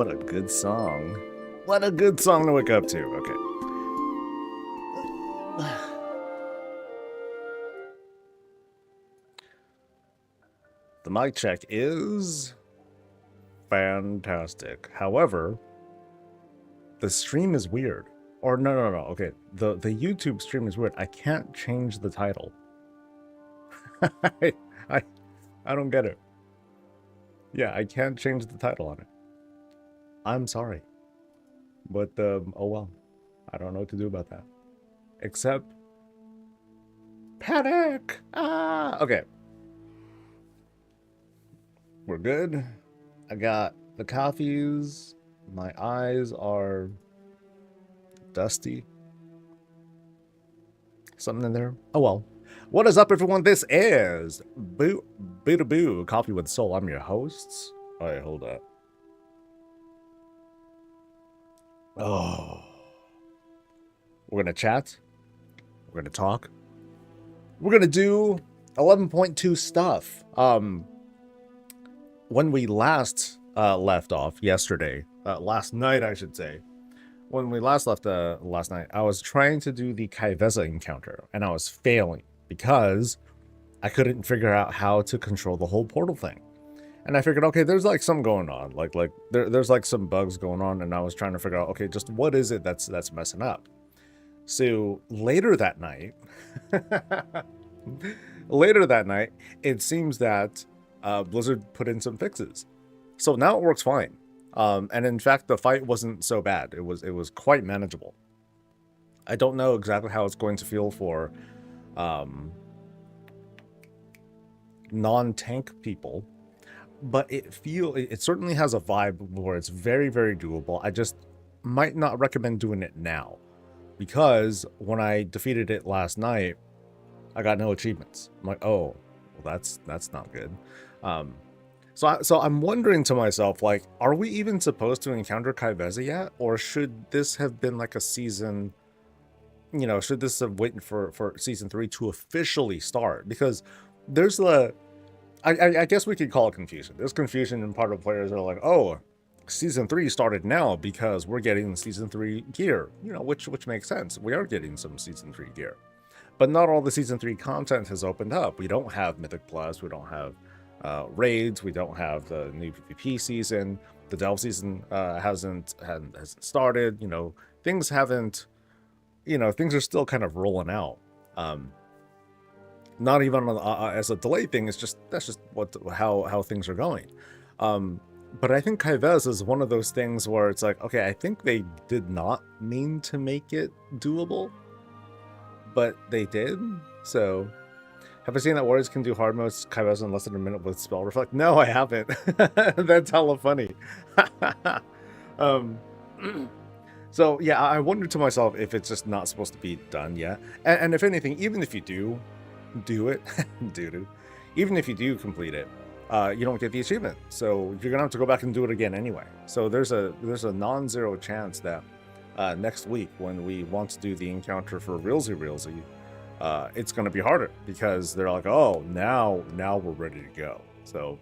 what a good song. What a good song to wake up to. Okay. The mic check is fantastic. However, the stream is weird. Or no. Okay, the YouTube stream is weird. I can't change the title. I don't get it. Yeah, I can't change the title on it. I'm sorry. But, oh well. I don't know what to do about that. Except... panic! Ah! Okay. We're good. I got the coffees. My eyes are... dusty. Something in there. Oh well. What is up, everyone? This is Boo Coffee with Soul. I'm your host. Alright, hold up. Oh. We're gonna chat. We're gonna talk. We're gonna do 11.2 stuff. When we last left off yesterday, last night I should say, when we last left last night, I was trying to do the Kyveza encounter, and I was failing because I couldn't figure out how to control the whole portal thing. And I figured, okay, there's like something going on, like there's like some bugs going on, and I was trying to figure out, okay, just what is it that's messing up. So later that night, it seems that Blizzard put in some fixes, so now it works fine. And in fact, the fight wasn't so bad. It was quite manageable. I don't know exactly how it's going to feel for non-tank people, but it certainly has a vibe where it's very, very doable. I just might not recommend doing it now, because when I defeated it last night, I got no achievements. I'm like, oh, well, that's not good. So I'm wondering to myself, like, are we even supposed to encounter Kyveza yet? Or should this have been like a season, you know, should this have waited for season 3 to officially start? Because there's I guess we could call it confusion. There's confusion in part of players that are like, oh, season 3 started now because we're getting season 3 gear, you know, which makes sense. We are getting some season 3 gear. But not all the season 3 content has opened up. We don't have Mythic Plus, we don't have raids, we don't have the new PvP season, the Delve season hasn't started, you know, things haven't, you know, things are still kind of rolling out. Not even as a delay thing, it's just, that's just how things are going. But I think Kyveza is one of those things where it's like, okay, I think they did not mean to make it doable, but they did. So have I seen that warriors can do hard modes Kyveza in less than a minute with spell reflect? No, I haven't. That's hella funny. So yeah, I wondered to myself if it's just not supposed to be done yet. And if anything, even if you do it, even if you do complete it, you don't get the achievement. So you're gonna have to go back and do it again anyway. So there's a non-zero chance that next week when we want to do the encounter for Realsy, it's going to be harder because they're like, oh, now we're ready to go. So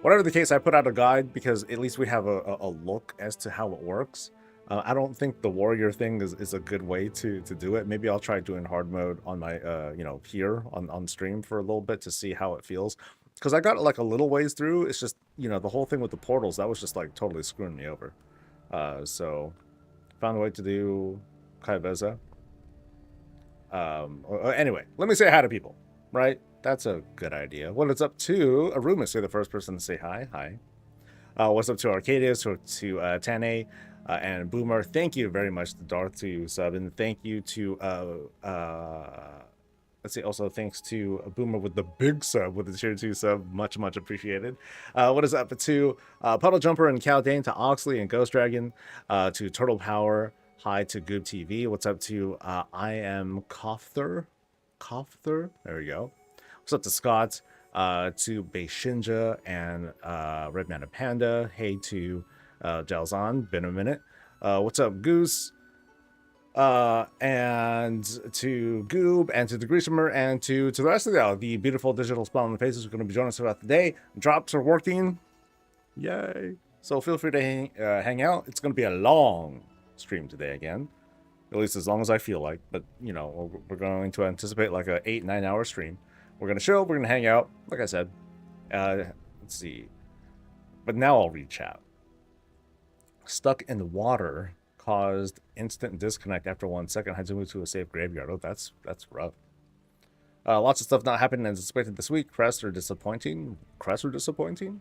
whatever the case, I put out a guide because at least we have a look as to how it works. I don't think the warrior thing is a good way to do it. Maybe I'll try doing hard mode on my, you know, here on stream for a little bit to see how it feels. Because I got it like a little ways through. It's just, you know, the whole thing with the portals, that was just like totally screwing me over. So found a way to do Kyveza. Anyway, let me say hi to people, right? That's a good idea. What is up to Aruma? Say the first person to say hi. Hi. What's up to Arcadius, to Tane, and Boomer? Thank you very much to Darth to sub, and thank you to let's see. Also, thanks to Boomer with the big sub, with the tier 2 sub. Much appreciated. What is up to Puddle Jumper and Caldane, to Oxley and Ghost Dragon, to Turtle Power. Hi to Goob TV. What's up to I am Kofther? There we go. What's up to Scott? To Beishinja and Red Mana Panda. Hey to Jalzan. Been a minute. What's up, Goose? And to Goob, and to the Grishmer, and to the rest of the beautiful digital spawn on the faces who are going to be joining us throughout the day. Drops are working. Yay. So feel free to hang out. It's going to be a long stream today again, at least as long as I feel like. But, you know, we're going to anticipate like a 8-9 hour stream. We're going to chill. We're going to hang out, like I said. Let's see. But now I'll read chat. Stuck in the water caused instant disconnect after 1 second. Had to move to a safe graveyard. Oh, that's rough. Lots of stuff not happening as expected this week. Crests are disappointing. Crests are disappointing?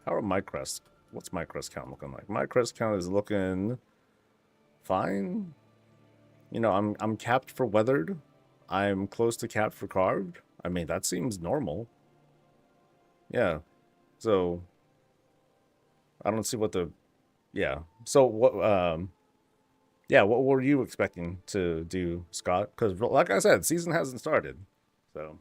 How are my crests? What's my crest count looking like? My crest count is looking fine. You know, I'm capped for weathered. I'm close to capped for carved. I mean, that seems normal. Yeah. So I don't see what the yeah. So what yeah, what were you expecting to do, Scott? Because like I said, season hasn't started. So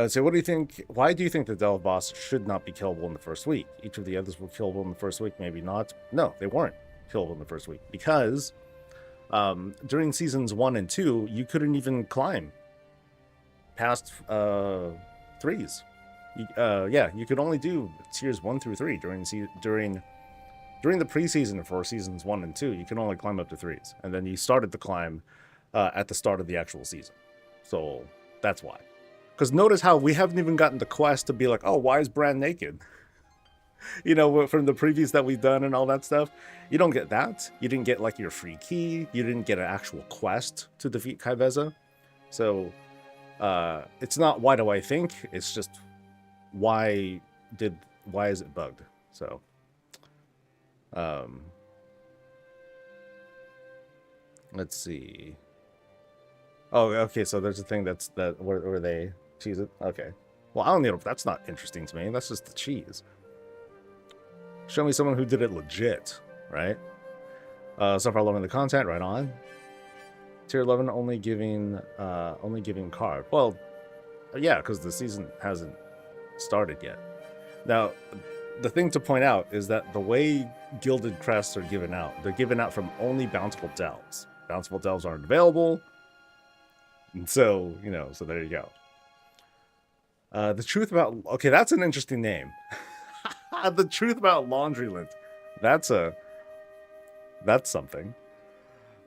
so what do you think? Why do you think the Delve boss should not be killable in the first week? Each of the others were killable in the first week, maybe not. No, they weren't killable in the first week because during seasons 1 and 2, you couldn't even climb past 3s. Yeah, you could only do tiers 1 through 3 during the preseason for seasons 1 and 2. You can only climb up to 3s, and then you started the climb at the start of the actual season. So that's why. Because notice how we haven't even gotten the quest to be like, oh, why is Bran naked? You know, from the previews that we've done and all that stuff. You don't get that. You didn't get like your free key. You didn't get an actual quest to defeat Kyveza. So it's not why do I think, it's just why is it bugged? So let's see. Oh, okay, so there's a thing where they cheese it. Okay. Well, I don't know if that's not interesting to me. That's just the cheese. Show me someone who did it legit, right? So far loving the content, right on. Tier 11 only giving carve. Well, yeah, because the season hasn't started yet. Now, the thing to point out is that the way gilded crests are given out, they're given out from only bountiful delves. Bountiful delves aren't available. And so, you know, so there you go. The truth about... Okay, that's an interesting name. The truth about Laundryland. That's something.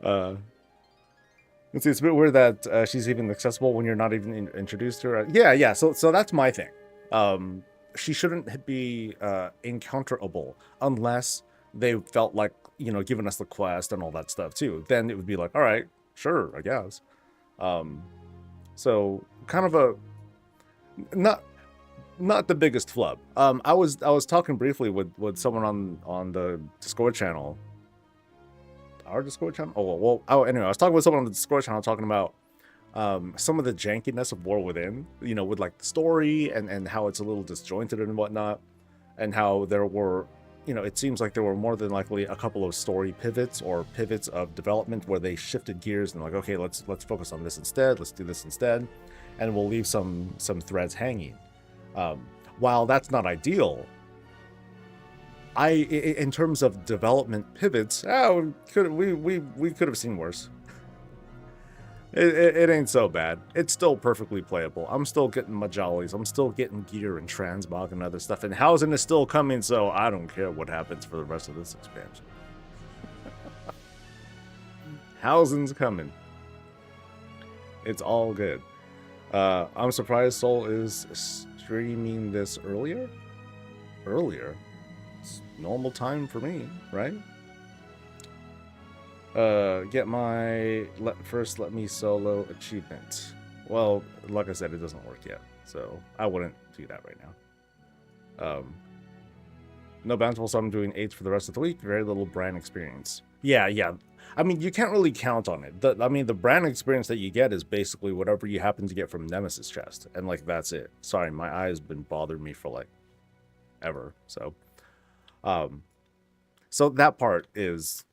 Let's see, it's a bit weird that she's even accessible when you're not even introduced to her. Yeah, so that's my thing. She shouldn't be encounterable unless they felt like, you know, giving us the quest and all that stuff too. Then it would be like, all right, sure, I guess. So kind of a not the biggest flub. I was talking briefly with someone on the Discord channel. Our Discord channel? Anyway, I was talking with someone on the Discord channel talking about some of the jankiness of War Within, you know, with like the story and how it's a little disjointed and whatnot, and how there were, you know, it seems like there were more than likely a couple of story pivots or pivots of development where they shifted gears and like, okay, let's focus on this instead, let's do this instead, and we'll leave some threads hanging. While that's not ideal, in terms of development pivots, we could have seen worse. It ain't so bad. It's still perfectly playable. I'm still getting my jollies. I'm still getting gear and transmog and other stuff. And housing is still coming, so I don't care what happens for the rest of this expansion. Housing's coming. It's all good. I'm surprised Soul is streaming this earlier. It's normal time for me, right? Get my let me solo achievement. Well, like I said, it doesn't work yet, so I wouldn't do that right now. No bountiful, so I'm doing 8 for the rest of the week. Very little Bran experience. Yeah. I mean, you can't really count on it. The Bran experience that you get is basically whatever you happen to get from Nemesis chest, and like that's it. Sorry, my eye's been bothering me for like ever. So, so that part is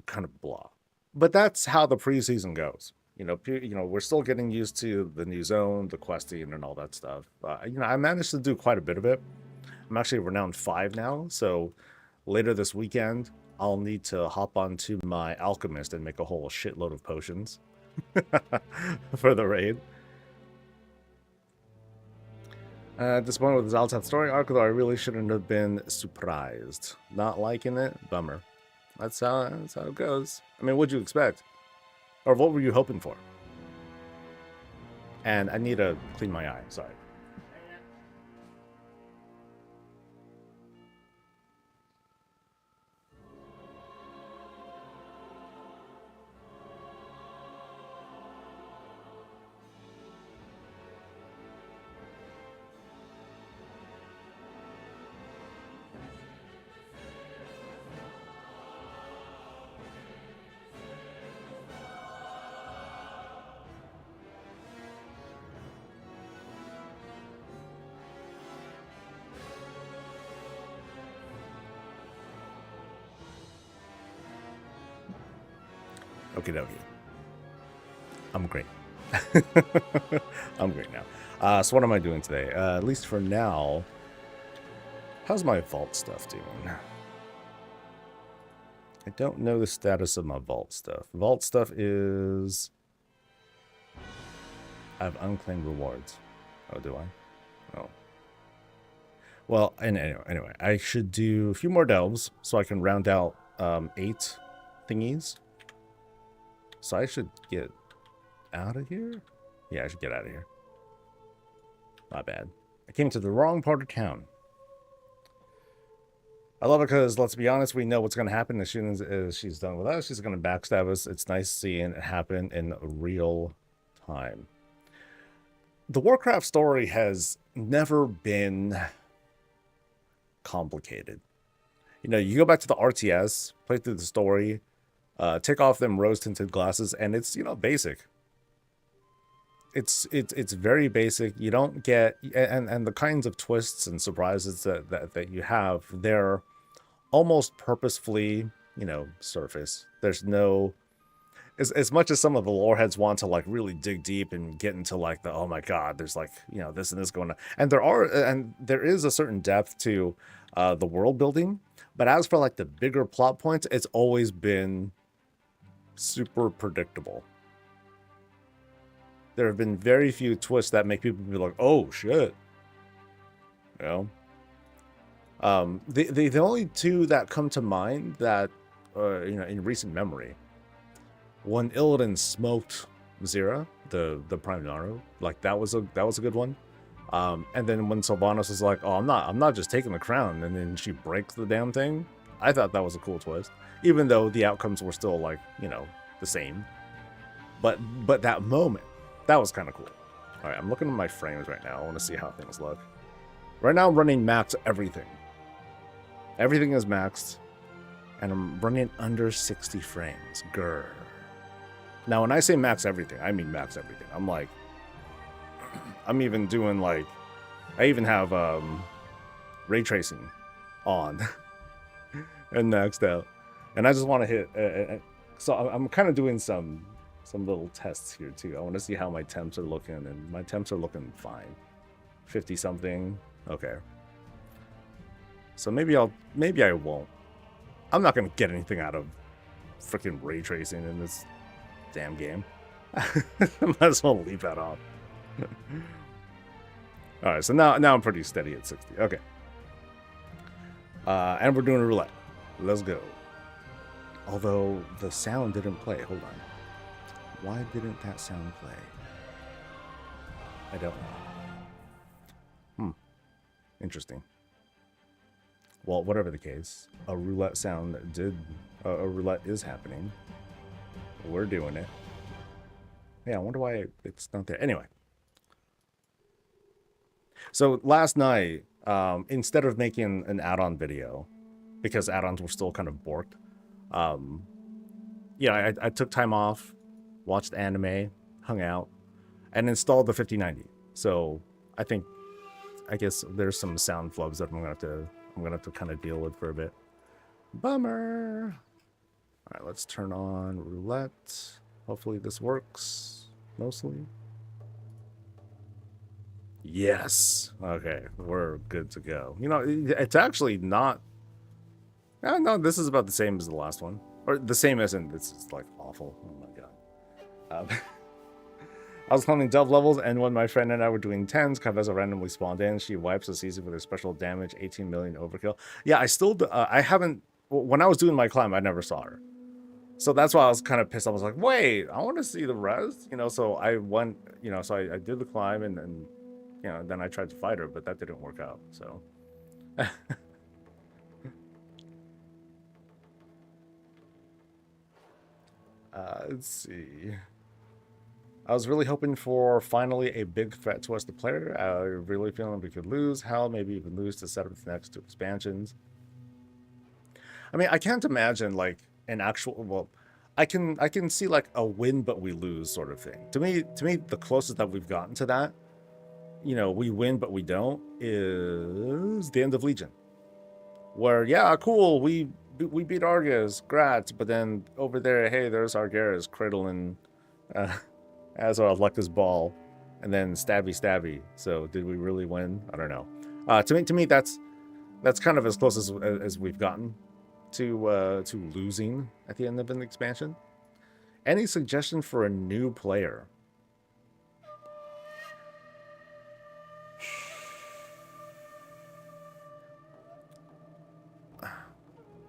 kind of blah, but that's how the preseason goes. You know, we're still getting used to the new zone, the questing, and all that stuff. You know, I managed to do quite a bit of it. I'm actually renowned 5 now, so later this weekend I'll need to hop onto my alchemist and make a whole shitload of potions for the raid. Disappointed with this Altat story arc, though I really shouldn't have been surprised. Not liking it? Bummer. That's how it goes. I mean, what'd you expect? Or what were you hoping for? And I need to clean my eye, sorry. Okie dokie. I'm great. I'm great now. So what am I doing today? At least for now, how's my vault stuff doing? I don't know the status of my vault stuff. Vault stuff is... I have unclaimed rewards. Oh, do I? Oh. Well, anyway, I should do a few more delves so I can round out 8 thingies. So I should get out of here? Yeah, I should get out of here. Not bad. I came to the wrong part of town. I love it because, let's be honest, we know what's going to happen as soon as she's done with us. She's going to backstab us. It's nice seeing it happen in real time. The Warcraft story has never been complicated. You know, you go back to the RTS, play through the story, take off them rose-tinted glasses, and it's, you know, basic. It's very basic. You don't get, and the kinds of twists and surprises that you have, they're almost purposefully, you know, surface. There's no, as much as some of the lore heads want to like really dig deep and get into like the, oh my god, there's like, you know, this and this going on, and there is a certain depth to the world building, but as for like the bigger plot points, it's always been super predictable. There have been very few twists that make people be like, oh shit, you know. The only two that come to mind that you know, in recent memory, when Illidan smoked Zira, the Prime Naru, like that was a good one. And then when Sylvanas was like, oh, I'm not just taking the crown, and then she breaks the damn thing, I thought that was a cool twist, even though the outcomes were still like, you know, the same. But that moment, that was kind of cool. All right, I'm looking at my frames right now. I want to see how things look. Right now I'm running max everything. Everything is maxed, and I'm running under 60 frames. Grr. Now, when I say max everything, I mean max everything. I'm like, I'm even doing like, I even have ray tracing on and maxed out. And I just want to hit, so I'm kind of doing some little tests here too. I want to see how my temps are looking, and my temps are looking fine. 50 something, okay. So maybe I won't. I'm not gonna get anything out of freaking ray tracing in this damn game. Might as well leave that off. All right, so now I'm pretty steady at 60. Okay. And we're doing a roulette. Let's go. Although the sound didn't play. Hold on. Why didn't that sound play? I don't know. Interesting. Well, whatever the case, a roulette sound a roulette is happening. We're doing it. Yeah, I wonder why it's not there. Anyway. So last night, instead of making an add-on video, because add-ons were still kind of borked, yeah, I took time off, watched anime, hung out, and installed the 5090. So I guess there's some sound flubs that I'm gonna have to kind of deal with for a bit. Bummer. All right, let's turn on roulette. Hopefully this works mostly. Yes. Okay, we're good to go. You know, it's actually not. No, this is about the same as the last one, or the same as in it's like awful. Oh my god. I was counting dove levels, and when my friend and I were doing 10s, Kyveza randomly spawned in. She wipes the season with her special damage, 18 million overkill. Yeah, I still, I haven't, when I was doing my climb, I never saw her. So that's why I was kind of pissed. I was like, wait, I want to see the res, you know, so I went, you know, so I did the climb and you know, then I tried to fight her, but that didn't work out, so. Let's see. I was really hoping for finally a big threat to us to player. Really feeling we could lose. Hell, maybe even lose to set up the next two expansions. I mean, I can't imagine like an actual. Well, I can see like a win but we lose sort of thing. To me, the closest that we've gotten to that, you know, we win but we don't, is the end of Legion, where yeah, cool, we beat Argus, grats, but then over there, hey, there's Argeris cradling. As Lecta's ball, and then stabby. So did we really win? I don't know. To me, that's kind of as close as we've gotten to losing at the end of an expansion. Any suggestion for a new player?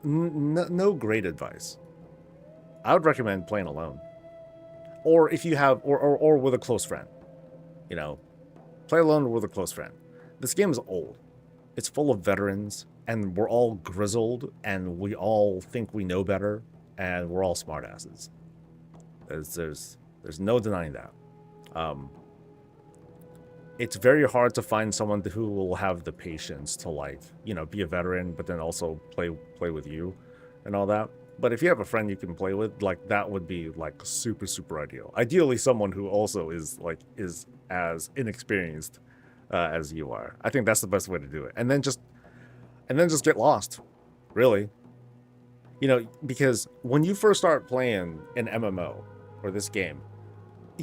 No great advice. I would recommend playing alone. Or if you have, or with a close friend, you know, play alone or with a close friend. This game is old. It's full of veterans, and we're all grizzled, and we all think we know better, and we're all smartasses. There's no denying that. It's very hard to find someone who will have the patience to, like, you know, be a veteran, but then also play with you, and all that. But if you have a friend you can play with, like, that would be like super ideal. Ideally, someone who also is as inexperienced as you are. I think that's the best way to do it. And then just get lost, really. You know, because when you first start playing an MMO or this game,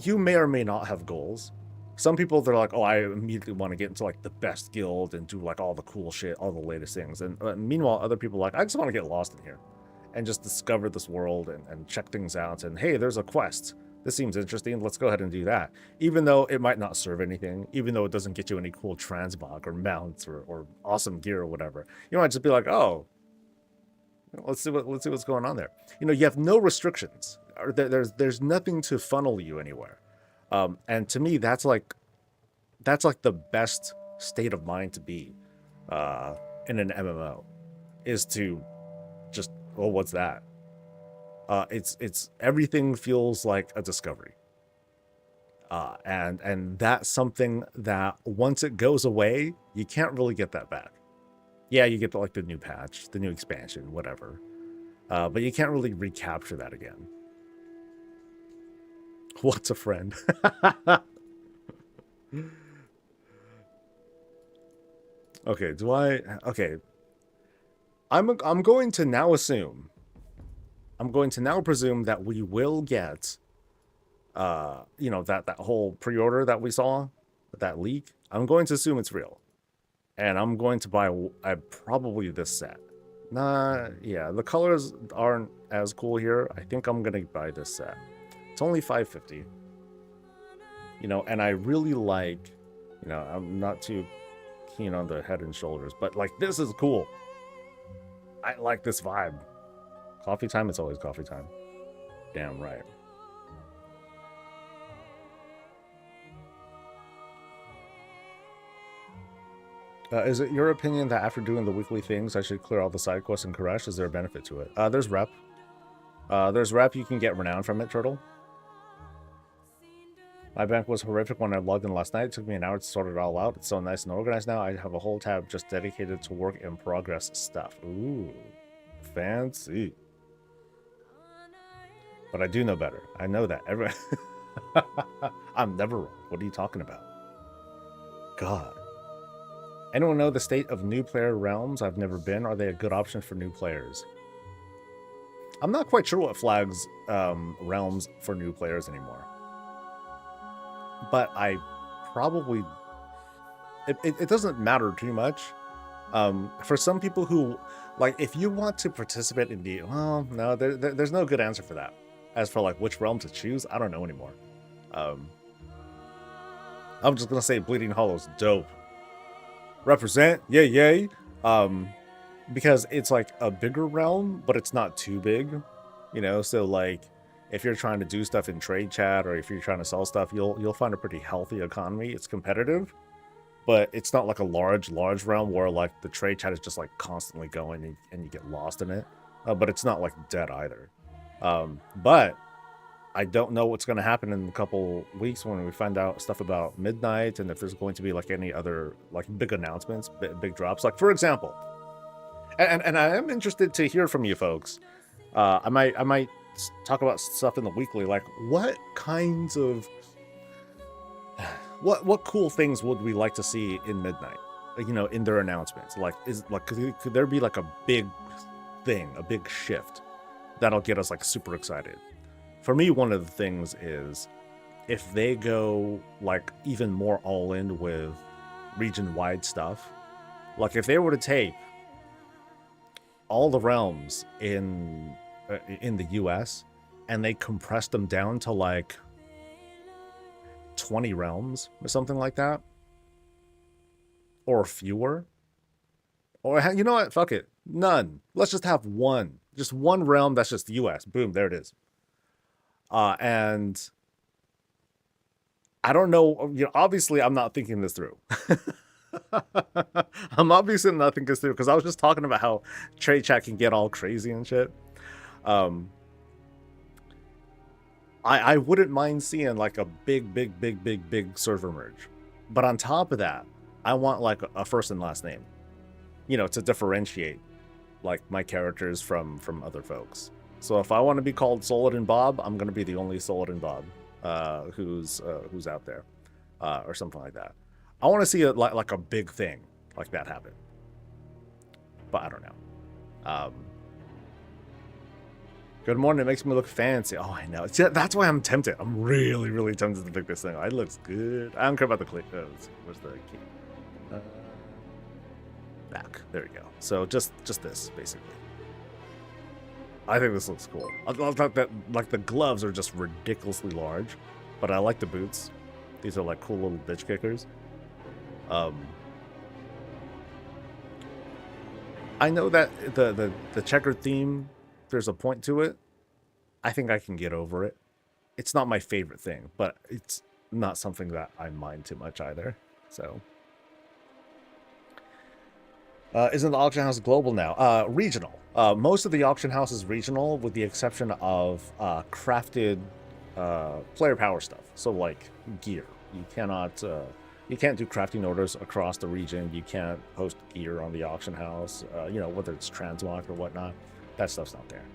you may or may not have goals. Some people, they're like, oh, I immediately want to get into like the best guild and do like all the cool shit, all the latest things. And meanwhile, other people are like, I just want to get lost in here and just discover this world and check things out. And hey, there's a quest. This seems interesting. Let's go ahead and do that. Even though it might not serve anything, even though it doesn't get you any cool transmog or mounts or awesome gear or whatever, you might just be like, oh, let's see what's going on there. You know, you have no restrictions. There's nothing to funnel you anywhere. And to me, that's like the best state of mind to be in an MMO, is to just, oh, what's that? It's everything feels like a discovery. And that's something that once it goes away, you can't really get that back. Yeah, you get the new patch, the new expansion, whatever. But you can't really recapture that again. What's a friend? Okay, okay. I'm going to now assume. I'm going to now presume that we will get, you know, that whole pre-order that we saw, that leak. I'm going to assume it's real, and I'm going to buy probably this set. Nah, yeah, the colors aren't as cool here. I think I'm gonna buy this set. It's only $5.50. You know, and I really like, you know, I'm not too keen on the head and shoulders, but like, this is cool. I like this vibe. Coffee time, it's always coffee time. Damn right. Is it your opinion that after doing the weekly things, I should clear all the side quests in Koresh? Is there a benefit to it? There's rep. There's rep. You can get renown from it, Turtle. My bank was horrific when I logged in last night. It took me an hour to sort it all out. It's so nice and organized now. I have a whole tab just dedicated to work in progress stuff. Ooh, fancy. But I do know better. I know that. I'm never wrong. What are you talking about? God. Anyone know the state of new player realms? I've never been. Are they a good option for new players? I'm not quite sure what flags realms for new players anymore. But I probably... It doesn't matter too much. For some people who... Like, if you want to participate in the... Well, no, there's no good answer for that. As for, like, which realm to choose, I don't know anymore. I'm just gonna say Bleeding Hollow's dope. Represent, yay, yay. Because it's like a bigger realm, but it's not too big, you know. So like, if you're trying to do stuff in trade chat or if you're trying to sell stuff, you'll find a pretty healthy economy. It's competitive, but it's not like a large realm where like the trade chat is just like constantly going and you get lost in it. But it's not like dead either. But I don't know what's going to happen in a couple weeks when we find out stuff about Midnight and if there's going to be like any other like big announcements, big drops. Like for example, and I am interested to hear from you folks. I might talk about stuff in the weekly, like what kinds of what cool things would we like to see in Midnight, like, you know, in their announcements. Like could there be like a big thing, a big shift that'll get us like super excited? For me, one of the things is if they go like even more all in with region-wide stuff. Like if they were to take all the realms in the US and they compressed them down to like 20 realms or something like that, or fewer, or you know what, fuck it, none. Let's just have just one realm that's just US. Boom, there it is. And I don't know, you know, obviously I'm not thinking this through. I'm obviously not thinking this through because I was just talking about how trade chat can get all crazy and shit. I wouldn't mind seeing like a big server merge. But on top of that, I want like a first and last name, you know, to differentiate like my characters from other folks. So if I want to be called Solid Bob, I'm going to be the only Solid Bob who's out there, or something like that. I want to see like a big thing like that happen, but I don't know. Good morning. It makes me look fancy. Oh, I know. See, that's why I'm tempted. I'm really tempted to pick this thing. It looks good. I don't care about the click. Where's the key? Back. There we go. So just this basically. I think this looks cool. I love that like the gloves are just ridiculously large, but I like the boots. These are like cool little bitch kickers. I know that the checkered theme, there's a point to it. I think I can get over it. It's not my favorite thing, but it's not something that I mind too much either. So, isn't the auction house global now? Regional. Most of the auction house is regional, with the exception of crafted player power stuff. So like gear, you cannot. You can't do crafting orders across the region. You can't post gear on the auction house. You know, whether it's Transmog or whatnot, that stuff's not there.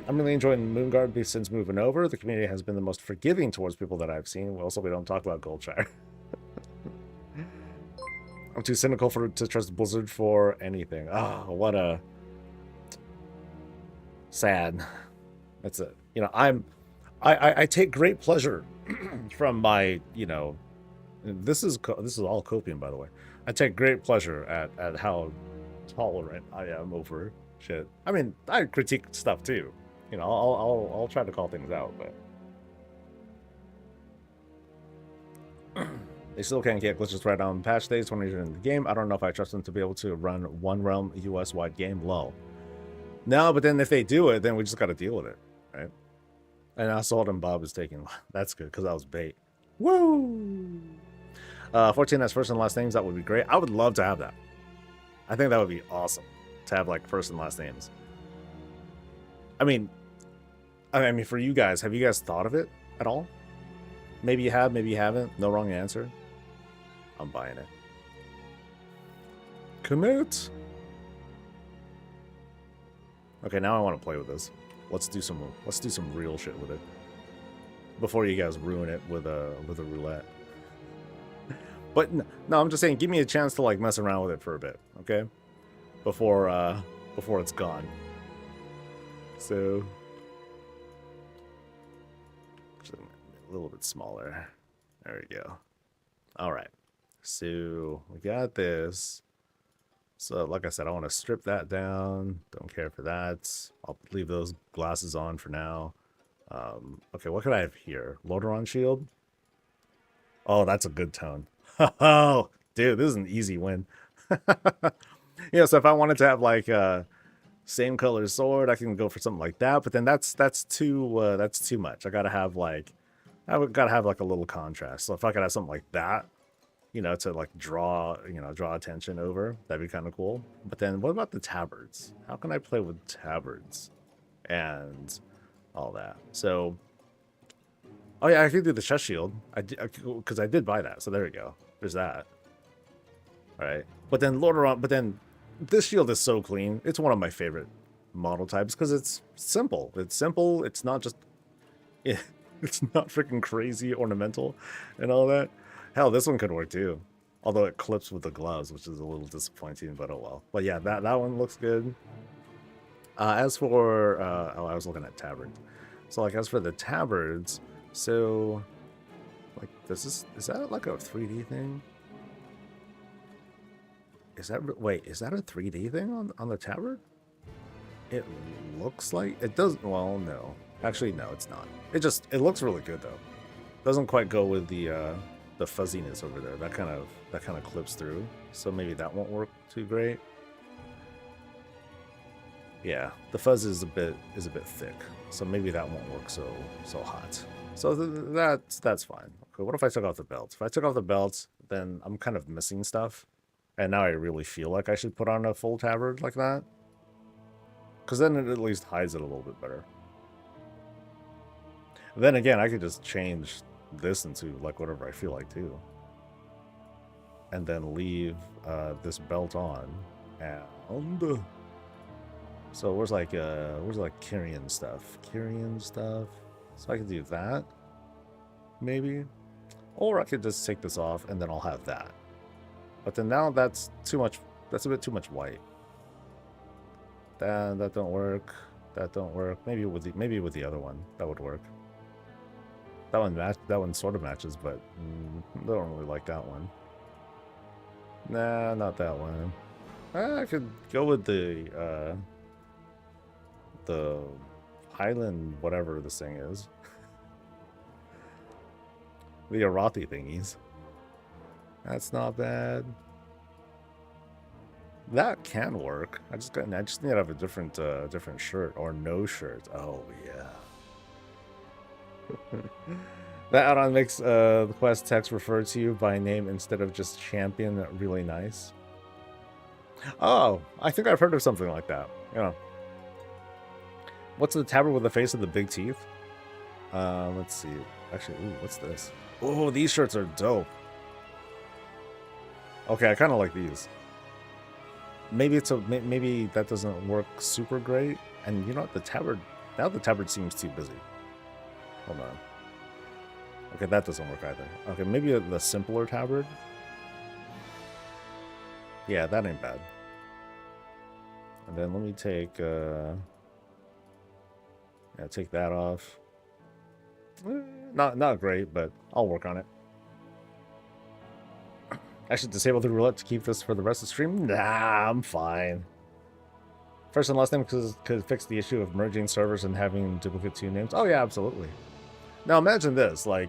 I'm really enjoying Moonguard since moving over. The community has been the most forgiving towards people that I've seen. Also, we don't talk about Goldshire. I'm too cynical to trust Blizzard for anything. Oh, what a sad. That's it. You know, I take great pleasure from my, you know, this is all copium, by the way. I take great pleasure at how tolerant I am over shit. I mean, I critique stuff too. You know, I'll try to call things out, but they still can't get glitches right on patch days when you're in the game. I don't know if I trust them to be able to run one realm US wide game. Low. No, but then if they do it, then we just got to deal with it, right? And I saw them. Bob is taking. That's good because I was bait. Woo! 14 has first and last names. That would be great. I would love to have that. I think that would be awesome to have like first and last names. I mean, for you guys, have you guys thought of it at all? Maybe you have, maybe you haven't. No wrong answer. I'm buying it. Commit. Okay, now I want to play with this. Let's do some real shit with it before you guys ruin it with a roulette. But no, I'm just saying, give me a chance to like mess around with it for a bit, okay? Before it's gone. So a little bit smaller. There we go. All right. So we got this. So like I said, I want to strip that down. Don't care for that. I'll leave those glasses on for now. Okay, what could I have here? Lordaeron shield. Oh, that's a good tone. Oh, dude, this is an easy win. Yeah, so if I wanted to have like same color sword, I can go for something like that. But then that's too much. I gotta have like gotta have like a little contrast. So if I could have something like that, you know, to like draw attention over, that'd be kind of cool. But then what about the tabards? How can I play with tabards and all that? So, oh yeah, I could do the chest shield. Because I did buy that. So there we go. There's that. All right. But then this shield is so clean. It's one of my favorite model types because it's simple. It's simple. It's not just, it's not freaking crazy ornamental and all that. Hell, this one could work too. Although it clips with the gloves, which is a little disappointing, but oh well. But yeah, that one looks good. As for, oh, I was looking at tabards. So like, as for the tabards, so like, is that like a 3D thing? Is that a 3D thing on the tabard? It looks like it doesn't. Well, no, actually, no, it's not. It looks really good though. Doesn't quite go with the fuzziness over there. That kind of clips through. So maybe that won't work too great. Yeah, the fuzz is a bit thick. So maybe that won't work so hot. So that's fine. Okay, what if I took off the belt? If I took off the belt, then I'm kind of missing stuff. And now I really feel like I should put on a full tabard like that. Because then it at least hides it a little bit better. Then again, I could just change this into like whatever I feel like too. And then leave this belt on. And so where's like Kyrian stuff? So I could do that. Maybe. Or I could just take this off and then I'll have that. But then now that's too much. That's a bit too much white. That don't work. That don't work. Maybe with the other one that would work. That one sort of matches, but I don't really like that one. Nah, not that one. I could go with the Highland whatever this thing is. The Arathi thingies. That's not bad. That can work. I just need to have a different shirt or no shirt. Oh yeah. That add-on makes the quest text refer to you by name instead of just champion really nice. Oh, I think I've heard of something like that. You know. What's the tabard with the face of the big teeth? Let's see. Actually, ooh, what's this? Oh, these shirts are dope. Okay, I kind of like these. Maybe that doesn't work super great. And you know what? The tabard seems too busy. Hold on. Okay, that doesn't work either. Okay, maybe the simpler tabard. Yeah, that ain't bad. And then let me take take that off. Not great, but I'll work on it. I should disable the roulette to keep this for the rest of the stream? Nah, I'm fine. First and last name could fix the issue of merging servers and having duplicate 2 names. Oh yeah, absolutely. Now imagine this, like,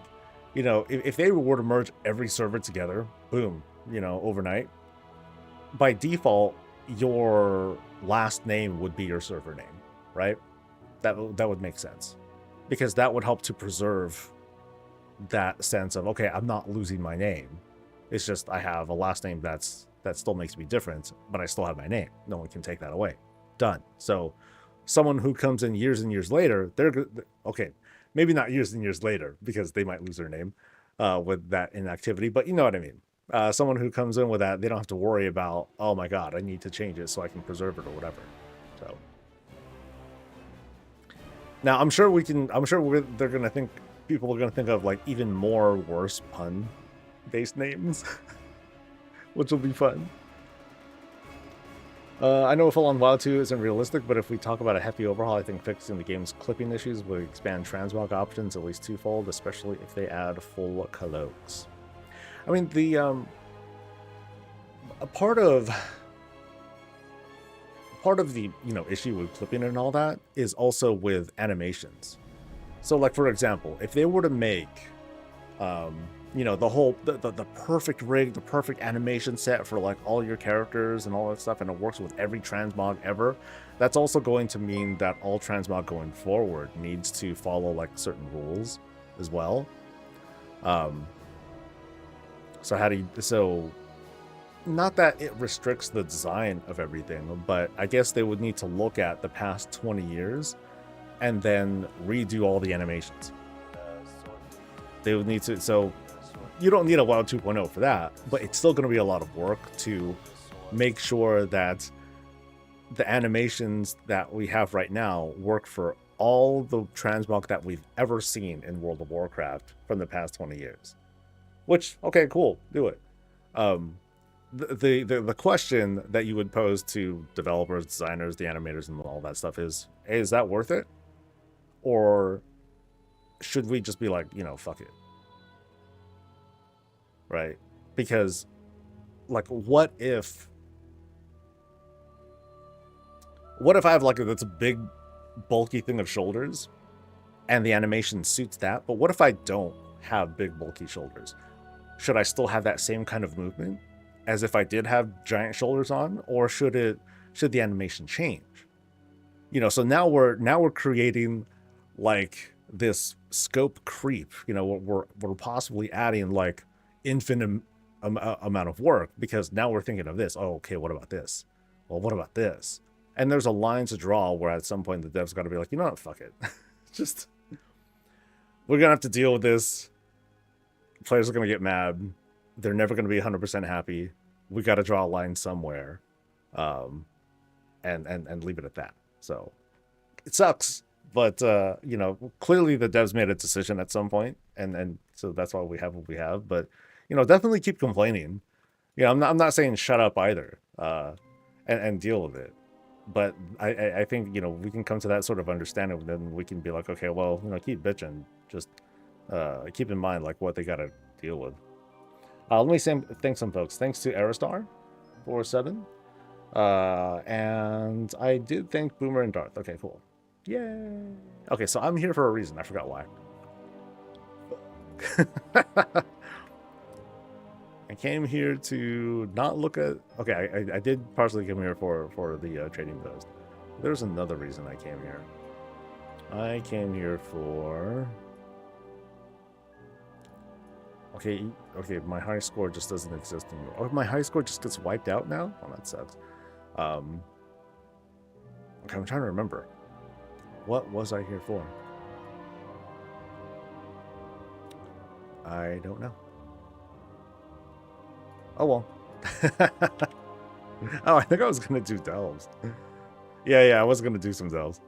you know, if they were to merge every server together, boom, you know, overnight, by default, your last name would be your server name, right? That would make sense. Because that would help to preserve that sense of, okay, I'm not losing my name. It's just I have a last name that still makes me different, but I still have my name. No one can take that away. Done. So someone who comes in years and years later, they're okay, maybe not years and years later because they might lose their name with that inactivity, but you know what I mean. Someone who comes in with that, they don't have to worry about, oh my God, I need to change it so I can preserve it or whatever. So now I'm sure they're going to think, people are going to think of like even more worse pun-based names, which will be fun. I know a full-on WoW 2 isn't realistic, but if we talk about a hefty overhaul, I think fixing the game's clipping issues would expand transmog options at least twofold, especially if they add full colloques. I mean, the a part of the issue with clipping and all that is also with animations. So, like for example, if they were to make you know, the perfect rig, the perfect animation set for like all your characters and all that stuff, and it works with every transmog ever. That's also going to mean that all transmog going forward needs to follow like certain rules as well. So not that it restricts the design of everything, but I guess they would need to look at the past 20 years and then redo all the animations. They would need to, so you don't need a WoW 2.0 for that, but it's still going to be a lot of work to make sure that the animations that we have right now work for all the transmog that we've ever seen in World of Warcraft from the past 20 years. Which, okay, cool, do it. The question that you would pose to developers, designers, the animators, and all that stuff is, hey, is that worth it? Or should we just be like, you know, fuck it? Right? Because, like, what if I have like that's a big bulky thing of shoulders and the animation suits that, but what if I don't have big bulky shoulders? Should I still have that same kind of movement as if I did have giant shoulders on, or should the animation change? You know, so now we're creating like this scope creep. You know, we're possibly adding like infinite amount of work, because now we're thinking of this. Oh, okay, what about this? Well, what about this? And there's a line to draw where at some point the dev's got to be like, you know what, fuck it. Just, we're going to have to deal with this. Players are going to get mad. They're never going to be 100% happy. We got to draw a line somewhere, and leave it at that. So it sucks, but you know, clearly the devs made a decision at some point, and so that's why we have what we have. But you know, definitely keep complaining. You know, I'm not saying shut up either, and deal with it. But I think, you know, we can come to that sort of understanding, then we can be like, okay, well, you know, keep bitching. Just keep in mind like what they got to deal with. Let me thank some folks. Thanks to Aristar for 7. And I did thank Boomer and Darth. Okay, cool. Yay. Okay, so I'm here for a reason. I forgot why. I came here to not look at... Okay, I did partially come here for the trading post. There's another reason I came here. I came here for... Okay, my high score just doesn't exist anymore. Oh, my high score just gets wiped out now? Oh, that sucks. Okay, I'm trying to remember. What was I here for? I don't know. Oh, well. Oh, I think I was going to do delves. Yeah, I was going to do some delves.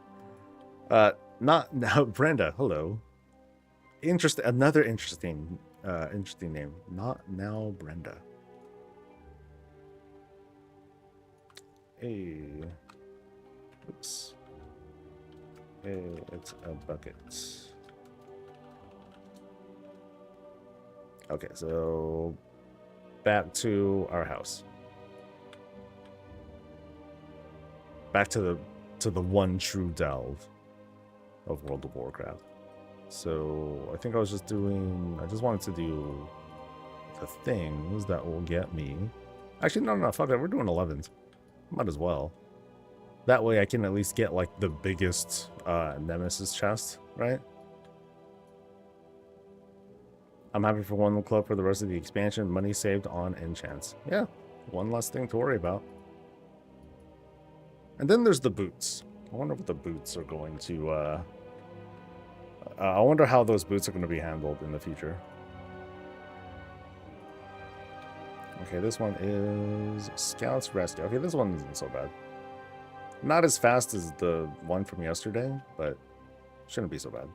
Not now. Brenda, hello. Another interesting name. Not now, Brenda. Hey. Oops. Hey, it's a bucket. Okay, so back to our house. Back to the one true delve of World of Warcraft. So I think I just wanted to do the things that will get me. Actually, no, fuck that. We're doing 11s. Might as well. That way I can at least get like the biggest Nemesis chest, right? I'm happy for one club for the rest of the expansion. Money saved on enchants. Yeah, one less thing to worry about. And then there's the boots. I wonder what the boots are going to... I wonder how those boots are going to be handled in the future. Okay, this one is Scout's Rescue. Okay, this one isn't so bad. Not as fast as the one from yesterday, but shouldn't be so bad.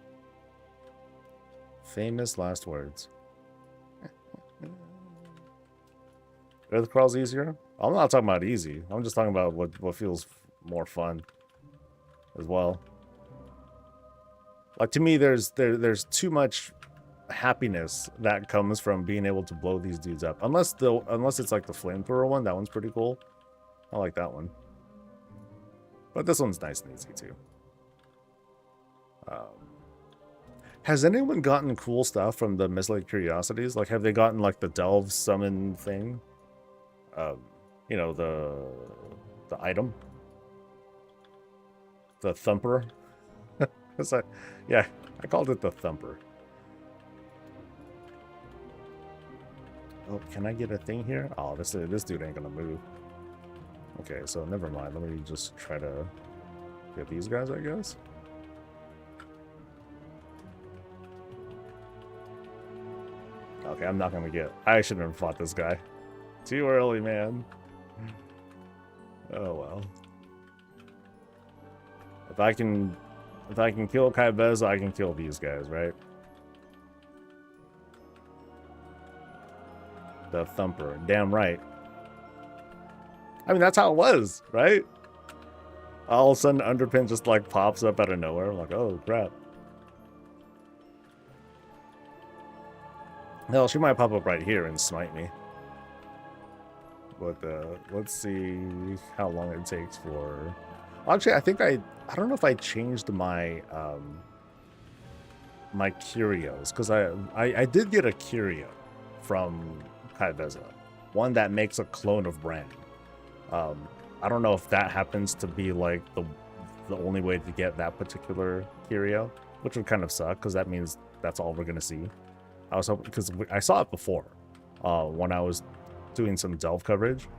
Famous last words. Earth crawl's easier? I'm not talking about easy. I'm just talking about what feels more fun as well. Like, to me, there's too much happiness that comes from being able to blow these dudes up. Unless it's like the flamethrower one. That one's pretty cool. I like that one. But this one's nice and easy too. Has anyone gotten cool stuff from the Mythic Curiosities? Like, have they gotten, like, the Delve summon thing? You know, the item? The Thumper? It's like, yeah, I called it the Thumper. Oh, can I get a thing here? Oh, this dude ain't gonna move. Okay, so never mind. Let me just try to get these guys, I guess. Okay, I'm not gonna get... I shouldn't have fought this guy. Too early, man. Oh, well. If I can kill Kyveza, I can kill these guys, right? The Thumper. Damn right. I mean, that's how it was, right? All of a sudden, Underpin just, like, pops up out of nowhere. I'm like, oh, crap. Hell, she might pop up right here and smite me. But, let's see how long it takes for... Actually, I think I don't know if I changed my, my curios. Because I did get a curio from Kyveza. One that makes a clone of Bran. I don't know if that happens to be like the only way to get that particular curio, which would kind of suck because that means that's all we're gonna see. I was hoping, because I saw it before when I was doing some Delve coverage.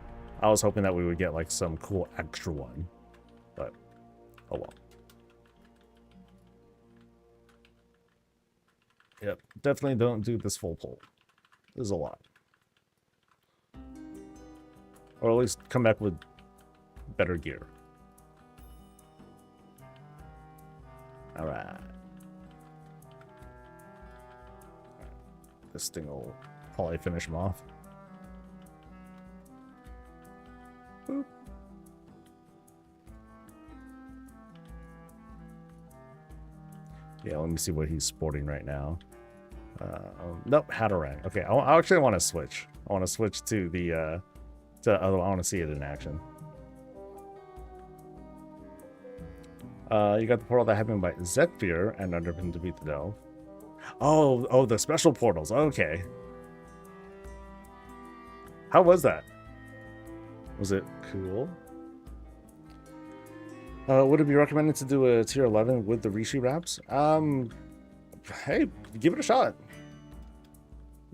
I was hoping that we would get like some cool extra one, but oh well. Yep, definitely don't do this full pull. This is a lot. Or at least come back with better gear. Alright. This thing will probably finish him off. Boop. Yeah, let me see what he's sporting right now. Nope, Hatterang. Okay, I actually want to switch. I want to switch to the... I want to see it in action. You got the portal that happened by Zephyr and Underpin to beat the Delve. Oh, the special portals. Okay. How was that? Was it cool? Would it be recommended to do a tier 11 with the Rishi wraps? Hey, give it a shot.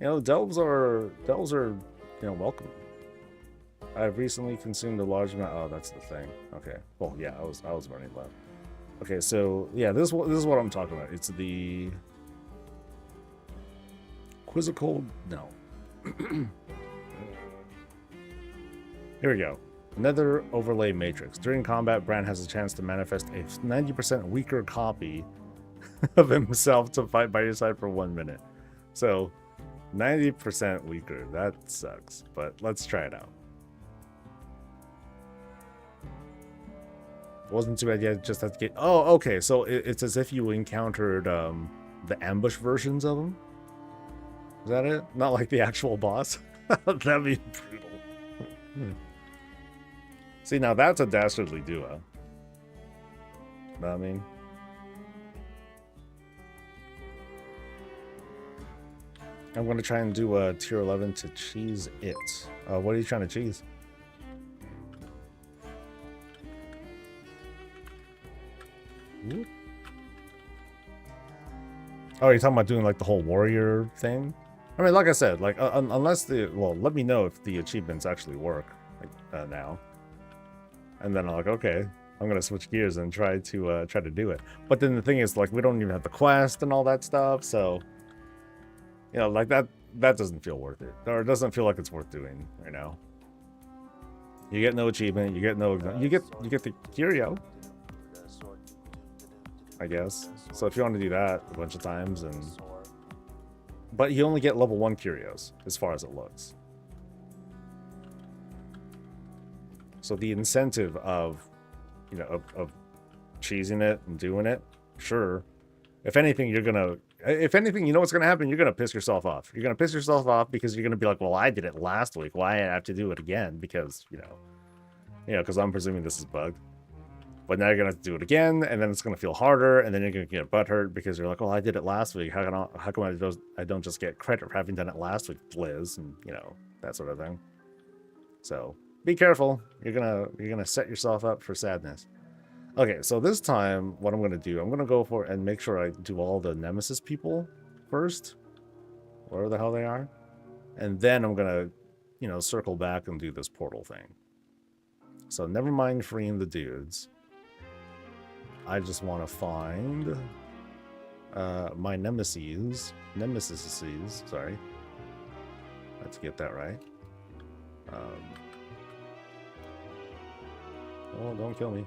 You know, delves are you know, welcome. I've recently consumed a large amount. Oh, that's the thing. Okay. Well, yeah, I was running low. Okay, so yeah, this is what I'm talking about. It's the quizzical. No. Here we go. Another overlay matrix. During combat, Bran has a chance to manifest a 90% weaker copy of himself to fight by your side for 1 minute. So 90% weaker. That sucks. But let's try it out. Wasn't too bad yet, just have to get... Oh, okay, so it's as if you encountered the ambush versions of them? Is that it? Not like the actual boss? That'd be brutal. See, now that's a dastardly duo. Know what I mean? I'm going to try and do a tier 11 to cheese it. What are you trying to cheese? Oh, you're talking about doing like the whole warrior thing? I mean, like I said, like unless the... Well, let me know if the achievements actually work like, now. And then I'm like, okay, I'm gonna switch gears and try to do it. But then the thing is, like, we don't even have the quest and all that stuff, so you know, like that doesn't feel worth it, or it doesn't feel like it's worth doing right now. You get no achievement, you get the curio, I guess. So if you want to do that a bunch of times, but you only get level 1 curios as far as it looks. So the incentive of, you know, of cheesing it and doing it, sure. If anything, you know what's gonna happen? You're gonna piss yourself off. You're gonna piss yourself off because you're gonna be like, well, I did it last week. Why I have to do it again? Because, you know, because I'm presuming this is bugged. But now you're gonna have to do it again, and then it's gonna feel harder, and then you're gonna get butthurt because you're like, "Well, I did it last week. How come I don't just get credit for having done it last week, Liz?" And you know, that sort of thing. So be careful. You're gonna set yourself up for sadness. Okay, so this time, what I'm gonna do, I'm gonna go for and make sure I do all the Nemesis people first, wherever the hell they are, and then I'm gonna, you know, circle back and do this portal thing. So never mind freeing the dudes. I just want to find my nemesis, sorry. Let's get that right. Oh, don't kill me.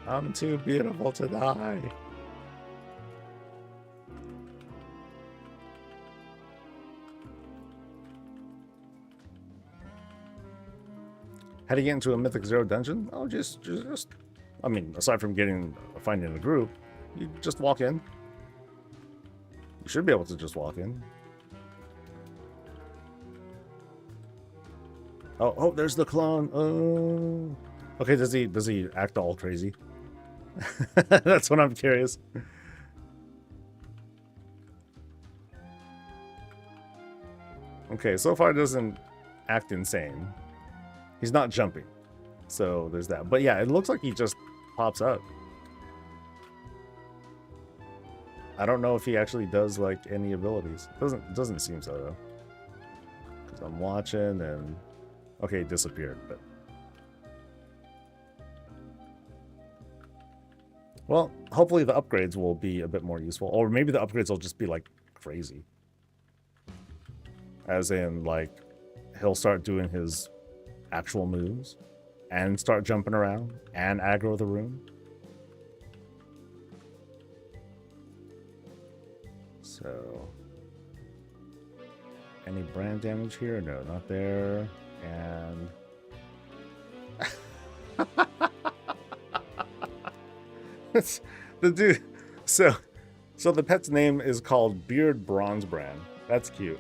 I'm too beautiful to die. How do you get into a Mythic 0 dungeon? Oh, just I mean, aside from finding a group, you just walk in. You should be able to just walk in. Oh, there's the clone. Oh, okay. Does he act all crazy? That's what I'm curious. Okay, so far it doesn't act insane. He's not jumping, so there's that. But yeah, it looks like he just pops up. I don't know if he actually does like any abilities. Doesn't seem so though. Because I'm watching and okay, it disappeared. But well, hopefully the upgrades will be a bit more useful, or maybe the upgrades will just be like crazy. As in, like, he'll start doing his actual moves and start jumping around and aggro the room. So, any brand damage here? No, not there. And it's the dude. So the pet's name is called Beard Bronze Bran. That's cute.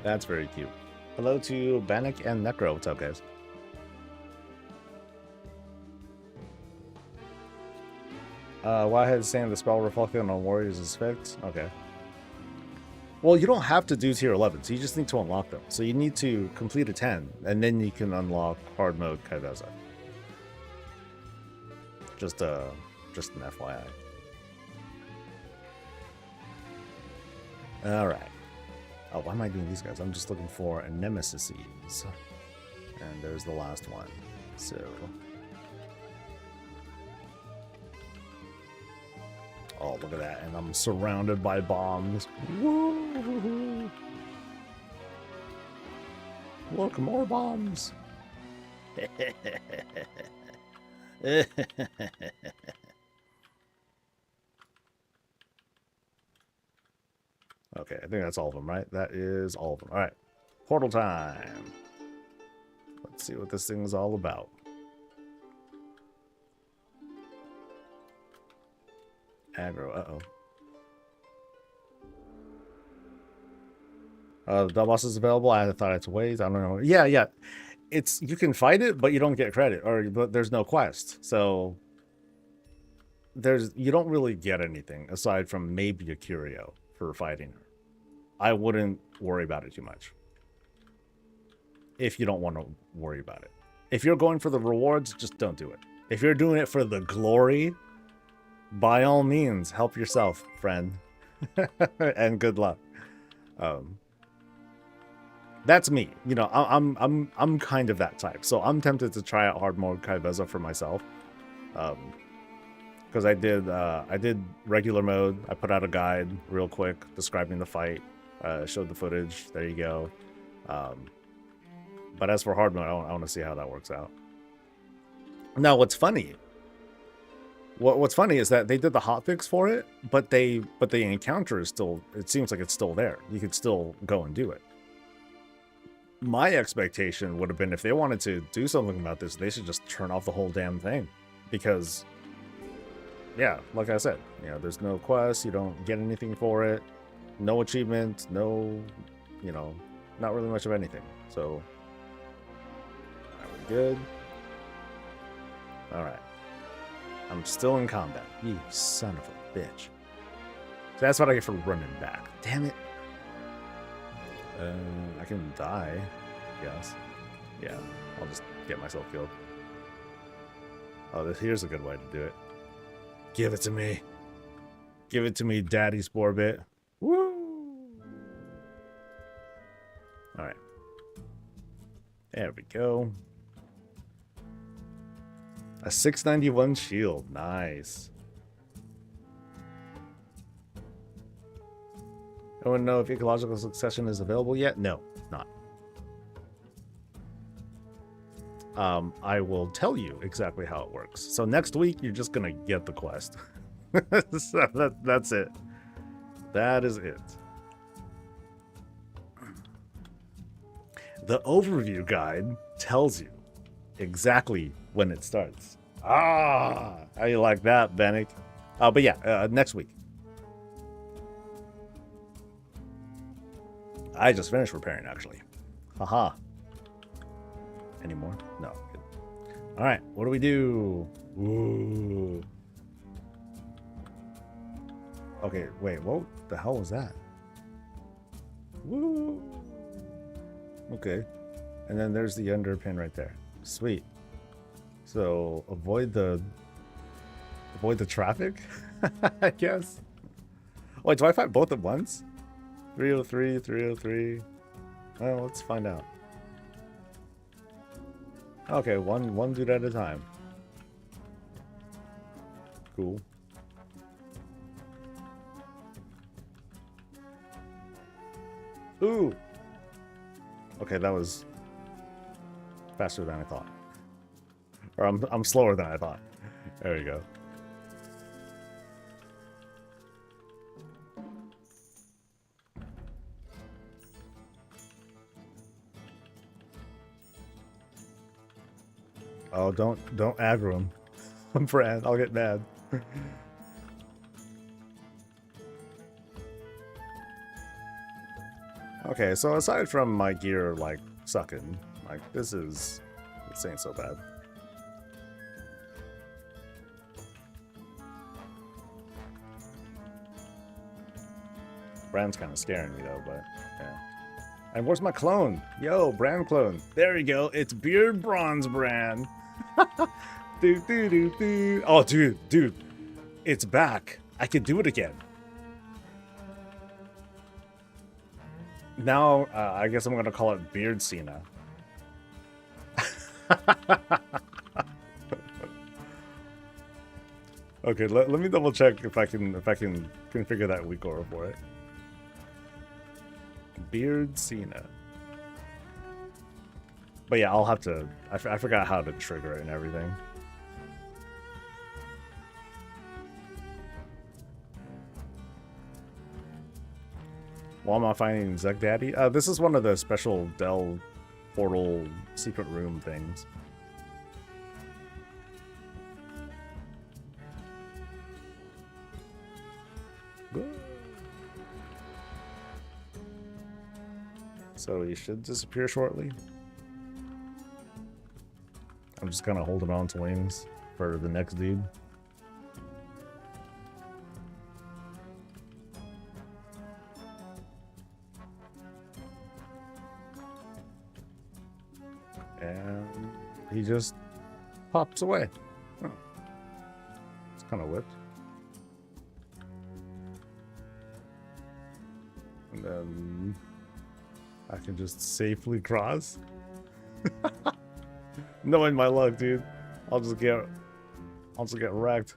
That's very cute. Hello to Bannock and Necro. What's up, guys? Wildhead is saying the spell reflecting on warriors is fixed. Okay. Well, you don't have to do tier 11, so you just need to unlock them. So you need to complete a 10, and then you can unlock hard mode Kyveza. Just an FYI. All right. Oh, why am I doing these guys? I'm just looking for a nemesis. And there's the last one. So. Oh, look at that. And I'm surrounded by bombs. Woo! Look, more bombs. Okay, I think that's all of them, right? That is all of them. All right, portal time. Let's see what this thing is all about. Aggro, the double boss is available. I thought it's ways. I don't know. Yeah. It's, you can fight it, but you don't get credit, but there's no quest. So you don't really get anything aside from maybe a curio for fighting her. I wouldn't worry about it too much. If you don't want to worry about it. If you're going for the rewards, just don't do it. If you're doing it for the glory, by all means, help yourself, friend. And good luck. That's me. You know, I'm kind of that type. So I'm tempted to try out hard mode Kyveza for myself. Because I did regular mode. I put out a guide real quick describing the fight. Showed the footage. There you go. But as for hard mode, I want to see how that works out. Now, what's funny is that they did the hotfix for it, but the encounter is still, it seems like it's still there. You could still go and do it. My expectation would have been if they wanted to do something about this, they should just turn off the whole damn thing. Because, yeah, like I said, you know, there's no quest, you don't get anything for it, no achievement, no, you know, not really much of anything. So, good. Alright. I'm still in combat. You son of a bitch. So that's what I get for running back. Damn it. I can die, I guess. Yeah, I'll just get myself killed. Oh, here's a good way to do it. Give it to me. Give it to me, Daddy Sporebit. Woo! Alright. There we go. A 691 shield. Nice. I want to know if ecological succession is available yet? No, not. I will tell you exactly how it works. So next week, you're just going to get the quest. So that's it. That is it. The overview guide tells you exactly when it starts. Ah, how you like that, Bennick? But yeah, next week. I just finished repairing, actually. Haha. Any more? No. Good. All right, what do we do? Ooh. Okay, wait, what the hell was that? Woo. Okay. And then there's the underpin right there. Sweet. So avoid the traffic, I guess. Wait, do I fight both at once? 303, 303. Well, let's find out. Okay, one dude at a time. Cool. Ooh. Okay, that was faster than I thought. Or I'm slower than I thought. There we go. Oh, don't aggro him. I'm Bran. I'll get mad. Okay, so aside from my gear like sucking, like this ain't so bad. Bran's kind of scaring me though, but yeah. And where's my clone? Yo, Bran clone. There we go. It's Beard Bronze Bran. Oh, dude. It's back. I can do it again. Now, I guess I'm going to call it Beard Cena. Okay, let me double check if I can configure that weak aura for it. Beard Cena. But yeah, I'll have to... I forgot how to trigger it and everything. Why am I finding Zeg Daddy? This is one of the special Dell portal secret room things. So he should disappear shortly. I'm just kind of holding on to wings for the next dude. And he just pops away. Oh. It's kind of whipped. And then I can just safely cross. Knowing my luck, dude. I'll just get wrecked.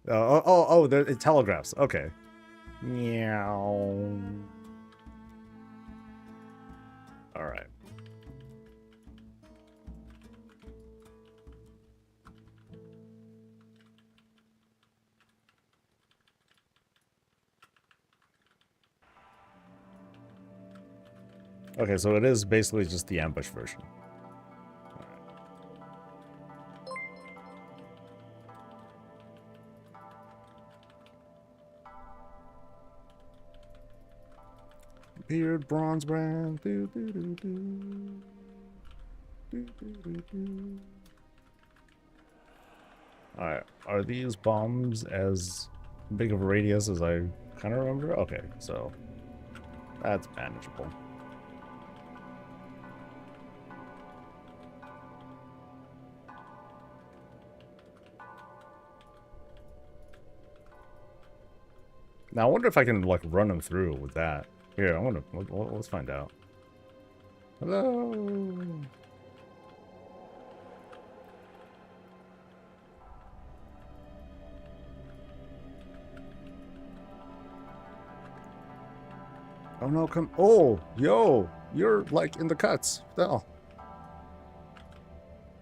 Oh, it telegraphs. Okay. Meow. All right. Okay, so it is basically just the ambush version. Beard Bronze Bran. Alright, are these bombs as big of a radius as I kind of remember? Okay, so that's manageable. Now I wonder if I can like run them through with that. Here, I want to. Let's find out. Hello. Oh no! Come! Oh, yo! You're like in the cuts. No.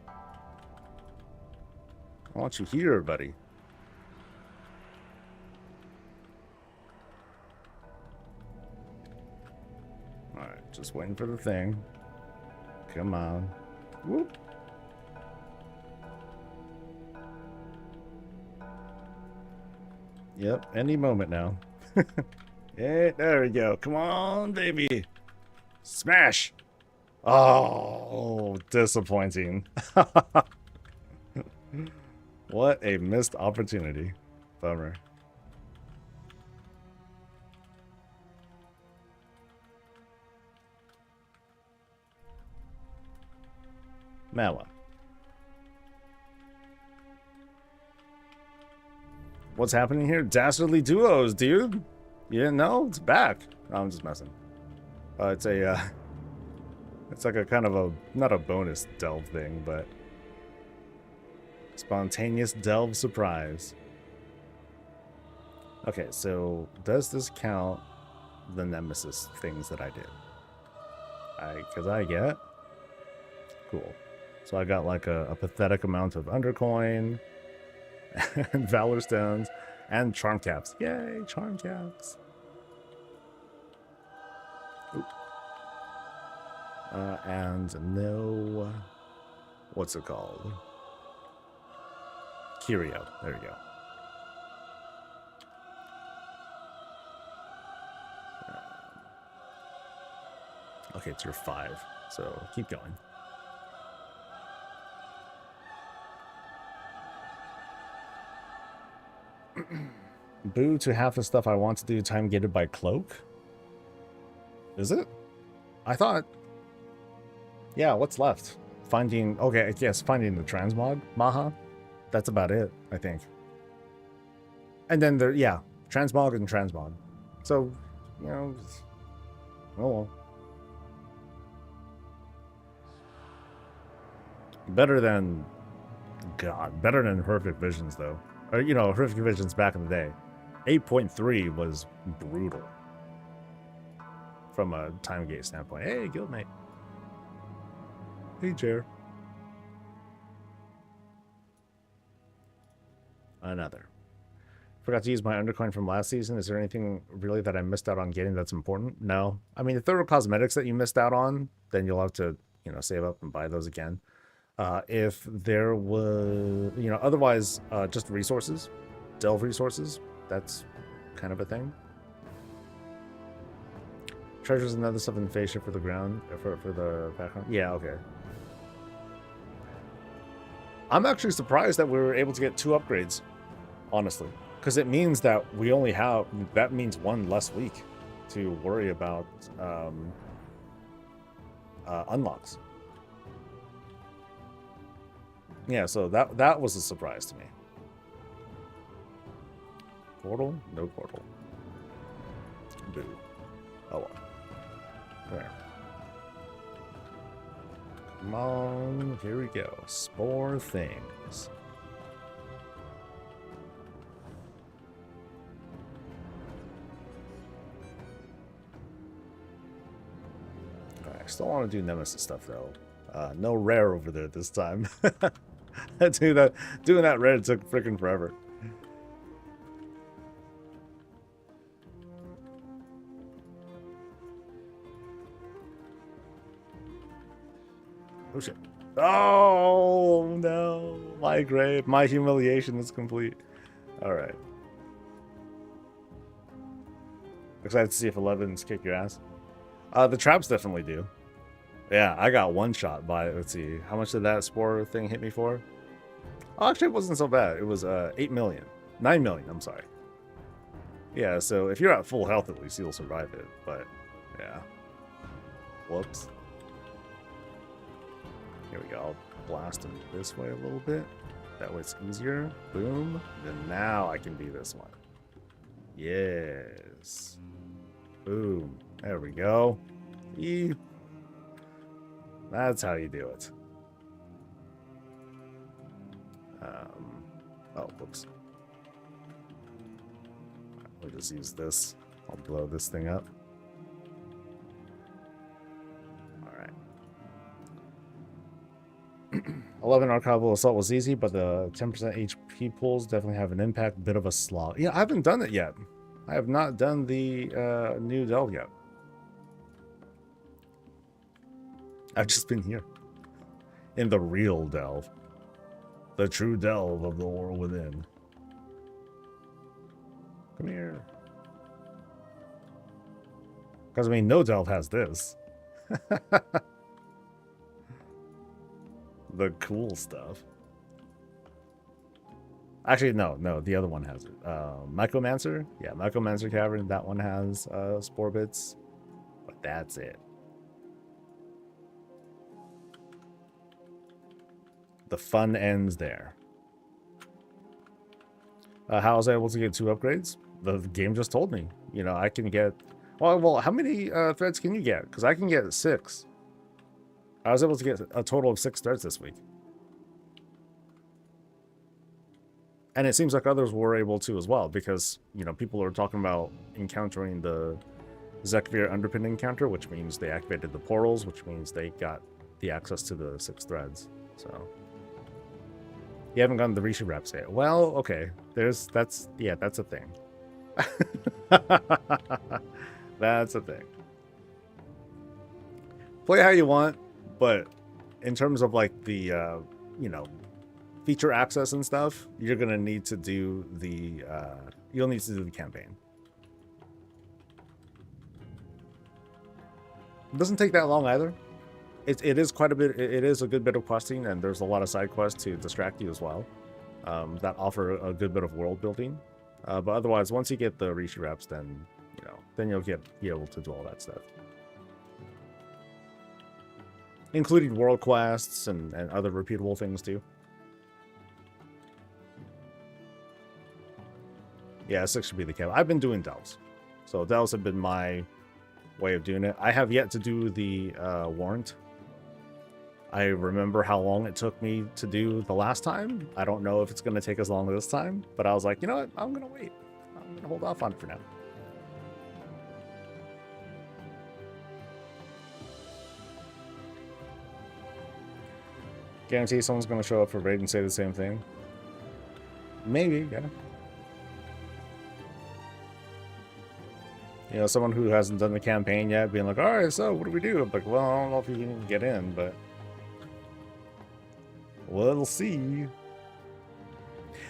I want you here, buddy. Alright, just waiting for the thing. Come on. Whoop. Yep, any moment now. Yeah, there we go. Come on, baby. Smash! Oh, disappointing. What a missed opportunity. Bummer. Mala. What's happening here? Dastardly duos, dude. You didn't know? It's back. No, I'm just messing. It's a, it's like a kind of a, not a bonus delve thing, but spontaneous delve surprise. Okay, so does this count the nemesis things that I did? Because I get? Cool. So I got like a pathetic amount of undercoin, and valor stones, and charm caps. Yay, charm caps. And no, what's it called? Curio. There you go. Okay, it's your 5, so keep going. Boo to half the stuff I want to do time gated by cloak? Is it? I thought... Yeah, what's left? Finding... Okay, yes, finding the Transmog. Maha. That's about it, I think. And then there... Yeah, Transmog and Transmog. So, you know... Oh well. Better than... God, better than Horrific Visions, though. Or, you know, Horrific Visions back in the day. 8.3 was brutal. From a time gate standpoint. Hey, guildmate. Hey, Jer. Another. Forgot to use my undercoin from last season. Is there anything really that I missed out on getting that's important? No. I mean, if there were cosmetics that you missed out on, then you'll have to, you know, save up and buy those again. If there was, you know, otherwise, just resources, delve resources, that's kind of a thing. Treasures and other stuff in the fascia for the ground, for the background. Yeah, okay. I'm actually surprised that we were able to get 2 upgrades, honestly, because it means that we only have, that means 1 less week to worry about unlocks. Yeah, so that was a surprise to me. Portal? No portal. Boo. Oh well. There. Come on, here we go. Spore things. Alright, I still want to do Nemesis stuff though. No rare over there this time. Doing that rare took freaking forever. Oh shit. Oh no. My grave. My humiliation is complete. Alright. Excited to see if 11s kick your ass. The traps definitely do. Yeah, I got one shot by, let's see, how much did that spore thing hit me for? Oh, actually, it wasn't so bad. It was 8 million. 9 million, I'm sorry. Yeah, so if you're at full health, at least you'll survive it. But, yeah. Whoops. Here we go. I'll blast him this way a little bit. That way it's easier. Boom. Then now I can do this one. Yes. Boom. There we go. Eee. That's how you do it. Oh, whoops. We'll just use this. I'll blow this thing up. Alright. 11 archival assault was easy, but the 10% HP pulls definitely have an impact. Bit of a slog. Yeah, I haven't done it yet. I have not done the new delve yet. I've just been here. In the real delve. The true delve of the world within. Come here. Because, I mean, no delve has this. The cool stuff. Actually, no, the other one has it. Mycomancer? Yeah, Mycomancer Cavern, that one has spore bits. But that's it. The fun ends there. How was I able to get 2 upgrades? The game just told me. You know, I can get... Well, how many threads can you get? Because I can get 6. I was able to get a total of 6 threads this week. And it seems like others were able to as well, because, you know, people are talking about encountering the Zekvir underpin encounter, which means they activated the portals, which means they got the access to the 6 threads. So... You haven't gotten the Rishi wraps yet. Well, okay. That's a thing. That's a thing. Play how you want, but in terms of like the, you know, feature access and stuff, you're gonna need to do the, you'll need to do the campaign. It doesn't take that long either. It is quite a bit. It is a good bit of questing, and there's a lot of side quests to distract you as well, that offer a good bit of world building. But otherwise, once you get the Rishi wraps, then you know, then you'll be able to do all that stuff, including world quests and other repeatable things too. Yeah, 6 should be the cap. I've been doing delves, so delves have been my way of doing it. I have yet to do the warrant. I remember how long it took me to do the last time. I don't know if it's going to take as long this time, but I was like, you know what? I'm going to wait. I'm going to hold off on it for now. Guarantee someone's going to show up for raid and say the same thing. Maybe, yeah. You know, someone who hasn't done the campaign yet being like, all right, so what do we do? I'm like, well, I don't know if you can even get in, but... We'll see.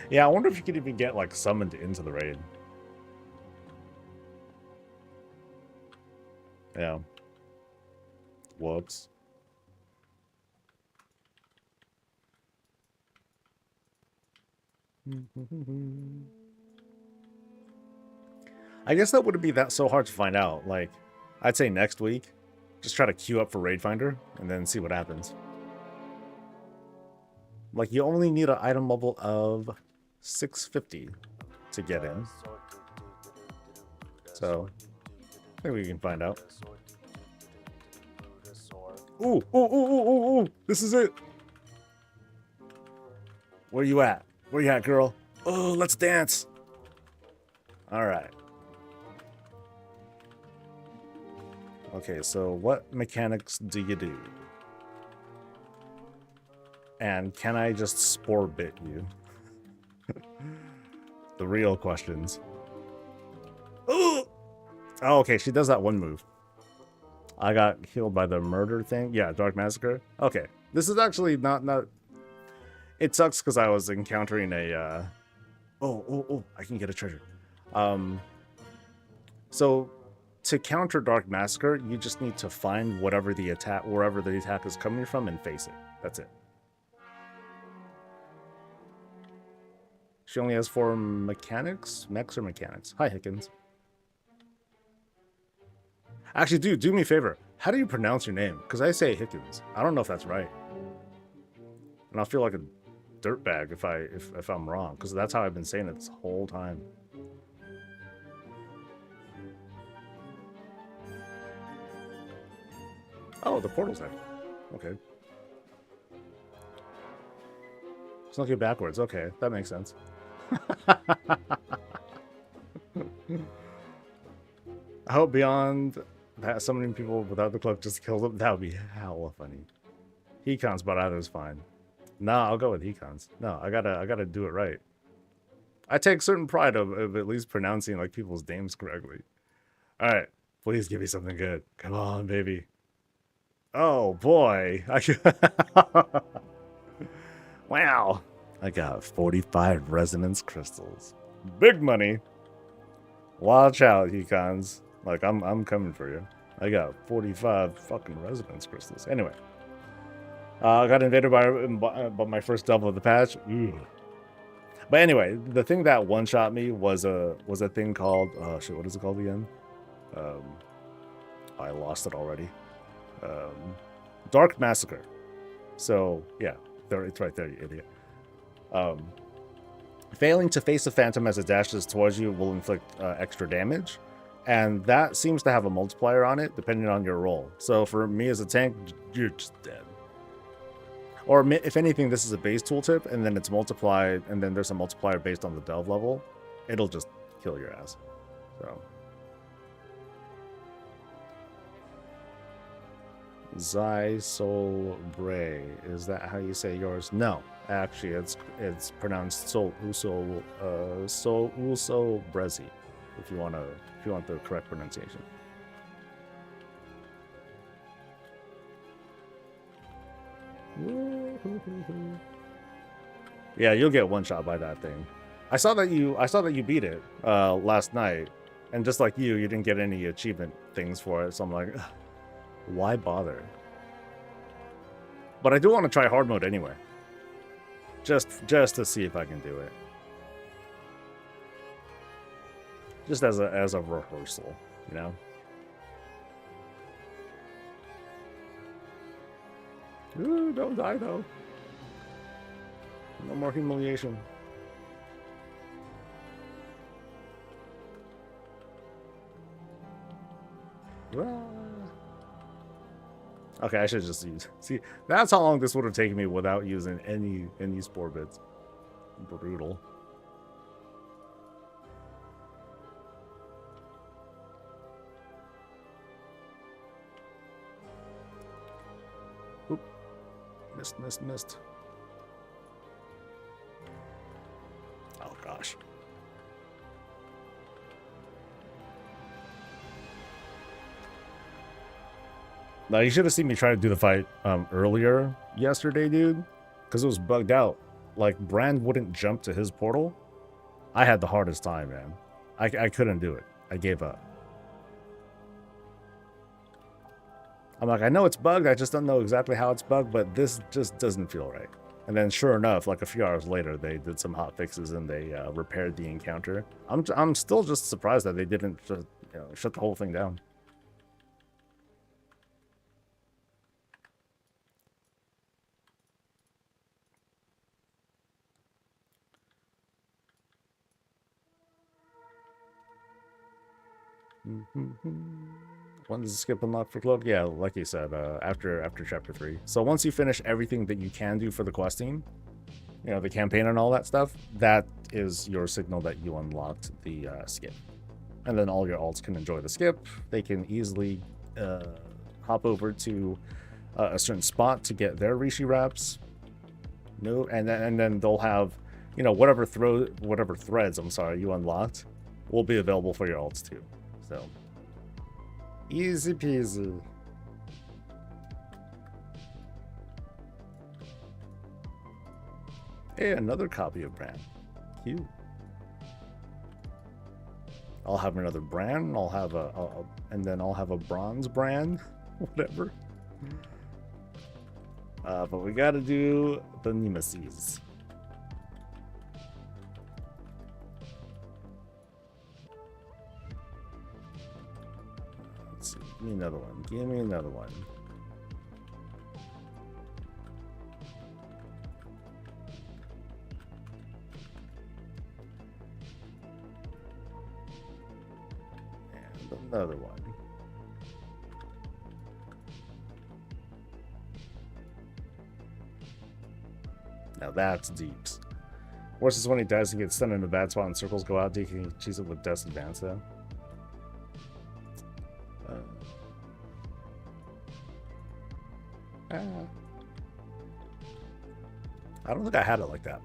Yeah, I wonder if you could even get, like, summoned into the raid. Yeah. Whoops. I guess that wouldn't be that so hard to find out. Like, I'd say next week, just try to queue up for Raid Finder and then see what happens. Like, you only need an item level of 650 to get in. So, I think we can find out. Ooh, ooh, ooh, ooh, ooh, ooh. This is it. Where you at? Where you at, girl? Oh, let's dance. All right. Okay, so what mechanics do you do? And can I just spore bit you? The real questions. Ooh! Oh, okay, she does that one move. I got healed by the murder thing. Yeah, Dark Massacre. Okay, this is actually not... It sucks because I was encountering a... Oh, I can get a treasure. So, to counter Dark Massacre, you just need to find wherever the attack is coming from and face it. That's it. She only has 4 mechanics? Mechs or mechanics? Hi, Hickens. Actually, dude, do me a favor. How do you pronounce your name? Because I say Hickens. I don't know if that's right. And I'll feel like a dirtbag if I'm wrong, because that's how I've been saying it this whole time. Oh, the portal's there. Okay. Snuck you backwards. Okay, that makes sense. I hope beyond that summoning people without the cloak just kills them. That would be hella funny. Hecons, but either's fine. Nah, I'll go with Hecons. No, I gotta do it right. I take certain pride of at least pronouncing like people's names correctly. Alright, please give me something good. Come on, baby. Oh boy. Wow. I got 45 resonance crystals. Big money. Watch out, Hecons. Like, I'm coming for you. I got 45 fucking resonance crystals. Anyway. I got invaded by my first double of the patch. Ooh. But anyway, the thing that one-shot me was a thing called... Oh, shit, what is it called again? I lost it already. Dark Massacre. So, yeah. It's right there, you idiot. Failing to face a phantom as it dashes towards you will inflict extra damage, and that seems to have a multiplier on it depending on your role. So for me as a tank, you're just dead. Or if anything, this is a base tooltip, and then it's multiplied, and then there's a multiplier based on the delve level. It'll just kill your ass. So Zai Sol Bray, is that how you say yours? No, actually, it's pronounced Sol Uso Brezi, if you want the correct pronunciation. Yeah, you'll get one shot by that thing. I saw that you beat it last night, and just like you didn't get any achievement things for it. So I'm like, why bother? But I do want to try hard mode anyway, just to see if I can do it, just as a rehearsal, you know. Ooh, don't die though. No more humiliation. Okay, I should just use... See, that's how long this would have taken me without using any spore bits. Brutal. Oop. Missed. Oh, gosh. Now, you should have seen me try to do the fight earlier yesterday, dude, because it was bugged out. Like, Bran wouldn't jump to his portal. I had the hardest time, man. I couldn't do it. I gave up. I'm like, I know it's bugged. I just don't know exactly how it's bugged, but this just doesn't feel right. And then, sure enough, like a few hours later, they did some hot fixes and they repaired the encounter. I'm still just surprised that they didn't just, shut the whole thing down. When does the skip unlock for club? Yeah, like you said, after chapter 3. So once you finish everything that you can do for the questing, the campaign and all that stuff, that is your signal that you unlocked the skip. And then all your alts can enjoy the skip. They can easily hop over to a certain spot to get their Rishi wraps. And then they'll have, whatever threads you unlocked will be available for your alts too. So easy peasy. Hey, another copy of Bran. Cute. I'll have another Bran. I'll have and then I'll have a bronze Bran, whatever. But we gotta do the Nemesis. Let's see. Give me another one. Give me another one. And another one. Now that's deeps. Worse is when he dies and gets stunned in a bad spot and circles go out. You can choose it with Death's Advance though. I don't think I had it like that.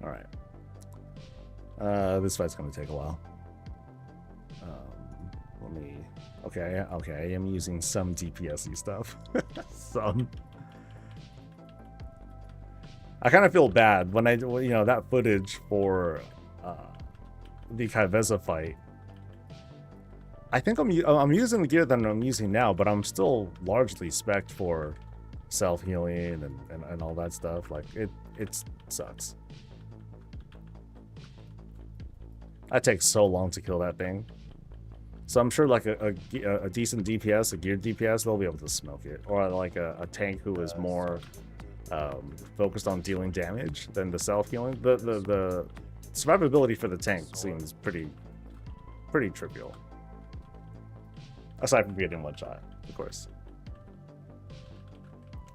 Alright. This fight's gonna take a while. Let me... Okay, I am using some DPS-y stuff. Some. I kind of feel bad when you know, that footage for the Kyveza fight. I think I'm using the gear that I'm using now, but I'm still largely spec'd for self-healing and all that stuff. Like, it sucks. That takes so long to kill that thing. So I'm sure like a decent DPS, a geared DPS, they'll be able to smoke it. Or like a tank who is more focused on dealing damage than the self-healing. The survivability for the tank seems pretty trivial. Aside from getting one shot, of course.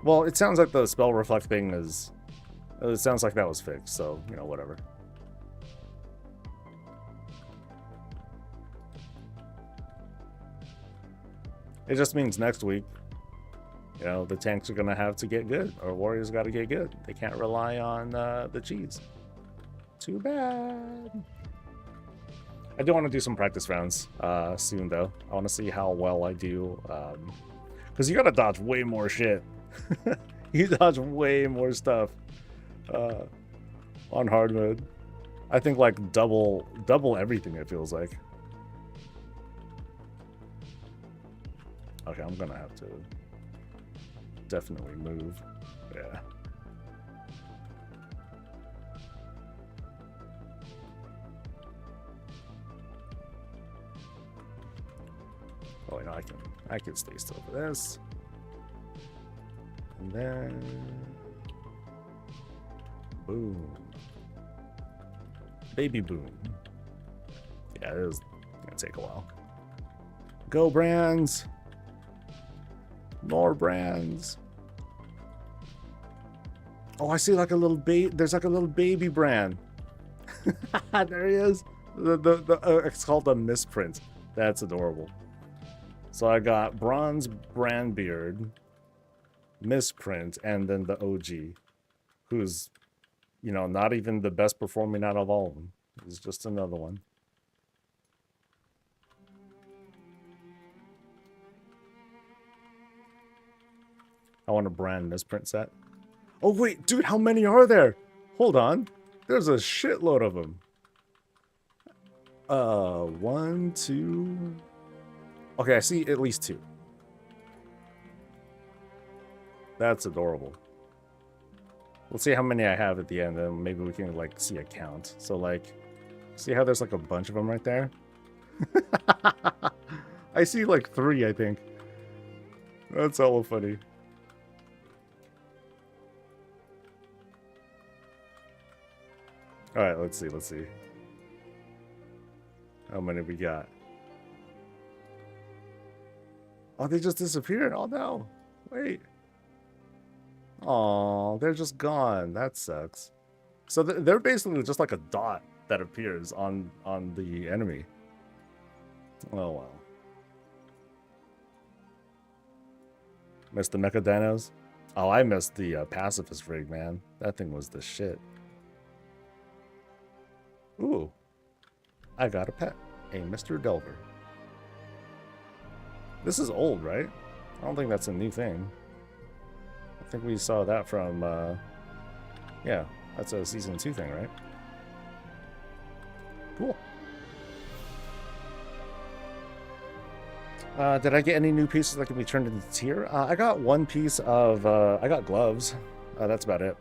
Well, it sounds like the spell reflect thing is... It sounds like that was fixed, so, you know, whatever. It just means next week, you know, the tanks are going to have to get good, or warriors got to get good. They can't rely on the cheese. Too bad. I do want to do some practice rounds soon, though. I want to see how well I do. Because you got to dodge way more shit. You dodge way more stuff on hard mode. I think like double everything, it feels like. Okay, I'm gonna have to definitely move. Yeah. Oh, you know, I can stay still for this. And then boom. Baby boom. Yeah, it is gonna take a while. Go Brands! More Brands. Oh, I see like a little there's like a little baby Bran. There he is. It's called a misprint. That's adorable. So I got Bronze Brandbeard, Misprint, and then the OG, who's, you know, not even the best performing out of all of them. He's just another one. I want a Bran Misprint set. Oh wait, dude, how many are there? Hold on. There's a shitload of them. 1, 2... Okay, I see at least 2. That's adorable. Let's see how many I have at the end, and maybe we can, like, see a count. So, like, see how there's, like, a bunch of them right there? I see, like, 3, I think. That's hella funny. Alright, let's see. How many we got? Oh, they just disappeared. Oh, no. Wait. Oh, they're just gone. That sucks. So they're basically just like a dot that appears on the enemy. Oh, wow. Missed the Mecha Dinos? Oh, I missed the Pacifist rig, man. That thing was the shit. Ooh. I got a pet. A Mr. Delver. This is old, right? I don't think that's a new thing. I think we saw that from, yeah, That's a season 2 thing, right? Cool. Did I get any new pieces that can be turned into tier? I got one piece of, I got gloves. That's about it.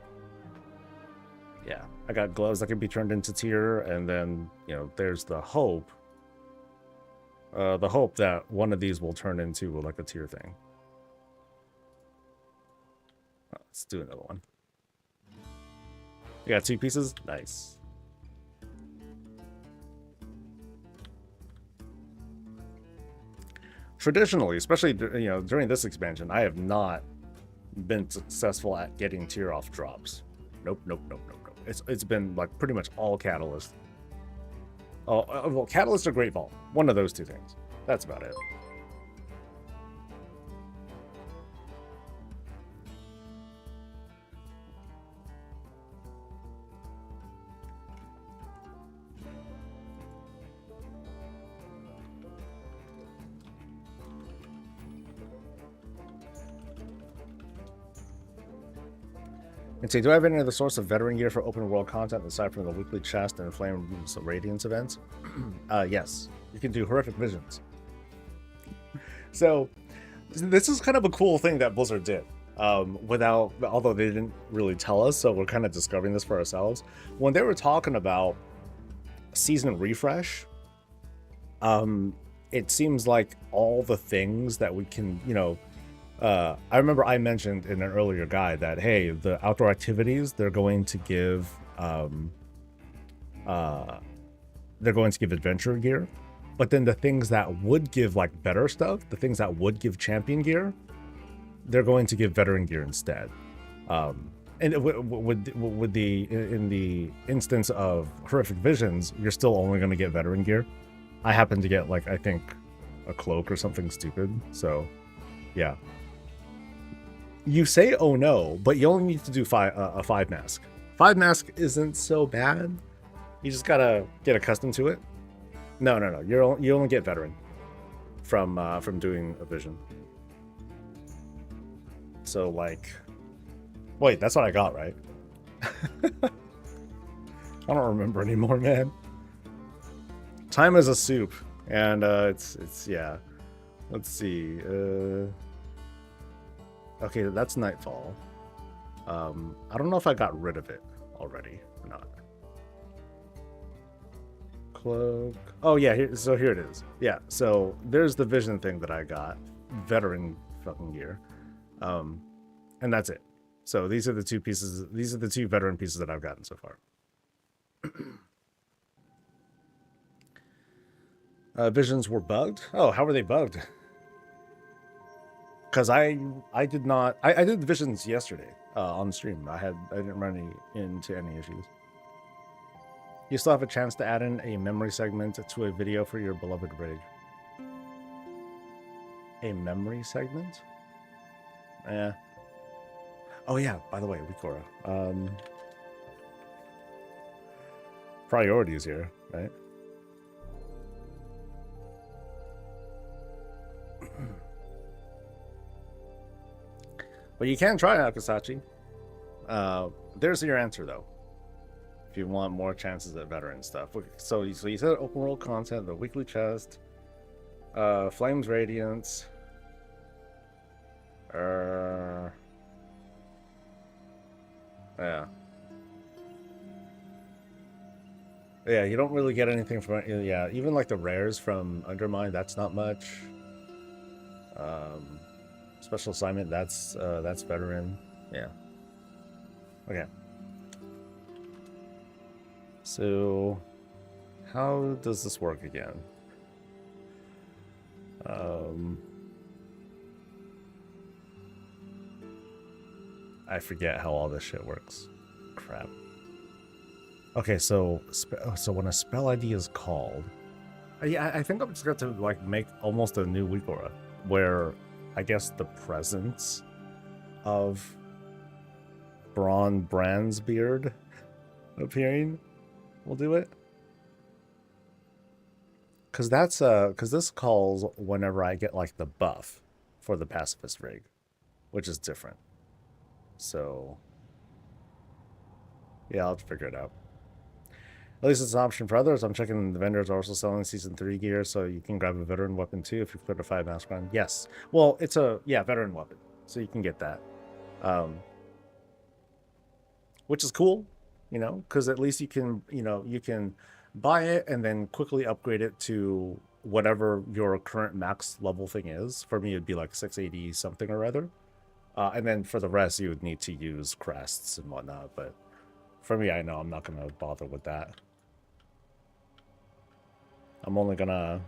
Yeah, I got gloves that can be turned into tier, and then, you know, there's the hope. The hope that one of these will turn into like a tier thing. Let's do another one. You got 2 pieces? Nice. Traditionally, especially, you know, during this expansion, I have not been successful at getting tier off drops. Nope. It's been like pretty much all catalyst. Oh, well, catalyst or great vault. One of those 2 things. That's about it. And say, do I have any other source of veteran gear for open world content aside from the weekly chest and Flame's Radiance events? Yes, you can do horrific visions. So this is kind of a cool thing that Blizzard did. Although they didn't really tell us, so we're kind of discovering this for ourselves. When they were talking about season refresh, it seems like all the things that we can, you know, I remember I mentioned in an earlier guide that, hey, the outdoor activities, they're going to give adventure gear, but then the things that would give like better stuff, the things that would give champion gear, they're going to give veteran gear instead. And in the instance of horrific visions, you're still only going to get veteran gear. I happen to get like, I think, a cloak or something stupid. So yeah. You say, oh no, but you only need to do a 5 mask. 5 mask isn't so bad. You just gotta get accustomed to it. No. You only get veteran from doing a vision. So like, wait, that's what I got, right? I don't remember anymore, man. Time is a soup, and it's yeah. Let's see. Okay, that's Nightfall. I don't know if I got rid of it already or not. Cloak. Oh yeah, so here it is. Yeah, so there's the vision thing that I got. Veteran fucking gear. And that's it. So these are the 2 pieces. These are the 2 veteran pieces that I've gotten so far. Visions were bugged? Oh, how were they bugged? Because I did not. I did the visions yesterday on stream. I didn't run into any issues. You still have a chance to add in a memory segment to a video for your beloved rig. A memory segment? Yeah. Oh yeah. By the way, Wikora. Priorities here, right? But you can try Akasachi. There's your answer, though. If you want more chances at veteran stuff. So you said open world content, the weekly chest, Flame's Radiance. Yeah. Yeah, you don't really get anything from it. Yeah, even like the rares from Undermine, that's not much. Special assignment, that's veteran. Yeah. Okay. So how does this work again? I forget how all this shit works. Crap. Okay, so when a spell ID is called, I think I'm just going to like make almost a new Wikora where I guess the presence of Bran's beard appearing will do it. Cause this calls whenever I get like the buff for the pacifist rig, which is different. So Yeah, I'll have to figure it out. At least it's an option for others. I'm checking the vendors are also selling Season 3 gear, so you can grab a veteran weapon too if you clear the 5 mask run. Yes. Well, it's a, yeah, veteran weapon. So you can get that. Which is cool, you know, because at least you can, you know, you can buy it and then quickly upgrade it to whatever your current max level thing is. For me, it'd be like 680 something or other. And then for the rest, you would need to use crests and whatnot. But for me, I know I'm not going to bother with that. I'm only gonna...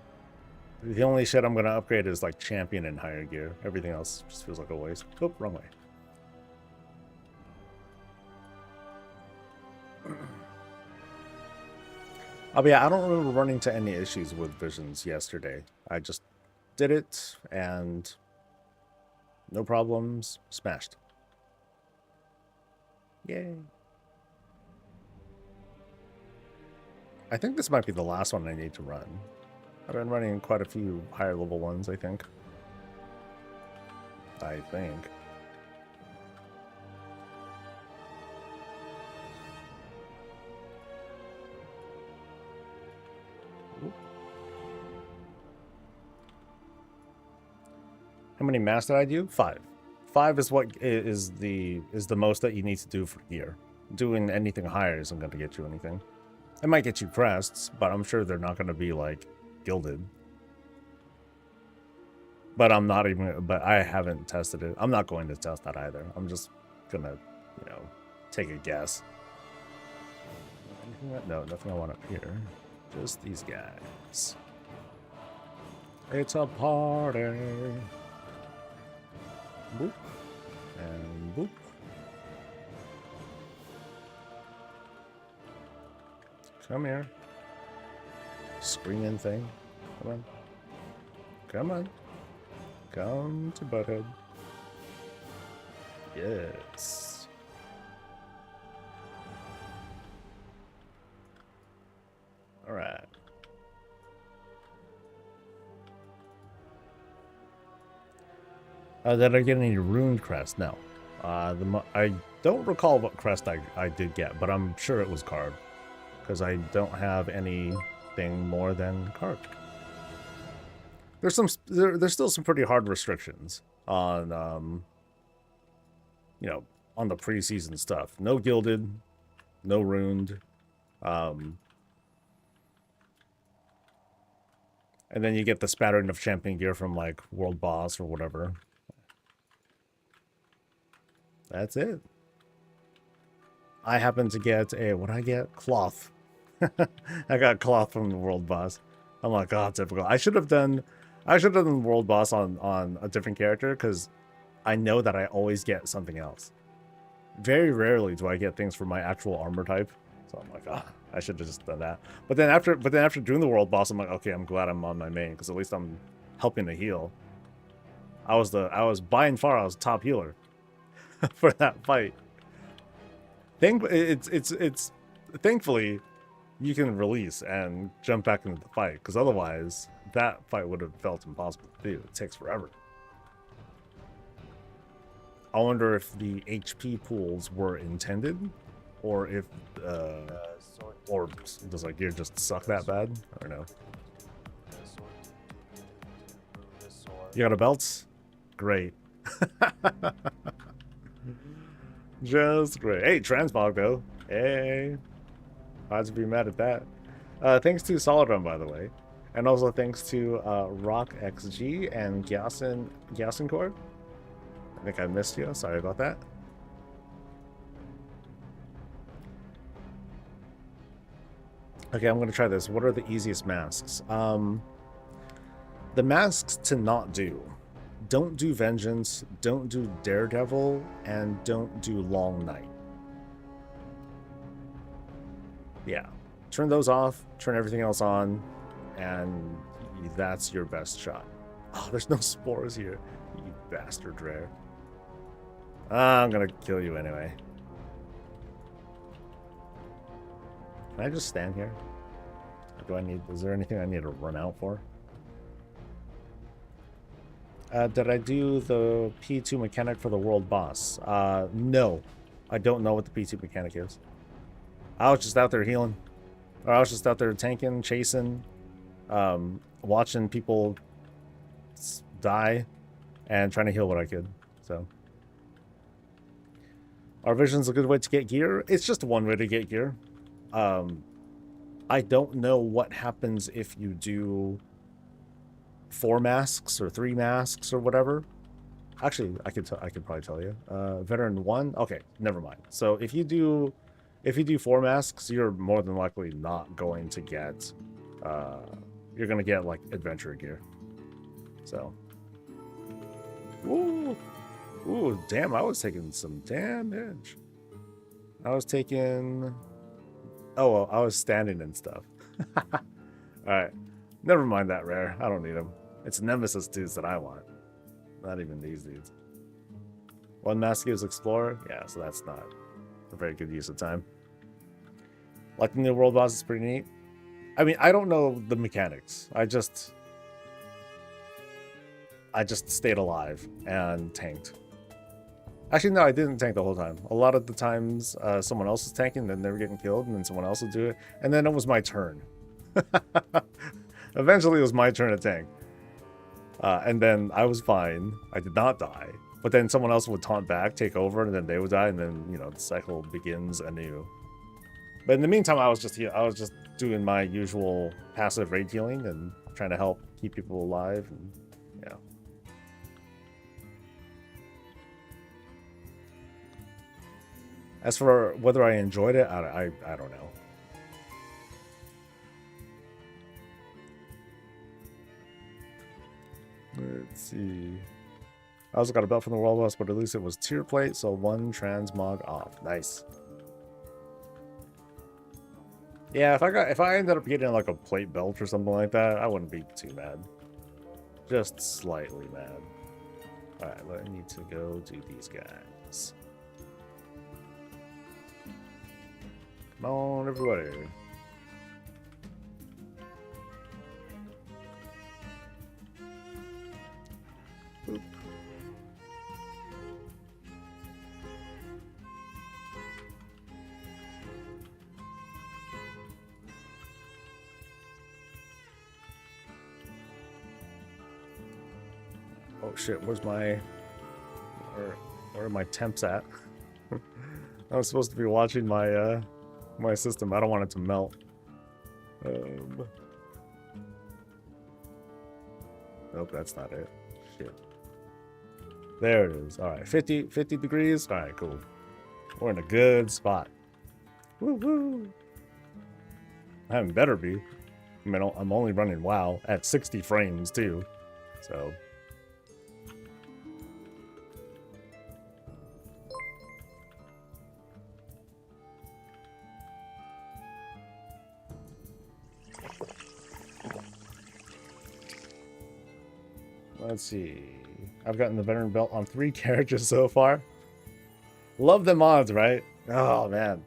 The only shit I'm gonna upgrade is like champion and higher gear. Everything else just feels like a waste. Oh, wrong way. Oh, yeah, I don't remember running into any issues with visions yesterday. I just did it and no problems. Smashed. Yay. I think this might be the last one I need to run. I've been running quite a few higher level ones, I think. How many masks did I do? 5. 5 is what is the most that you need to do for gear. Doing anything higher isn't going to get you anything. It might get you crests, but I'm sure they're not going to be like gilded. But I'm not even, but I haven't tested it. I'm not going to test that either. I'm just gonna, you know, take a guess. No, nothing I want up here. Just these guys. It's a party. Boop. And boop. Come here. Screaming thing. Come on. Come on. Come to Butthead. Yes. Alright. Did I get any ruined crest? No. I don't recall what crest I did get, but I'm sure it was carved. Because I don't have anything more than carved. There's still some pretty hard restrictions on you know, on the preseason stuff. No gilded, no ruined, and then you get the spattering of champion gear from like world boss or whatever. That's it. I happen to get a, what I get? Cloth. I got cloth from the world boss. I'm like, oh, typical. I should have done the world boss on a different character, because I know that I always get something else. Very rarely do I get things for my actual armor type. So I'm like, ah, I should have just done that. But then after doing the world boss, I'm like, okay, I'm glad I'm on my main, because at least I'm helping to heal. I was by and far, I was top healer for that fight. Thankfully you can release and jump back into the fight, because otherwise that fight would have felt impossible to do. It takes forever. I wonder if the HP pools were intended, or if or does like gear just suck that bad? I don't know. You got a belt? Great. Just great. Hey, Transmog though. Hey. Hard to be mad at that. Thanks to Solid Run, by the way. And also thanks to Rock XG and Gassencore. I think I missed you. Sorry about that. Okay, I'm going to try this. What are the easiest masks? The masks to not do. Don't do Vengeance, don't do Daredevil, and don't do Long Night. Yeah. Turn those off, turn everything else on, and that's your best shot. Oh, there's no spores here. You bastard rare. I'm gonna kill you anyway. Can I just stand here? Is there anything I need to run out for? Did I do the P2 mechanic for the world boss? No. I don't know what the P2 mechanic is. I was just out there healing. Or I was just out there tanking, chasing, watching people die, and trying to heal what I could. So, our vision's a good way to get gear. It's just one way to get gear. I don't know what happens if you do 4 masks or 3 masks or whatever. Actually, I could probably tell you. Veteran 1. Okay, never mind. So if you do 4 masks, you're more than likely not going to get. You're gonna get like adventure gear. So. Ooh, damn! I was taking some damage. I was taking. Oh well, I was standing and stuff. All right, never mind that rare. I don't need them. It's Nemesis dudes that I want. Not even these dudes. 1 mask gives Explorer. Yeah, so that's not a very good use of time. Like the new world boss is pretty neat. I mean, I don't know the mechanics. I just stayed alive and tanked. Actually, no, I didn't tank the whole time. A lot of the times, someone else was tanking, then they were getting killed, and then someone else would do it, and then it was my turn. Eventually, it was my turn to tank. And then I was fine. I did not die. But then someone else would taunt back, take over, and then they would die, and then, you know, the cycle begins anew. But in the meantime, I was just doing my usual passive raid healing and trying to help keep people alive. And, yeah. As for whether I enjoyed it, I don't know. Let's see. I also got a belt from the world boss, but at least it was tier plate, so 1 transmog off. Nice. Yeah, if I ended up getting like a plate belt or something like that, I wouldn't be too mad. Just slightly mad. Alright, I need to go do these guys. Come on, everybody. Boop. Oh shit, where are my temps at? I was supposed to be watching my my system. I don't want it to melt. Nope, that's not it. Shit. There it is. Alright, 50 degrees. Alright, cool. We're in a good spot. Woo-hoo! I better be. I mean, I'm only running WoW at 60 frames too. So let's see. I've gotten the veteran belt on 3 characters so far. Love the mods, right? Oh man.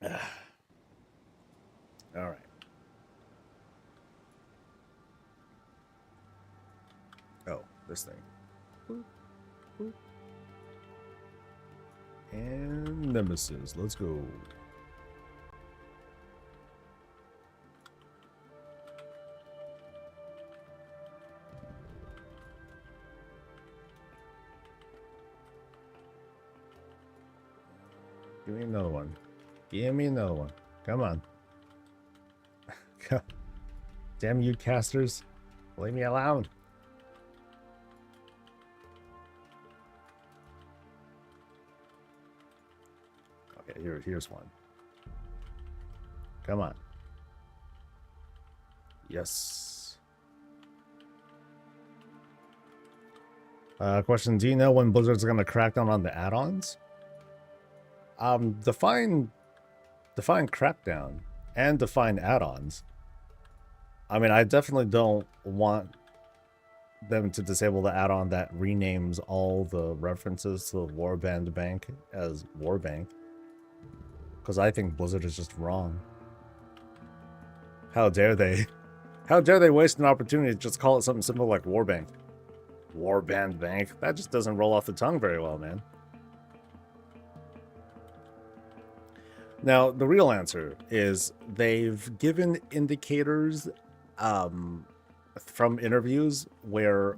All right. Oh, this thing. Boop, boop. And Nemesis. Let's go. Give me another one. Give me another one. Come on. Damn you casters. Leave me alone. Okay, here's one. Come on. Yes. Question, do you know when Blizzard's going to crack down on the add-ons? Define crackdown and define add-ons. I mean, I definitely don't want them to disable the add-on that renames all the references to the Warband Bank as Warbank, because I think Blizzard is just wrong. How dare they? How dare they waste an opportunity to just call it something simple like Warbank? Warband Bank. That just doesn't roll off the tongue very well, man. Now, the real answer is they've given indicators from interviews where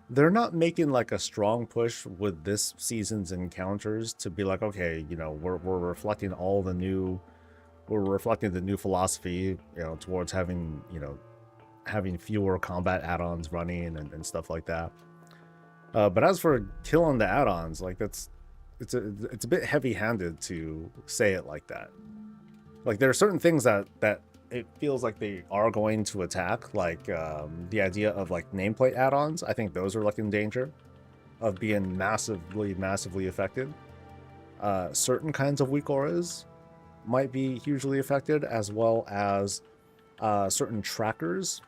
they're not making like a strong push with this season's encounters to be like, okay, you know, we're reflecting all the new, we're reflecting the new philosophy, you know, towards having, you know, having fewer combat add-ons running and stuff like that. But as for killing the add-ons, like it's a bit heavy-handed to say it like that. Like there are certain things that it feels like they are going to attack, like the idea of like nameplate add-ons. I think those are like in danger of being massively affected. Certain kinds of weak auras might be hugely affected, as well as certain trackers.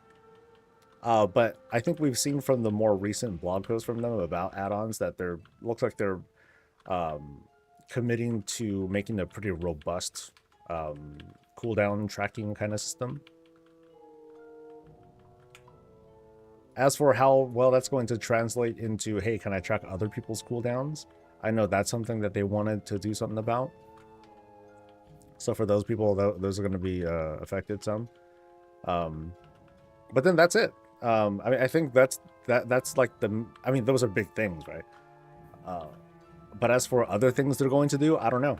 But I think we've seen from the more recent blog posts from them about add-ons that looks like they're committing to making a pretty robust cooldown tracking kind of system. As for how well that's going to translate into, hey, can I track other people's cooldowns? I know that's something that they wanted to do something about. So for those people, those are going to be affected some. But then that's it. I mean, I think that's like I mean, those are big things, right? But as for other things they're going to do, I don't know.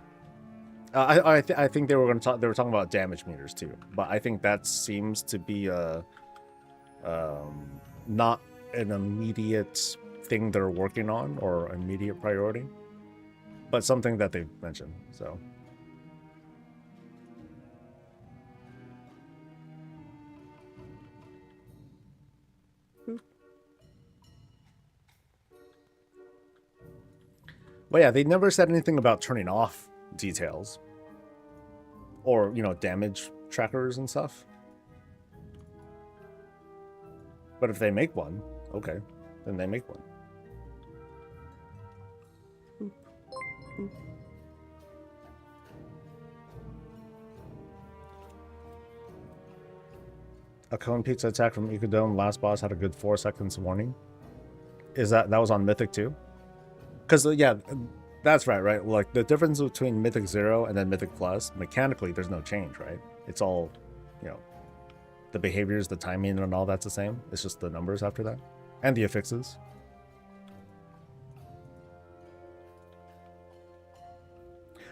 I think they were talking about damage meters too, but I think that seems to be not an immediate thing they're working on or immediate priority, but something that they've mentioned. So but yeah, they never said anything about turning off details or, you know, damage trackers and stuff. But if they make one, okay, then they make one. A cone pizza attack from Ecodome. Last boss had a good 4 seconds warning. Is that was on Mythic too? Because yeah, that's right. Like the difference between Mythic 0 and then Mythic Plus, mechanically, there's no change, right? It's all, you know, the behaviors, the timing, and all that's the same. It's just the numbers after that, and the affixes.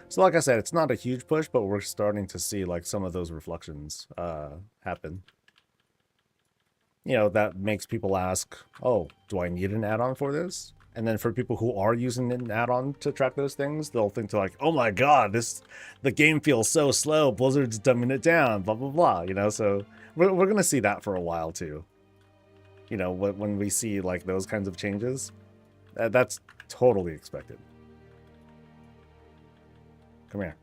So like I said, it's not a huge push, but we're starting to see like some of those reflections happen. You know, that makes people ask, oh, do I need an add-on for this? And then for people who are using an add-on to track those things, they'll think to like, oh my god, the game feels so slow, Blizzard's dumbing it down, blah blah blah, you know. So we're gonna see that for a while too, you know, when we see like those kinds of changes. That's totally expected. Come here.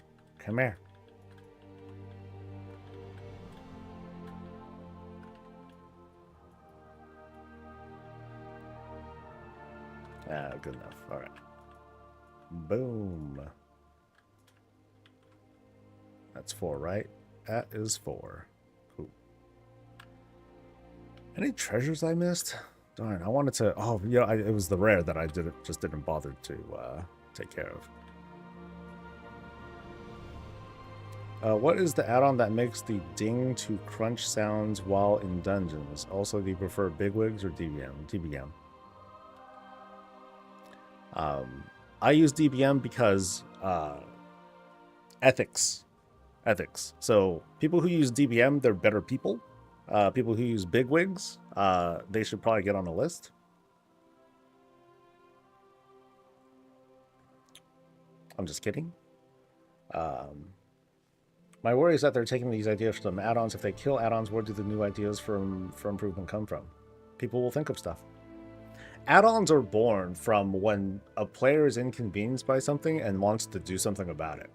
Ah, good enough. All right. Boom. That's 4, right? That is 4. Cool. Any treasures I missed? Darn, I wanted to. Oh, yeah, it was the rare that I just didn't bother to take care of. What is the add-on that makes the ding to crunch sounds while in dungeons? Also, do you prefer bigwigs or DBM? DBM. I use DBM because ethics. So people who use DBM, they're better people. People who use bigwigs, they should probably get on a list. I'm just kidding. My worry is that they're taking these ideas from add-ons. If they kill add-ons, where do the new ideas from improvement come from? People will think of stuff. Add-ons are born from when a player is inconvenienced by something and wants to do something about it.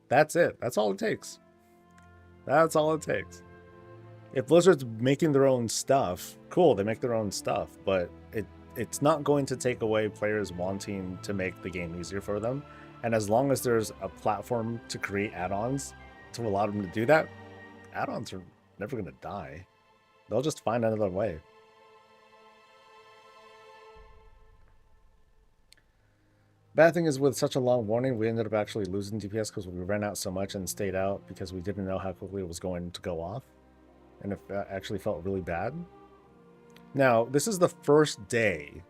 That's it. That's all it takes. That's all it takes. If Blizzard's making their own stuff, cool, they make their own stuff, but it's not going to take away players wanting to make the game easier for them. And as long as there's a platform to create add-ons to allow them to do that, add-ons are never going to die. They'll just find another way. Bad thing is with such a long warning, we ended up actually losing DPS because we ran out so much and stayed out because we didn't know how quickly it was going to go off. And it actually felt really bad. Now, this is the first day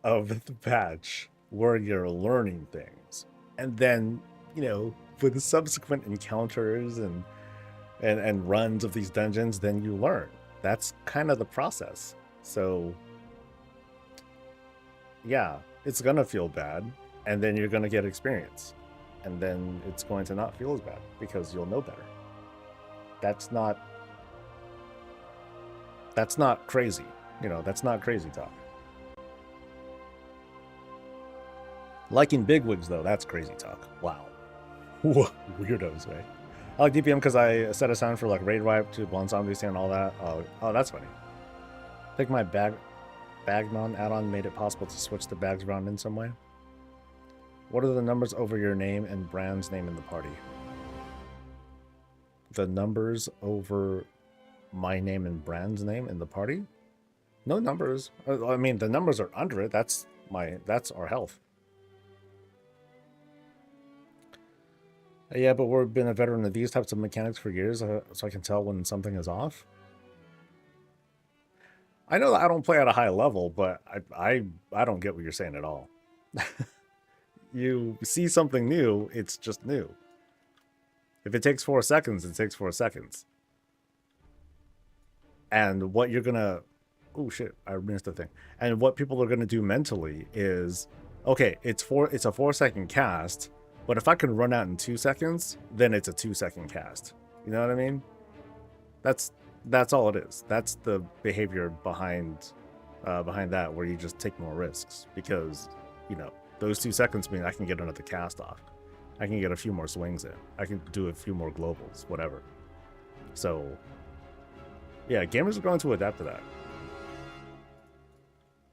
of the patch where you're learning things. And then, you know, with the subsequent encounters and runs of these dungeons, then you learn. That's kind of the process. So, yeah, it's gonna feel bad, and then you're gonna get experience. And then it's going to not feel as bad because you'll know better. That's not crazy. You know, that's not crazy talk. Liking bigwigs, though, that's crazy talk. Wow. Weirdos, right? I like DPM because I set a sound for like raid wipe to blonde zombies and all that. Oh, that's funny. I think my Bagnon add-on made it possible to switch the bags around in some way. What are the numbers over your name and Bran's name in the party? The numbers over my name and Bran's name in the party? No numbers. I mean, the numbers are under it. That's our health. Yeah, but we've been a veteran of these types of mechanics for years, so I can tell when something is off. I know that I don't play at a high level, but I don't get what you're saying at all. You see something new, it's just new. If it takes 4 seconds, it takes 4 seconds. And what you're gonna... Oh shit, I missed the thing. And what people are gonna do mentally is, okay, it's a 4 second cast, but if I can run out in 2 seconds, then it's a 2 second cast. You know what I mean? That's all it is. That's the behavior behind that, where you just take more risks because, you know, those 2 seconds mean I can get another cast off. I can get a few more swings in. I can do a few more globals, whatever. So, yeah, gamers are going to adapt to that.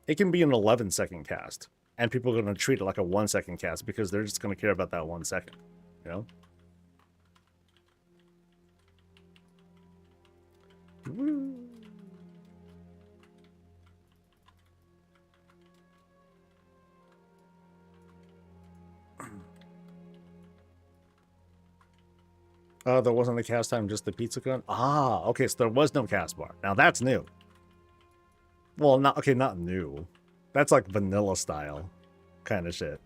It can be an 11-second cast, and people are going to treat it like a 1 second cast because they're just going to care about that 1 second, you know? Woo. There wasn't a cast time, just the pizza gun? Ah, okay, so there was no cast bar. Now that's new. Well, not new. That's like vanilla style kind of shit.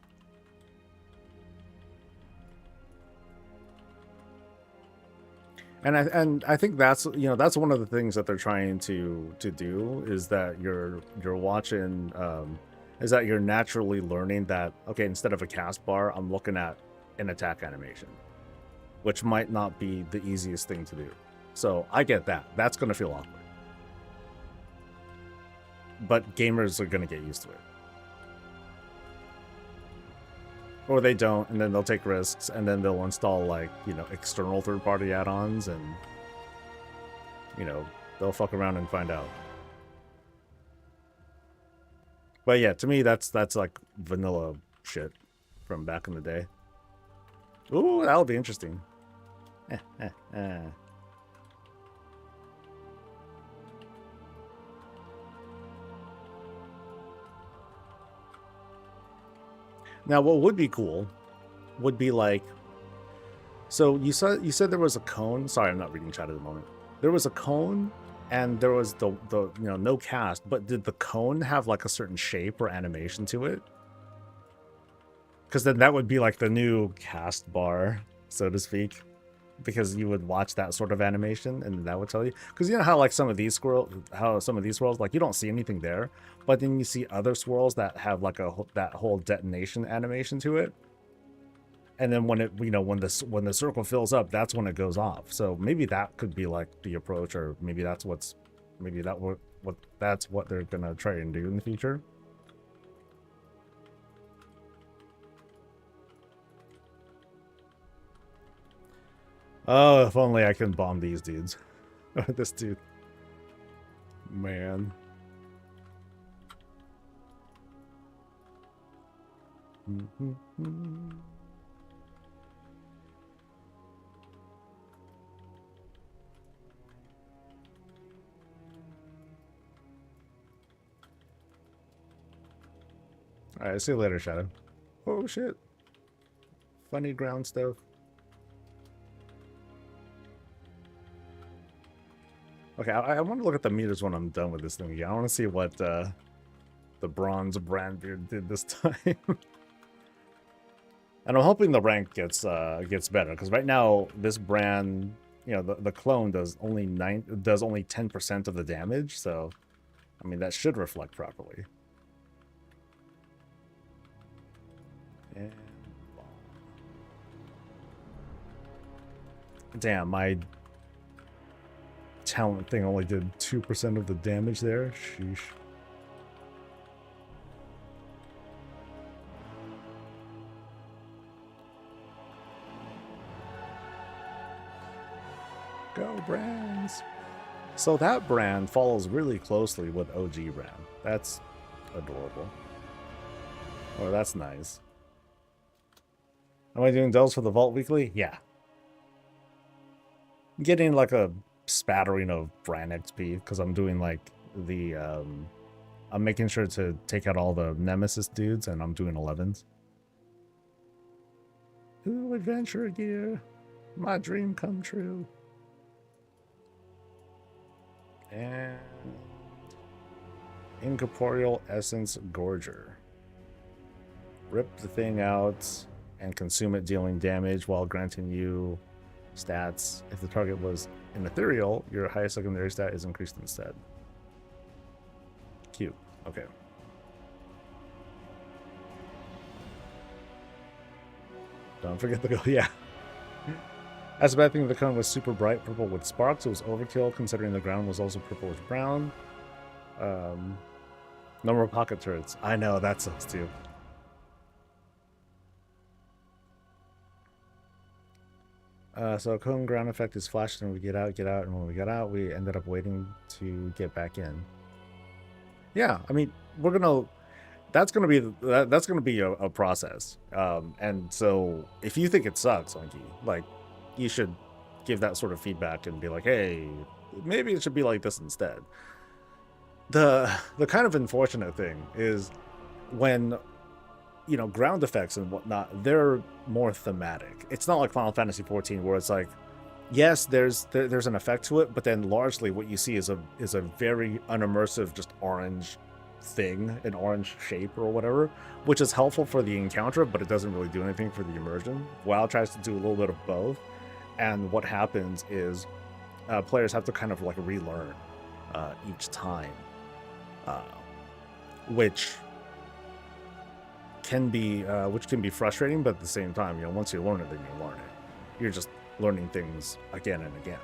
And I think that's, you know, that's one of the things that they're trying to do is that you're watching is that you're naturally learning that, okay, instead of a cast bar, I'm looking at an attack animation, which might not be the easiest thing to do. So I get that. That's going to feel awkward. But gamers are going to get used to it. Or they don't, and then they'll take risks, and then they'll install, like, you know, external third-party add-ons, and, you know, they'll fuck around and find out. But yeah, to me, that's like vanilla shit from back in the day. Ooh, that'll be interesting. Now, what would be cool would be like, so you said there was a cone. Sorry, I'm not reading chat at the moment. There was a cone, and there was the you know, no cast. But did the cone have like a certain shape or animation to it? Because then that would be like the new cast bar, so to speak. Because you would watch that sort of animation, and that would tell you. Because you know how like some of these swirls, like you don't see anything there, but then you see other swirls that have like that whole detonation animation to it, and then when it, you know, when the circle fills up, that's when it goes off. So maybe that could be like the approach, or maybe that's what they're gonna try and do in the future. Oh, if only I can bomb these dudes. This dude. Man. Alright, see you later, Shadow. Oh shit. Funny ground stuff. Okay, I want to look at the meters when I'm done with this thing again. I want to see what the bronze Bran beard did this time. And I'm hoping the rank gets better, because right now this Bran, you know, the clone does only 10% of the damage, so I mean that should reflect properly. And damn, my talent thing only did 2% of the damage there. Sheesh. Go Brands! So that Bran follows really closely with OG Bran. That's adorable. Oh, that's nice. Am I doing delves for the vault weekly? Yeah. I'm getting like a spattering of Bran XP because I'm doing like the I'm making sure to take out all the Nemesis dudes, and I'm doing 11s. Ooh, adventure gear. My dream come true. And Incorporeal Essence Gorger. Rip the thing out and consume it, dealing damage while granting you stats. If the target was an ethereal, your highest secondary stat is increased instead. Cute. Okay. Don't forget to go. Yeah. As a bad thing, the cone was super bright purple with sparks. It was overkill considering the ground was also purplish brown. No more pocket turrets. I know, that sucks too. So cone ground effect is flashed and we get out, and when we got out, we ended up waiting to get back in. Yeah, I mean, we're gonna. That's gonna be a process. And so if you think it sucks, like you should give that sort of feedback and be like, hey, maybe it should be like this instead. The kind of unfortunate thing is when, you know, ground effects and whatnot, they're more thematic. It's not like Final Fantasy XIV where it's like, yes, there's an effect to it, but then largely what you see is a very unimmersive, just orange thing, an orange shape or whatever, which is helpful for the encounter, but it doesn't really do anything for the immersion. WoW tries to do a little bit of both, and what happens is players have to kind of like relearn each time, which can be frustrating, but at the same time, you know, once you learn it, then you learn it. You're just learning things again and again.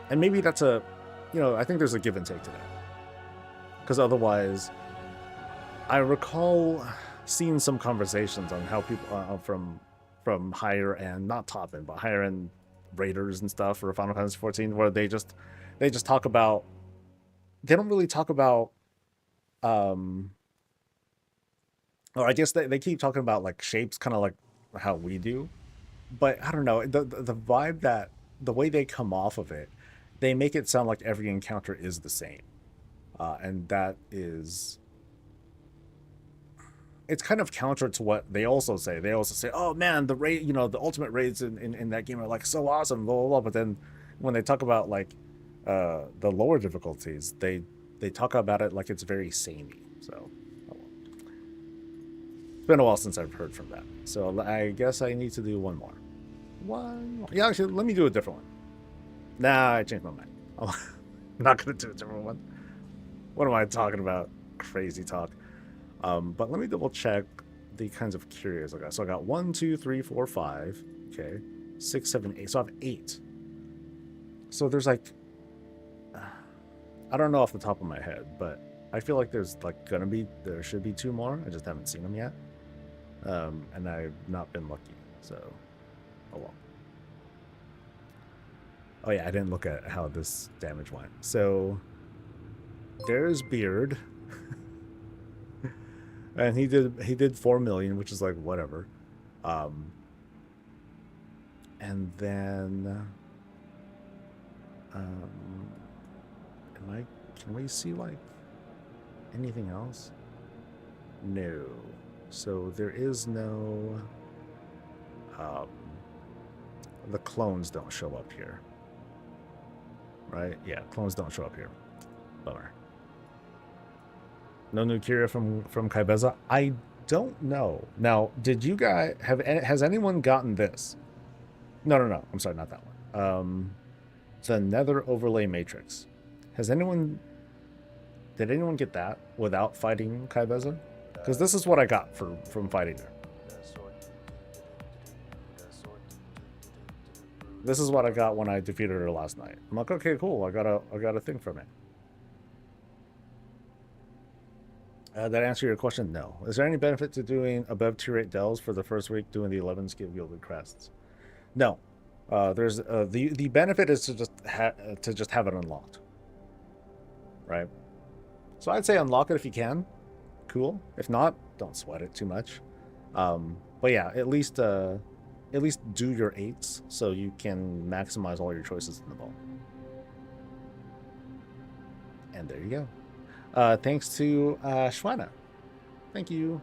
And maybe that's I think there's a give and take to that. Because otherwise, I recall seeing some conversations on how people from higher end, not top end, but higher end raiders and stuff for Final Fantasy XIV, where they just talk about, they don't really talk about, or I guess they keep talking about like shapes, kind of like how we do, but I don't know, the vibe, that the way they come off of it, they make it sound like every encounter is the same. And that is, it's kind of counter to what they also say. They also say, oh man, the raid, the ultimate raids in that game are like so awesome, blah, blah, blah. But then when they talk about like the lower difficulties, they talk about it like it's very samey. So it's been a while since I've heard from that. So I guess I need to do one more. Yeah, actually, let me do a different one. Nah, I changed my mind. I'm not going to do a different one. What am I talking about? Crazy talk. But let me double check the kinds of curios I got. So I got 1, 2, 3, 4, 5. Okay. 6, 7, 8. So I have 8. So there's like, I don't know off the top of my head, but I feel like there should be 2 more. I just haven't seen them yet. And I've not been lucky. So, oh well. Oh yeah, I didn't look at how this damage went. So there's Beard. And he did 4 million, which is like whatever. And then can we see like anything else? No. So there is no... the clones don't show up here. Right? Yeah, clones don't show up here. Bummer. No new Kyria from Kyveza? I don't know. Now, did you guys... Has anyone gotten this? No. I'm sorry, not that one. The Nether Overlay Matrix. Has anyone... Did anyone get that without fighting Kyveza? Because this is what I got from fighting her. This is what I got when I defeated her last night. I'm like, okay, cool. I got a thing from it. That answer your question? No. Is there any benefit to doing above tier 8 delves for the first week doing the 11 skill gilded crests? No. There's the benefit is to just have it unlocked. Right? So I'd say unlock it if you can. Cool. If not, don't sweat it too much. But yeah, at least do your 8s so you can maximize all your choices in the bowl. And there you go. Thanks to Schwana. Thank you.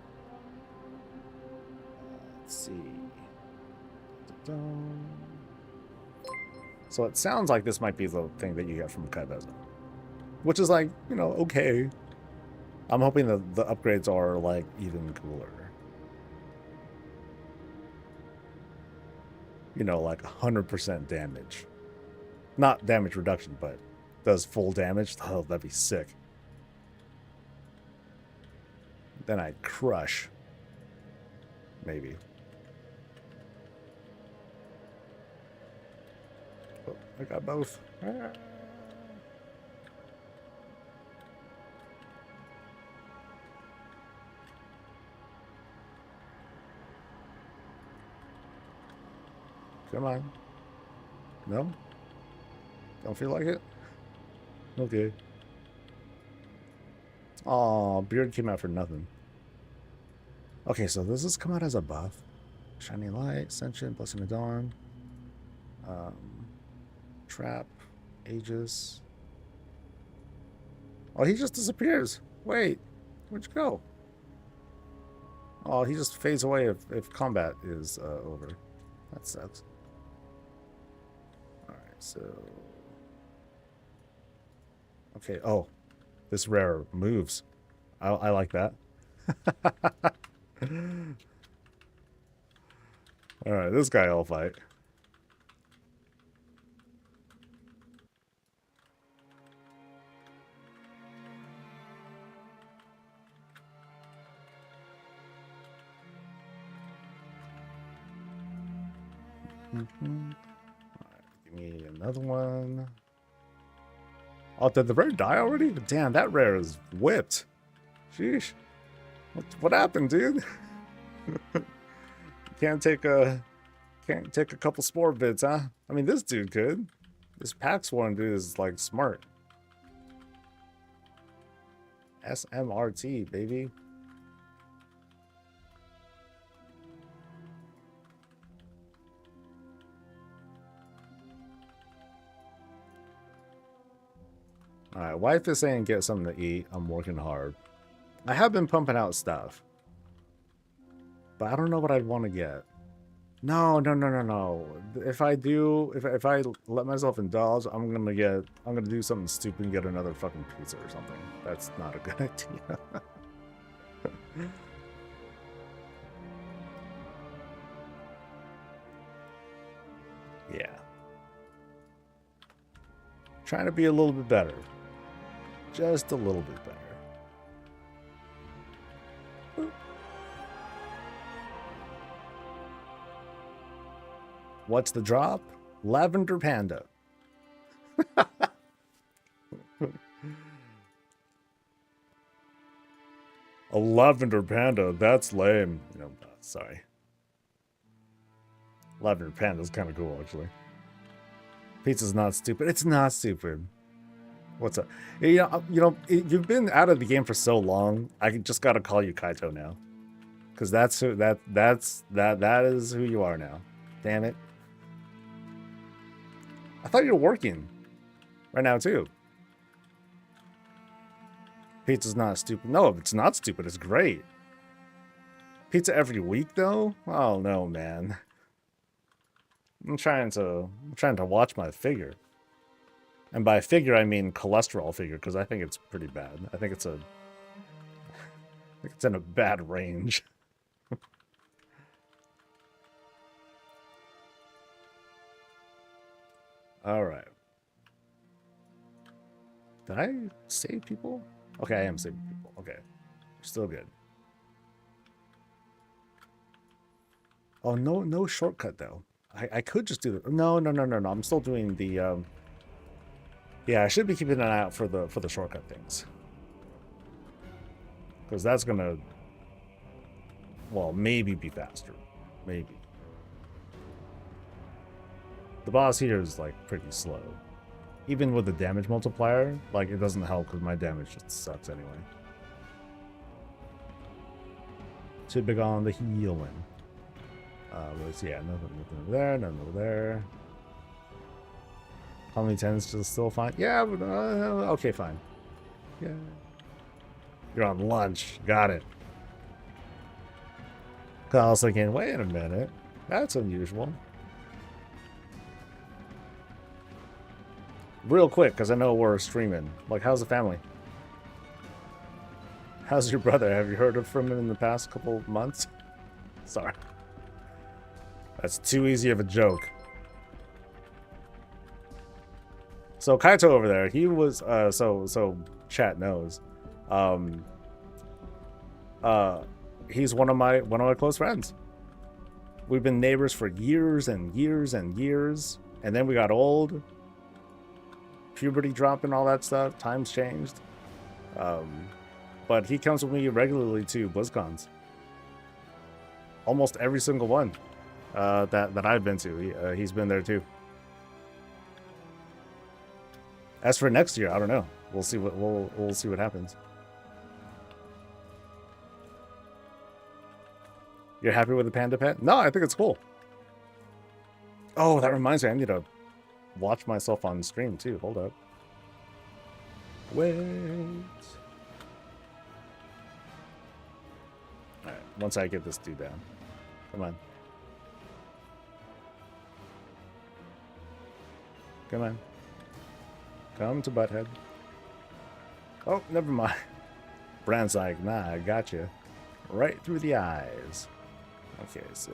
Let's see. So it sounds like this might be the thing that you get from Kyveza, which is like, you know, okay. I'm hoping that the upgrades are like even cooler. You know, like 100% damage. Not damage reduction, but does full damage. Oh, that'd be sick. Then I'd crush. Maybe. Oh, I got both. Come on. No? Don't feel like it? Okay. Aw, Beard came out for nothing. Okay, so does this come out as a buff? Shining Light, Sentient, Blessing of Dawn. Trap, Aegis. Oh, he just disappears. Wait, where'd you go? Oh, he just fades away if combat is over. That sucks. Alright, so... Okay, oh. This rare moves. I like that. Alright, this guy I'll fight. Alright, give me another one. Oh, did the rare die already? Damn, that rare is whipped. Sheesh. What happened, dude? Can't take a couple spore bits, huh? I mean, this dude could. This Paxworm dude is like smart. SMRT, baby. Alright, wife is saying get something to eat. I'm working hard. I have been pumping out stuff. But I don't know what I'd want to get. No. If I let myself indulge, I'm gonna do something stupid and get another fucking pizza or something. That's not a good idea. Yeah. Trying to be a little bit better. Just a little bit better. What's the drop? Lavender Panda. A lavender panda, that's lame. No, sorry. Lavender panda is kind of cool, actually. Pizza's not stupid. It's not stupid. What's up? You know, you've been out of the game for so long. I just gotta call you Kaito now, because that is who you are now. Damn it! I thought you were working right now too. Pizza's not stupid. No, it's not stupid. It's great. Pizza every week though? Oh no, man. I'm trying to watch my figure. And by figure I mean cholesterol figure, because I think it's pretty bad. I think it's in a bad range. Alright. Did I save people? Okay, I am saving people. Okay. Still good. Oh, no shortcut though. I could just do the no. I'm still doing the yeah, I should be keeping an eye out for the shortcut things. Because that's gonna, well, maybe be faster. Maybe. The boss here is like pretty slow. Even with the damage multiplier, like it doesn't help because my damage just sucks anyway. Too big on the healing. Let's yeah, nothing over there, nothing over there. How many tens to still fine? Yeah, but, okay, fine. Yeah. You're on lunch. Got it. I was thinking, wait a minute. That's unusual. Real quick, because I know we're streaming. Like, how's the family? How's your brother? Have you heard from him in the past couple months? Sorry. That's too easy of a joke. So Kaito over there, he was so chat knows. He's one of my close friends. We've been neighbors for years and years and years, and then we got old. Puberty dropping, all that stuff. Times changed. But he comes with me regularly to BlizzCons. Almost every single one that I've been to. He's been there too. As for next year, I don't know. We'll see what we'll see what happens. You're happy with the panda pet? No, I think it's cool. Oh, that reminds me, I need to watch myself on stream too. Hold up. Wait. Alright, once I get this dude down. Come on. Come on. Come to Butthead. Oh, never mind. Bran's like, nah, I got you. Right through the eyes. Okay, so...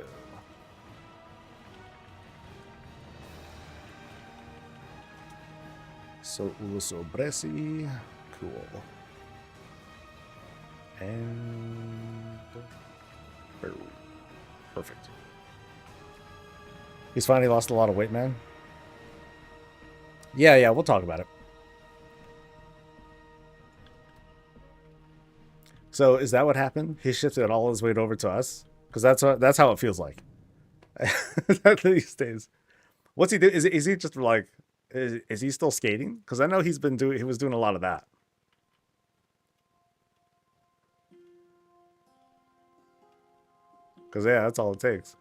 So, Uso Bresi. Cool. And... Perfect. He's finally lost a lot of weight, man. Yeah, we'll talk about it. So, is that what happened? He shifted all his weight over to us? Because that's how it feels like. These days. What's he do? Is he just like... Is he still skating? Because I know he was doing a lot of that. Because yeah, that's all it takes.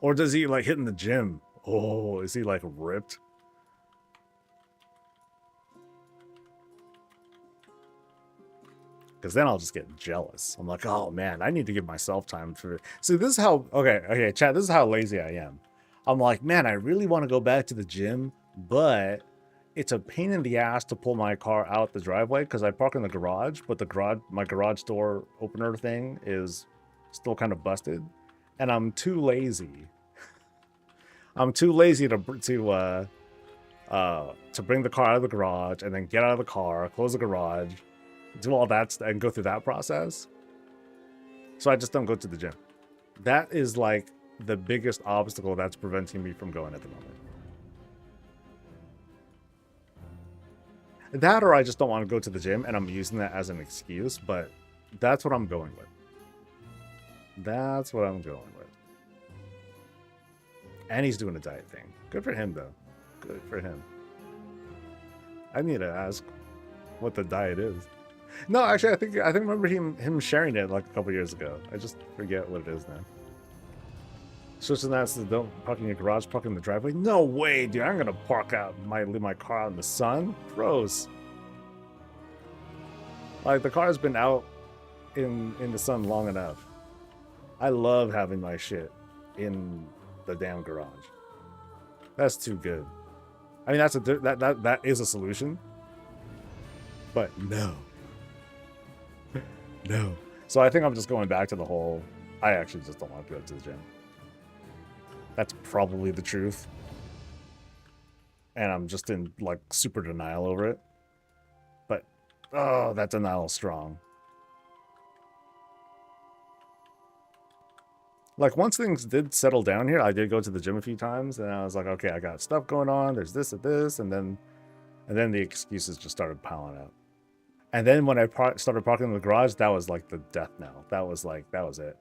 Or does he like hit in the gym? Oh, is he like ripped? Because then I'll just get jealous. I'm like, oh man, I need to give myself time for it. See, this is how okay, chat, this is how lazy I am. I'm like, man, I really want to go back to the gym, but it's a pain in the ass to pull my car out the driveway because I park in the garage, but my garage door opener thing is still kind of busted, and I'm too lazy. I'm too lazy to bring the car out of the garage and then get out of the car, close the garage, do all that and go through that process. So I just don't go to the gym. That is like the biggest obstacle that's preventing me from going at the moment. That or I just don't want to go to the gym and I'm using that as an excuse, but that's what I'm going with. That's what I'm going with. And he's doing a diet thing. Good for him, though. Good for him. I need to ask what the diet is. No, actually, I remember him sharing it like a couple years ago. I just forget what it is now. Switching that to don't park in your garage, park in the driveway. No way, dude! I'm gonna leave my car out in the sun. Gross. Like the car's been out in the sun long enough. I love having my shit in the damn garage. That's too good. I mean, that is a solution. But no. No. So I think I'm just going back to the whole, I actually just don't want to go to the gym. That's probably the truth. And I'm just in like super denial over it. But, oh, that denial is strong. Like, once things did settle down here, I did go to the gym a few times, and I was like, okay, I got stuff going on, there's this and this, and then the excuses just started piling up. And then when I started parking in the garage, that was like the death knell. That was it.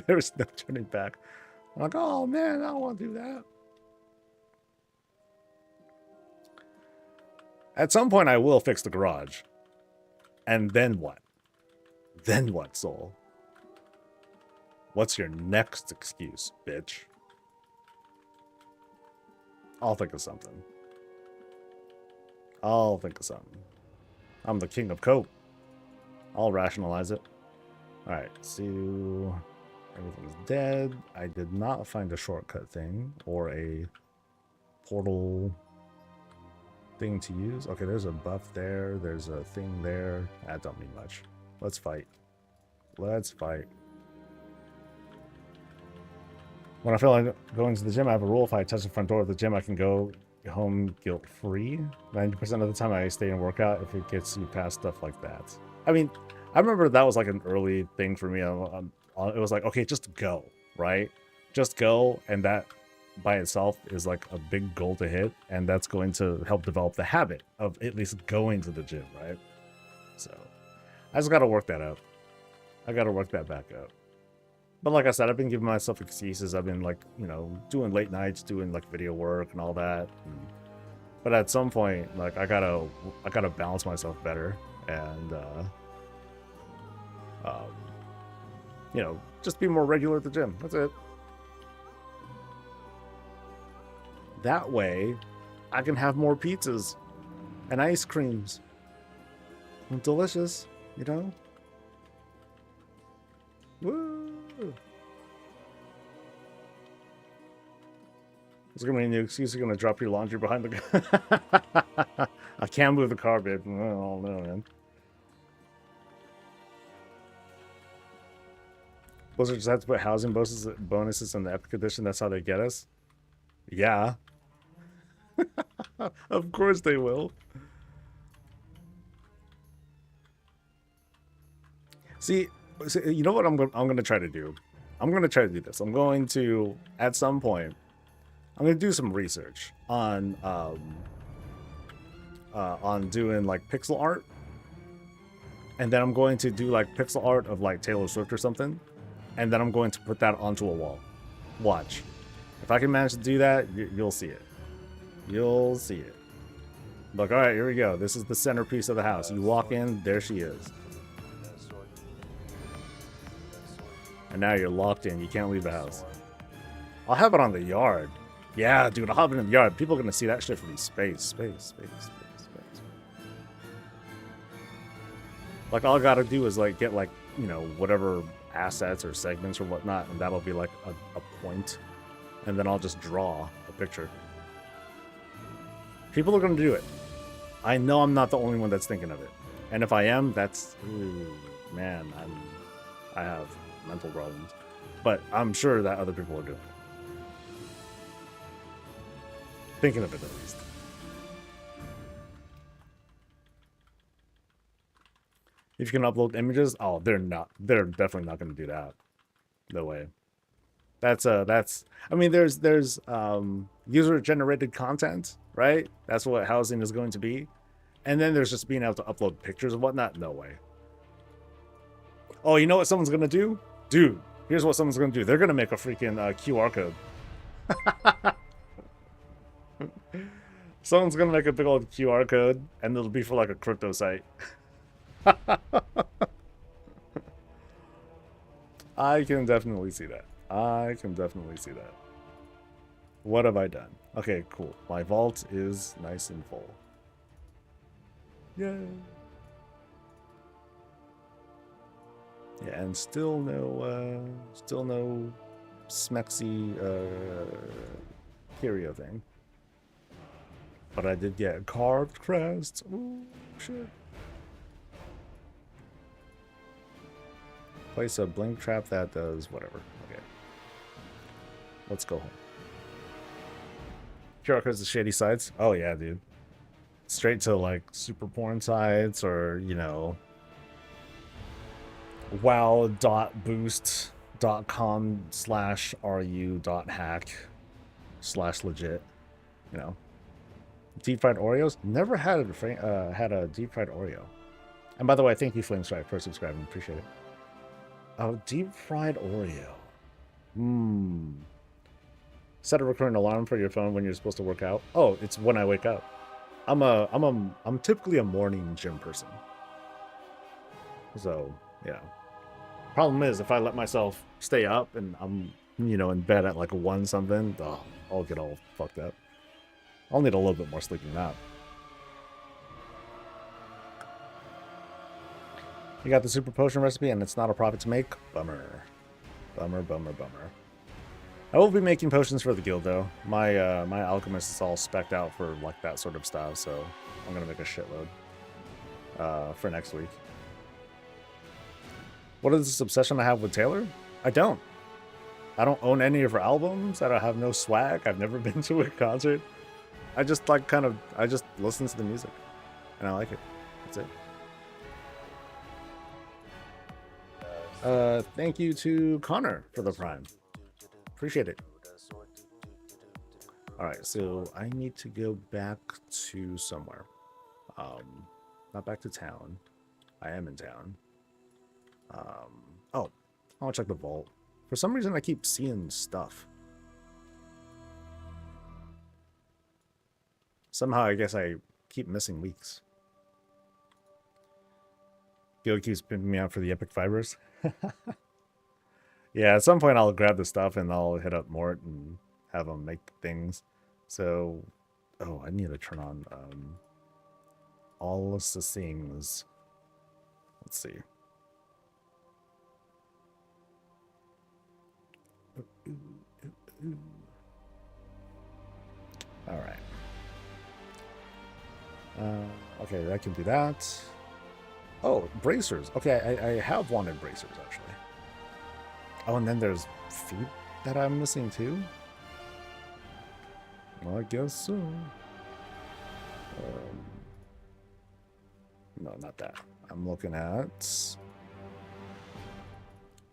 There was no turning back. I'm like, oh man, I don't want to do that. At some point, I will fix the garage. And then what? Then what, Soul? What's your next excuse, bitch? I'll think of something. I'll think of something. I'm the king of coke. I'll rationalize it. Alright, so everything's dead. I did not find a shortcut thing or a portal thing to use. Okay, there's a buff there. There's a thing there. That don't mean much. Let's fight. Let's fight. When I feel like going to the gym, I have a rule. If I touch the front door of the gym, I can go home guilt-free. 90% of the time I stay and work out if it gets you past stuff like that. I mean, I remember that was like an early thing for me. It was like, okay, just go, right? Just go, and that by itself is like a big goal to hit, and that's going to help develop the habit of at least going to the gym, right? So I just got to work that out. I got to work that back up. But like I said, I've been giving myself excuses. I've been like, you know, doing late nights, doing like video work and all that. But at some point, like I gotta balance myself better and you know, just be more regular at the gym. That's it. That way, I can have more pizzas and ice creams. Delicious, you know? Woo! It's gonna be a new excuse. You're gonna drop your laundry behind the I can't move the car, babe. Oh no, man. Blizzard just had to put housing bonuses in the Epic Edition. That's how they get us. Yeah. Of course they will. See, you know what I'm gonna try to do? I'm gonna try to do this. I'm going to, at some point, I'm gonna do some research on doing like pixel art, and then I'm going to do like pixel art of like Taylor Swift or something, and then I'm going to put that onto a wall. Watch. If I can manage to do that, you'll see it. You'll see it. Look, all right, here we go. This is the centerpiece of the house. You walk in, there she is. And now you're locked in. You can't leave the house. I'll have it on the yard. Yeah, dude, I'll have it in the yard. People are going to see that shit from space. Like, all I got to do is, like, get, like, you know, whatever assets or segments or whatnot, and that'll be, like, a point. And then I'll just draw a picture. People are going to do it. I know I'm not the only one that's thinking of it. And if I am, that's... Ooh, man, I have mental problems. But I'm sure that other people are doing it. Thinking of it, at least. If you can upload images, oh, they're definitely not going to do that. No way. I mean, there's user-generated content, right? That's what housing is going to be. And then there's just being able to upload pictures and whatnot. No way. Oh, you know what someone's going to do? Dude, here's what someone's going to do. They're going to make a freaking QR code. Someone's going to make a big old QR code, and it'll be for like a crypto site. I can definitely see that. I can definitely see that. What have I done? Okay, cool. My vault is nice and full. Yay. Yeah, and still no smexy curio thing. But I did get carved crests. Ooh, shit. Place a blink trap that does whatever. Okay. Let's go home. QR codes to shady sites. Oh yeah, dude. Straight to like super porn sites or, you know, wow.boost.com/ru.hack/legit, you know. Deep fried Oreos? Never had a deep fried Oreo. And by the way, thank you, Flamestrike, for subscribing. Appreciate it. Oh, deep fried Oreo. Set a recurring alarm for your phone when you're supposed to work out. Oh, it's when I wake up. I'm typically a morning gym person. So, yeah. Problem is, if I let myself stay up and I'm, you know, in bed at like 1 something, I'll get all fucked up. I'll need a little bit more sleep than that. You got the super potion recipe and it's not a profit to make? Bummer. Bummer, bummer, bummer. I will be making potions for the guild though. My my alchemist is all specced out for like that sort of stuff, so I'm gonna make a shitload for next week. What is this obsession I have with Taylor? I don't own any of her albums. I don't have no swag. I've never been to a concert. I just like I just listen to the music and I like it. That's it. Thank you to Connor for the Prime. Appreciate it. All right, so I need to go back to somewhere. Not back to town. I am in town. Oh, I want to check the vault. For some reason, I keep seeing stuff. Somehow, I guess I keep missing weeks. Guild keeps pimping me out for the epic fibers. Yeah, at some point I'll grab the stuff and I'll hit up Mort and have him make things. So, oh, I need to turn on all of the things. Let's see. All right. Okay, I can do that. Oh, bracers. Okay, I have wanted bracers, actually. Oh, and then there's food that I'm missing, too? Well, I guess so. No, not that. I'm looking at...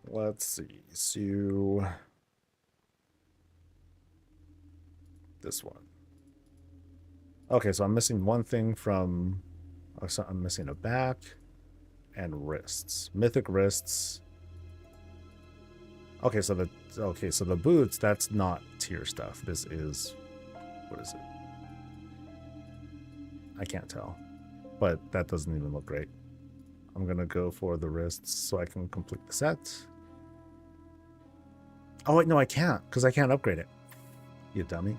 Let's see. So... This one. Okay, so I'm missing one thing from... Oh, so I'm missing a back and wrists. Mythic wrists. Okay, so the boots, that's not tier stuff. This is... What is it? I can't tell. But that doesn't even look great. I'm going to go for the wrists so I can complete the set. Oh, wait, no, I can't, because I can't upgrade it. You dummy.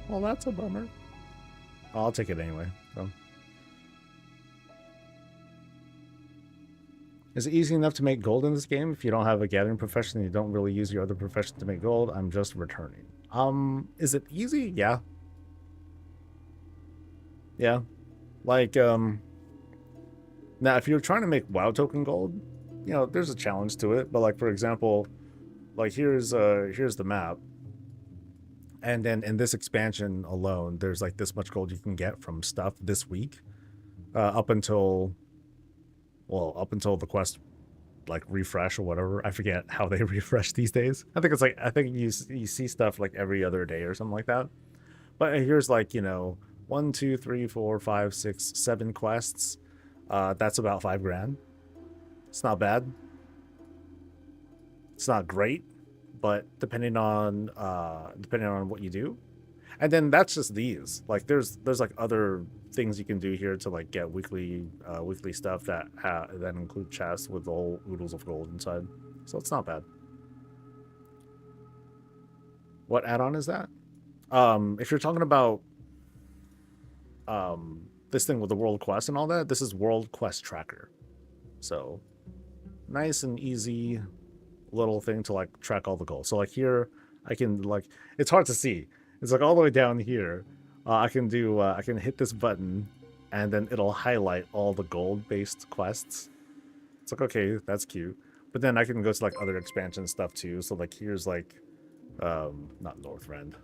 Well, that's a bummer. I'll take it anyway. So. Is it easy enough to make gold in this game? If you don't have a gathering profession and you don't really use your other profession to make gold, I'm just returning. Is it easy? Yeah. Yeah. Like, now if you're trying to make WoW token gold, you know, there's a challenge to it. But like, for example, like here's the map. And then in this expansion alone, there's like this much gold you can get from stuff this week, up until the quest like refresh or whatever. I forget how they refresh these days. I think it's like, I think you see stuff like every other day or something like that. But here's like, you know, 1, 2, 3, 4, 5, 6, 7 quests. That's about 5 grand. It's not bad. It's not great, but depending on what you do. And then that's just these. Like there's like other things you can do here to like get weekly stuff that include chests with the whole oodles of gold inside. So it's not bad. What add-on is that? If you're talking about this thing with the world quest and all that, this is world quest tracker. So nice and easy little thing to like track all the goals. So like here, I can like, it's hard to see. It's like all the way down here. I can hit this button and then it'll highlight all the gold based quests. It's like, okay, that's cute. But then I can go to like other expansion stuff too. So like here's like, not Northrend,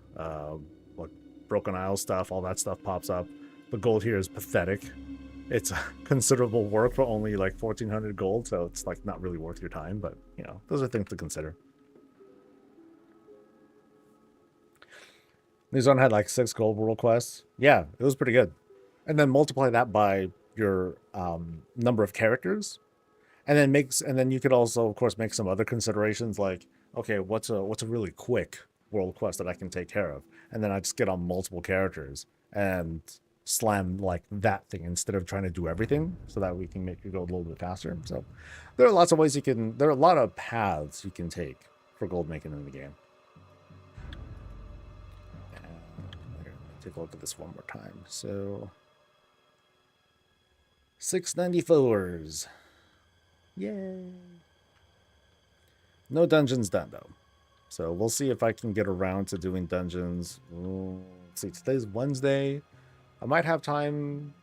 like Broken Isle stuff, all that stuff pops up. The gold here is pathetic. It's considerable work for only like 1,400 gold, so it's like not really worth your time, but you know, those are things to consider. This one had like 6 gold world quests. Yeah, it was pretty good. And then multiply that by your number of characters, and then you could also, of course, make some other considerations like, okay, what's a really quick world quest that I can take care of, and then I just get on multiple characters and slam like that thing instead of trying to do everything, so that we can make it go a little bit faster. So there are lots of ways there are a lot of paths you can take for gold making in the game. And take a look at this one more time. So 694s. Yay. No dungeons done though. So we'll see if I can get around to doing dungeons. Let's see, today's Wednesday. I might have time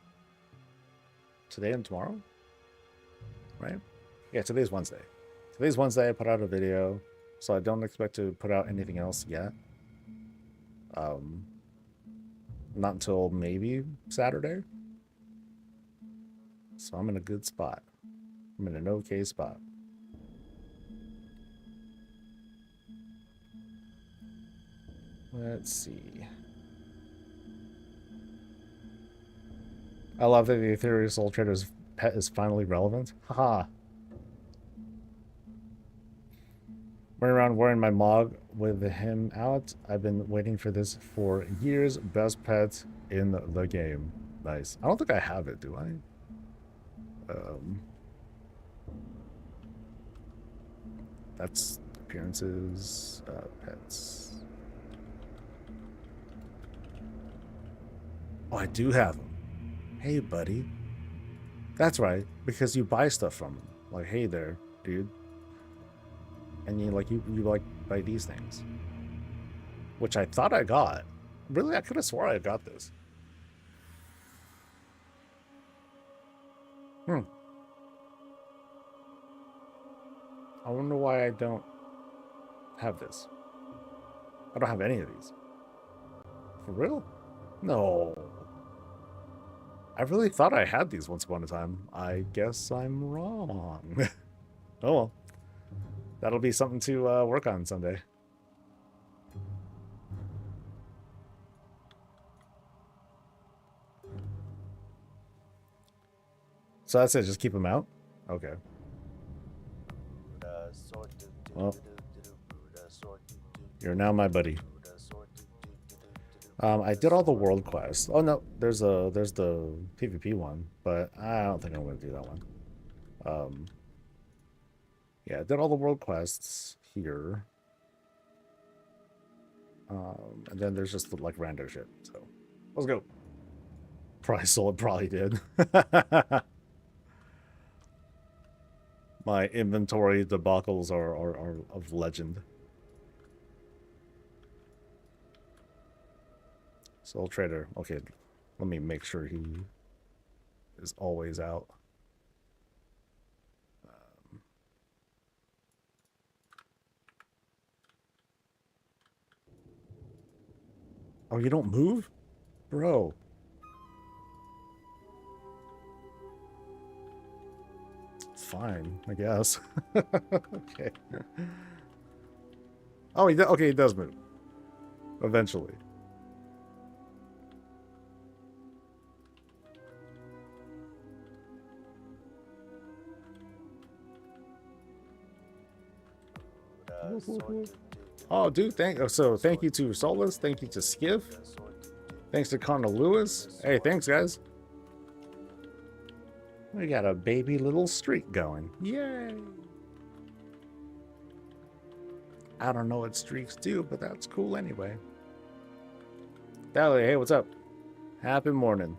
today and tomorrow, right? Yeah, today's Wednesday. Today's Wednesday, I put out a video, so I don't expect to put out anything else yet. Not until maybe Saturday. So I'm in a good spot. I'm in an okay spot. Let's see. I love that the Ethereal Soul Trader's pet is finally relevant. Haha. Running around wearing my mog with him out. I've been waiting for this for years. Best pet in the game. Nice. I don't think I have it, do I? That's appearances, pets. Oh, I do have them. Hey, buddy. That's right, because you buy stuff from them. Like, hey there, dude. And you like buy these things. Which I thought I got. Really, I could have swore I got this. I wonder why I don't have this. I don't have any of these. For real? No. I really thought I had these once upon a time. I guess I'm wrong. Oh well. That'll be something to work on someday. So that's it, just keep them out? Okay. Well, you're now my buddy. I did all the world quests. Oh no, there's the PvP one, but I don't think I'm gonna do that one. Yeah, I did all the world quests here. And then there's just the, like, random shit. So let's go. Probably sold, probably did. My inventory debacles are of legend. Soul Trader. Okay, let me make sure he is always out. Oh, you don't move? Bro. It's fine, I guess. Okay. Oh, okay, he does move. Eventually. Oh, dude, thank you to Solus, thank you to Skiff, thanks to Connor Lewis. Hey, thanks guys. We got a baby little streak going. Yay! I don't know what streaks do, but that's cool anyway. Dally, hey, what's up? Happy morning.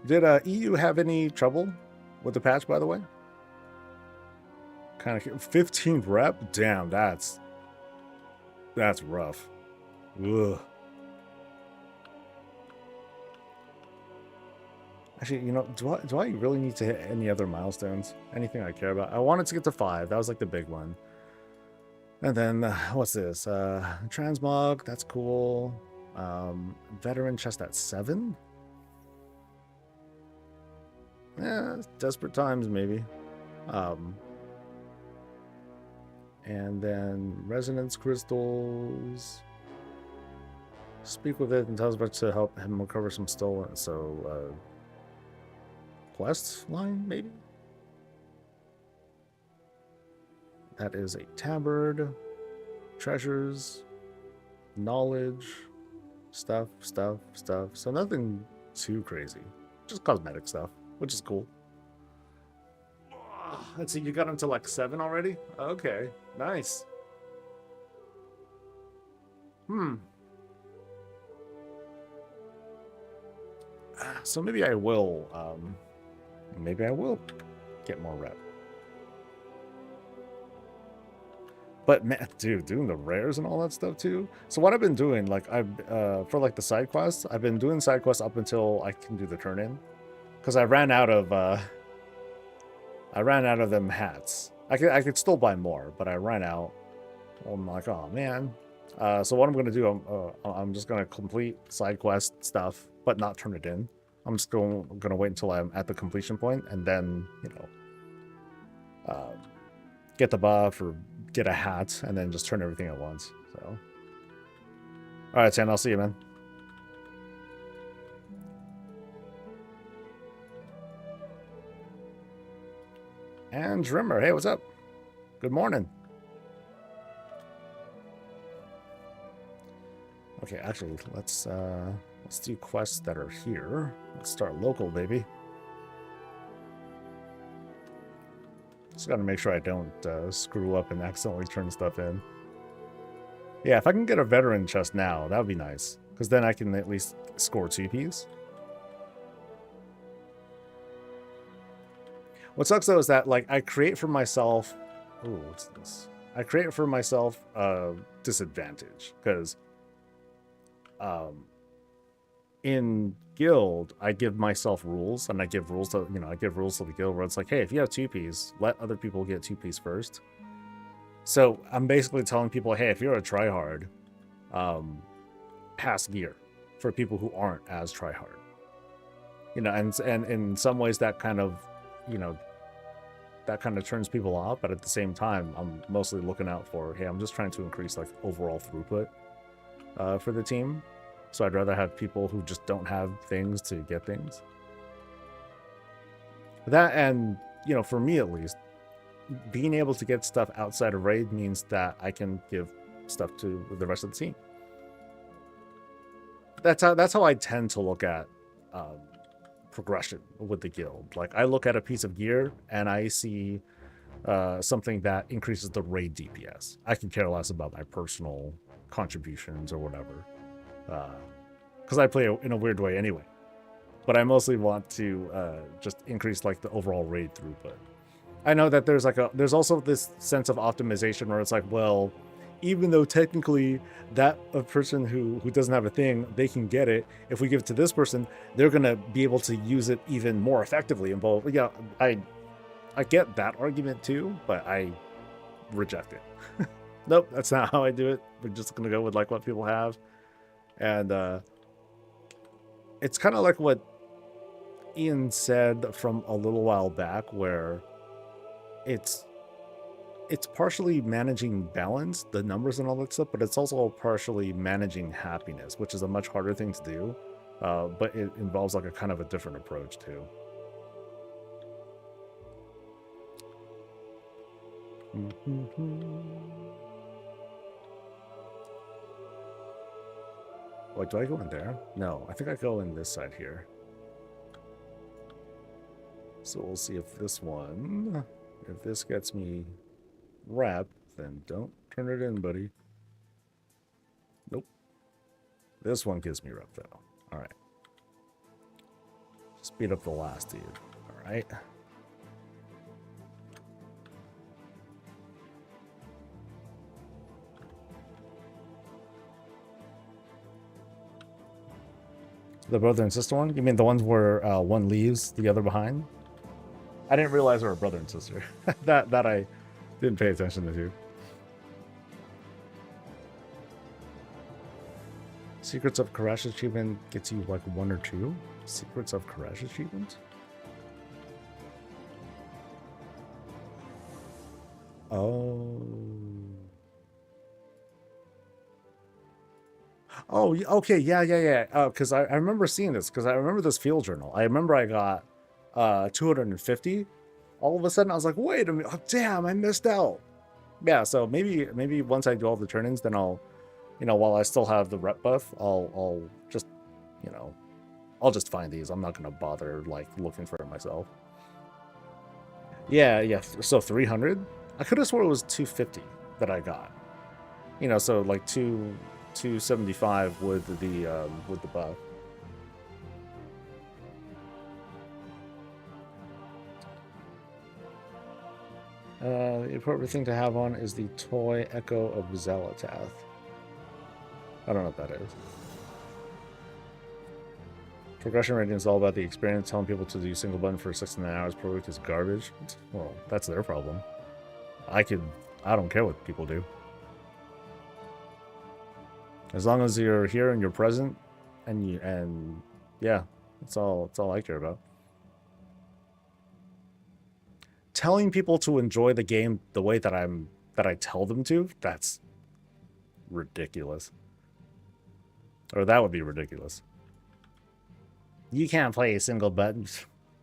Did EU have any trouble with the patch, by the way? Kind of 15 rep? Damn, that's rough. Ugh. Actually, you know, do I really need to hit any other milestones? Anything I care about? I wanted to get to 5. That was like the big one. And then, what's this? Transmog, that's cool. Veteran chest at 7? Yeah, desperate times, maybe. And then resonance crystals. Speak with it and tells us to help him recover some stolen. So, quest line, maybe? That is a tabard. Treasures. Knowledge. Stuff. So nothing too crazy. Just cosmetic stuff, which is cool. Let's see, you got him to like 7 already? Okay, nice. So maybe I will get more rep. But man, dude, doing the rares and all that stuff too. So what I've been doing, like for like the side quests, I've been doing side quests up until I can do the turn in, because I ran out of them hats. I could still buy more, but I ran out. I'm like, oh man. So what I'm gonna do, I'm just gonna complete side quest stuff, but not turn it in. I'm just gonna wait until I'm at the completion point, and then, you know, get the buff or get a hat, and then just turn everything at once. So, all right, Tan, I'll see you, man. And Drimmer, hey, what's up? Good morning. Okay, actually, let's do quests that are here. Let's start local, baby. Just gotta make sure I don't screw up and accidentally turn stuff in. Yeah, if I can get a veteran chest now, that would be nice, because then I can at least score 2Ps. What sucks though is that, like, I create for myself. Ooh, what's this? I create for myself a disadvantage, because in guild I give myself rules, and I give rules to the guild where it's like, hey, if you have 2Ps, let other people get 2Ps first. So I'm basically telling people, hey, if you're a tryhard, pass gear for people who aren't as tryhard. You know, and in some ways that kind of, you know, that kind of turns people off, but at the same time, I'm mostly looking out for, hey, I'm just trying to increase like overall throughput for the team. So I'd rather have people who just don't have things to get things. That, and, you know, for me at least, being able to get stuff outside of raid means that I can give stuff to the rest of the team. That's how I tend to look at progression with the guild. Like, I look at a piece of gear and I see something that increases the raid DPS. I can care less about my personal contributions or whatever, because I play in a weird way anyway. But I mostly want to just increase like the overall raid throughput. I know that there's also this sense of optimization where it's like, well, even though technically that a person who doesn't have a thing, they can get it. If we give it to this person, they're gonna be able to use it even more effectively. And both, yeah, I get that argument too, but I reject it. Nope, that's not how I do it. We're just gonna go with like what people have, and it's kind of like what Ian said from a little while back, where it's partially managing balance, the numbers and all that stuff, but it's also partially managing happiness, which is a much harder thing to do, but it involves like a kind of a different approach too. Wait, do I go in there? No, I think I go in this side here. So we'll see if this one, if this gets me rep, then don't turn it in, buddy. Nope. This one gives me rep though. All right. Speed up the last dude. All right. The brother and sister one? You mean the ones where one leaves, the other behind? I didn't realize they were brother and sister. that I didn't pay attention to. Secrets of Karash achievement gets you like 1 or 2. Secrets of Karash achievement? Oh. Oh, okay, yeah. Because I remember seeing this, because I remember this field journal. I remember I got 250. All of a sudden, I was like, wait a minute. Oh, damn, I missed out. Yeah, so maybe once I do all the turn-ins, then I'll, while I still have the rep buff, I'll just, I'll just find these. I'm not going to bother, like, looking for it myself. Yeah, so 300? I could have swore it was 250 that I got. So like 275 with the buff. The appropriate thing to have on is the toy Echo of Zelatath. I don't know what that is. Progression rating is all about the experience. Telling people to do single button for 69 hours per week is garbage. Well, that's their problem. I don't care what people do. As long as you're here and you're present, and yeah, that's all I care about. Telling people to enjoy the game the way that I tell them to, that's ridiculous. Or that would be ridiculous. You can't play a single button.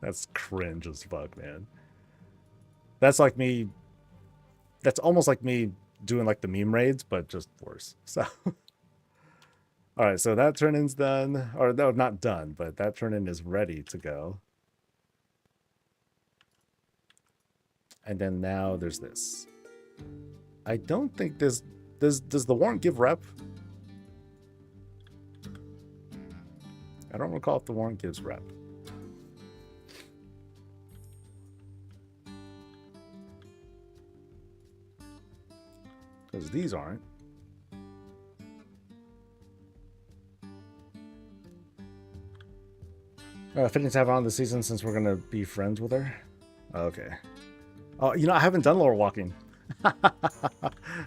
That's cringe as fuck, man. That's like me. That's almost like me doing like the meme raids, but just worse. So, all right. So that turn-in's done, or no, not done, but that turn-in is ready to go. And then now there's this. I don't think this does the warrant give rep? I don't recall if the warrant gives rep. Because these aren't. Fitting to have on the season since we're going to be friends with her. Okay. Oh, I haven't done lore walking.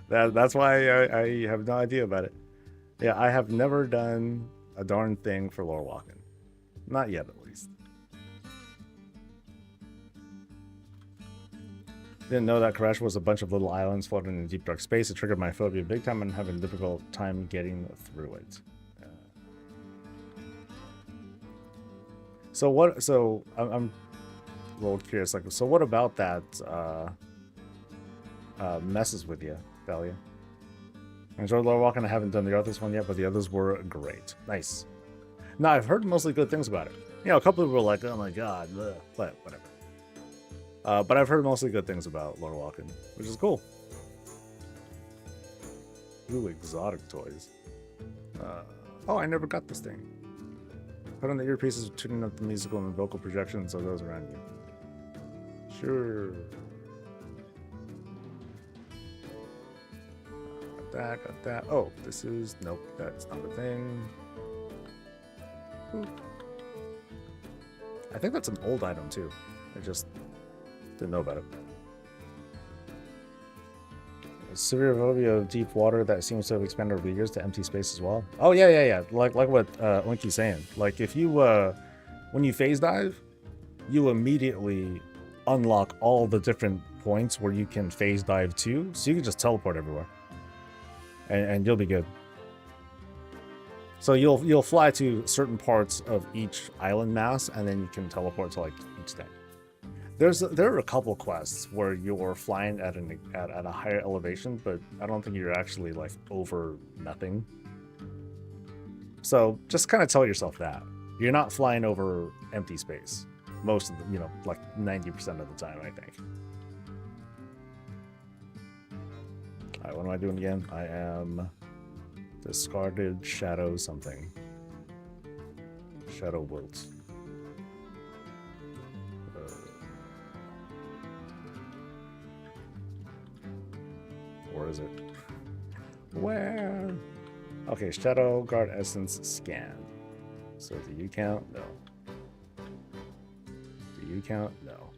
That's why I have no idea about it. Yeah, I have never done a darn thing for lore walking. Not yet, at least. Didn't know that Karash was a bunch of little islands floating in deep dark space. It triggered my phobia big time and having a difficult time getting through it. So I'm a little curious. Like, so what about that messes with you, Dahlia? I enjoyed lore walking. I haven't done the others one yet, but the others were great. Nice. Now, I've heard mostly good things about it. A couple of people were like, oh my god, bleh, but whatever. But I've heard mostly good things about lore walking, which is cool. Ooh, exotic toys. Oh, I never got this thing. Put on the earpieces, tuning up the musical and vocal projections of those around you. Sure. Got that. Oh, this is... Nope, that's not a thing. Ooh. I think that's an old item, too. I just didn't know about it. A severe phobia of deep water that seems to have expanded over the years to empty space as well. Oh, yeah. Like what Oinky's saying. Like, if you... when you phase dive, you immediately unlock all the different points where you can phase dive to, so you can just teleport everywhere. And you'll be good. So you'll fly to certain parts of each island mass, and then you can teleport to like each thing. There are a couple quests where you're flying at a higher elevation, but I don't think you're actually like over nothing. So just kind of tell yourself that you're not flying over empty space most of the, like 90% of the time, I think. All right, what am I doing again? I am discarded shadow something. Shadow wilt. Or is it? Where? Okay, Shadow Guard Essence scan. So do you count? No. Do you count? No.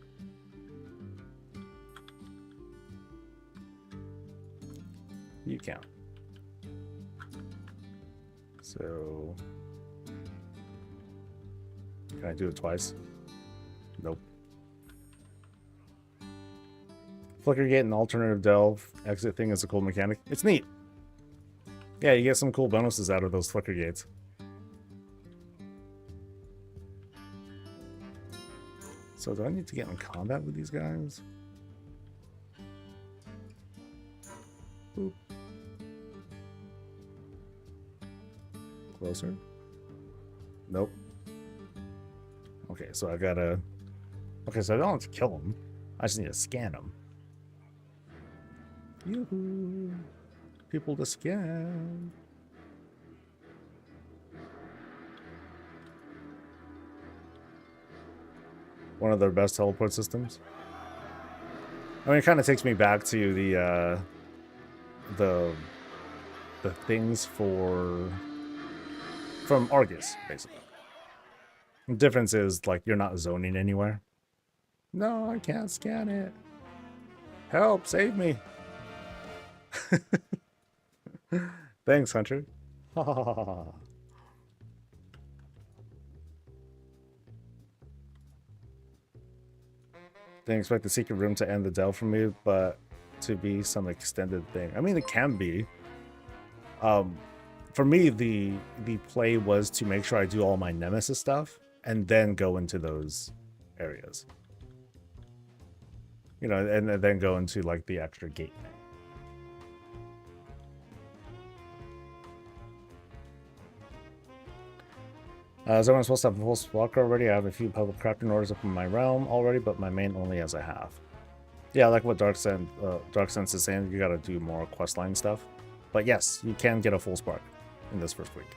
You count. So can I do it twice? Nope. Flicker Gate and alternative delve exit thing is a cool mechanic. It's neat. Yeah, you get some cool bonuses out of those Flicker Gates. So do I need to get in combat with these guys? Boop. Closer? Nope. Okay, so I gotta... Okay, so I don't have to kill them. I just need to scan them. Yoo-hoo! People to scan. One of their best teleport systems. I mean, it kind of takes me back to the things from Argus, basically. The difference is, like, you're not zoning anywhere. No, I can't scan it. Help, save me. Thanks, Hunter. Didn't expect the secret room to end the delve for me, but to be some extended thing. I mean, it can be. For me, the play was to make sure I do all my Nemesis stuff and then go into those areas. You know, and then go into, like, the extra gate thing. Is everyone supposed to have a full squawker already? I have a few public crafting orders up in my realm already, but my main only has a half. Yeah, like what Dark Sense is saying, you gotta do more questline stuff. But yes, you can get a full spark in this first week.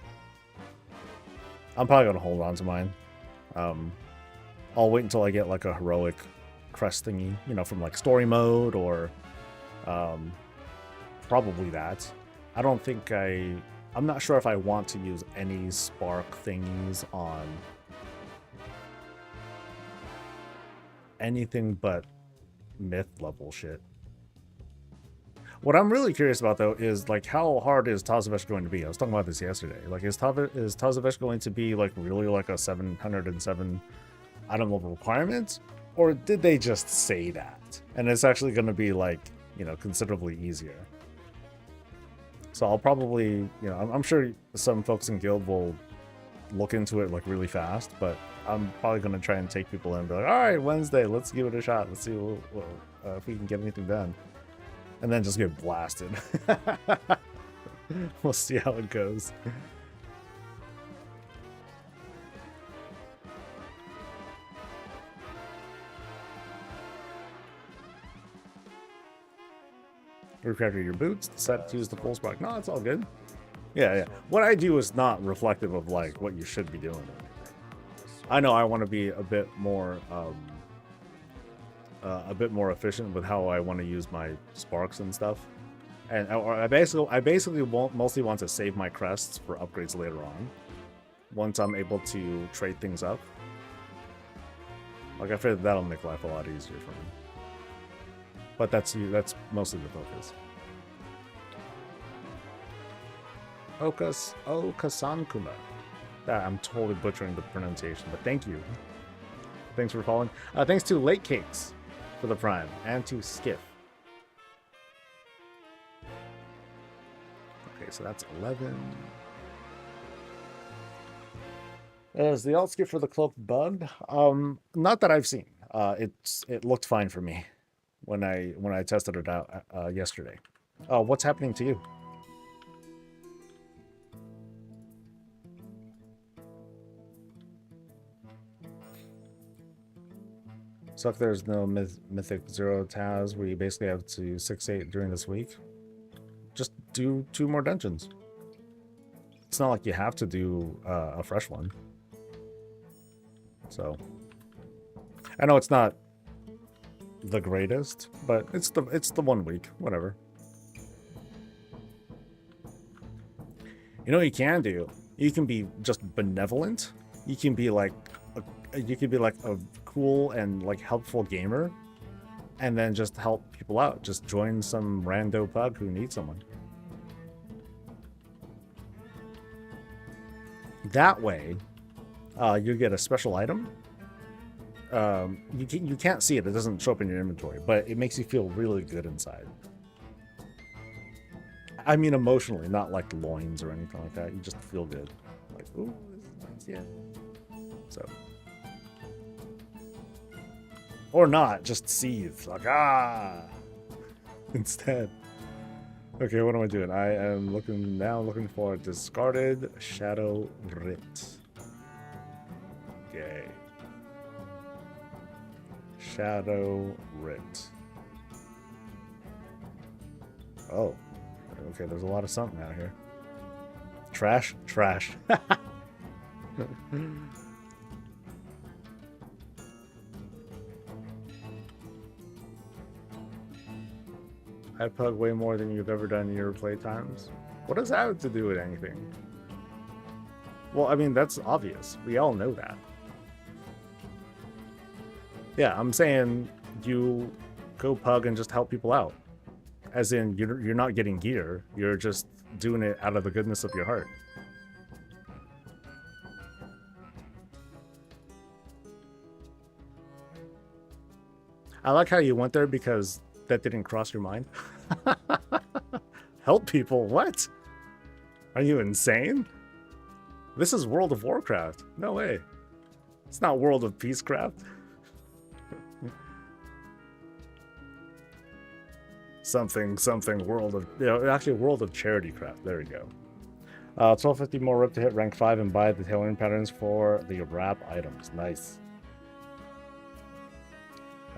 I'm probably gonna hold on to mine. I'll wait until I get like a heroic crest thingy, you know, from like story mode or probably that. I don't think I'm not sure if I want to use any spark thingies on anything but myth level shit. What I'm really curious about, though, is like how hard is Tazavesh going to be? I was talking about this yesterday. Like, is Tazavesh going to be like really like a 707 item level requirement, or did they just say that and it's actually going to be like, you know, considerably easier? So I'll probably, you know, I'm sure some folks in guild will look into it like really fast, but I'm probably going to try and take people in and be like, all right, Wednesday, let's give it a shot. Let's see if we can get anything done. And then just get blasted. We'll see how it goes. Refactor your boots, decide to use the full spark. No, it's all good. Yeah. What I do is not reflective of like what you should be doing. I know I want to be a bit more efficient with how I want to use my sparks and stuff, and I basically mostly want to save my crests for upgrades later on, once I'm able to trade things up. Like I feel that'll make life a lot easier for me. But that's mostly the focus. Okasankuma. I'm totally butchering the pronunciation, but thank you. Thanks for following. Thanks to Late Cakes for the Prime, and to Skiff. Okay, so that's 11. Is the alt skip for the cloak bugged? Not that I've seen. It looked fine for me when I tested it out yesterday. What's happening to you? Suck there's no Mythic 0 Taz where you basically have to 6-8 during this week. Just do 2 more dungeons. It's not like you have to do a fresh one. So I know it's not the greatest, but it's the 1 week, whatever. You know what you can do? You can be just benevolent. You can be like a cool and like helpful gamer, and then just help people out. Just join some rando pug who needs someone. That way, you get a special item. You can't see it. It doesn't show up in your inventory, but it makes you feel really good inside. I mean emotionally, not like loins or anything like that. You just feel good. Like, ooh, this is nice, yeah. So. Or not, just seethe. Like, ah! Instead. Okay, what am I doing? I am looking for discarded Shadow Writ. Okay. Shadow Writ. Oh. Okay, there's a lot of something out here. Trash? Trash. I pug way more than you've ever done in your playtimes. What does that have to do with anything? Well, I mean, that's obvious. We all know that. Yeah, I'm saying you go pug and just help people out. As in, you're not getting gear. You're just doing it out of the goodness of your heart. I like how you went there because that didn't cross your mind. Help people? What? Are you insane? This is World of Warcraft. No way. It's not World of Peacecraft. something World of, actually World of Charity Craft. There we go. 1250 more rip to hit rank 5 and buy the tailoring patterns for the wrap items. Nice.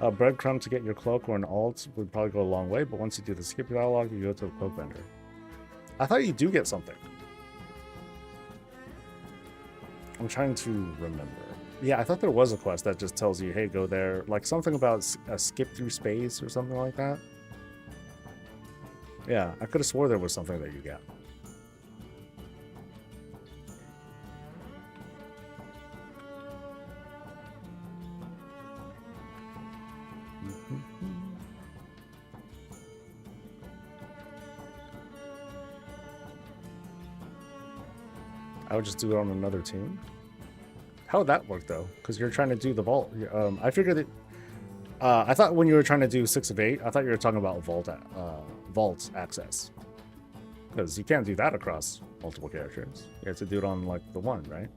Breadcrumb to get your cloak or an alt would probably go a long way, but once you do the skip dialogue, you go to the cloak vendor. I thought you do get something. I'm trying to remember. Yeah, I thought there was a quest that just tells you, hey, go there. Like something about a skip through space or something like that. Yeah, I could have swore there was something that you got. I would just do it on another team. How would that work though? Because you're trying to do the vault. I figured that. I thought when you were trying to do 6 of 8, I thought you were talking about vault access. Because you can't do that across multiple characters. You have to do it on like the one, right?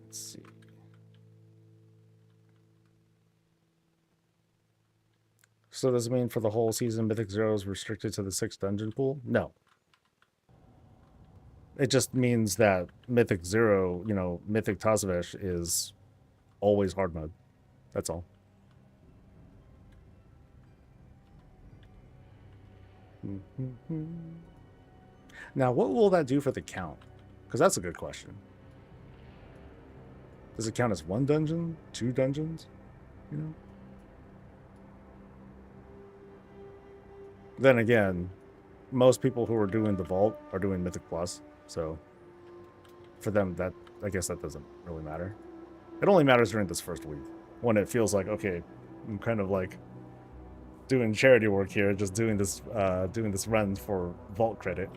Let's see. So does it mean for the whole season Mythic 0 is restricted to the 6 dungeon pool? No. It just means that Mythic 0, Mythic Tazavesh is always hard mode. That's all. Now, what will that do for the count? Because that's a good question. Does it count as 1 dungeon? 2 dungeons? Then again, most people who are doing the vault are doing Mythic Plus, so for them, I guess that doesn't really matter. It only matters during this first week, when it feels like, okay, I'm kind of like doing charity work here, just doing this run for vault credit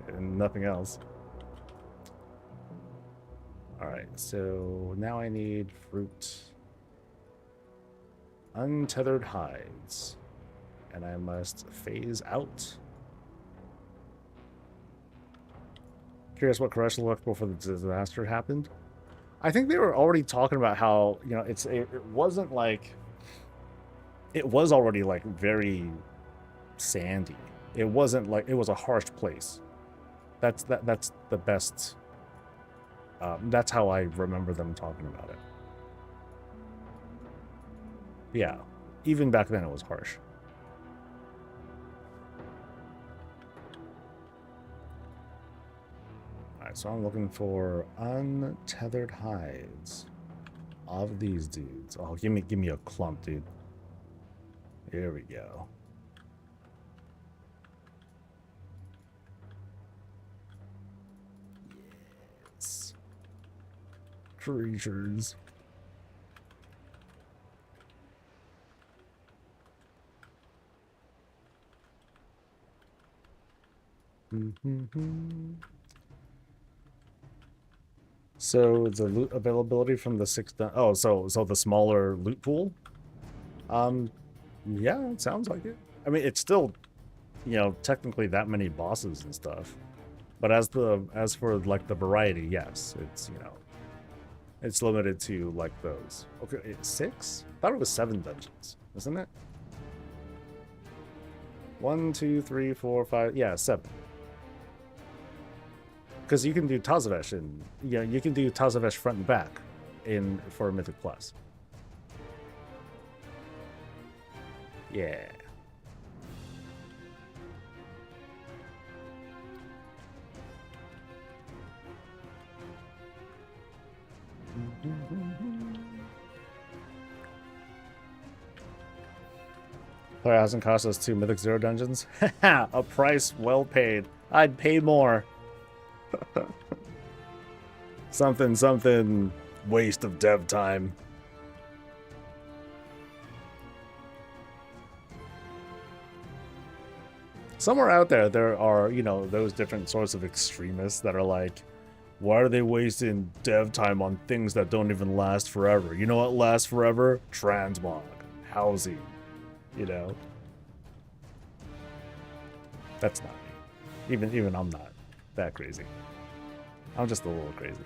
and nothing else. All right, so now I need fruit. Untethered hides. And I must phase out. Curious what Koresh looked before the disaster happened. I think they were already talking about how, it wasn't like, it was already like very sandy. It wasn't like, it was a harsh place. That's the best. That's how I remember them talking about it. Yeah, even back then it was harsh. So I'm looking for untethered hides. of these dudes. Oh, give me a clump, dude. Here we go. Yes. Creatures. So the loot availability from the 6 oh, so the smaller loot pool? Yeah, it sounds like it. I mean, it's still, you know, technically that many bosses and stuff. But as for like the variety, yes, it's, you know, it's limited to like those. Okay, it's 6? I thought it was 7 dungeons, isn't it? 1, 2, 3, 4, 5, yeah, 7. Because you can do Tazavesh and, you know, you can do Tazavesh front and back for Mythic Plus. Yeah. Player hasn't cost us 2 Mythic 0 dungeons. A price well paid. I'd pay more. Something waste of dev time. Somewhere out there are, you know, those different sorts of extremists that are like, why are they wasting dev time on things that don't even last forever? You know what lasts forever? Transmog, housing, you know. That's not me. Even I'm not that crazy. I'm just a little crazy.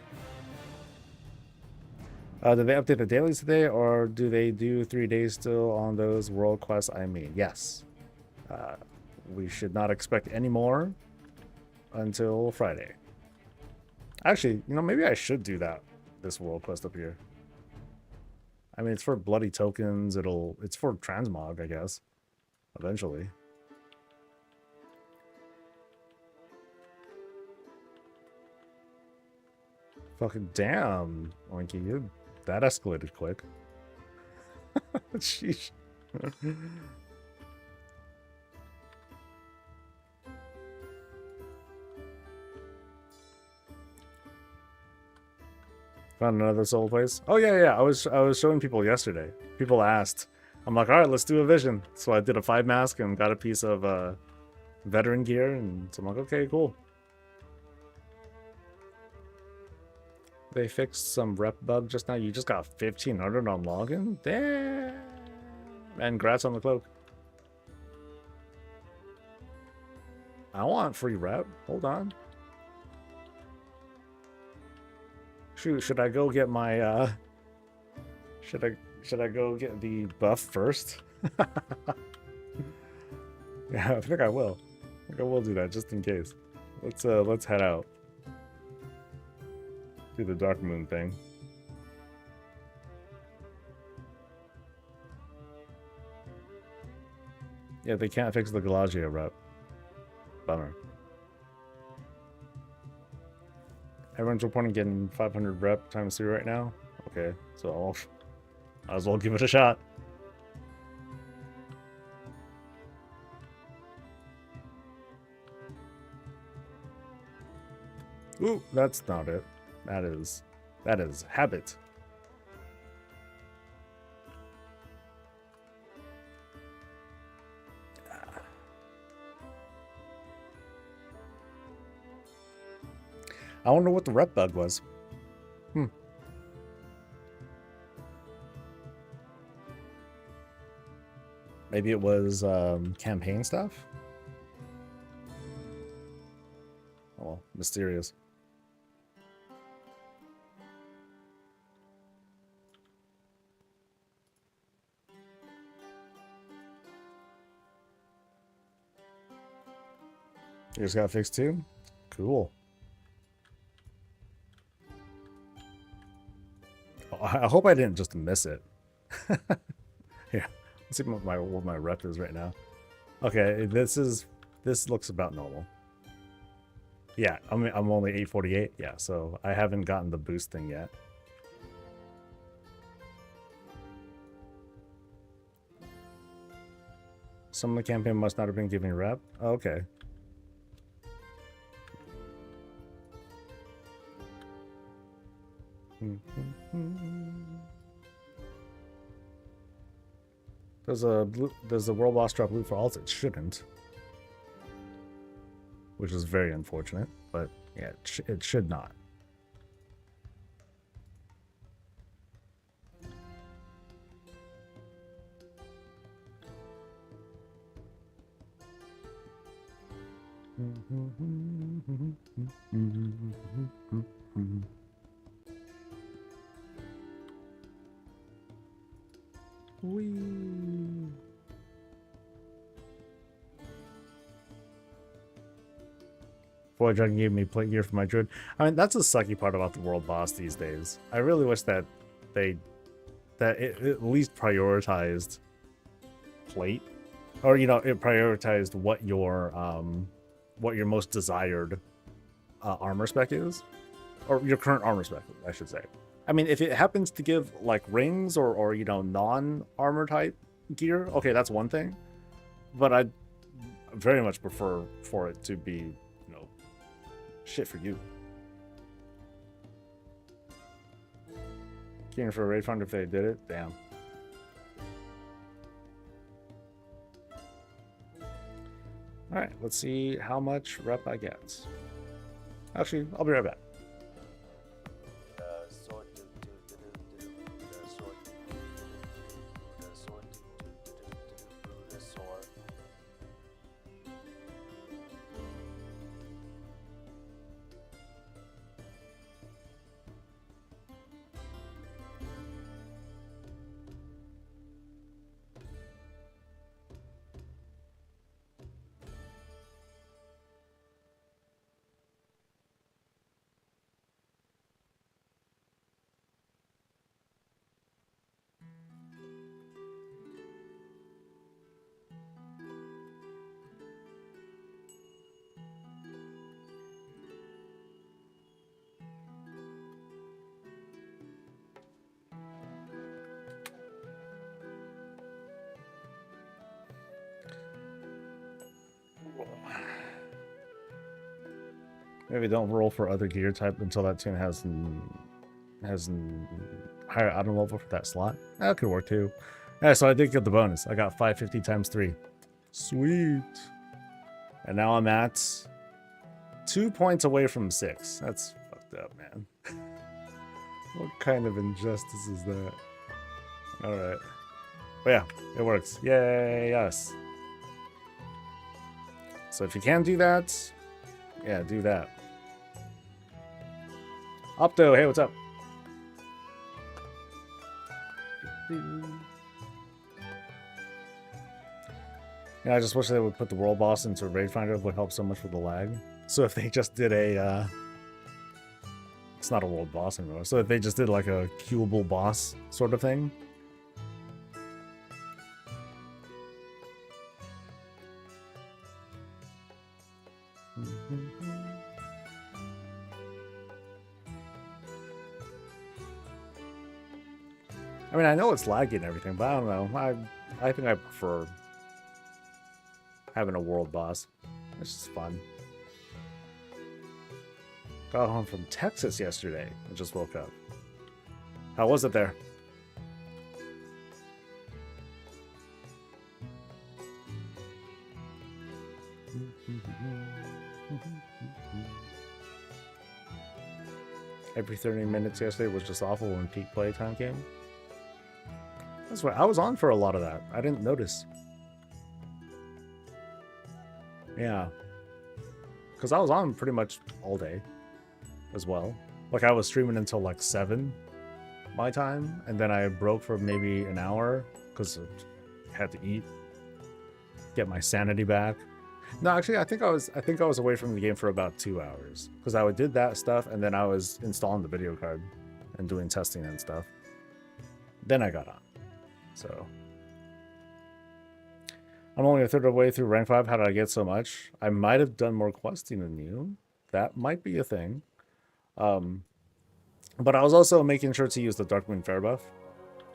Did they update the dailies today, or do they do 3 days still on those world quests? I mean, yes. We should not expect any more until Friday. Actually, you know, maybe I should do that, this world quest up here. I mean, it's for bloody tokens. It's for Transmog, I guess, eventually. Fucking damn, Oinky, that escalated quick. Sheesh. Found another soul place. Oh yeah. I was showing people yesterday. People asked. I'm like, all right, let's do a vision. So I did a 5 mask and got a piece of veteran gear, and so I'm like, okay, cool. They fixed some rep bug just now. You just got 1500 on login? Damn. And congrats on the cloak. I want free rep. Hold on. Shoot, should I go get my should I go get the buff first? Yeah, I think I will. I think I will do that just in case. Let's head out. Do the Dark Moon thing. Yeah, they can't fix the Galagia rep. Bummer. Everyone's reporting getting 500 rep times 3 right now. Okay, so I'll as well give it a shot. Ooh, that's not it. That is habit. I wonder what the rep bug was. Maybe it was campaign stuff? Oh, mysterious. You just got fixed too? Cool. I hope I didn't just miss it. Yeah, let's see what my rep is right now. Okay, this looks about normal. Yeah, I'm only 848. Yeah, so I haven't gotten the boost thing yet. Some of the campaign must not have been giving rep. Oh, okay. Does the world boss drop loot for alts? It shouldn't, which is very unfortunate. But yeah, it should not. Whee. Boy, Dragon gave me plate gear for my druid. I mean, that's a sucky part about the world boss these days. I really wish that it at least prioritized plate, or you know, it prioritized what your most desired armor spec is, or your current armor spec, I should say. I mean, if it happens to give like rings or you know, non-armor type gear, okay, that's one thing. But I'd very much prefer for it to be, you know, shit for you. Keen for a raid fund if they did it? Damn. Alright, let's see how much rep I get. Actually, I'll be right back. Maybe don't roll for other gear type until that tune has higher item level for that slot. That could work too. Yeah, so I did get the bonus. I got 550 times 3. Sweet. And now I'm at 2 points away from 6. That's fucked up, man. What kind of injustice is that? Alright. But yeah, it works. Yay, yes. So if you can do that, yeah, do that. Opto, hey, what's up? Yeah, I just wish they would put the world boss into Raid Finder. It would help so much with the lag. So if they just did a, it's not a world boss anymore. So if they just did like a queuable boss sort of thing. I mean, I know it's laggy and everything, but I don't know. I think I prefer having a world boss. It's just fun. Got home from Texas yesterday. I just woke up. How was it there? Every 30 minutes yesterday was just awful when peak playtime came. That's why I was on for a lot of that. I didn't notice. Yeah. Because I was on pretty much all day as well. Like I was streaming until like 7 my time, and then I broke for maybe an hour because I had to eat, get my sanity back. No, actually, I think I was away from the game for about 2 hours because I did that stuff, and then I was installing the video card and doing testing and stuff. Then I got on. So I'm only a third of the way through rank 5. How did I get so much? I might have done more questing than you. That might be a thing. But I was also making sure to use the Darkmoon Fair buff,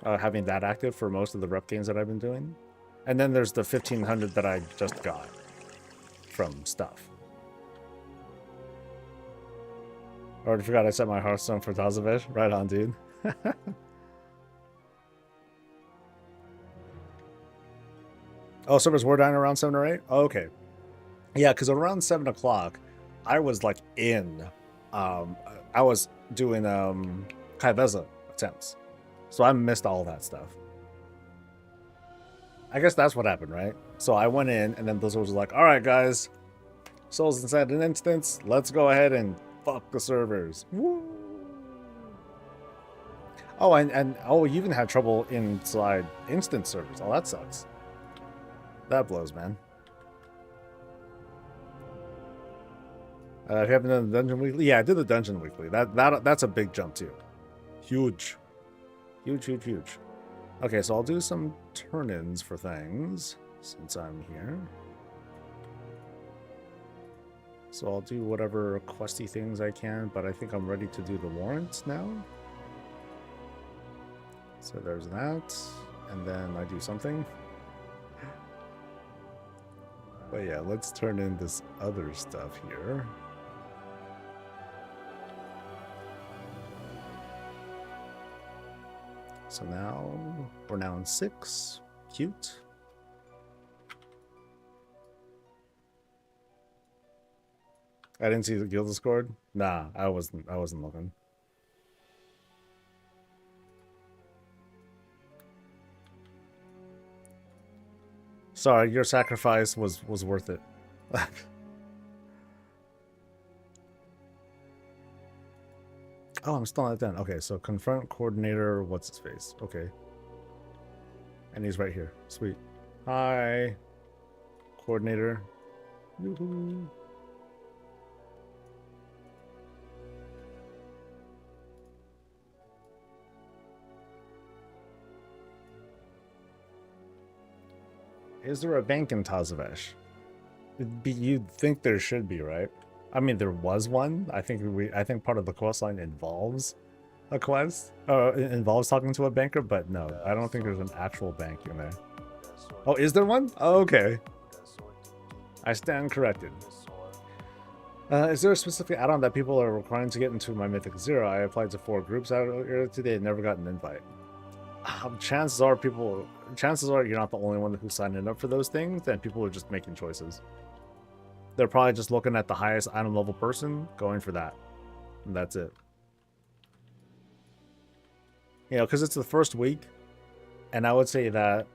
having that active for most of the rep games that I've been doing. And then there's the 1500 that I just got from stuff. I already forgot I set my Hearthstone for Tazavesh. Right on, dude. Oh, servers were down around 7 or 8? Oh, okay. Yeah, because around 7 o'clock, I was like in. I was doing Kyveza attempts. So I missed all that stuff. I guess that's what happened, right? So I went in, and then those was like, all right, guys. Souls inside an instance. Let's go ahead and fuck the servers. Woo! Oh, and oh, you even had trouble inside instance servers. Oh, that sucks. That blows, man. Have you done the dungeon weekly? Yeah, I did the dungeon weekly. That's a big jump too. Huge. Huge. Okay, so I'll do some turn-ins for things since I'm here. So I'll do whatever questy things I can, but I think I'm ready to do the warrants now. So there's that, and then I do something. But yeah, let's turn in this other stuff here. So now, we're now in 6. Cute. I didn't see the guild Discord. Nah, I wasn't looking. Sorry, your sacrifice was worth it. Oh, I'm still not done. Okay, so confront coordinator, what's his face? Okay. And he's right here. Sweet. Hi. Coordinator. Yoo-hoo. Is there a bank in Tazavesh? You'd think there should be, right? I mean, there was one. I think part of the quest line involves a quest. It involves talking to a banker, but no, I don't think there's an actual bank in there. Oh, is there one? Oh, okay. I stand corrected. Is there a specific add-on that people are requiring to get into my Mythic 0? I applied to 4 groups earlier today and never got an invite. Chances are you're not the only one who's signing up for those things, and people are just making choices. They're probably just looking at the highest item level person, going for that. And that's it. You know, because it's the first week, and I would say that,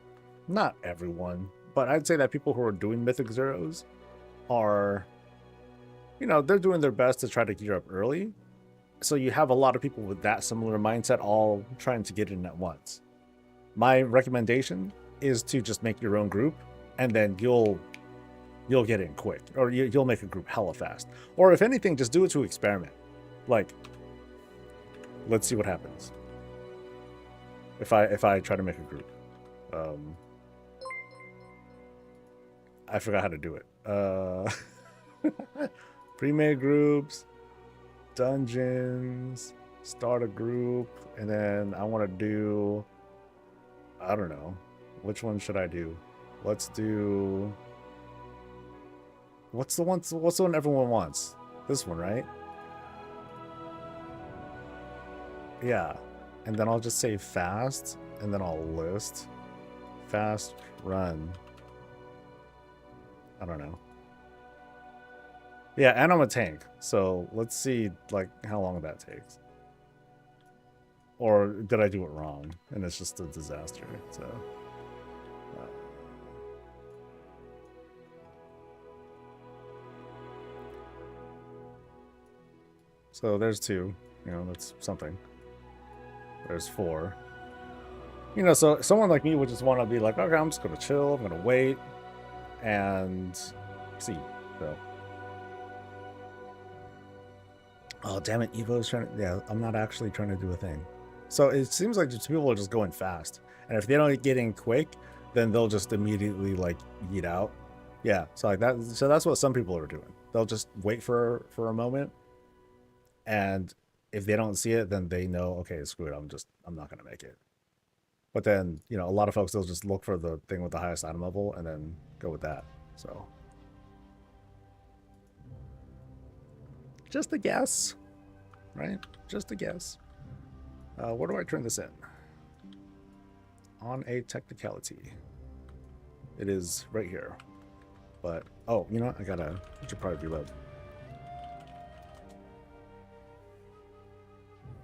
not everyone, but I'd say that people who are doing Mythic Zeros are, you know, they're doing their best to try to gear up early. So you have a lot of people with that similar mindset all trying to get in at once. My recommendation is to just make your own group, and then you'll get in quick, or you'll make a group hella fast. Or if anything, just do it to experiment. Like, let's see what happens if I try to make a group. I forgot how to do it. Pre-made groups, dungeons, start a group, and then I want to do, I don't know, which one should I do? Let's do, what's the one everyone wants? This one, right? Yeah. And then I'll just say fast, and then I'll list fast run. I don't know. Yeah, and I'm a tank, so let's see like how long that takes. Or did I do it wrong and it's just a disaster? So there's 2, you know, that's something. There's 4. You know, so someone like me would just want to be like, okay, I'm just gonna chill, I'm gonna wait and see. So, oh damn it, Evo's trying to, yeah, I'm not actually trying to do a thing. So it seems like people are just going fast, and if they don't get in quick, then they'll just immediately like eat out. Yeah, so like that. So that's what some people are doing. They'll just wait for a moment, and if they don't see it, then they know, okay, screw it, I'm not gonna make it. But then, you know, a lot of folks, they'll just look for the thing with the highest item level and then go with that. So, just a guess, right? Just a guess. Where do I turn this in? On a technicality. It is right here. But, oh, you know what? I should probably reload.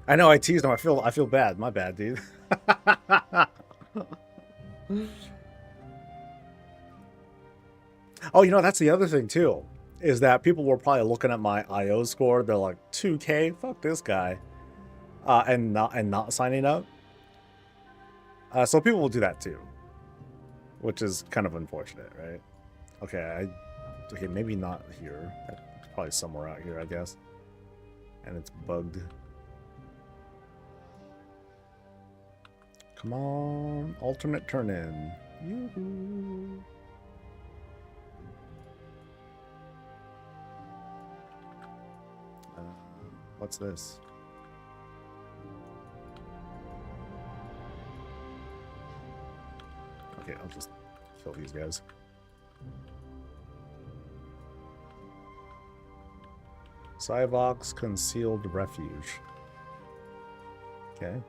I know I teased him. I feel bad. My bad, dude. Oh, you know, that's the other thing too, is that people were probably looking at my IO score. They're like, 2K, fuck this guy, and not signing up. So people will do that too, which is kind of unfortunate, right? Okay, okay, maybe not here. It's probably somewhere out here, I guess. And it's bugged. Come on, alternate turn in. Yoo-hoo. What's this? Okay, I'll just kill these guys. Cyvox Concealed Refuge. Okay.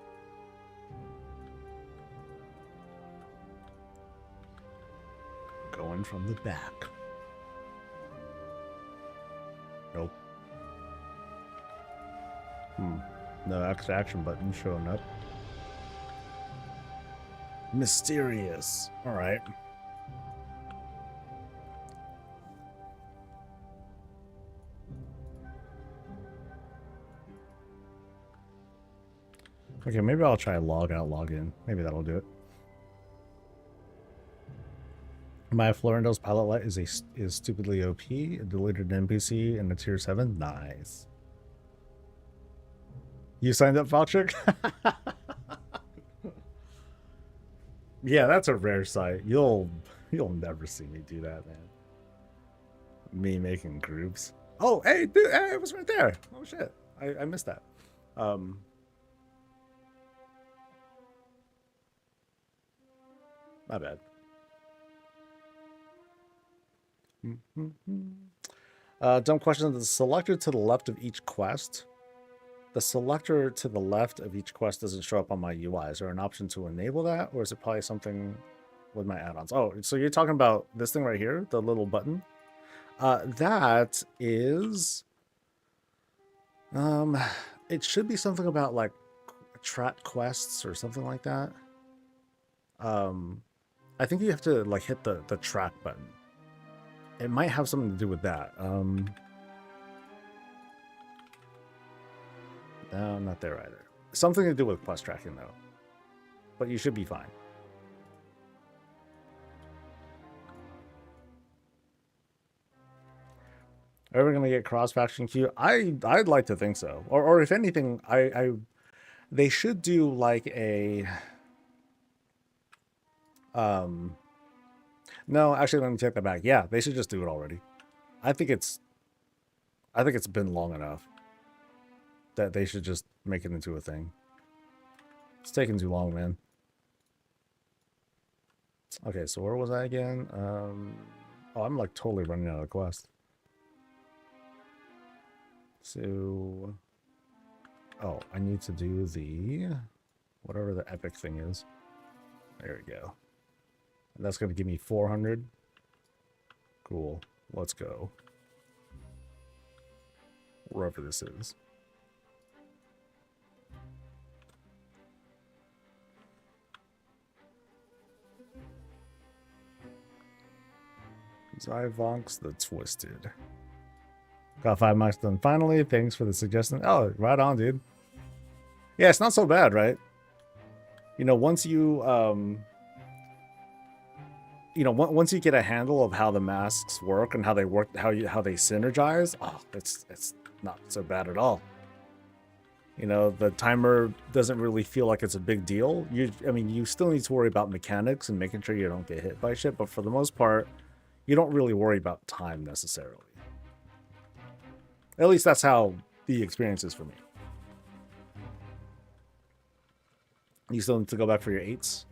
Going from the back. Nope. No extra action button showing up. Mysterious. Alright. Okay, maybe I'll try log out, log in. Maybe that'll do it. My Florindel's Pilot Light is stupidly OP, a deleted NPC, and a tier 7. Nice. You signed up, Valtrick? Yeah, that's a rare sight. You'll never see me do that, man. Me making groups. Oh, hey, dude, hey, it was right there. Oh shit, I missed that. My bad. Dumb question. The selector to the left of each quest. The selector to the left of each quest doesn't show up on my UI. Is there an option to enable that, or is it probably something with my add-ons? Oh, so you're talking about this thing right here, the little button? That is... it should be something about, like, track quests or something like that. I think you have to, like, hit the track button. It might have something to do with that. No, not there either. Something to do with quest tracking, though. But you should be fine. Are we gonna get cross-faction queue? I'd like to think so. Or if anything, they should do like a no, actually let me take that back. Yeah, they should just do it already. I think it's been long enough that they should just make it into a thing. It's taking too long, man. Okay, so where was I again? Oh, I'm like totally running out of quest. So, oh, I need to do the, whatever the epic thing is. There we go. And that's going to give me 400. Cool. Let's go. Wherever this is. Zyvonks the Twisted. Got 5 mics done finally. Thanks for the suggestion. Oh, right on, dude. Yeah, it's not so bad, right? You know, once you once you get a handle of how the masks work and how they work, how they synergize, oh, it's not so bad at all. You know, the timer doesn't really feel like it's a big deal. I mean, you still need to worry about mechanics and making sure you don't get hit by shit, but for the most part, you don't really worry about time necessarily. At least that's how the experience is for me. You still need to go back for your 8s?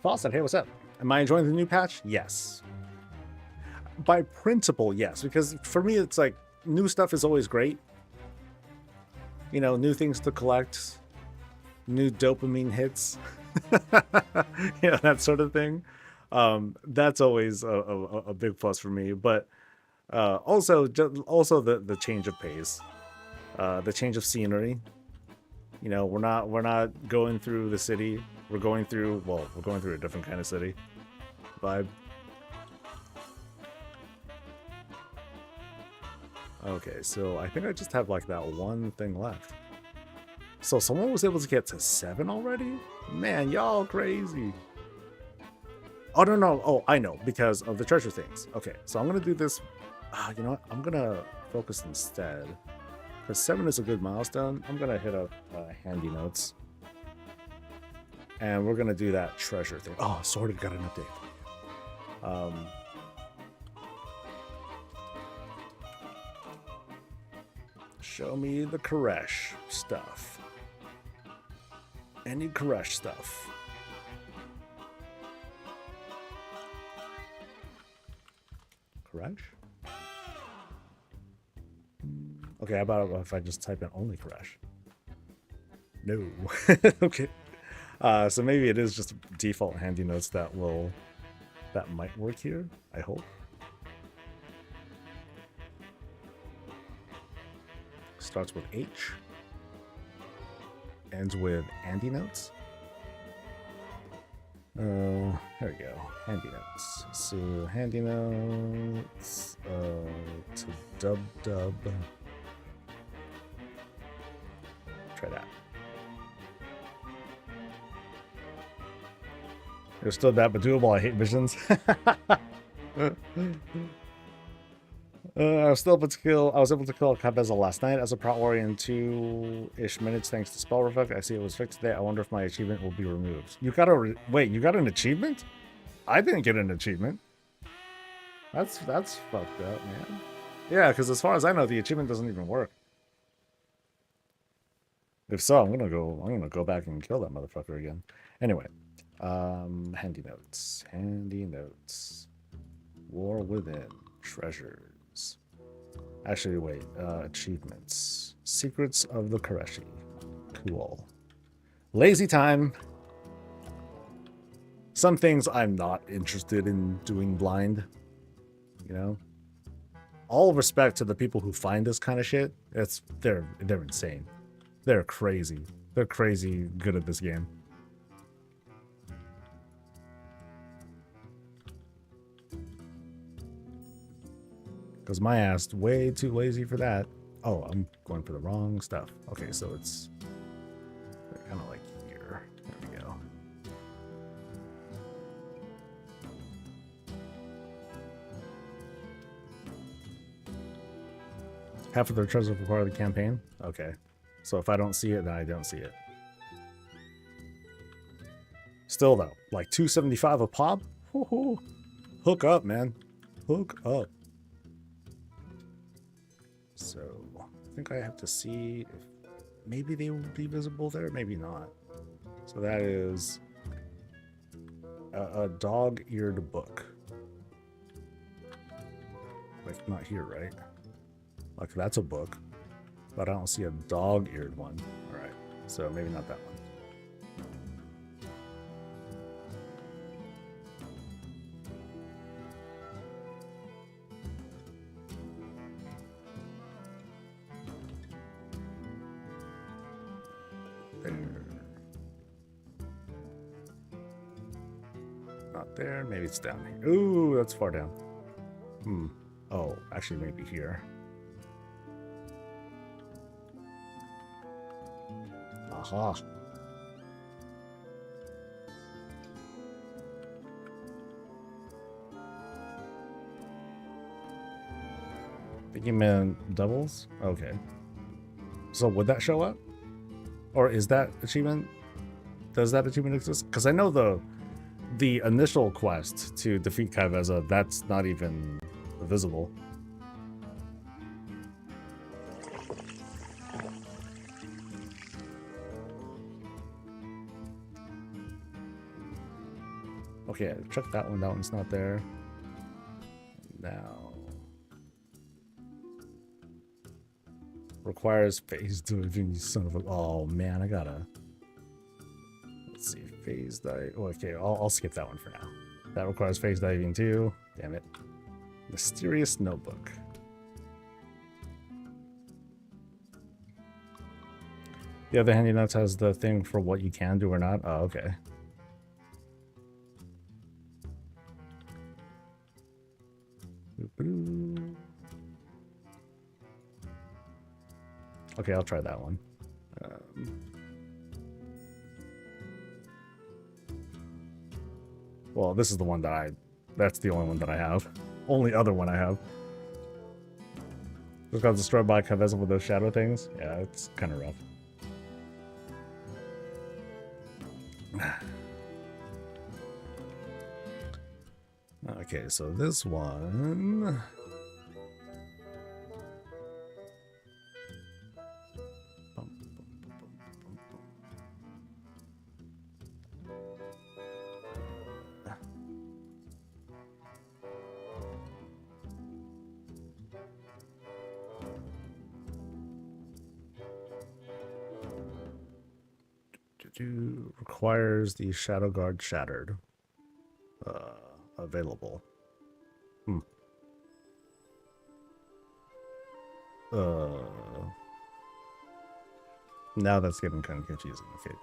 Fawcett, hey, what's up? Am I enjoying the new patch? Yes. By principle, yes, because for me, it's like new stuff is always great. You know, new things to collect, new dopamine hits, you know, that sort of thing. That's always a big plus for me. But also the change of pace, the change of scenery. You know, we're not going through the city. We're going through a different kind of city vibe. Okay, so I think I just have like that one thing left. So someone was able to get to 7 already? Man, y'all crazy. Oh, no. Oh, I know, because of the treasure things. Okay, so I'm going to do this. You know what? I'm going to focus instead. Because 7 is a good milestone. I'm going to hit up handy notes. And we're going to do that treasure thing. Oh, sort of got an update. Show me the Koresh stuff. Any Koresh stuff. Koresh? Okay, how about if I just type in only Koresh? No. Okay. So maybe it is just default handy notes that might work here, I hope. Starts with H. Ends with handy notes. Here we go. Handy notes. So handy notes to dub. Try that. They're still that but doable. I hate visions. I was able to kill Kyveza last night as a prot warrior in 2-ish minutes thanks to spell revoke. I see it was fixed today. I wonder if my achievement will be removed. You gotta wait, you got an achievement? I didn't get an achievement. That's fucked up, man. Yeah, because as far as I know, the achievement doesn't even work. If so, I'm gonna go back and kill that motherfucker again. Anyway, handy notes. War within. Treasures. Actually, wait. Achievements. Secrets of the Koreshi. Cool. Lazy time. Some things I'm not interested in doing blind. You know? All respect to the people who find this kind of shit. They're insane. They're crazy. They're crazy good at this game. Because my ass way too lazy for that. Oh, I'm going for the wrong stuff. Okay, so it's kind of like here. There we go. Half of their treasure for part of the campaign? Okay. So if I don't see it, then I don't see it. Still though, like 275 a pop? Woo-hoo. Hook up, man. Hook up. So I think I have to see if maybe they will be visible there, maybe not. So that is a dog-eared book. Like not here, right? Like that's a book, but I don't see a dog-eared one. All right, so maybe not that one. There, maybe it's down here. Ooh, that's far down. Oh, actually maybe here. Aha. Think you meant doubles? Okay. So would that show up? Or is that achievement? Does that achievement exist? Because I know the initial quest to defeat Kyveza, that's not even visible. Okay, check that one. That one's not there. Now. Requires phase diving, you son of a... Oh, man, I gotta... Let's see, phase dive... Oh, okay, I'll skip that one for now. That requires phase diving too. Damn it. Mysterious notebook. The other handy notes has the thing for what you can do or not. Oh, okay. Okay, I'll try that one. Well, this is the one that that's the only one that I have. Only other one I have. Just got destroyed by Kyveza with those shadow things. Yeah, it's kind of rough. Okay, so this one... requires the Shadow Guard Shattered. Available. Now that's getting kind of confusing. Okay,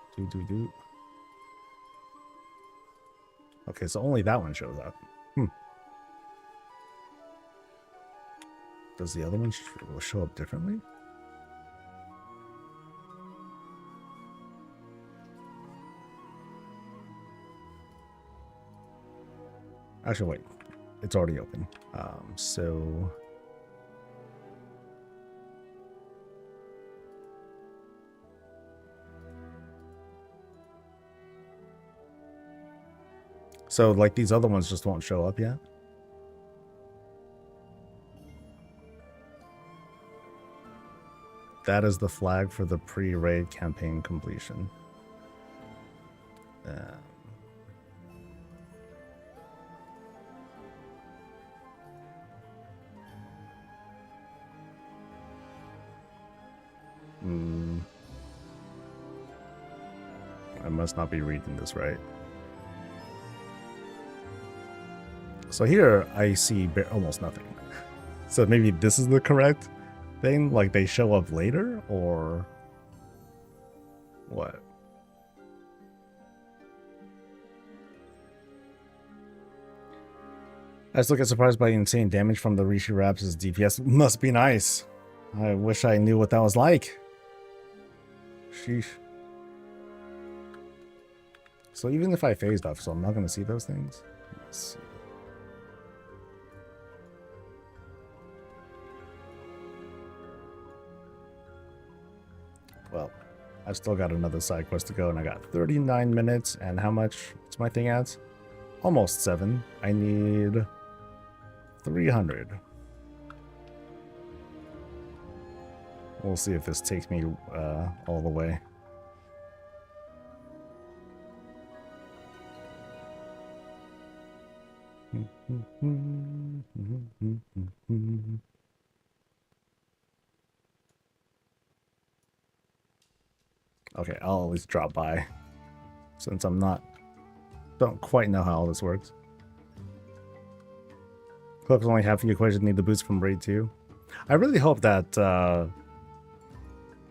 Okay, so only that one shows up. Does the other one show up differently? Actually, wait. It's already open. So... So, like, these other ones just won't show up yet? That is the flag for the pre-raid campaign completion. I must not be reading this right. So here I see almost nothing. So maybe this is the correct thing? Like they show up later or what? I still get surprised by the insane damage from the Rishi Raps' DPS. Must be nice. I wish I knew what that was like. Sheesh. So even if I phased off, so I'm not going to see those things? Let's see. Well, I've still got another side quest to go, and I got 39 minutes, and how much? What's my thing at? Almost 7. I need 300. We'll see if this takes me all the way. Okay, I'll always drop by since don't quite know how all this works. Cloak's only half the equation, need the boost from raid 2. I really hope that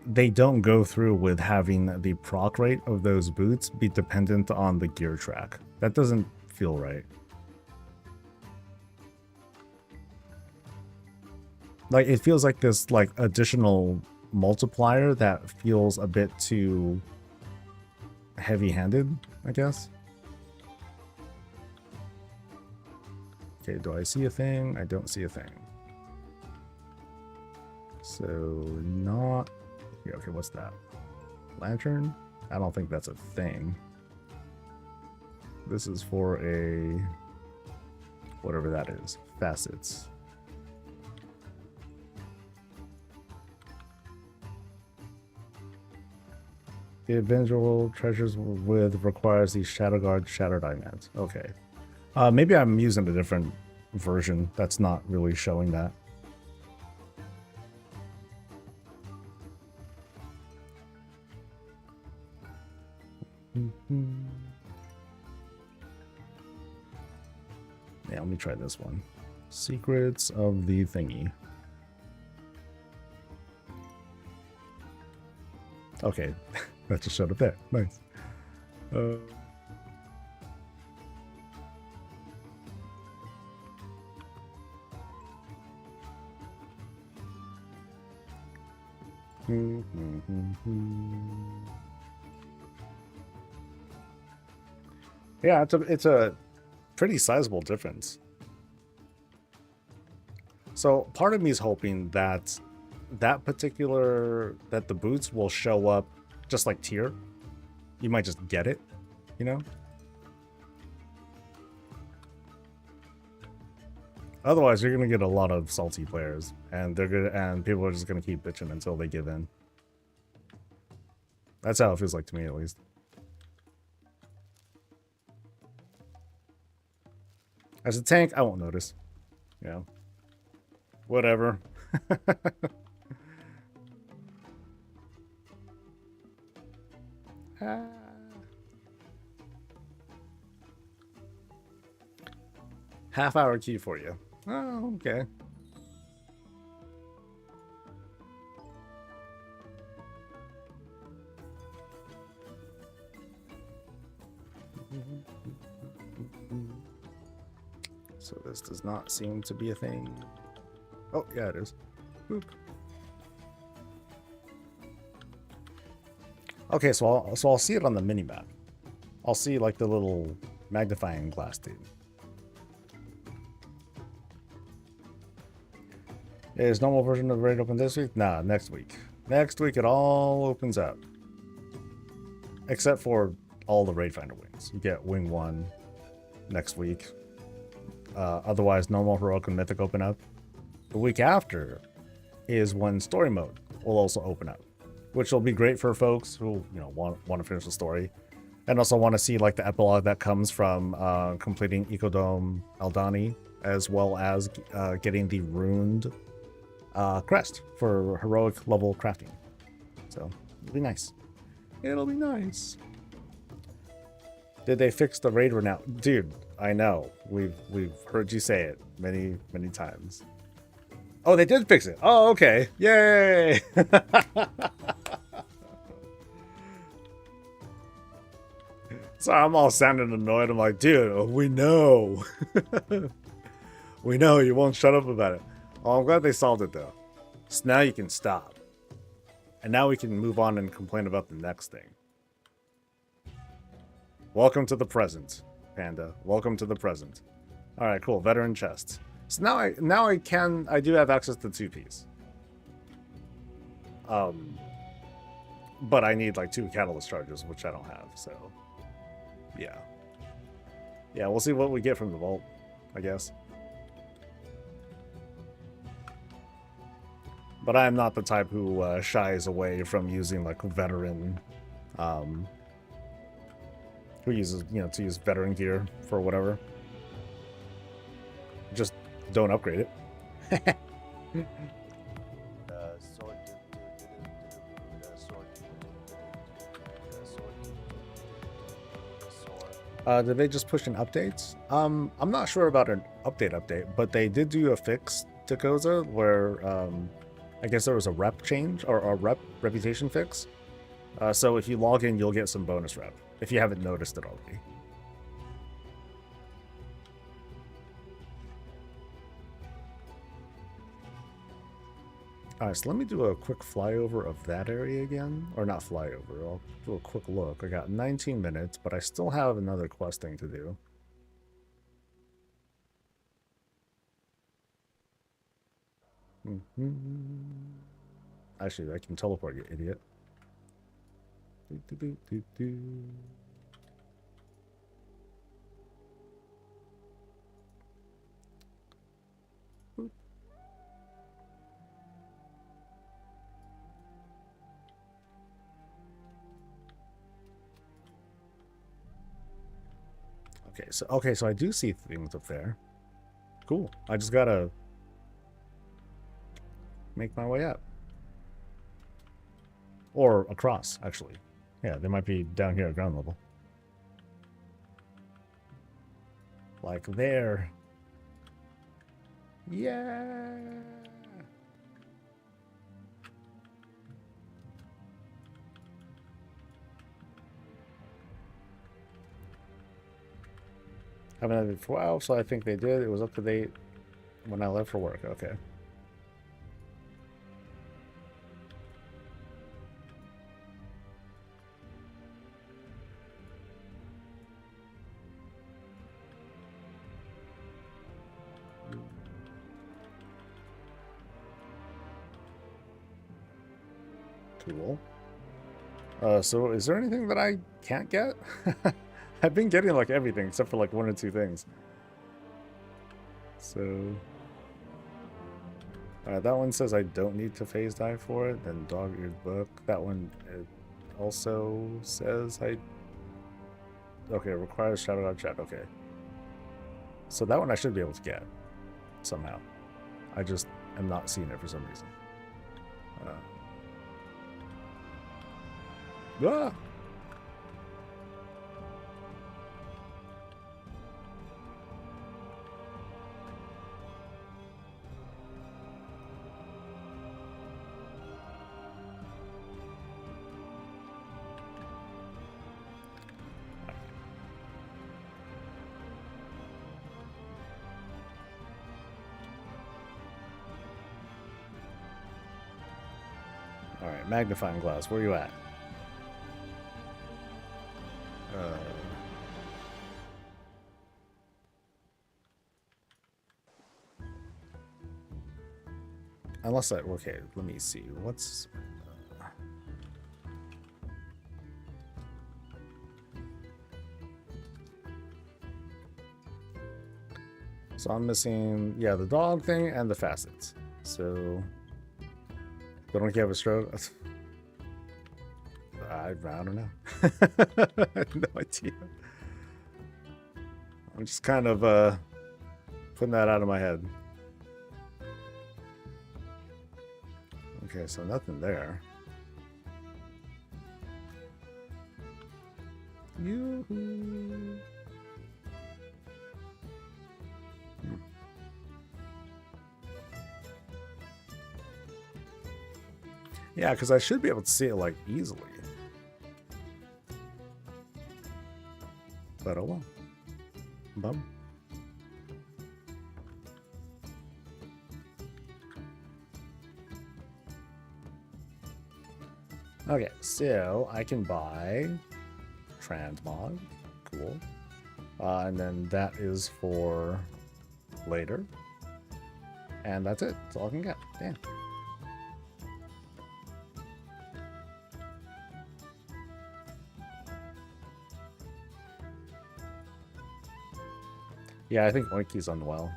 they don't go through with having the proc rate of those boots be dependent on the gear track. That doesn't feel right. Like, it feels like this, like, additional multiplier that feels a bit too heavy-handed, I guess. Okay, do I see a thing? I don't see a thing. So, not... Yeah, okay, what's that? Lantern? I don't think that's a thing. This is for a... whatever that is. Facets. The eventual treasures with requires these Shadow Guard Shadow Diamonds. Okay. Maybe I'm using a different version that's not really showing that. Yeah, let me try this one. Secrets of the Thingy. Okay, that just showed up there. Nice. Yeah, it's a pretty sizable difference. So part of me is hoping that the boots will show up just like tier. You might just get it, you know? Otherwise, you're gonna get a lot of salty players, and people are just gonna keep bitching until they give in. That's how it feels like to me, at least. As a tank, I won't notice. You know, whatever. Half-hour key for you. Oh, okay. So this does not seem to be a thing. Oh, yeah, it is. Boop. Okay, so I'll see it on the mini-map. I'll see, like, the little magnifying glass dude. Is normal version of the raid open this week? Nah, next week. Next week it all opens up. Except for all the raid finder wings. You get wing 1 next week. Otherwise, normal, heroic, and mythic open up. The week after is when story mode will also open up, which will be great for folks who want to finish the story, and also want to see like the epilogue that comes from completing Ecodome Aldani, as well as getting the runed crest for heroic level crafting. So it'll be nice. It'll be nice. Did they fix the raid renown? Dude, I know. We've heard you say it many times. Oh, they did fix it. Oh, okay. Yay! Sorry, I'm all sounding annoyed. I'm like, dude, we know. We know you won't shut up about it. Oh, I'm glad they solved it though. So now you can stop. And now we can move on and complain about the next thing. Welcome to the present, Panda. Welcome to the present. All right, cool. Veteran chests. So now I do have access to 2Ps. But I need like 2 catalyst charges, which I don't have. So, yeah. Yeah, we'll see what we get from the vault, I guess. But I am not the type who shies away from using like veteran, who uses, to use veteran gear for whatever. Just don't upgrade it. Did they just push in updates? I'm not sure about an update, but they did do a fix to Kyveza where I guess there was a rep change or a reputation fix. So if you log in, you'll get some bonus rep if you haven't noticed it already. Alright, so let me do a quick flyover of that area again. Or not flyover, I'll do a quick look. I got 19 minutes, but I still have another quest thing to do. Actually, I can teleport, you idiot. Okay, so I do see things up there. Cool. I just gotta make my way up. Or across, actually. Yeah, they might be down here at ground level. Like there. Yeah. Haven't had it for a while, so I think they did. It was up to date when I left for work. Okay. Cool. So is there anything that I can't get? I've been getting like everything except for like 1 or 2 things. So that one says I don't need to phase dive for it. Then dog-eared book. That one it also says okay, requires shadow out chat. Okay. So that one I should be able to get somehow. I just am not seeing it for some reason. Ah! Alright, magnifying glass, where are you at? Unless okay, let me see. What's... So I'm missing, yeah, the dog thing and the facets. So... They don't have a stroke? I don't know. I have no idea. I'm just kind of putting that out of my head. Okay, so nothing there. Yoo-hoo. Yeah, because I should be able to see it like easily. But oh well. Bum. Okay, so I can buy Transmog. Cool. And then that is for later. And that's it. That's all I can get. Damn. Yeah, I think Oinky's unwell.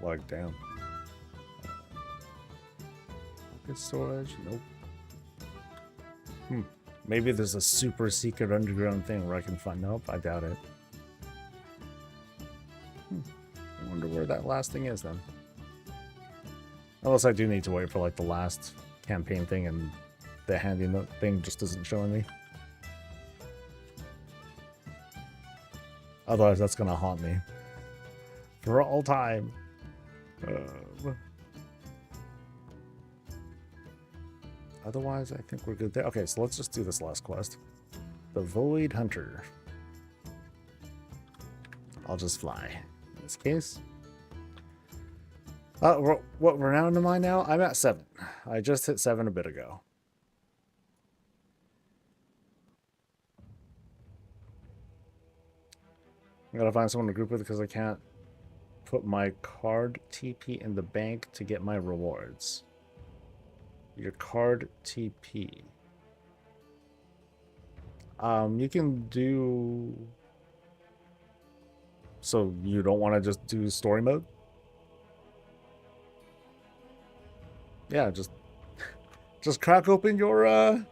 Like, damn. Good storage? Nope. Maybe there's a super secret underground thing where I can find... Nope, I doubt it. I wonder where that last thing is then. Unless I do need to wait for like the last campaign thing and the handy note thing just isn't showing me. Otherwise, that's gonna haunt me for all time. Otherwise, I think we're good there. Okay, so let's just do this last quest. The Void Hunter. I'll just fly. In this case. What renown am I now? I'm at 7. I just hit 7 a bit ago. I gotta find someone to group with because I can't put my card TP in the bank to get my rewards. Your card TP. You can do... So you don't want to just do story mode? Yeah, just crack open your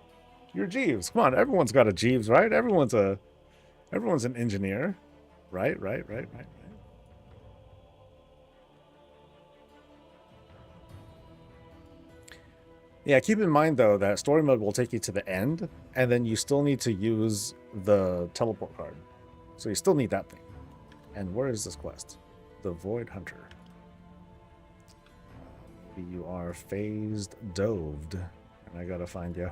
Jeeves. Come on, everyone's got a Jeeves, right? Everyone's a Everyone's an engineer. Right. Yeah, keep in mind though that story mode will take you to the end, and then you still need to use the teleport card. So you still need that thing. And where is this quest? The Void Hunter. You are phased doved, and I gotta find you.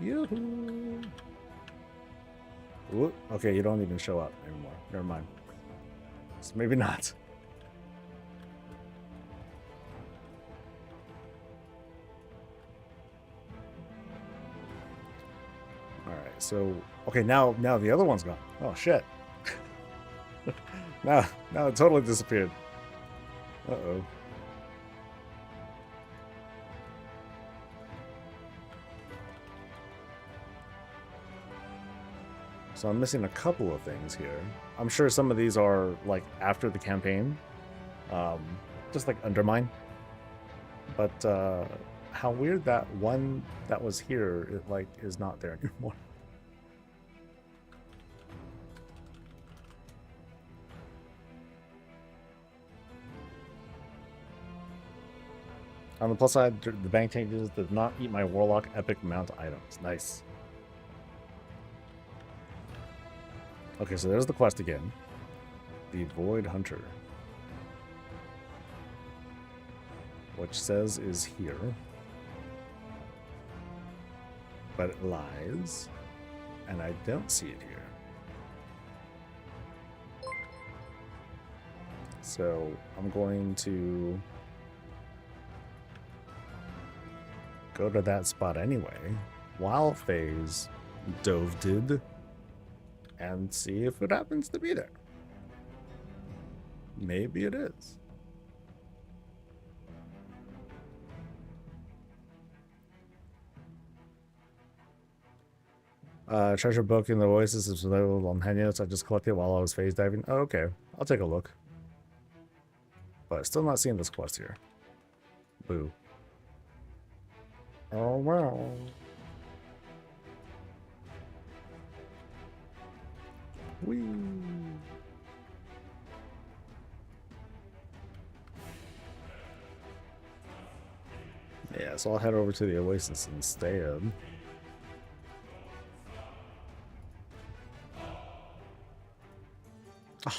Yoo-hoo! Ooh, okay, you don't even show up anymore. Never mind. So maybe not. Alright, so okay, now the other one's gone. Oh shit. now it totally disappeared. Uh-oh. So I'm missing a couple of things here. I'm sure some of these are like after the campaign, just like Undermine. But how weird that one that was here, it like is not there anymore. On the plus side, the bank changes did not eat my Warlock Epic Mount items. Nice. Okay, so there's the quest again. The Void Hunter. Which says is here. But it lies. And I don't see it here. So I'm going to go to that spot anyway. While phase dove did. And see if it happens to be there. Maybe it is. Treasure book in the Oasis is available on Henios. I just collected it while I was phase diving. Oh, okay. I'll take a look. But still not seeing this quest here. Boo. Oh, well. Whee. Yeah, so I'll head over to the Oasis instead.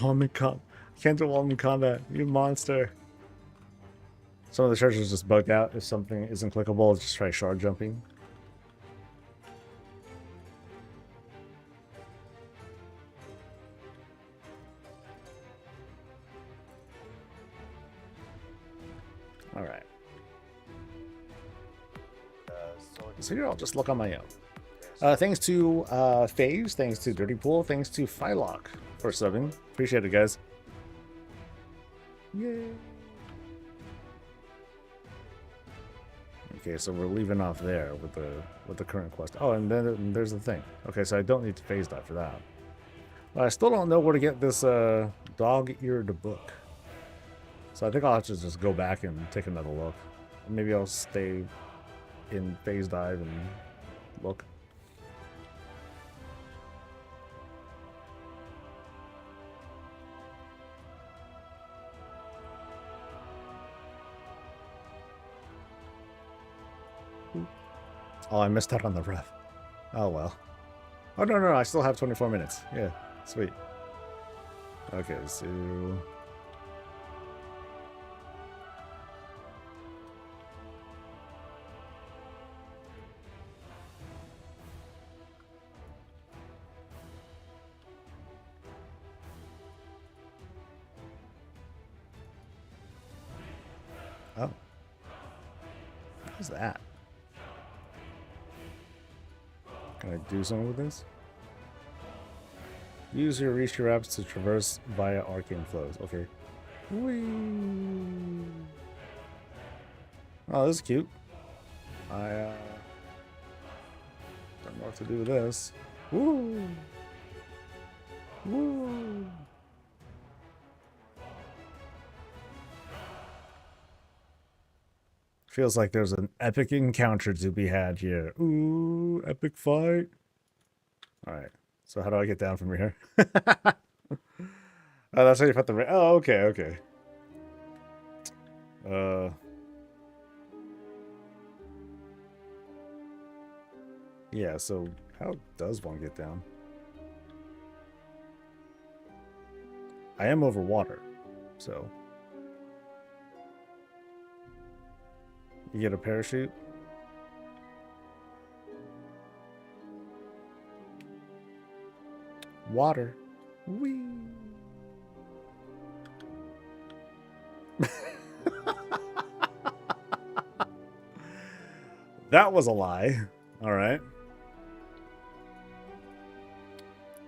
Oh my god. Can't do all in combat. You monster. Some of the treasures just bugged out. If something isn't clickable, just try shard jumping. Alright. So here I'll just look on my own. Thanks to FaZe, thanks to Dirty Pool, thanks to Phylock for subbing. Appreciate it, guys. Yay! Okay, so we're leaving off there with the current quest. Oh, and then there's the thing. Okay, so I don't need to phase dive for that. But I still don't know where to get this dog-eared book. So I think I'll have to just go back and take another look. Maybe I'll stay in phase dive and look. Oh, I missed out on the ref. Oh well. Oh no, I still have 24 minutes. Yeah, sweet. Okay, so oh. What is that? Can I do something with this? Use your reach your apps to traverse via arcane flows. Okay. Whee! Oh, this is cute. I don't know what to do with this. Woo! Woo! Feels like there's an epic encounter to be had here. Ooh, epic fight. All right. So how do I get down from here? Oh, that's how you put the... Oh, okay, okay. Yeah, so how does one get down? I am over water, so... You get a parachute? Water. Whee! That was a lie. All right.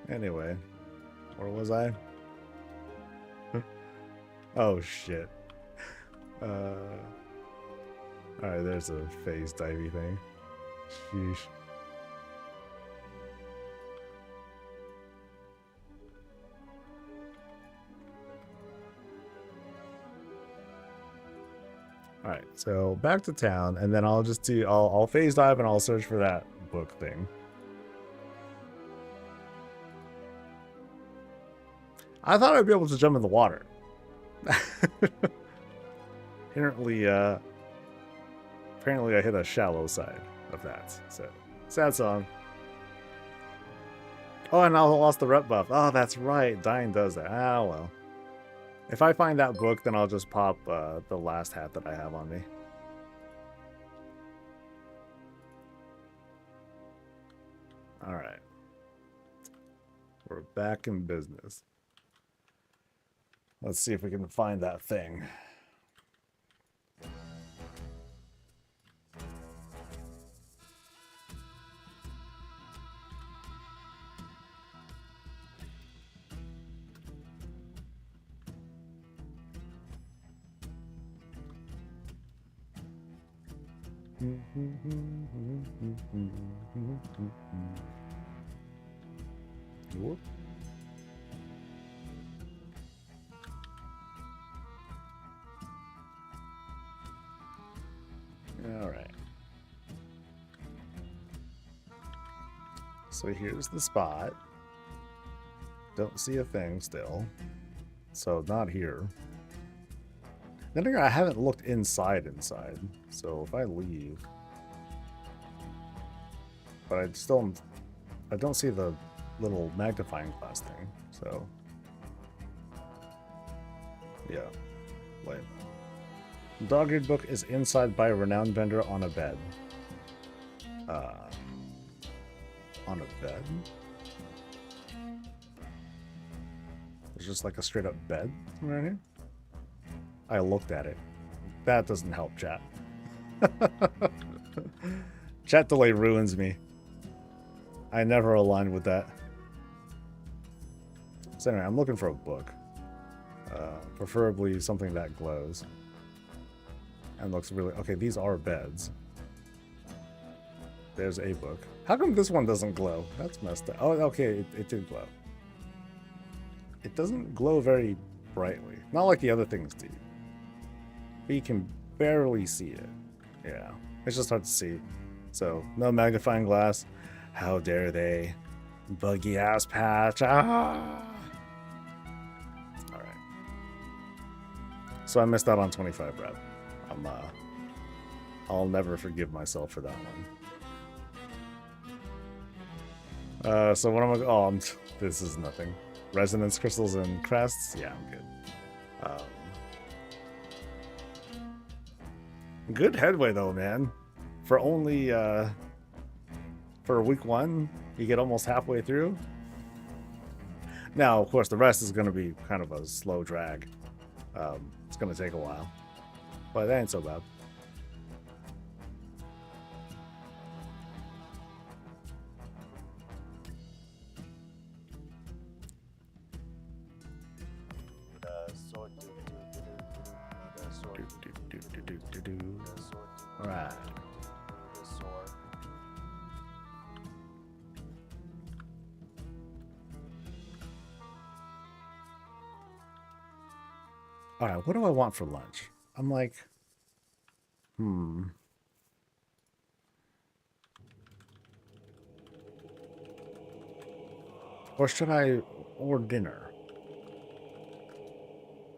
Anyway, where was I? Oh shit. All right, there's a phase divey thing. Sheesh. All right, so back to town, and then I'll just do. I'll phase dive and I'll search for that book thing. I thought I'd be able to jump in the water. Apparently, I hit a shallow side of that. So sad song. Oh, and I lost the rep buff. Oh, that's right. Dying does that. Ah, well. If I find that book, then I'll just pop the last hat that I have on me. All right. We're back in business. Let's see if we can find that thing. Whoop. All right. So here's the spot. Don't see a thing still. So not here. Then again, I haven't looked inside. So if I leave, but I don't see the little magnifying glass thing. So yeah, lame. Dog-eared book is inside by a renowned vendor on a bed. On a bed? There's just like a straight up bed right here. I looked at it. That doesn't help, chat. Chat delay ruins me. I never aligned with that. So anyway, I'm looking for a book. Preferably something that glows. And looks really... Okay, these are beds. There's a book. How come this one doesn't glow? That's messed up. Oh, okay, it did glow. It doesn't glow very brightly. Not like the other things do. But you can barely see it. Yeah, it's just hard to see. So, no magnifying glass. How dare they? Buggy ass patch. Ah! Alright. So I missed out on 25 rep. I'll never forgive myself for that one. So what am I... Oh, this is nothing. Resonance crystals and crests? Yeah, I'm good. Good headway though, man. For only for week 1, you get almost halfway through. Now, of course, the rest is going to be kind of a slow drag. It's going to take a while, but that ain't so bad. All right. All right, what do I want for lunch? I'm like, Hmm. Or should I... Or dinner?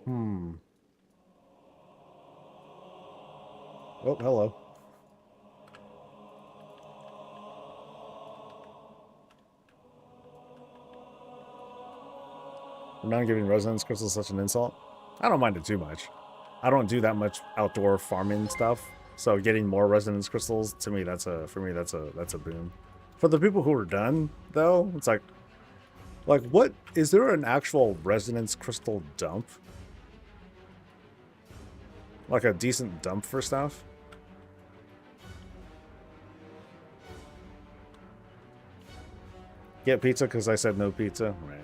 Hmm. Oh, hello. We're not giving resonance crystals such an insult. I don't mind it too much. I don't do that much outdoor farming stuff, so getting more resonance crystals to me that's a boon. For the people who are done though, it's like what is there an actual resonance crystal dump? Like a decent dump for stuff? Get pizza because I said no pizza? Right.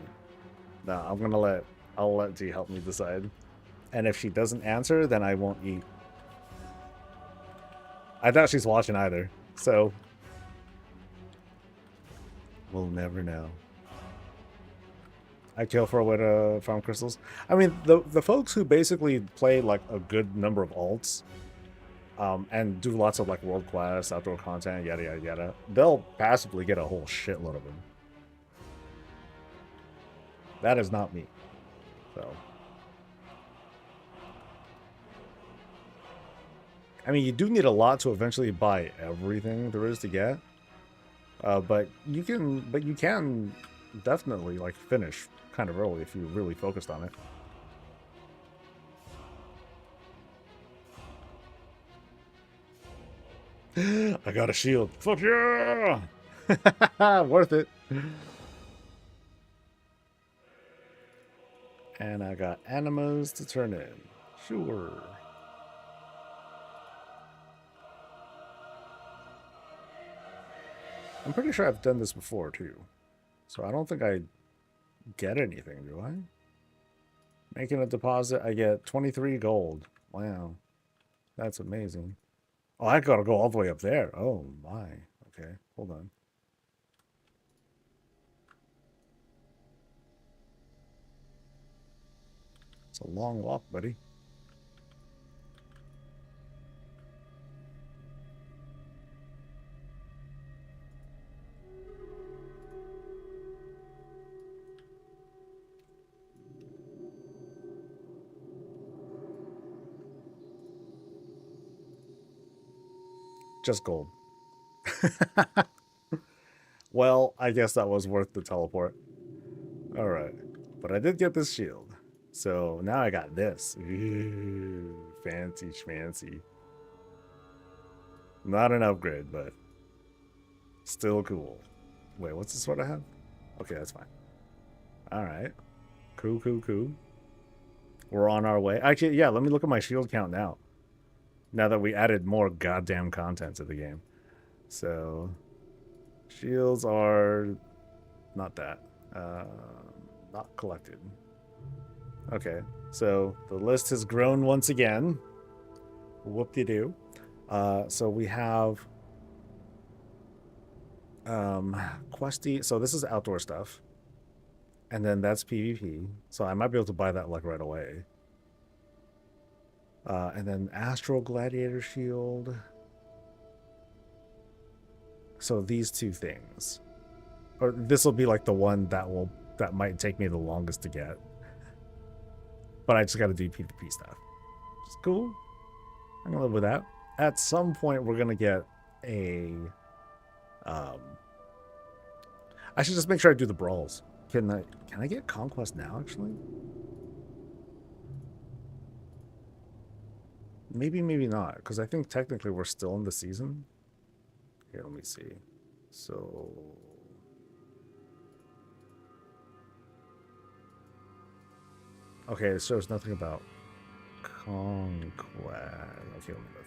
No, I'll let G help me decide. And if she doesn't answer, then I won't eat. I doubt she's watching either, so we'll never know. I kill for a way to farm crystals. I mean, the folks who basically play like a good number of alts, and do lots of like world class outdoor content, yada yada yada, they'll passively get a whole shitload of them. That is not me. So, I mean, you do need a lot to eventually buy everything there is to get. But you can definitely like finish kind of early if you really focused on it. I got a shield. Fuck yeah! Worth it. And I got animals to turn in. Sure. I'm pretty sure I've done this before too. So I don't think I get anything, do I? Making a deposit, I get 23 gold. Wow. That's amazing. Oh, I gotta go all the way up there. Oh my. Okay, hold on. It's a long walk, buddy. Just gold. Well, I guess that was worth the teleport. Alright. But I did get this shield. So now I got this. Ooh, fancy schmancy. Not an upgrade, but still cool. Wait, what's the sword I have? Okay, that's fine. Alright. Cool. We're on our way. Actually, yeah, let me look at my shield count now. Now that we added more goddamn content to the game. So, shields are not that. Not collected. Okay, so the list has grown once again. Whoop-de-doo. So we have questy. So this is outdoor stuff. And then that's PvP. So I might be able to buy that like right away. And then Astral Gladiator Shield. So these two things. Or this will be like the one that might take me the longest to get. But I just gotta do PvP stuff. Which is cool. I'm gonna live with that. At some point we're gonna get a I should just make sure I do the brawls. Can I get Conquest now actually? Maybe not, because I think technically we're still in the season. Here, let me see. So okay, it shows nothing about Conquest. Okay, let me look.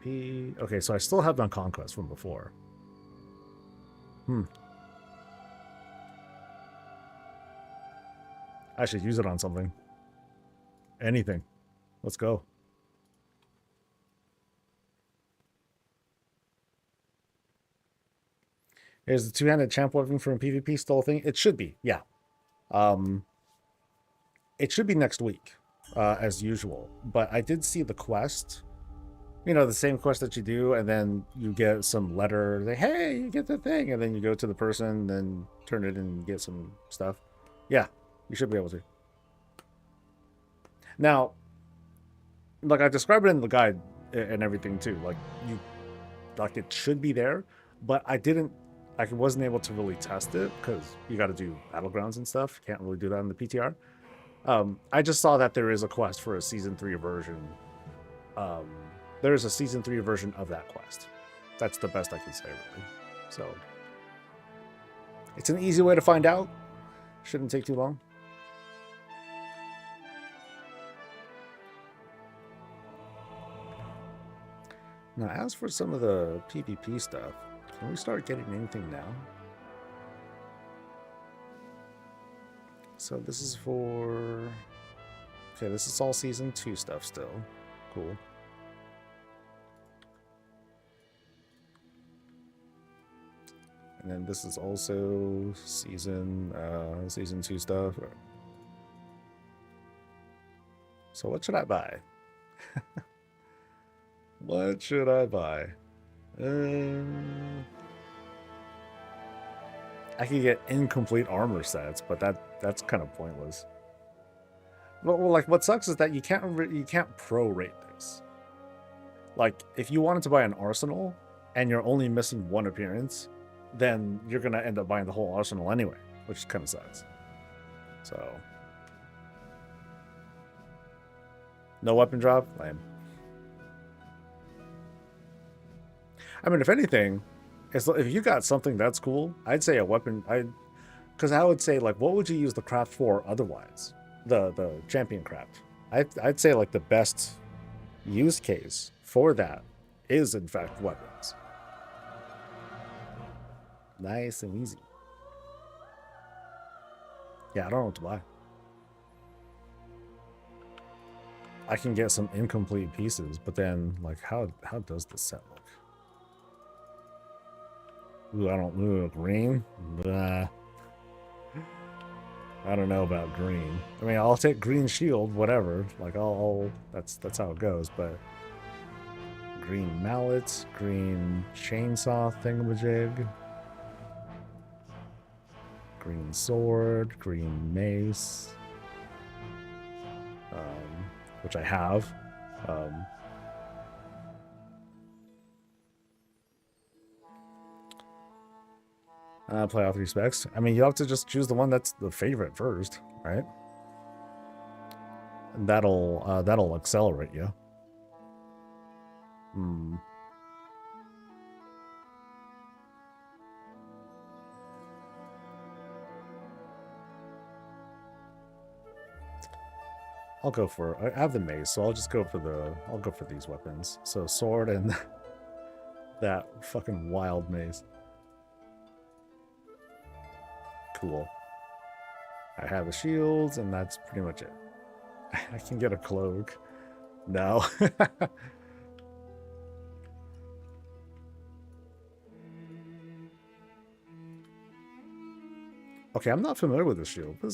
PvP. Okay, so I still have done Conquest from before. I should use it on something. Anything. Let's go. Is the two-handed champ weapon from PvP still a thing? It should be, yeah. It should be next week, as usual. But I did see the quest you know, the same quest that you do, and then you get some letter, like, hey, you get the thing, and then you go to the person, then turn it in and get some stuff. Yeah, you should be able to. Now, like I described it in the guide and everything too, like it should be there, but I wasn't able to really test it because you got to do battlegrounds and stuff. Can't really do that in the PTR. I just saw that there is a quest for a season 3 version. There is a season 3 version of that quest. That's the best I can say, really. So it's an easy way to find out. Shouldn't take too long. Now, as for some of the PvP stuff, can we start getting anything now? So this is for... Okay, this is all Season 2 stuff still. Cool. And then this is also Season 2 stuff. So what should I buy? What should I buy? I could get incomplete armor sets, but that's kind of pointless. Well, like what sucks is that you can't prorate this. Like if you wanted to buy an arsenal and you're only missing one appearance, then you're gonna end up buying the whole arsenal anyway, which kind of sucks. So no weapon drop, lame. I mean, if anything, if you got something that's cool, I'd say a weapon. Because I would say, like, what would you use the craft for otherwise? The champion craft. I'd say like the best use case for that is in fact weapons. Nice and easy. Yeah, I don't know what to buy. I can get some incomplete pieces, but then like how does this set look? Ooh, I don't. Ooh, green. Blah. I don't know about green. I mean, I'll take green shield, whatever. Like, that's how it goes. But green mallet, green chainsaw thingamajig, green sword, green mace, which I have. Play all 3 specs. I mean, you have to just choose the one that's the favorite first, right? And that'll accelerate you. I'll go for. I have the mace, so I'll just go for I'll go for these weapons. So sword and that fucking wild mace. Cool. I have the shields, and that's pretty much it. I can get a cloak. No. Okay, I'm not familiar with this shield. Where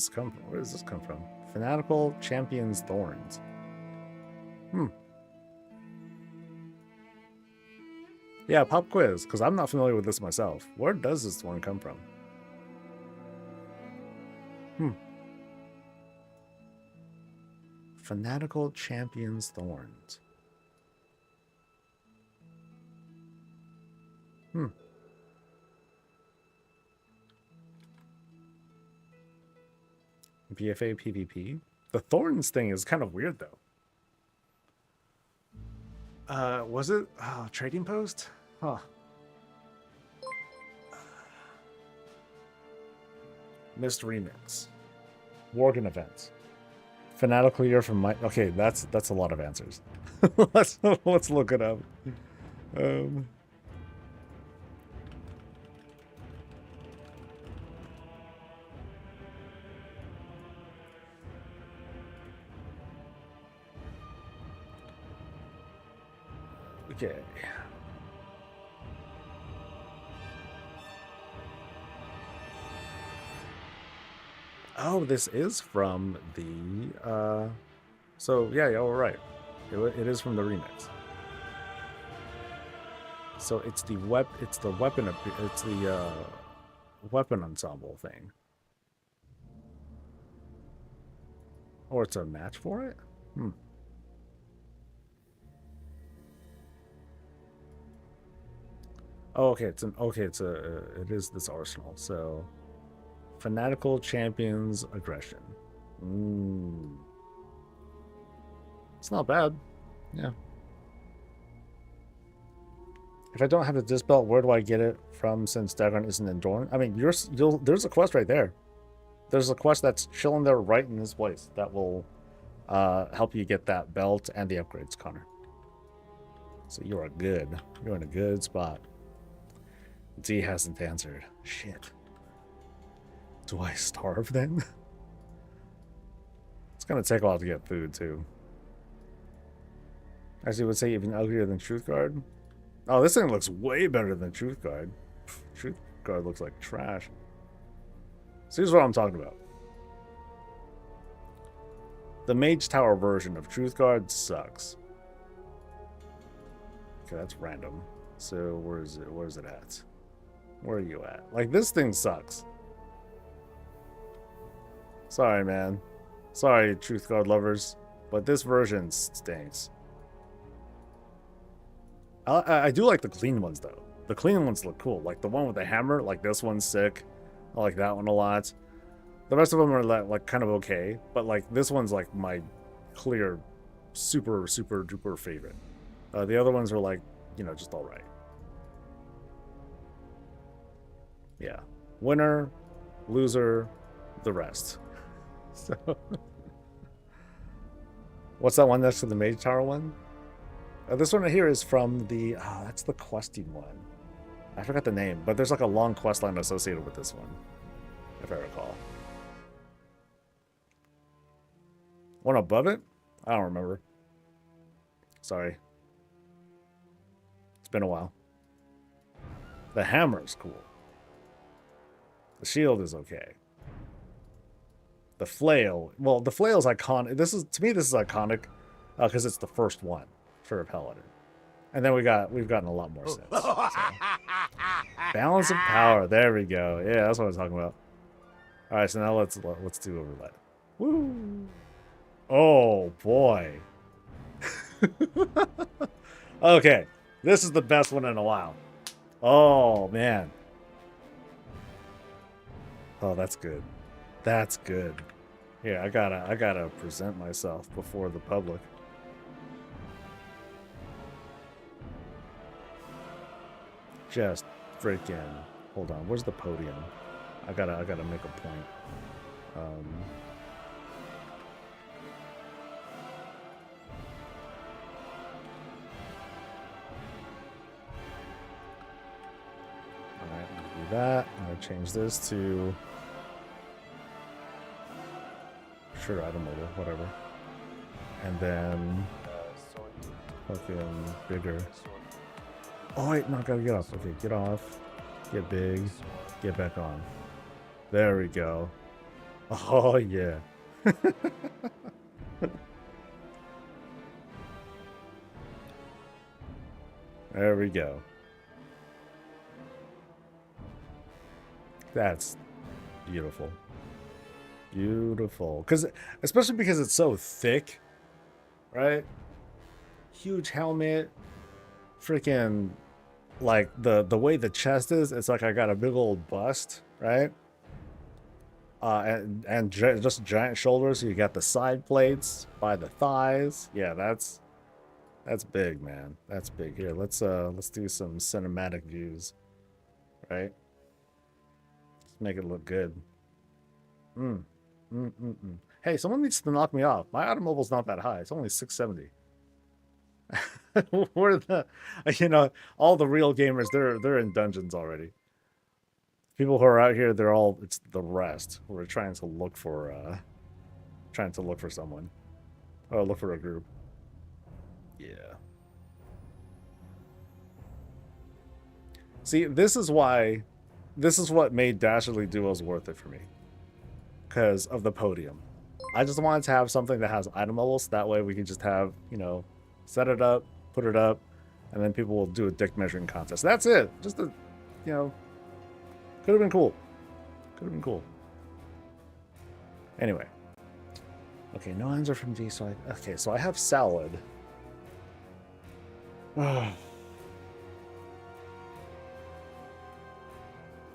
does this come from? Fanatical Champion's Thorns. Yeah, pop quiz, because I'm not familiar with this myself. Where does this one come from? Fanatical Champion's Thorns. BFA PvP. The Thorns thing is kind of weird though. Was it trading post? Huh. Missed remix. Worgen events. Fanatical year from my. Okay, that's a lot of answers. let's look it up. Okay. Oh, this is from the, so yeah, all right. It is from the remix. So it's the weapon ensemble thing. Or it's a match for it? Hmm. Oh, okay, it is this arsenal. So fanatical champions aggression. It's not bad. Yeah. If I don't have the disc belt, where do I get it from since Dagon isn't enduring? I mean, there's a quest right there. There's a quest that's chilling there right in this place that will help you get that belt and the upgrades, Connor. So you're in a good spot. D hasn't answered. Shit. Do I starve then? It's gonna take a while to get food too. Actually, would say even uglier than Truth Guard. Oh, this thing looks way better than Truth Guard. Truth Guard looks like trash. So here's what I'm talking about. The Mage Tower version of Truth Guard sucks. Okay, that's random. So where is it? Where is it at? Where are you at? Like, this thing sucks. Sorry, man. Sorry, Truth Guard lovers. But this version stinks. I do like the clean ones, though. The clean ones look cool. Like, the one with the hammer, like, this one's sick. I like that one a lot. The rest of them are, like kind of okay. But, like, this one's, like, my clear, super, super duper favorite. The other ones are, like, you know, just alright. Yeah. Winner, loser, the rest. So... What's that one next to the Mage Tower one? This one right here is from the... that's the questing one. I forgot the name, but there's like a long quest line associated with this one, if I recall. One above it? I don't remember. Sorry. It's been a while. The hammer is cool. The shield is okay. The flail... Well, the flail is iconic. To me, this is iconic because it's the first one for a paladin. And then we've gotten a lot more since. So. Balance of power. There we go. Yeah, that's what I was talking about. All right, so now let's do overlay. Woo! Oh boy. Okay, this is the best one in a while. Oh man. Oh, that's good. That's good. Here, I gotta present myself before the public. Just freaking hold on. Where's the podium? I gotta make a point. Alright, I'm gonna do that. I'm gonna change this to sure item level, whatever. And then fucking bigger. Oh wait, no, gotta get off. Okay, get off. Get big. Get back on. There we go. Oh yeah. There we go. That's beautiful. Beautiful. Especially because it's so thick, right? Huge helmet. Freaking, like, the way the chest is, it's like I got a big old bust, right? And just giant shoulders. So you got the side plates by the thighs. Yeah, that's big, man. That's big. Here, let's do some cinematic views, right? Let's make it look good. Hey, someone needs to knock me off. My automobile's not that high. It's only 670. We're the, you know, all the real gamers. They're in dungeons already. People who are out here, it's the rest. We're trying to look for someone, or look for a group. Yeah. See, this is what made Dastardly Duos worth it for me. Because of the podium. I just wanted to have something that has item levels. That way we can just have, you know, set it up, put it up, and then people will do a dick measuring contest. That's it. Just a, you know, could have been cool. Could have been cool. Anyway. Okay, no answer from D, so okay, so I have salad.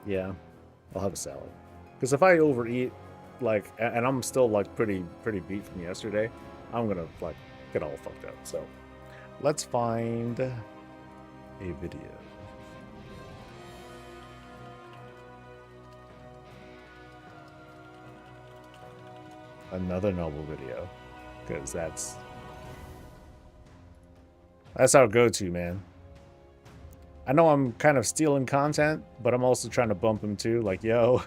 Yeah, I'll have a salad. Because if I overeat, like, and I'm still like pretty beat from yesterday, I'm gonna like get all fucked up. So let's find a video. Another novel video, because that's our go-to, man. I know I'm kind of stealing content, but I'm also trying to bump him too. Like, yo,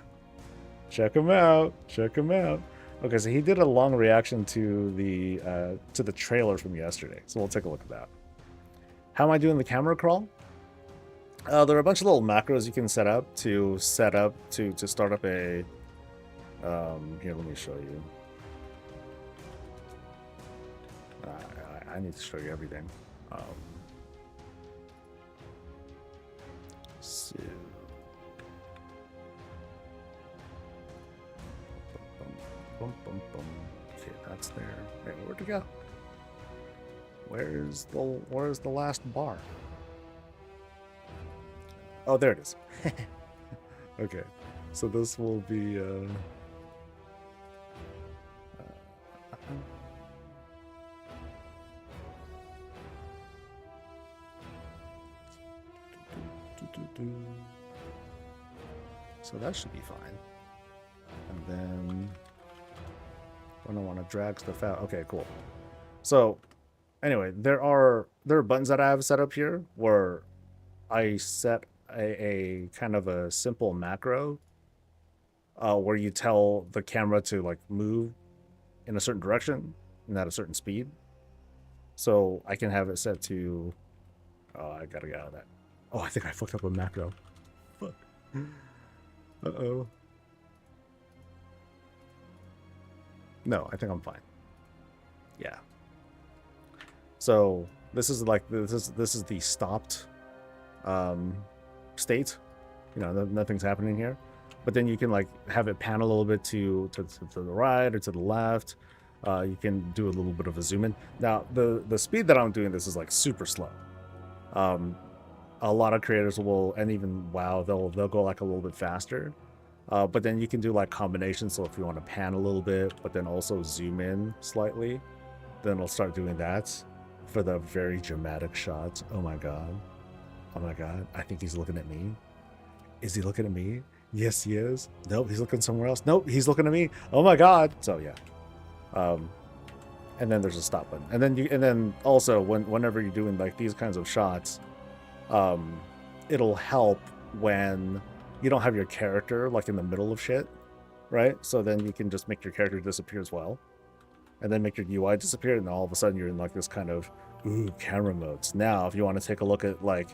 check him out, check him out. Okay, so he did a long reaction to the trailer from yesterday, so we'll take a look at that. How am I doing the camera crawl? There are a bunch of little macros you can set up to start up a. Here, let me show you. I need to show you everything. So, okay, that's there. Wait, where'd it go? Where's the last bar? Oh, there it is. Okay, so this will be. So that should be fine. And then I don't want to drag stuff out. Okay, cool. So anyway, there are buttons that I have set up here where I set a kind of a simple macro where you tell the camera to like move in a certain direction and at a certain speed. So I can have it set to I gotta get out of that. Oh, I think I fucked up a macro. Fuck. Uh-oh. No, I think I'm fine. Yeah. So this is like this is the stopped state. You know, nothing's happening here. But then you can like have it pan a little bit to the right or to the left. You can do a little bit of a zoom in. Now the speed that I'm doing this is like super slow. A lot of creators will, and even WoW, they'll go like a little bit faster. But then you can do like combinations. So if you want to pan a little bit, but then also zoom in slightly, then we'll start doing that for the very dramatic shots. Oh my god. Oh my god. I think he's looking at me. Is he looking at me? Yes, he is. Nope, he's looking somewhere else. Nope, he's looking at me. Oh my god. So yeah. And then there's a stop button. And then also whenever you're doing like these kinds of shots, it'll help when you don't have your character like in the middle of shit, right? So then you can just make your character disappear as well, and then make your UI disappear, and all of a sudden you're in like this kind of camera modes. Now, if you want to take a look at like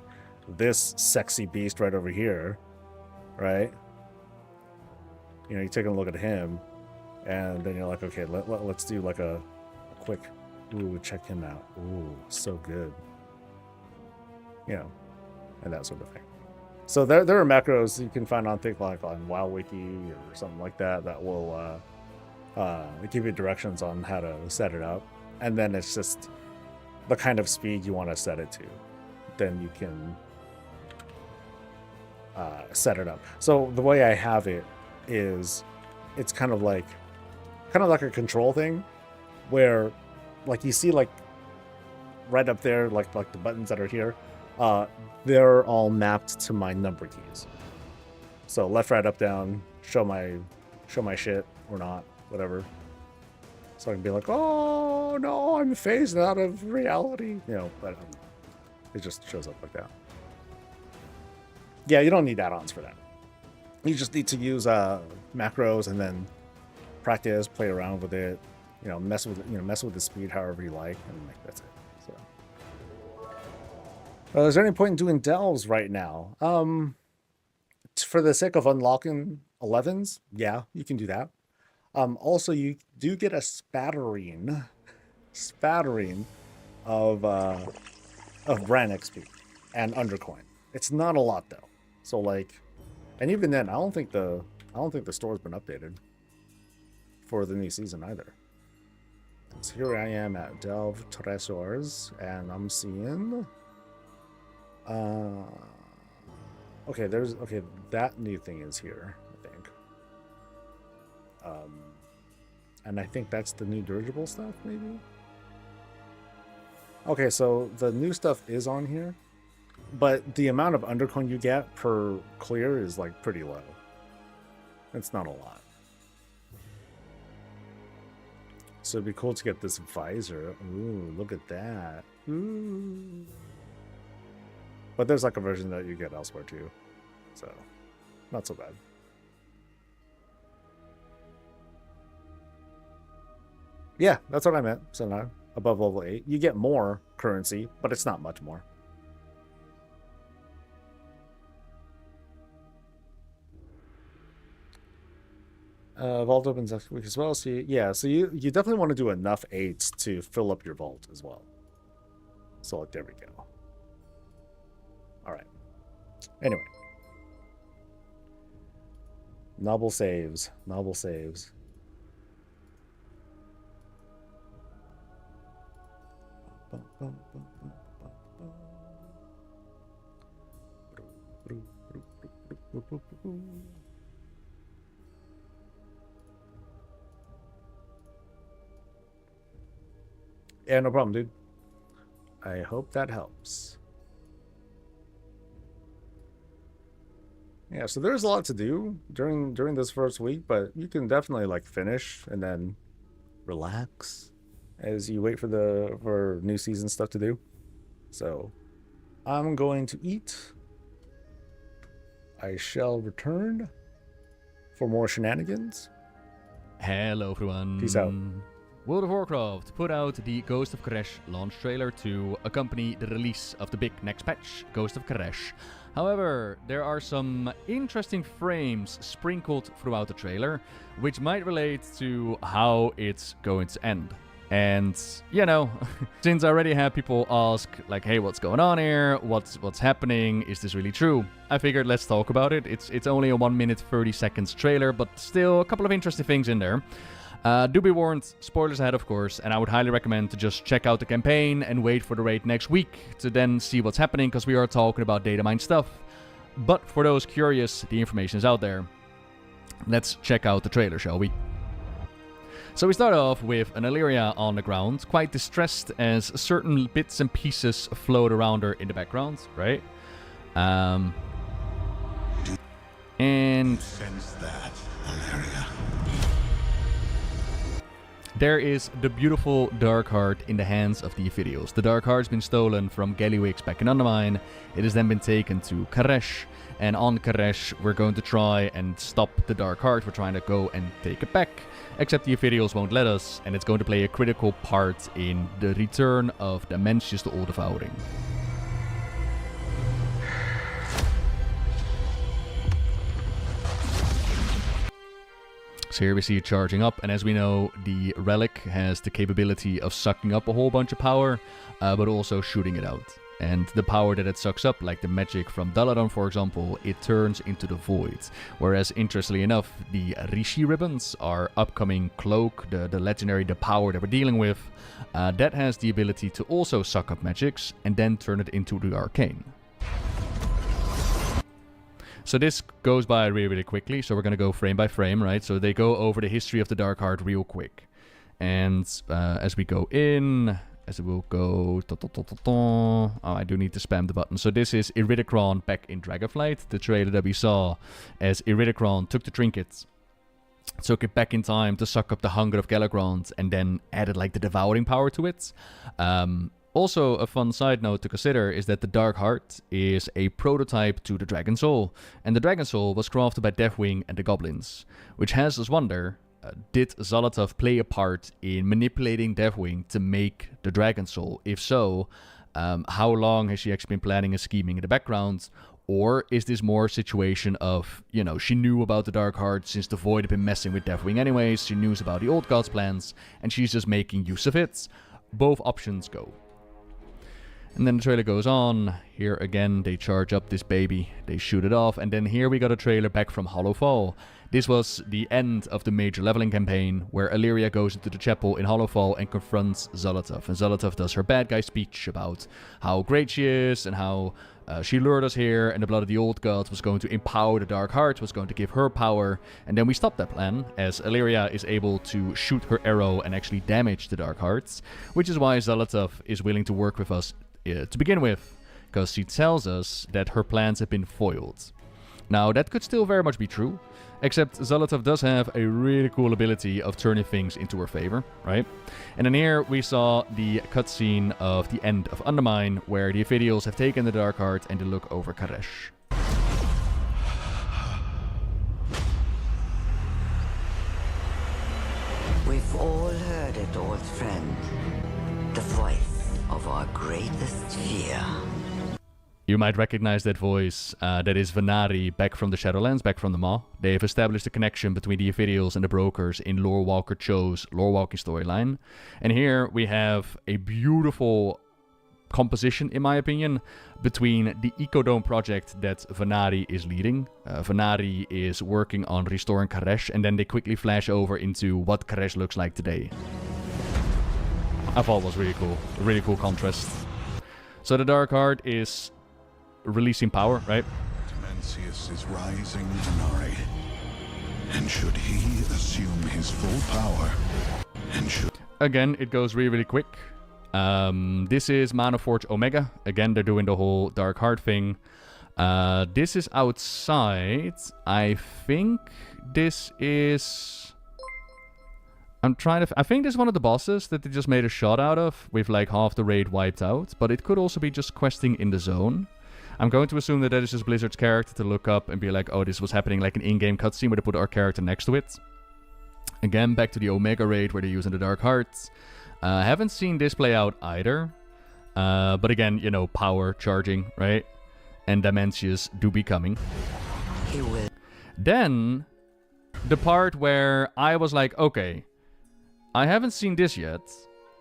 this sexy beast right over here, right? You know, you're taking a look at him, and then you're like, okay, let's do like a quick, check him out. Ooh, so good. You know, and that sort of thing. So there are macros you can find on like on WoWWiki or something like that will give you directions on how to set it up, and then it's just the kind of speed you want to set it to. Then you can set it up. So the way I have it is it's kind of like a control thing where like you see like right up there like the buttons that are here, they're all mapped to my number keys. So left, right, up, down, show my shit or not, whatever. So I can be like, oh no, I'm phased out of reality, you know, but it just shows up like that. Yeah, you don't need add-ons for that. You just need to use macros and then practice, play around with it, you know, mess with the speed however you like, and like that's it. So, is there any point in doing delves right now? For the sake of unlocking 11s, yeah, you can do that. Also, you do get a spattering of of Bran XP and undercoin. It's not a lot though. So like, and even then, I don't think the store's been updated for the new season either. So here I am at Delve Tresors, and I'm seeing. Okay, that new thing is here, I think. And I think that's the new dirigible stuff, maybe? Okay, so the new stuff is on here, but the amount of undercoin you get per clear is like pretty low. It's not a lot. So it'd be cool to get this visor. Ooh, look at that. Ooh. But there's like a version that you get elsewhere too. So, not so bad. Yeah, that's what I meant. So now, above level 8, you get more currency, but it's not much more. Vault opens next week as well. So you definitely want to do enough 8s to fill up your vault as well. So like, there we go. All right. Anyway. Noble saves. Noble saves. Yeah, no problem, dude. I hope that helps. Yeah, so there's a lot to do during this first week, but you can definitely like finish and then relax as you wait for new season stuff to do. So I'm going to eat. I shall return for more shenanigans. Hello everyone. Peace out. World of Warcraft put out the Ghost of Karesh launch trailer to accompany the release of the big next patch, Ghost of Karesh. However, there are some interesting frames sprinkled throughout the trailer, which might relate to how it's going to end. And, you know, since I already had people ask, like, hey, what's going on here? What's happening? Is this really true? I figured let's talk about it. It's only a 1 minute 30 seconds trailer, but still a couple of interesting things in there. Do be warned, spoilers ahead of course, and I would highly recommend to just check out the campaign and wait for the raid next week to then see what's happening, because we are talking about data mine stuff. But for those curious, the information is out there. Let's check out the trailer, shall we? So we start off with an Illyria on the ground, quite distressed as certain bits and pieces float around her in the background, right? And sense that, Illyria. There is the beautiful Dark Heart in the hands of the Ophidios. The Dark Heart's been stolen from Gallywix back in Undermine. It has then been taken to Karesh, and on Karesh we're going to try and stop the Dark Heart. We're trying to go and take it back, except the Ophidios won't let us, and it's going to play a critical part in the return of Dementius the All-Devouring. So here we see it charging up, and as we know, the relic has the capability of sucking up a whole bunch of power, but also shooting it out. And the power that it sucks up, like the magic from Daladon for example, it turns into the void. Whereas, interestingly enough, the Rishi ribbons, our upcoming cloak, the legendary, the power that we're dealing with, that has the ability to also suck up magics and then turn it into the arcane. So this goes by really, really quickly, so we're going to go frame by frame, right? So they go over the history of the Dark Heart real quick. And as we go in, as it will go... Oh, I do need to spam the button. So this is Iridicron back in Dragonflight, the trailer that we saw as Iridicron took the trinkets, took it back in time to suck up the hunger of Galagrond, and then added like the devouring power to it. Also, a fun side note to consider is that the Dark Heart is a prototype to the Dragon Soul, and the Dragon Soul was crafted by Deathwing and the Goblins, which has us wonder, did Zolotov play a part in manipulating Deathwing to make the Dragon Soul? If so, how long has she actually been planning and scheming in the background? Or is this more a situation of, you know, she knew about the Dark Heart since the Void had been messing with Deathwing anyways, she knew about the Old Gods plans, and she's just making use of it? Both options go. And then the trailer goes on. Here again, they charge up this baby. They shoot it off. And then here we got a trailer back from Hollowfall. This was the end of the major leveling campaign, where Illyria goes into the chapel in Hollowfall and confronts Zolotov. And Zolotov does her bad guy speech about how great she is and how she lured us here, and the blood of the old gods was going to empower the Dark Heart, was going to give her power. And then we stop that plan, as Illyria is able to shoot her arrow and actually damage the Dark Hearts, which is why Zolotov is willing to work with us to begin with, because she tells us that her plans have been foiled. Now, that could still very much be true, except Zolotov does have a really cool ability of turning things into her favor, right? And then here we saw the cutscene of the end of Undermine, where the Ophidials have taken the Dark Heart and they look over Karesh. We've all heard it, old friend. The voice of our greatest fear. You might recognize that voice. That is Venari, back from the Shadowlands, back from the Maw. They have established a connection between the Ophidials and the Brokers in Lorewalker Cho's lorewalking storyline. And here we have a beautiful composition, in my opinion, between the Ecodome project that Venari is leading. Venari is working on restoring Karesh, and then they quickly flash over into what Karesh looks like today. I thought it was really cool. A really cool contrast. So the Dark Heart is releasing power, right? Dementius is rising, Venari. And should he assume his full power, and should... Again, it goes really, really quick. This is Mana Forge Omega. Again, they're doing the whole Dark Heart thing. This is outside. I think this is... I think this is one of the bosses that they just made a shot out of, with like half the raid wiped out. But it could also be just questing in the zone. I'm going to assume that is just Blizzard's character to look up and be like, oh, this was happening like an in-game cutscene where they put our character next to it. Again, back to the Omega raid where they're using the Dark Heart. Haven't seen this play out either. But again, you know, power charging, right? And Dementius do be coming. He will. Then, the part where I was like, okay, I haven't seen this yet.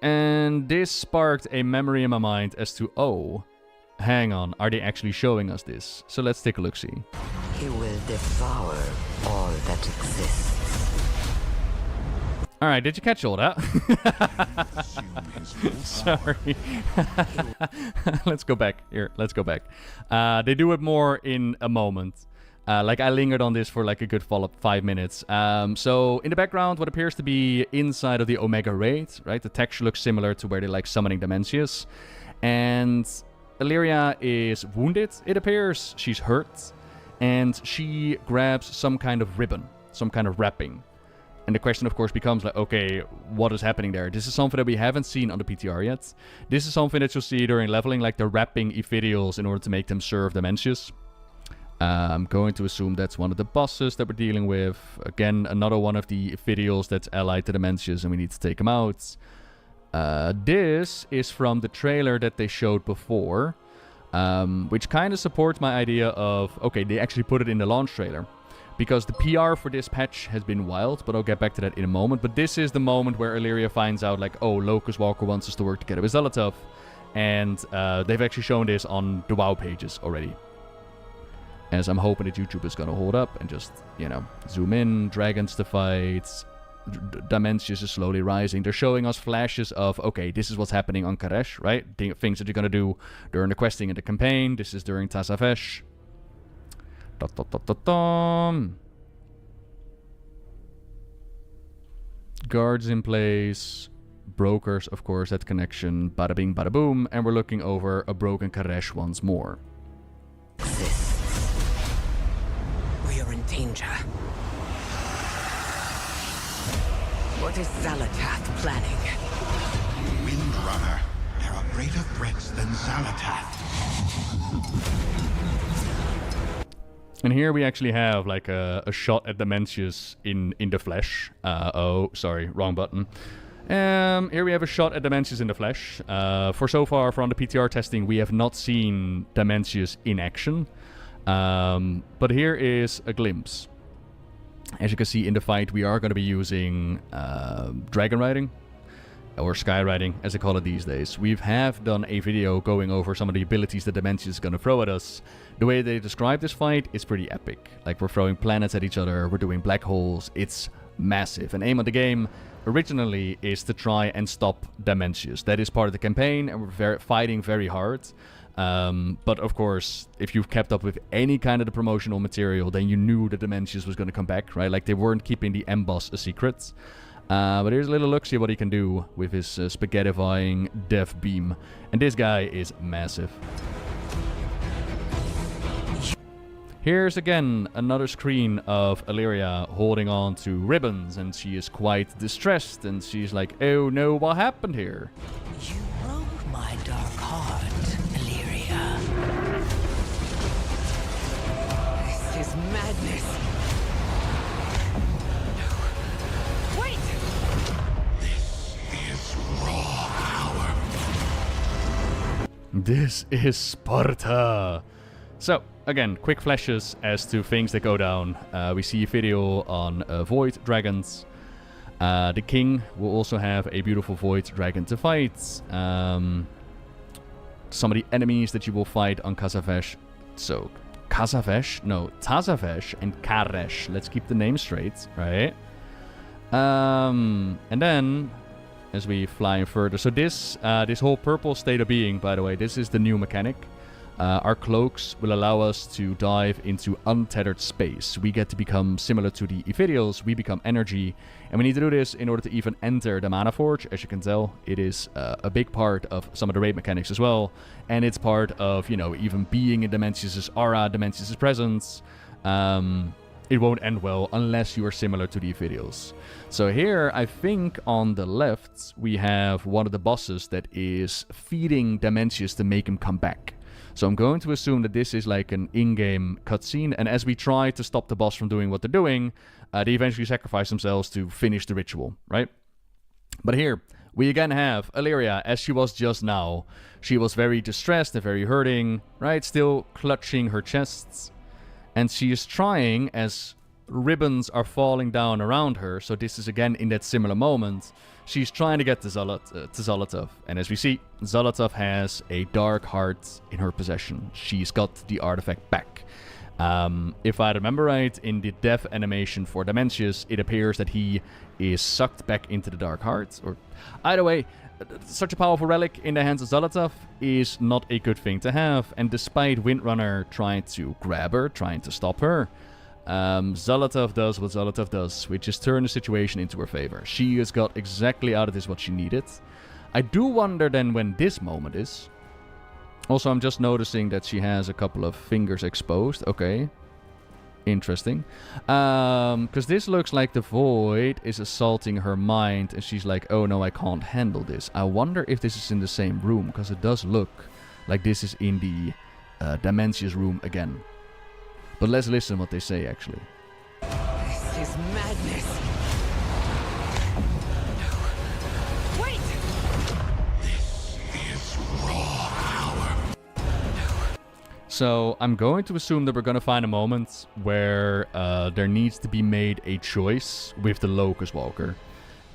And this sparked a memory in my mind as to, oh, hang on, are they actually showing us this? So let's take a look-see. He will devour all that exists. Alright, did you catch all that? Sorry. Let's go back. Here, let's go back. They do it more in a moment. Like, I lingered on this for like a good follow-up 5 minutes. So, in the background, what appears to be inside of the Omega raid, right? The texture looks similar to where they like summoning Dementius. And Illyria is wounded, it appears. She's hurt. And she grabs some kind of ribbon, some kind of wrapping. And the question, of course, becomes like, okay, what is happening there? This is something that we haven't seen on the PTR yet. This is something that you'll see during leveling, like they're wrapping Ophidials in order to make them serve Dementius. I'm going to assume that's one of the bosses that we're dealing with. Again, another one of the Ophidials that's allied to Dementius, and we need to take him out. This is from the trailer that they showed before, which kind of supports my idea of, okay, they actually put it in the launch trailer. Because the PR for this patch has been wild, but I'll get back to that in a moment. But this is the moment where Illyria finds out, like, oh, Locust Walker wants us to work together with Zolotov. And they've actually shown this on the WoW pages already. As I'm hoping that YouTube is going to hold up and just, you know, zoom in, dragons to fight, Dementius is slowly rising. They're showing us flashes of, okay, this is what's happening on Karesh, right? Things that you're going to do during the questing and the campaign. This is during Tazafesh. Guards in place. Brokers, of course, that connection. Bada bing, bada boom. And we're looking over a broken Karesh once more. We are in danger. What is Zalatath planning? Windrunner. There are greater threats than Zalatath. And here we actually have like a shot at Dementius in the flesh. Oh, sorry, wrong button. Here we have a shot at Dementius in the flesh. For so far, from the PTR testing, we have not seen Dementius in action. But here is a glimpse. As you can see in the fight, we are going to be using dragon riding. or skywriting, as they call it these days. We have done a video going over some of the abilities that Dementius is going to throw at us. The way they describe this fight is pretty epic. Like, we're throwing planets at each other, we're doing black holes, it's massive. And aim of the game originally is to try and stop Dementius. That is part of the campaign, and we're fighting very hard. But of course, if you've kept up with any kind of the promotional material, then you knew that Dementius was going to come back, right? Like, they weren't keeping the M-Boss a secret. But here's a little look, see what he can do with his spaghettifying death beam. And this guy is massive. Here's again another screen of Illyria holding on to ribbons, and she is quite distressed, and she's like, oh no, what happened here? You broke my dark heart, Illyria. This is madness. No. Wait! This is raw power. This is Sparta. So, again, quick flashes as to things that go down. We see a video on Void Dragons. The King will also have a beautiful Void Dragon to fight. Some of the enemies that you will fight on Kazavesh. So, Kazavesh? No, Tazavesh and Karesh. Let's keep the names straight, right? And then, as we fly further. So this whole purple state of being, by the way, this is the new mechanic. Our cloaks will allow us to dive into untethered space. We get to become similar to the Ethereals. We become energy. And we need to do this in order to even enter the Mana Forge. As you can tell, it is a big part of some of the raid mechanics as well. And it's part of, you know, even being in Dementius' aura, Dementius' presence. It won't end well unless you are similar to the Ethereals. So here, I think on the left, we have one of the bosses that is feeding Dementius to make him come back. So I'm going to assume that this is like an in-game cutscene, and as we try to stop the boss from doing what they're doing, they eventually sacrifice themselves to finish the ritual, right? But here, we again have Illyria, as she was just now. She was very distressed and very hurting, right? Still clutching her chests. And she is trying, as ribbons are falling down around her, so this is again in that similar moment, she's trying to get to Zolotov. And as we see, Zolotov has a dark heart in her possession. She's got the artifact back. If I remember right, in the death animation for Dementius, it appears that he is sucked back into the dark heart. Or either way, such a powerful relic in the hands of Zolotov is not a good thing to have. And despite Windrunner trying to grab her, trying to stop her, Zolotov does what Zolotov does, which is turn the situation into her favor. She has got exactly out of this what she needed. I do wonder then when this moment is. Also, I'm just noticing that she has a couple of fingers exposed. Okay. Interesting. Because this looks like the Void is assaulting her mind, and she's like, oh no, I can't handle this. I wonder if this is in the same room, because it does look like this is in the Dementius room again. But let's listen what they say, actually. This is madness. No. Wait! This is raw power. So I'm going to assume that we're going to find a moment where there needs to be made a choice with the Locust Walker.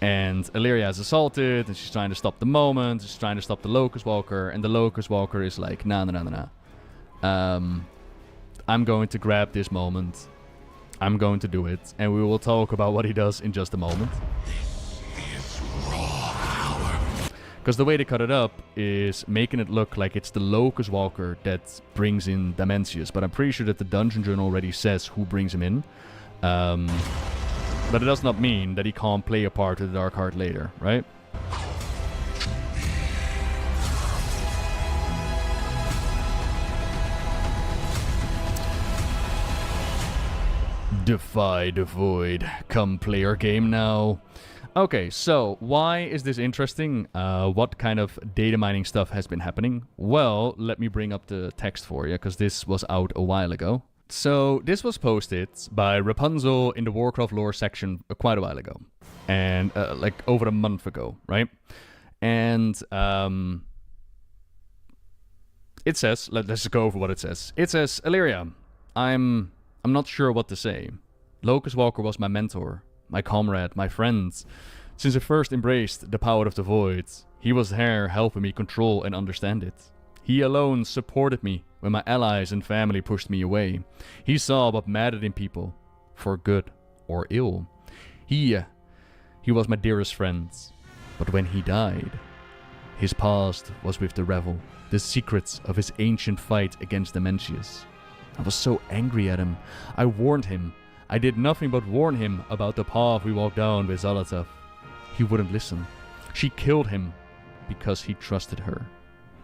And Illyria is assaulted, and she's trying to stop the moment, she's trying to stop the Locust Walker, and the Locust Walker is like, nah. I'm going to grab this moment. I'm going to do it. And we will talk about what he does in just a moment. This is raw power. Because the way they cut it up is making it look like it's the Locust Walker that brings in Dementius. But I'm pretty sure that the Dungeon Journal already says who brings him in. But it does not mean that he can't play a part of the Dark Heart later, right? Defy the Void. Come play our game now. Okay, so why is this interesting? What kind of data mining stuff has been happening? Well, let me bring up the text for you, because this was out a while ago. So this was posted by Rapunzel in the Warcraft lore section quite a while ago. And like over a month ago, right? And it says, let's go over what it says. It says, Illyria, I'm not sure what to say. Locust Walker was my mentor, my comrade, my friend. Since I first embraced the power of the void, he was there helping me control and understand it. He alone supported me when my allies and family pushed me away. He saw what mattered in people, for good or ill. He was my dearest friend, but when he died, his past was with the Revel, the secrets of his ancient fight against Dementius. I was so angry at him. I warned him. I did nothing but warn him about the path we walked down with Zolotov. He wouldn't listen. She killed him because he trusted her,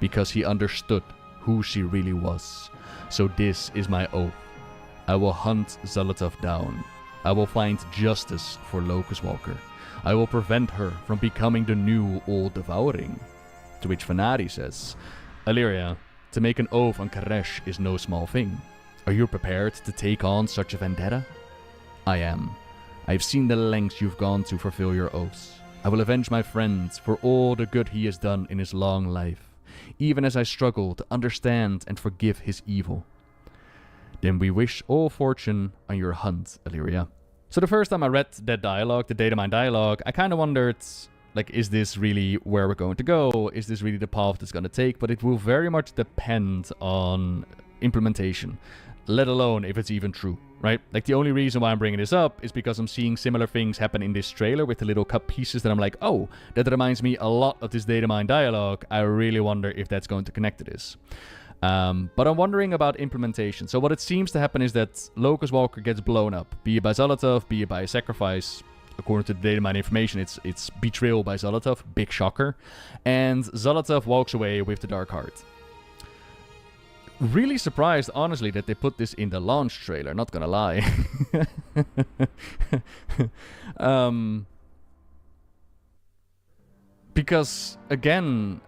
because he understood who she really was. So this is my oath. I will hunt Zolotov down. I will find justice for Locust Walker. I will prevent her from becoming the new Old Devouring. To which Fanari says, Illyria, to make an oath on Karesh is no small thing. Are you prepared to take on such a vendetta? I am. I have seen the lengths you've gone to fulfill your oaths. I will avenge my friend for all the good he has done in his long life, even as I struggle to understand and forgive his evil. Then we wish all fortune on your hunt, Illyria. So the first time I read that dialogue, the Datamine dialogue, I kind of wondered, like, is this really where we're going to go? Is this really the path that's going to take? But it will very much depend on implementation, let alone if it's even true, right? Like, the only reason why I'm bringing this up is because I'm seeing similar things happen in this trailer with the little cut pieces that I'm like, oh, that reminds me a lot of this Datamine dialogue. I really wonder if that's going to connect to this. But I'm wondering about implementation. So what it seems to happen is that Locust Walker gets blown up, be it by Zolotov, be it by a sacrifice. According to the Datamine information, it's betrayal by Zolotov, big shocker. And Zolotov walks away with the Dark Heart. Really surprised, honestly, that they put this in the launch trailer, not gonna lie. Because, again,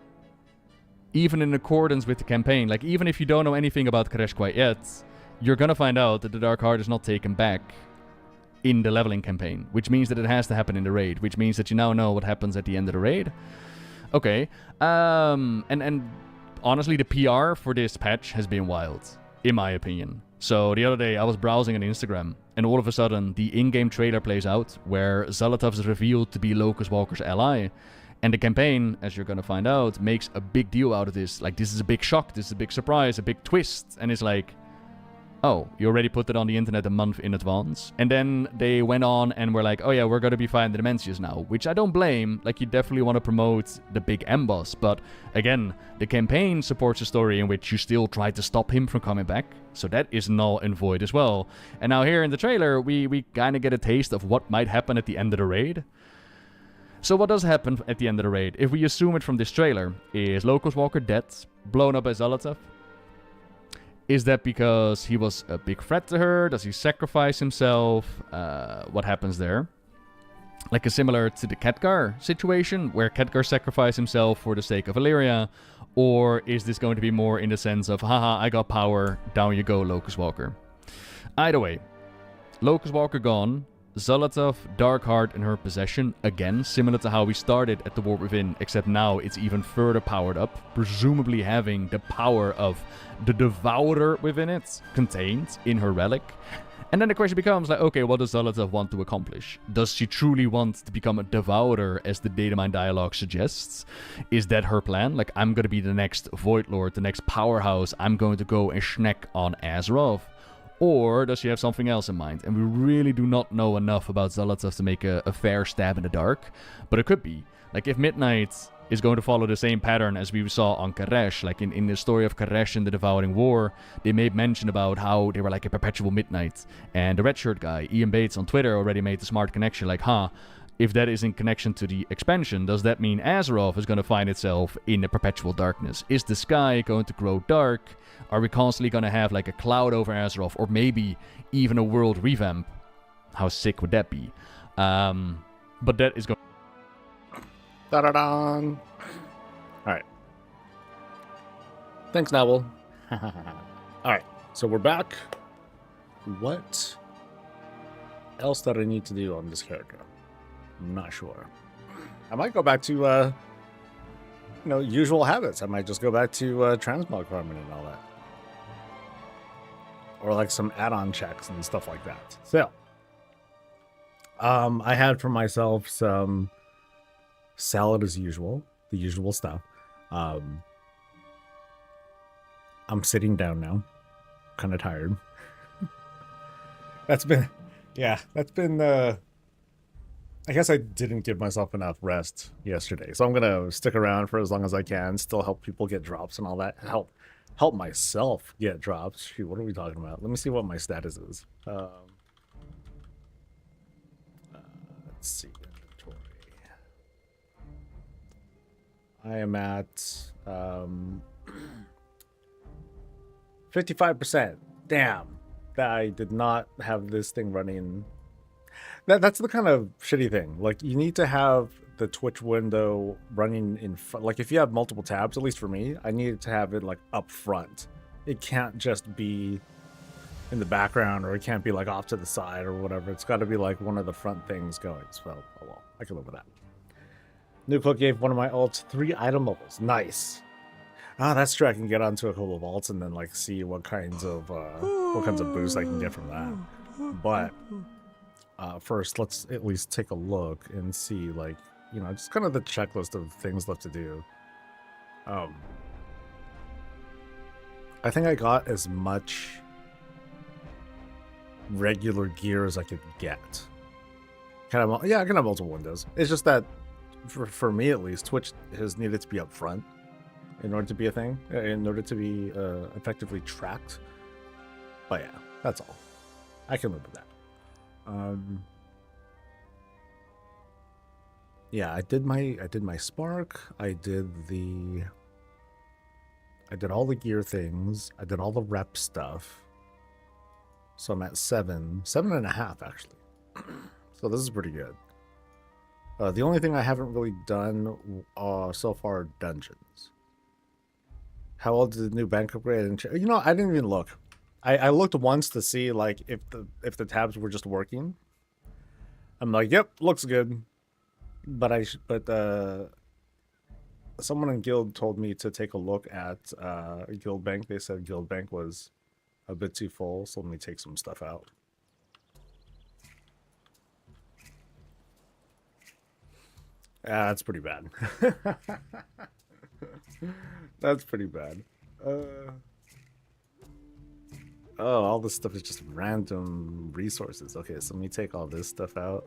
even in accordance with the campaign, like, even if you don't know anything about Karesh quite yet, you're gonna find out that the Dark Heart is not taken back in the leveling campaign, which means that it has to happen in the raid, which means that you now know what happens at the end of the raid. Okay. And honestly, the PR for this patch has been wild, in my opinion. So the other day, I was browsing on Instagram, and all of a sudden, the in-game trailer plays out, where Zolotov is revealed to be Locust Walker's ally. And the campaign, as you're gonna find out, makes a big deal out of this. Like, this is a big shock, this is a big surprise, a big twist. And it's like, oh, you already put it on the internet a month in advance. And then they went on and were like, oh yeah, we're gonna be fighting the Dementius now. Which I don't blame. Like, you definitely want to promote the big M-boss. But again, the campaign supports a story in which you still try to stop him from coming back. So that is null and void as well. And now here in the trailer, we kind of get a taste of what might happen at the end of the raid. So what does happen at the end of the raid? If we assume it from this trailer, is Locust Walker dead, blown up by Zolotov? Is that because he was a big threat to her? Does he sacrifice himself? What happens there? Like, similar to the Khadgar situation, where Khadgar sacrificed himself for the sake of Illyria? Or is this going to be more in the sense of, haha, I got power, down you go, Locust Walker? Either way, Locust Walker gone, Zolotov, Darkheart in her possession, again, similar to how we started at the War Within, except now it's even further powered up, presumably having the power of the Devourer within it, contained in her relic. And then the question becomes, like, okay, what does Zolotov want to accomplish? Does she truly want to become a Devourer, as the Datamine dialogue suggests? Is that her plan? Like, I'm gonna be the next Void Lord, the next powerhouse, I'm going to go and snack on Azeroth? Or does she have something else in mind? And we really do not know enough about Zolotov to make a fair stab in the dark. But it could be. Like, if Midnight is going to follow the same pattern as we saw on Karesh, like in the story of Karesh and the Devouring War, they made mention about how they were like a perpetual Midnight. And the Redshirt guy, Ian Bates on Twitter, already made the smart connection, like, if that is in connection to the expansion, does that mean Azeroth is going to find itself in a perpetual darkness? Is the sky going to grow dark? Are we constantly going to have like a cloud over Azeroth, or maybe even a world revamp? How sick would that be? But that is going. Da-da-da! Alright. Thanks, Novel. Alright, so we're back. What else did I need to do on this character? I'm not sure. I might go back to, usual habits. I might just go back to Transmog farming and all that. Or like some add-on checks and stuff like that. So, I had for myself some Salad as usual, the usual stuff. I'm sitting down now, kind of tired. That's been, I guess I didn't give myself enough rest yesterday, so I'm gonna stick around for as long as I can, still help people get drops and all that, help myself get drops. Shoot, what are we talking about? Let me see what my status is. Let's see, inventory. I am at 55%. Damn, that I did not have this thing running. That's the kind of shitty thing. Like, you need to have the Twitch window running in front. Like, if you have multiple tabs, at least for me, I need to have it like up front. It can't just be in the background, or it can't be like off to the side or whatever. It's got to be like one of the front things going. So, oh well, I can live with that. New Cloak gave one of my alts 3 item levels. Nice. Ah, that's true. I can get onto a couple of alts and then like see what kinds of boosts I can get from that. But first, let's at least take a look and see, like, you know, just kind of the checklist of things left to do. I think I got as much regular gear as I could get. I can have multiple windows. It's just that for me at least, Twitch has needed to be up front in order to be a thing, in order to be effectively tracked. But yeah, that's all. I can live with that. Yeah, I did my spark. I did all the gear things. I did all the rep stuff. So I'm at 7.5 actually. So this is pretty good. The only thing I haven't really done so far are dungeons. How old did the new bank upgrade? And you know, I didn't even look. I looked once to see like if the tabs were just working. I'm like, yep, looks good. But someone in Guild told me to take a look at Guild Bank. They said Guild Bank was a bit too full, so let me take some stuff out. Ah, that's pretty bad. That's pretty bad. Oh, all this stuff is just random resources. Okay, so let me take all this stuff out.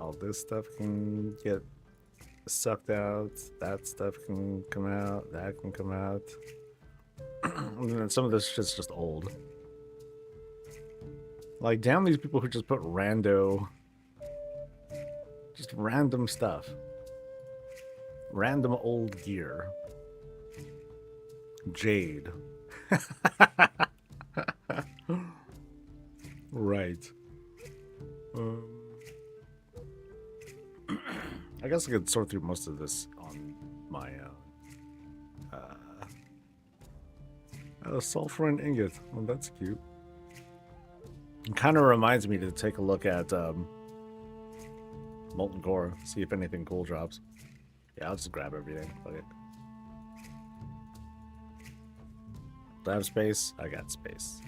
All this stuff can get sucked out. That stuff can come out. That can come out. And then some of this shit's just old. Like, damn these people who just put just random stuff. Random old gear. Jade. Right. I guess I could sort through most of this on my sulfur and ingot. Well, that's cute. It kind of reminds me to take a look at Molten Core, see if anything cool drops. Yeah, I'll just grab everything. Fuck it. Do I have space? I got space.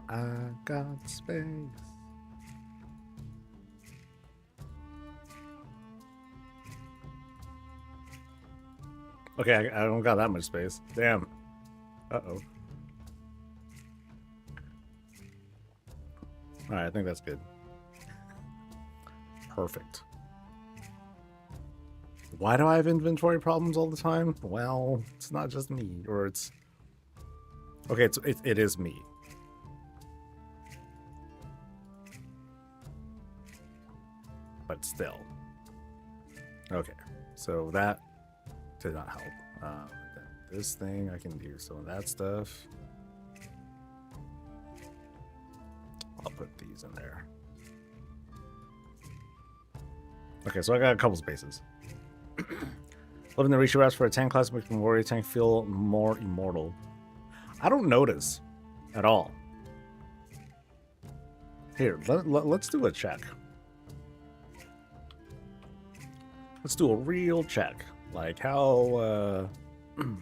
I got space. Okay, I don't got that much space. Damn. Uh-oh. Alright, I think that's good. Perfect. Why do I have inventory problems all the time? Well, it's not just me, or it's... Okay, it is me. But still. Okay, so that did not help. This thing, I can do some of that stuff. I'll put these in there. Okay, so I got a couple spaces. Living the Rishi wraps for a tank class makes my warrior tank feel more immortal. I don't notice at all. Here, let's do a check. Let's do a real check. Like how, I'll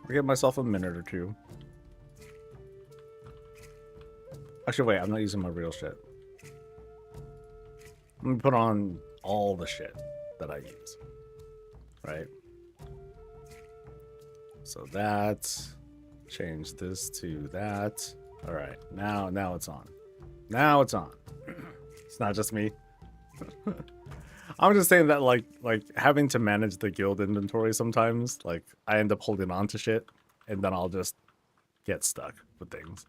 give myself a minute or two. Actually, wait, I'm not using my real shit. Let me put on all the shit that I use, right? So that, change this to that. All right, now it's on. Now it's on. It's not just me. I'm just saying that like having to manage the guild inventory sometimes, like I end up holding on to shit and then I'll just get stuck with things.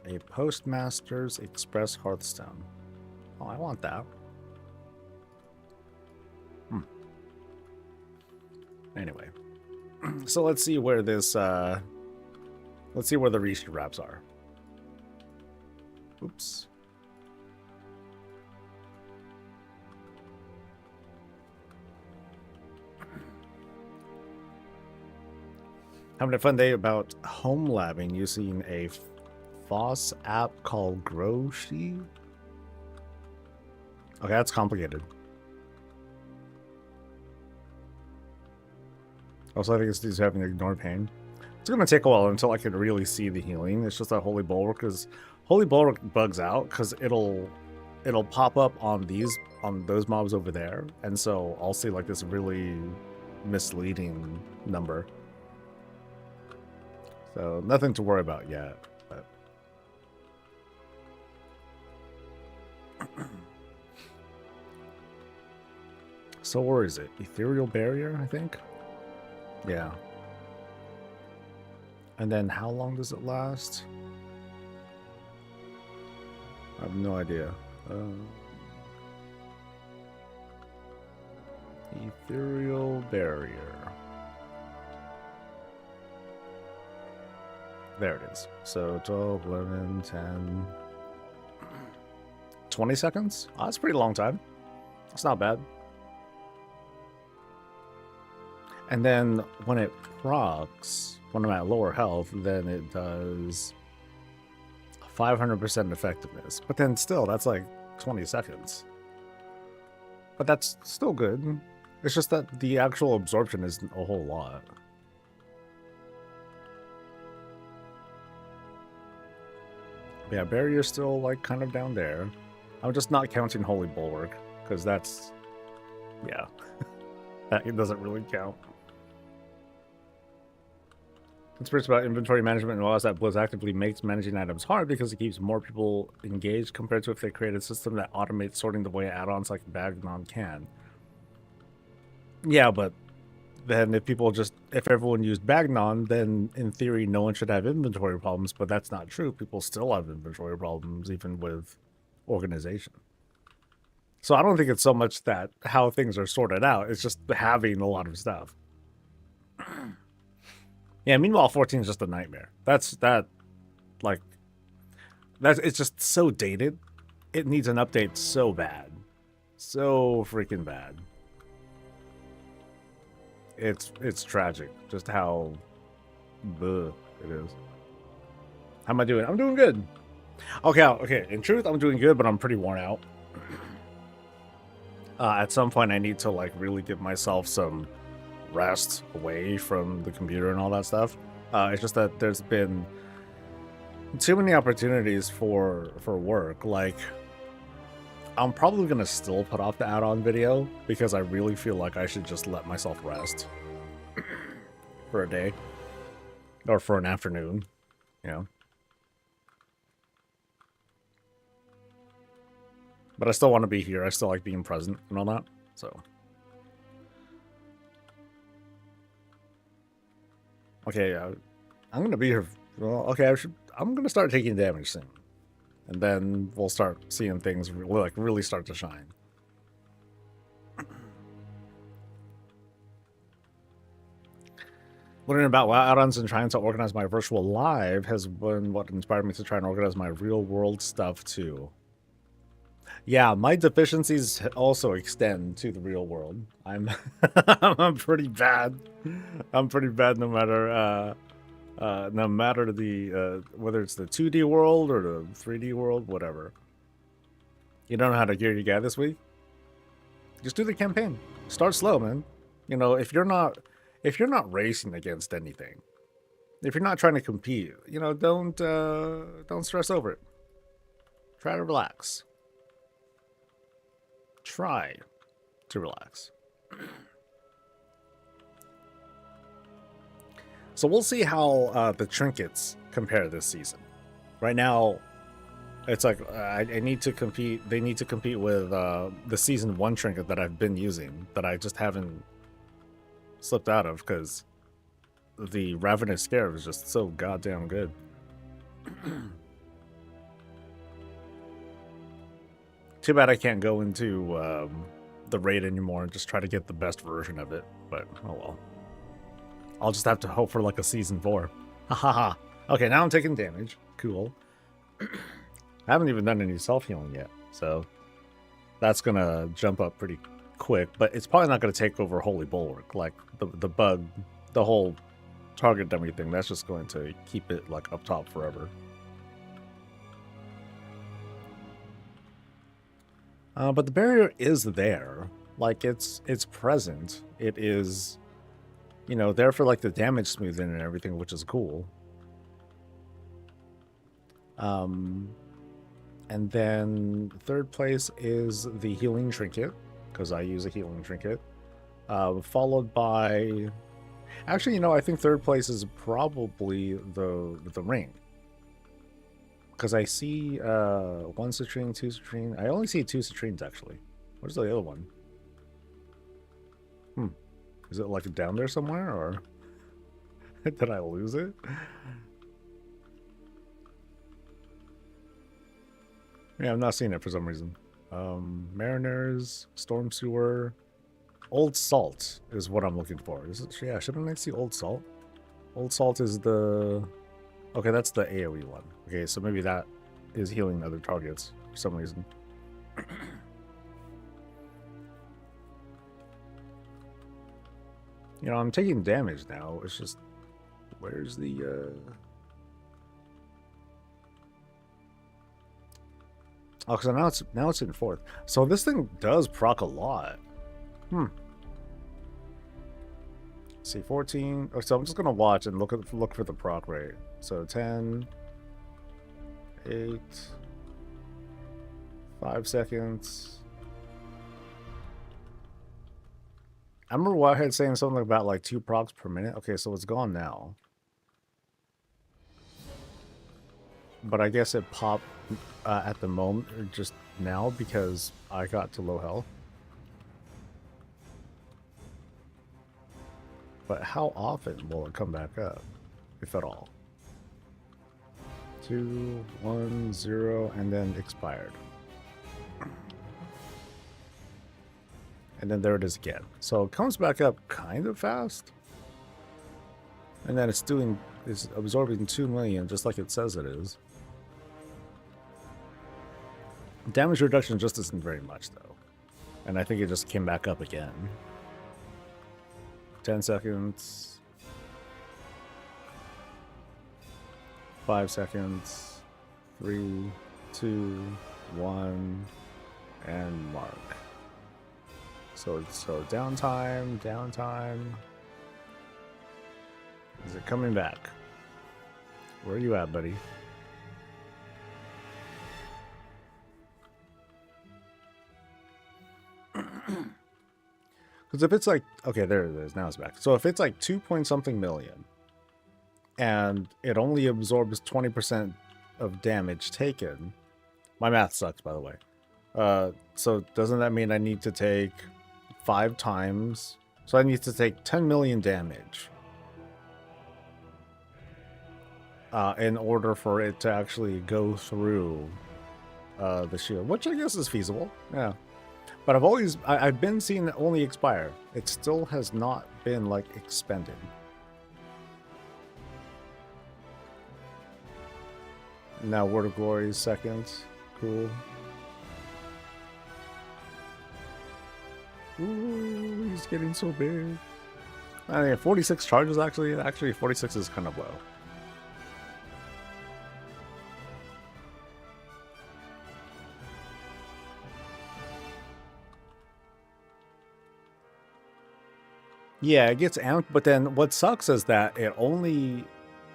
A Postmaster's Express Hearthstone. Oh, I want that. Anyway, so let's see where this, let's see where the Rishi wraps are. Oops. Having a fun day about home labbing using a FOSS app called Groshi. Okay, that's complicated. Also, I think it's having to ignore pain. It's gonna take a while until I can really see the healing. It's just that Holy Bulwark bugs out because it'll pop up on those mobs over there, and so I'll see like this really misleading number. So nothing to worry about yet. But so where is it? Ethereal Barrier, I think. Yeah. And then how long does it last? I have no idea. Ethereal Barrier. There it is. So 12, 11, 10, 20 seconds? Oh, that's a pretty long time. That's not bad. And then when it procs, when I'm at lower health, then it does 500% effectiveness. But then still, that's like 20 seconds. But that's still good. It's just that the actual absorption isn't a whole lot. Yeah, Barrier's still like kind of down there. I'm just not counting Holy Bulwark, because that's, yeah, that doesn't really count. It's about inventory management and laws that Blizz actively makes managing items hard because it keeps more people engaged compared to if they create a system that automates sorting the way add-ons like Bagnon can. Yeah, but then if everyone used Bagnon, then in theory no one should have inventory problems, but that's not true. People still have inventory problems even with organization. So I don't think it's so much that how things are sorted out, it's just having a lot of stuff. Yeah, meanwhile 14 is just a nightmare. It's just so dated. It needs an update so bad. So freaking bad. It's tragic just how it is. How am I doing? I'm doing good. Okay. In truth, I'm doing good, but I'm pretty worn out. At some point I need to like really give myself some rest away from the computer and all that stuff. It's just that there's been too many opportunities for work. Like, I'm probably gonna still put off the add-on video because I really feel like I should just let myself rest for a day or for an afternoon, you know. But I still want to be here. I still like being present and all that. So okay, I'm gonna be here. Well, okay, I'm gonna start taking damage soon, and then we'll start seeing things really start to shine. Learning about WoW add-ons and trying to organize my virtual live has been what inspired me to try and organize my real-world stuff too. Yeah, my deficiencies also extend to the real world. I'm pretty bad. I'm pretty bad no matter the whether it's the 2D world or the 3D world, whatever. You don't know how to gear your guy this week? Just do the campaign. Start slow, man. You know, if you're not racing against anything, if you're not trying to compete, you know, don't stress over it. Try to relax. Try to relax. So we'll see how the trinkets compare this season. Right now, it's like I need to compete. They need to compete with the season 1 trinket that I've been using that I just haven't slipped out of because the Ravenous Scarab is just so goddamn good. Too bad I can't go into the raid anymore and just try to get the best version of it. But oh well. I'll just have to hope for like a season 4. Ha ha ha. Okay, now I'm taking damage. Cool. I haven't even done any self-healing yet, so that's gonna jump up pretty quick, but it's probably not gonna take over Holy Bulwark, like the bug, the whole target dummy thing. That's just going to keep it like up top forever. But the barrier is there. Like it's present. It is, you know, there for like the damage smoothing and everything, which is cool. And then third place is the healing trinket, because I use a healing trinket. Followed by, actually, you know, I think third place is probably the ring. Because I see 1 citrine, 2 citrine. I only see 2 citrines actually. Where's the other one? Is it like down there somewhere, or did I lose it? Yeah, I'm not seeing it for some reason. Mariners, Storm Sewer, Old Salt is what I'm looking for. Is it? Yeah, shouldn't I see Old Salt? Old Salt is the... Okay, that's the AoE one. Okay, so maybe that is healing other targets for some reason. You know, I'm taking damage now. It's just... Where's the... Oh, because now it's in 4th. So this thing does proc a lot. Let's see, 14. Oh, so I'm just gonna watch and look for the proc rate. So 10, 8, 5 seconds. I remember Whitehead saying something about like 2 procs per minute. Okay, so it's gone now. But I guess it popped at the moment, or just now, because I got to low health. But how often will it come back up, if at all? 2, 1, 0, and then expired. And then there it is again. So it comes back up kind of fast. And then it's absorbing 2 million, just like it says it is. Damage reduction just isn't very much, though. And I think it just came back up again. 10 seconds. 5 seconds. 3, 2, 1, and mark. So downtime. Is it coming back? Where are you at, buddy? Because if it's like, okay, there it is. Now it's back. So if it's like 2 point something million, and it only absorbs 20% of damage taken, my math sucks, by the way. So doesn't that mean I need to take 5 times? So I need to take 10 million damage in order for it to actually go through the shield, which I guess is feasible. Yeah. But I've been seeing it only expire. It still has not been, like, expended. Now Word of Glory is second. Cool. Ooh, he's getting so big. I think 46 charges, actually. Actually, 46 is kind of low. Yeah, it gets amped, but then what sucks is that it only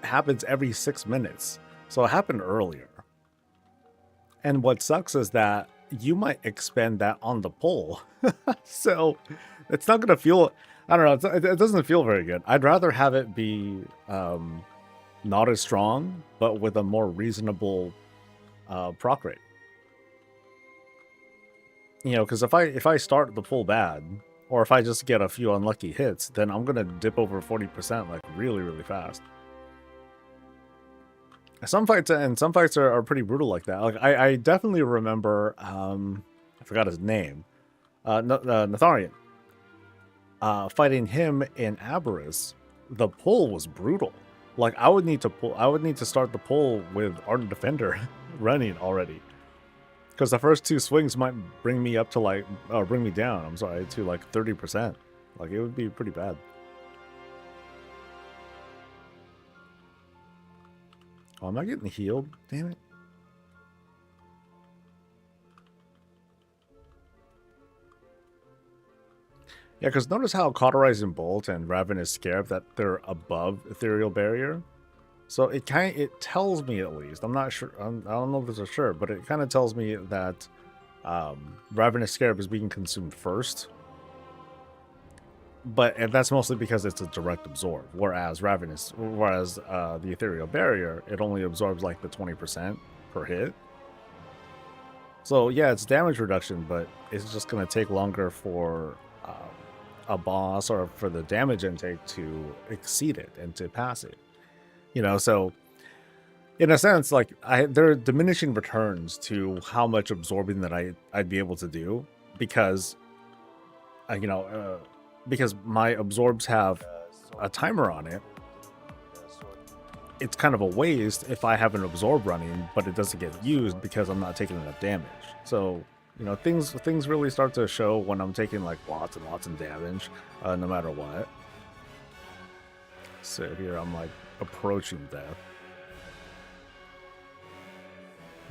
happens every 6 minutes. So it happened earlier. And what sucks is that you might expend that on the pull. So it's not going to feel, I don't know, it doesn't feel very good. I'd rather have it be not as strong, but with a more reasonable proc rate. You know, because if I start the pull bad, or if I just get a few unlucky hits, then I'm going to dip over 40% like really, really fast. Some fights are pretty brutal like that. Like I definitely remember, I forgot his name, Natharian. Fighting him in Aberys, the pull was brutal. Like I would need to start the pull with Ardent Defender running already. Because the first 2 swings might bring me up to like, or bring me down, I'm sorry, to like 30%. Like it would be pretty bad. Oh, am I getting healed? Damn it. Yeah, because notice how Cauterizing Bolt and Ravenous Scarab, that they're above Ethereal Barrier. So it tells me, at least, I'm not sure, I don't know if this is sure, but it kind of tells me that Ravenous Scarab is being consumed first. And that's mostly because it's a direct absorb, whereas the Ethereal Barrier, it only absorbs like the 20% per hit. So yeah, it's damage reduction, but it's just going to take longer for a boss or for the damage intake to exceed it and to pass it. You know, so in a sense, like there are diminishing returns to how much absorbing that I'd be able to do, because because my absorbs have a timer on it. It's kind of a waste if I have an absorb running, but it doesn't get used because I'm not taking enough damage. So, you know, things really start to show when I'm taking like lots and lots of damage, no matter what. So here I'm like approaching death.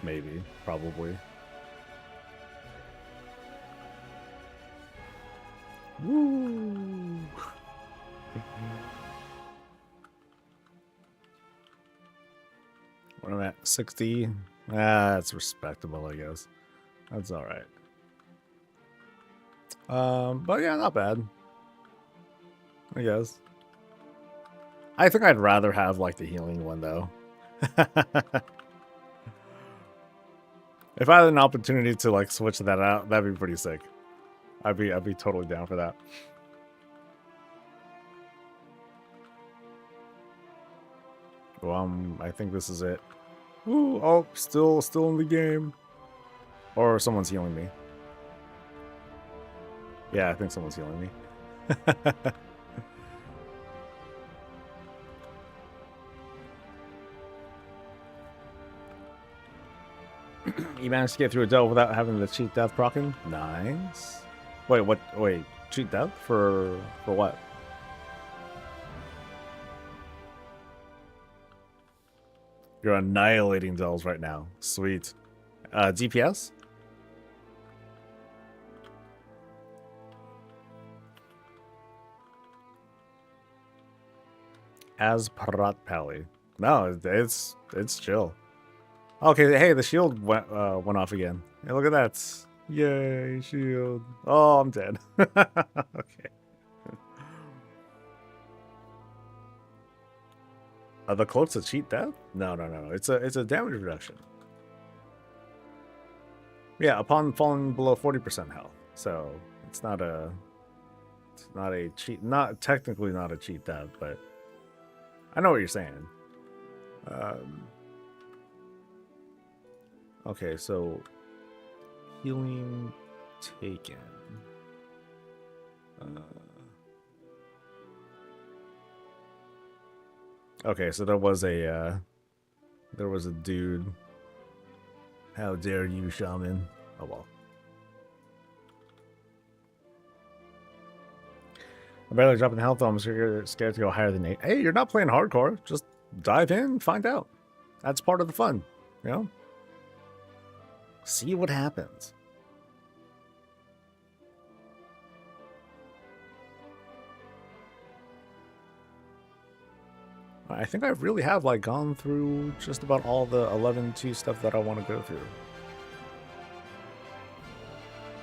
Maybe, probably. Woo! What am I at? 60? That's respectable, I guess. That's alright. But yeah, not bad. I guess. I think I'd rather have like the healing one though. If I had an opportunity to like switch that out, that'd be pretty sick. I'd be totally down for that. Well, I think this is it. Ooh, oh, still in the game. Or someone's healing me. Yeah, I think someone's healing me. You managed to get through a delve without having the cheat death proccing? Nice. Wait, what? Wait, cheat death for what? You're annihilating delves right now. Sweet. DPS? As Pali. No, it's chill. Okay, hey, the shield went off again. Hey, look at that. Yay, shield. Oh, I'm dead. Okay. The cloak's a cheat death? No. It's a damage reduction. Yeah, upon falling below 40% health. So it's not a cheat, not technically not a cheat death, but I know what you're saying. Okay, so healing taken. Okay, so there was a dude. How dare you, shaman? Oh well. I'm barely dropping health, though. I'm scared to go higher than 8. Hey, you're not playing hardcore. Just dive in, find out. That's part of the fun, you know? See what happens. I think I really have like gone through just about all the 11.2 stuff that I want to go through.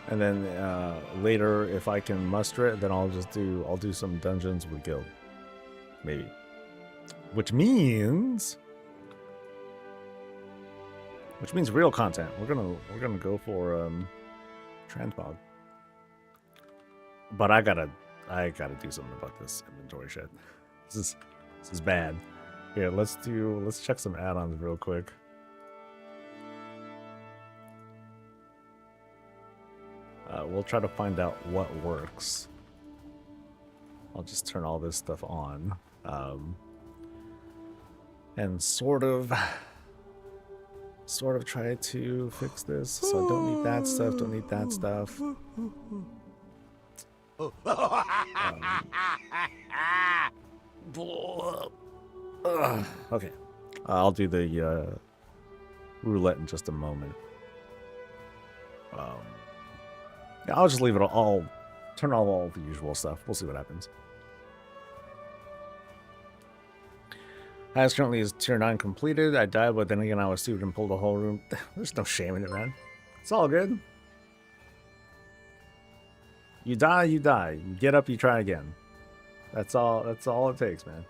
And then later, if I can muster it, then I'll do some dungeons with guild, maybe. Which means real content. We're gonna go for Transmog. But I gotta do something about this inventory shit. This is bad. Here, let's check some add-ons real quick. We'll try to find out what works. I'll just turn all this stuff on. And sort of try to fix this. So I don't need that stuff, don't need that stuff. Okay. I'll do the roulette in just a moment. Yeah, I'll just leave it all. Turn on all the usual stuff. We'll see what happens. Highest currently is tier 9 completed. I died, but then again I was stupid and pulled the whole room. There's no shame in it, man. It's all good. You die, you die. You get up, you try again. That's all it takes, man.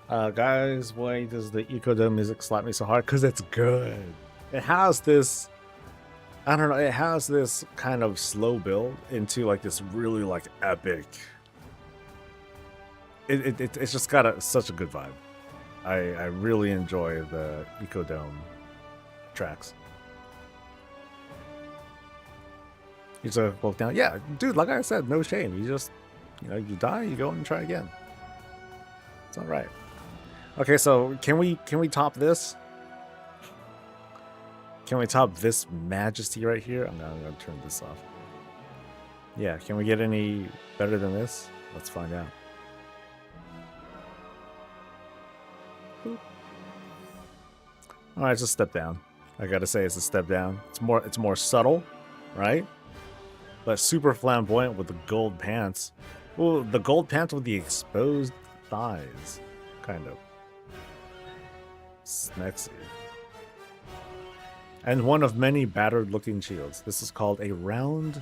Guys, why does the Ecodome music slap me so hard? Because it's good. It has this, I don't know, it has this kind of slow build into like this really like epic. It's just got such a good vibe. I really enjoy the Ecodome tracks. You just walk down. Yeah, dude, like I said, no shame. You just, you die, you go and try again. It's all right. Okay, so can we top this? Can we top this majesty right here? I'm gonna turn this off. Yeah, can we get any better than this? Let's find out. All right, it's a step down. I gotta say, it's a step down. It's more subtle, right? But super flamboyant with the gold pants. Well, the gold pants with the exposed thighs, kind of. Snexy. And one of many battered looking shields. This is called a round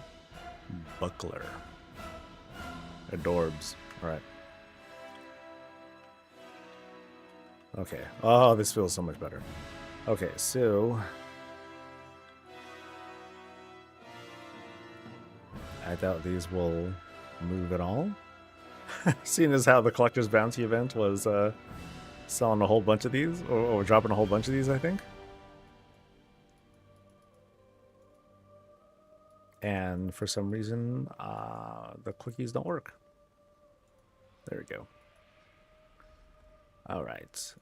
buckler. Adorbs. Alright. Okay. Oh, this feels so much better. Okay, so I doubt these will move at all. Seeing as how the collector's bounty event was selling a whole bunch of these, or dropping a whole bunch of these, I think. And for some reason, the clickies don't work. There we go. All right.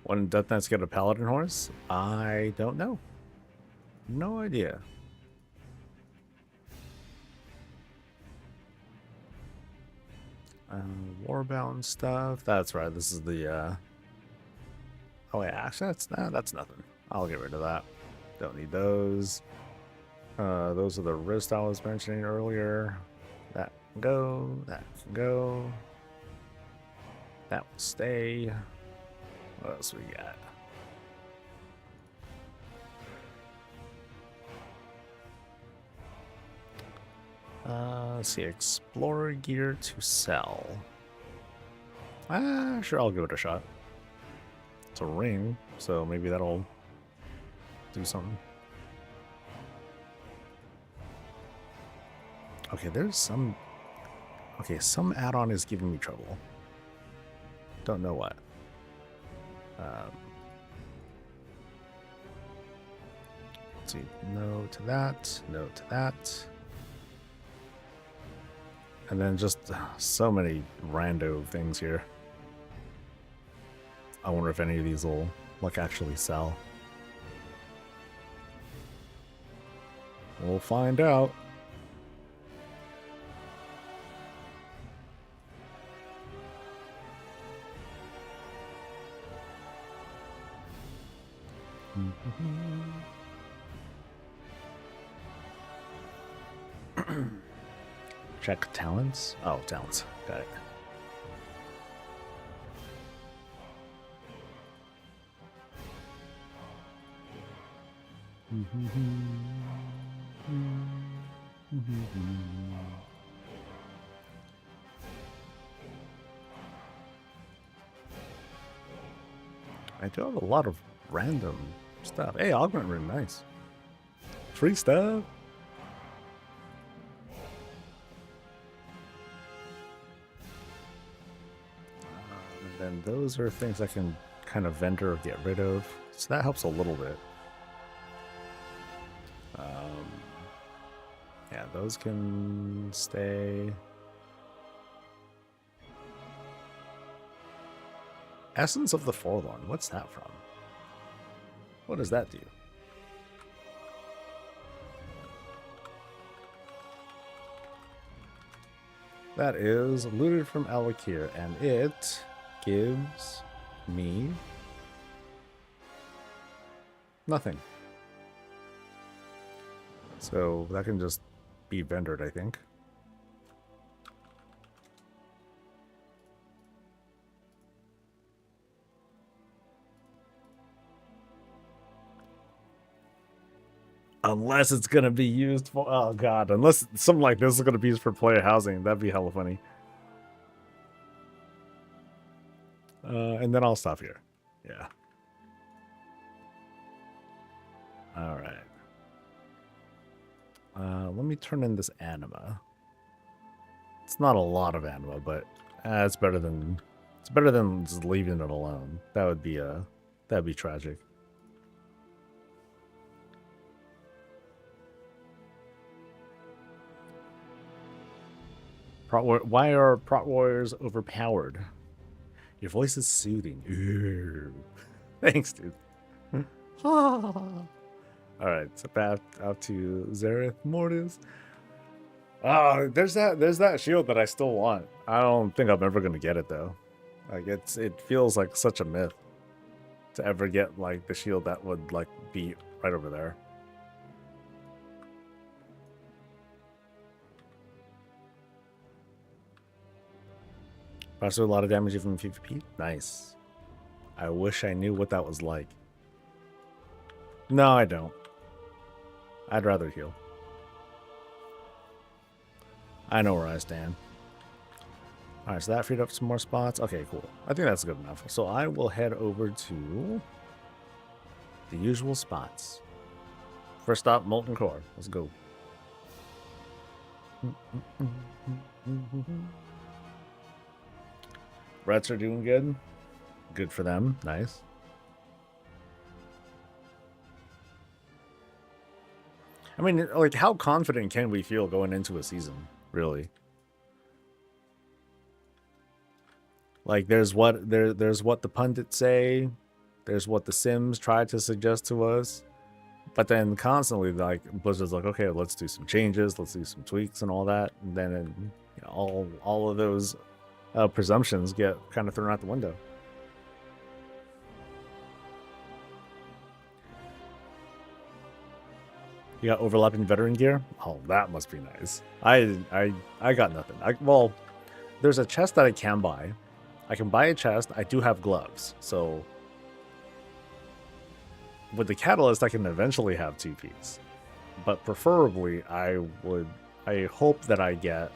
When Death Knights get a paladin horse? I don't know. No idea. Warbound stuff. That's right. This is the. Oh yeah, actually, that's nothing. I'll get rid of that. Don't need those. Those are the wrist I was mentioning earlier. That can go. That can go. That will stay. What else we got? Let's see, explorer gear to sell. Sure, I'll give it a shot. It's a ring, so maybe that'll do something. Okay, there's some... Okay, some add-on is giving me trouble. Don't know what. Let's see, no to that, no to that. And then just so many rando things here. I wonder if any of these will like actually sell. We'll find out. Check talents. Oh, talents. Got it. I do have a lot of random stuff. Hey, augment room, nice. Free stuff. And then those are things I can kind of vendor or get rid of. So that helps a little bit. Yeah, those can stay. Essence of the Forlorn. What's that from? What does that do? That is looted from Alakir, and it gives me nothing. So that can just be vendored, I think. Unless it's going to be used for... Oh, God. Unless something like this is going to be used for player housing. That'd be hella funny. And then I'll stop here. Yeah. All right. Let me turn in this anima. It's not a lot of anima, but it's better than just leaving it alone. That'd be tragic. Why are prot warriors overpowered? Your voice is soothing. Ooh. Thanks, dude. All right, so back out to Zereth Mortis. Oh, there's that shield that I still want. I don't think I'm ever gonna get it though. Like it feels like such a myth to ever get like the shield that would like be right over there. Process a lot of damage from PvP. Nice. I wish I knew what that was like. No, I don't. I'd rather heal. I know where I stand. Alright, so that freed up some more spots. Okay, cool. I think that's good enough. So I will head over to the usual spots. First stop, Molten Core. Let's go. Reds are doing good. Good for them. Nice. I mean, like, how confident can we feel going into a season, really? Like, there's what the pundits say, there's what the Sims try to suggest to us, but then constantly, like, Blizzard's like, okay, let's do some changes, let's do some tweaks and all that, and then you know, all of those presumptions get kind of thrown out the window. You got overlapping veteran gear? Oh, that must be nice. I got nothing. Well, there's a chest that I can buy. I can buy a chest. I do have gloves. So with the catalyst, I can eventually have 2Ps. But preferably, I hope that I get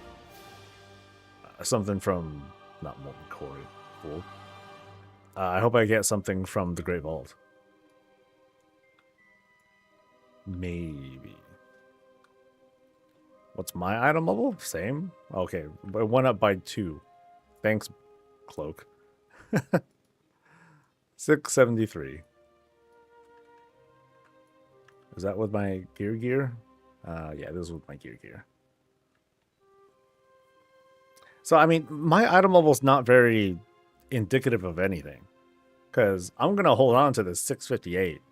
something from, not Molten Core, fool. I hope I get something from the Great Vault. Maybe. What's my item level? Same? Okay, I went up by 2. Thanks, Cloak. 673. Is that with my gear? Yeah, this is with my gear. So, I mean, my item level is not very indicative of anything. Because I'm going to hold on to this 658.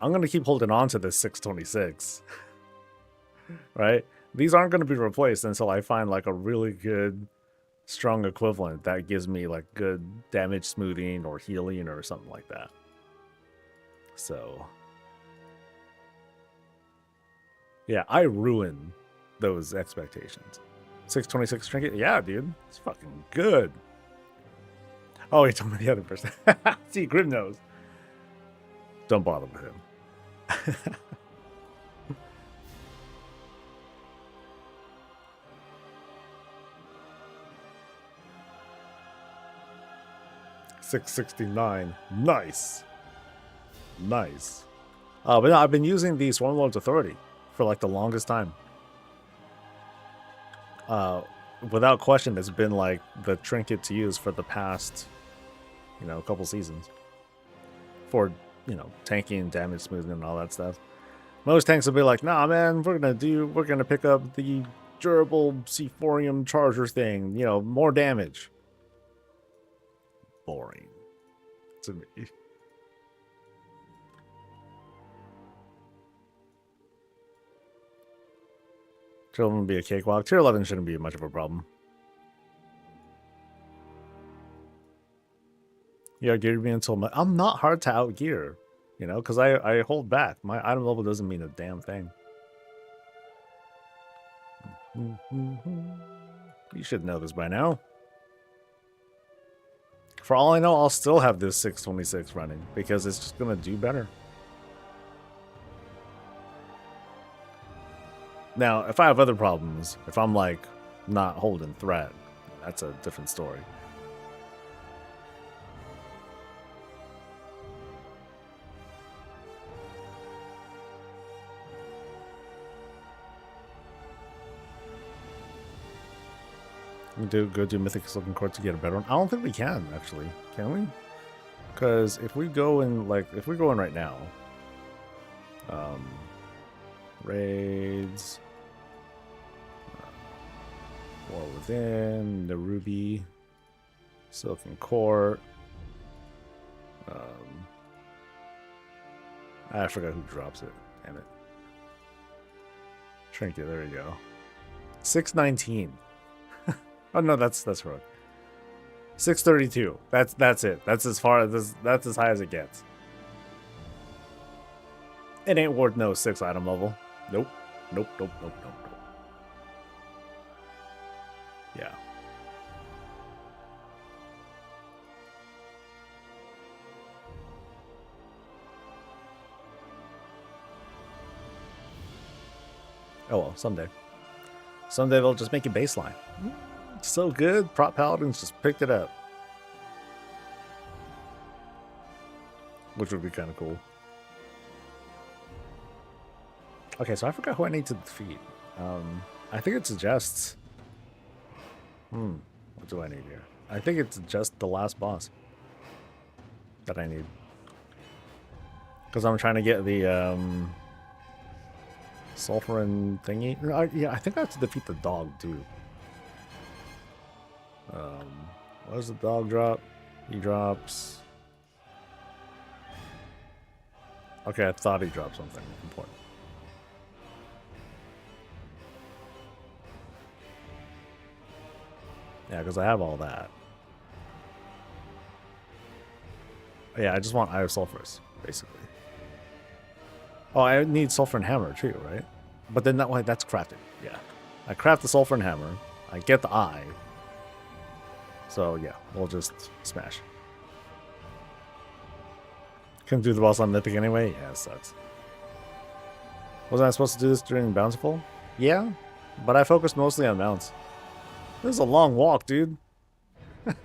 I'm going to keep holding on to this 626. Right? These aren't going to be replaced until I find, like, a really good, strong equivalent that gives me, like, good damage smoothing or healing or something like that. So... yeah, I ruin those expectations. 626 trinket? Yeah, dude. It's fucking good. Oh, he told me the other person. See, Grim knows. Don't bother with him. $669. Nice. Nice. But no, I've been using the Swarmlord's Authority for like the longest time. Without question, it's been like the trinket to use for the past, couple seasons. For, tanking, damage smoothing, and all that stuff. Most tanks will be like, nah, man, we're gonna pick up the durable Sephorium charger thing, more damage. Boring to me. Tier 11 would be a cakewalk. Tier 11 shouldn't be much of a problem. Yeah, geared me until I'm not hard to outgear, because I hold back. My item level doesn't mean a damn thing. You should know this by now. For all I know, I'll still have this 626 running because it's just gonna do better. Now, if I have other problems, if I'm like not holding threat, that's a different story. We go do Mythic looking court to get a better one. I don't think we can actually. Can we? Because if we go in right now, raids, War Within, the Ruby, Silken Court. I forgot who drops it. Damn it. Trinket. There you go. 619. Oh no, that's right. 632. That's it. That's as high as it gets. It ain't worth no 6 item level. Nope. Nope. Yeah. Oh well, someday. Someday they'll just make it baseline. So good, Prop Paladins just picked it up. Which would be kind of cool. Okay, so I forgot who I need to defeat. I think it suggests... what do I need here? I think it's just the last boss that I need. Because I'm trying to get the Sulfurin thingy. Yeah, I think I have to defeat the dog too. What does the dog drop? He drops... Okay, I thought he dropped something important. Yeah, because I have all that. Yeah, I just want Eye of Sulphurous, basically. Oh, I need Sulfur and Hammer too, right? But then that's crafted. Yeah. I craft the Sulfur and Hammer. I get the Eye. So, yeah, we'll just smash. Couldn't do the boss on Mythic anyway? Yeah, it sucks. Wasn't I supposed to do this during Bountiful? Yeah, but I focused mostly on mounts. This is a long walk, dude. This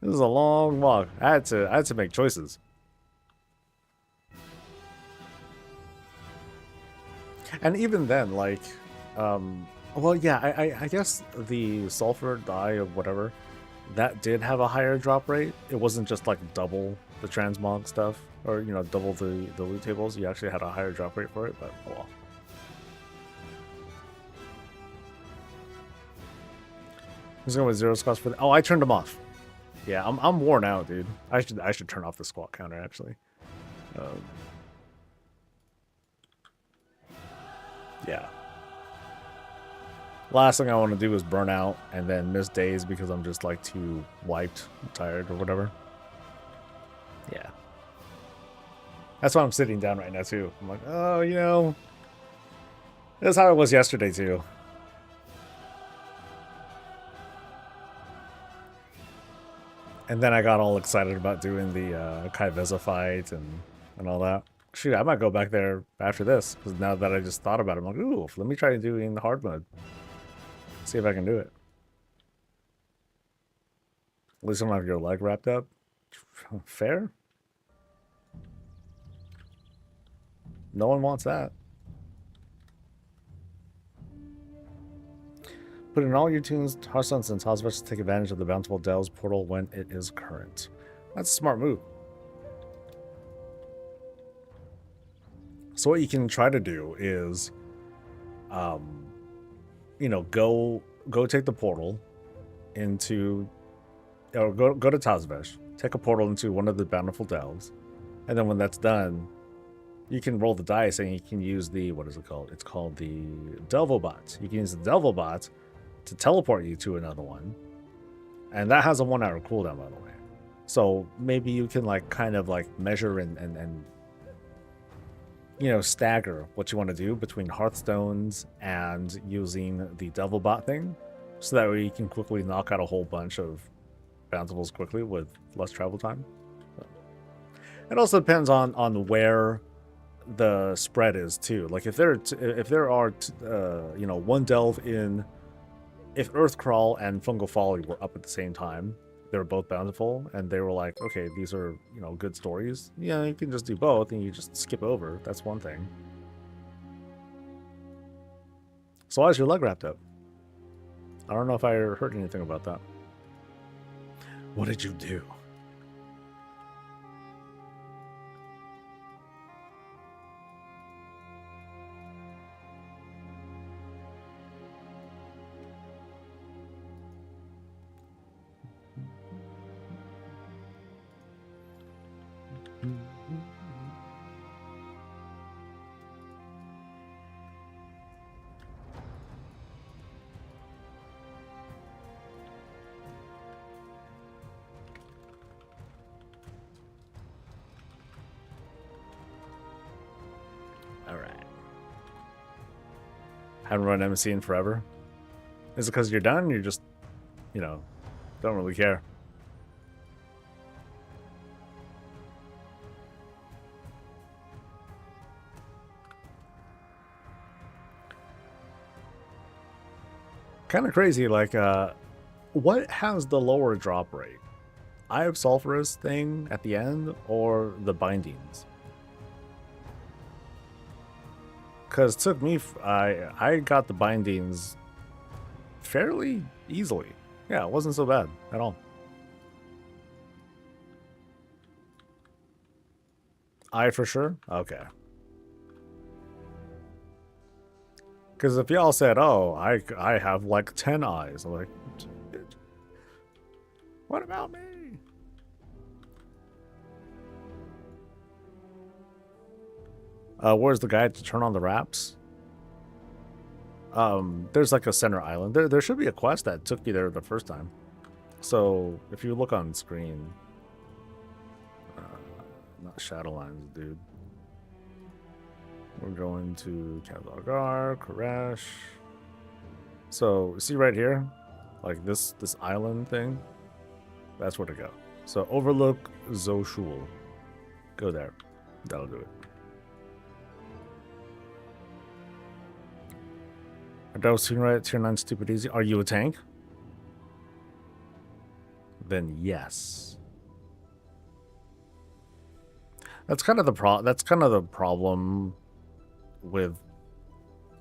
is a long walk. I had to make choices. And even then, like, well, yeah, I guess the sulfur dye of whatever, that did have a higher drop rate. It wasn't just like double the transmog stuff, or double the loot tables. You actually had a higher drop rate for it, but oh well. Who's going with 0 squats for the... Oh, I turned them off. Yeah, I'm worn out, dude. I should turn off the squat counter actually. Yeah. Last thing I want to do is burn out and then miss days because I'm just like too wiped, tired, or whatever. Yeah. That's why I'm sitting down right now too. I'm like, oh, That's how it was yesterday too. And then I got all excited about doing the Kyveza fight and all that. Shoot, I might go back there after this, because now that I just thought about it, I'm like, ooh, let me try doing the hard mode. See if I can do it. At least I don't have your leg wrapped up. Fair? No one wants that. Put in all your tunes, Hearthstones, and Tazvets to take advantage of the Bountiful Delves portal when it is current. That's a smart move. So what you can try to do is, you know, go take the portal into, or go to Tazvesh, take a portal into one of the Bountiful Delves, and then when that's done, you can roll the dice and you can use the, what is it called? It's called the Delvobot. You can use the Delvobot to teleport you to another one, and that has a 1 hour cooldown, by the way. So maybe you can like kind of like measure and you know, stagger what you want to do between Hearthstones and using the Delvobot thing, so that way you can quickly knock out a whole bunch of Bountifuls quickly with less travel time. It also depends on where the spread is too. Like if there are you know, one delve in, if Earthcrawl and Fungal Folly were up at the same time, they were both bountiful, and they were like, okay, these are, you know, good stories. Yeah, you can just do both, and you just skip over. That's one thing. So why is your leg wrapped up? I don't know if I heard anything about that. What did you do? Haven't run MC in forever. Is it because you're done? You're just, you know, don't really care. Kind of crazy. Like, what has the lower drop rate? Eye of Sulphurous thing at the end, or the bindings? Because it took me, I got the bindings fairly easily. Yeah, it wasn't so bad at all. Eye for sure? Okay. Because if y'all said, oh, I have like 10 eyes, I'm like, what about me? Where's the guide to turn on the wraps? There's like a center island. There should be a quest that took you there the first time. So if you look on screen, not Shadowlands, dude. We're going to Kavlagar, Koresh. So see right here, like this island thing. That's where to go. So overlook Zoshul. Go there. That'll do it. That was right, tier 9 stupid easy. Are you a tank? Then yes. That's kind of the problem with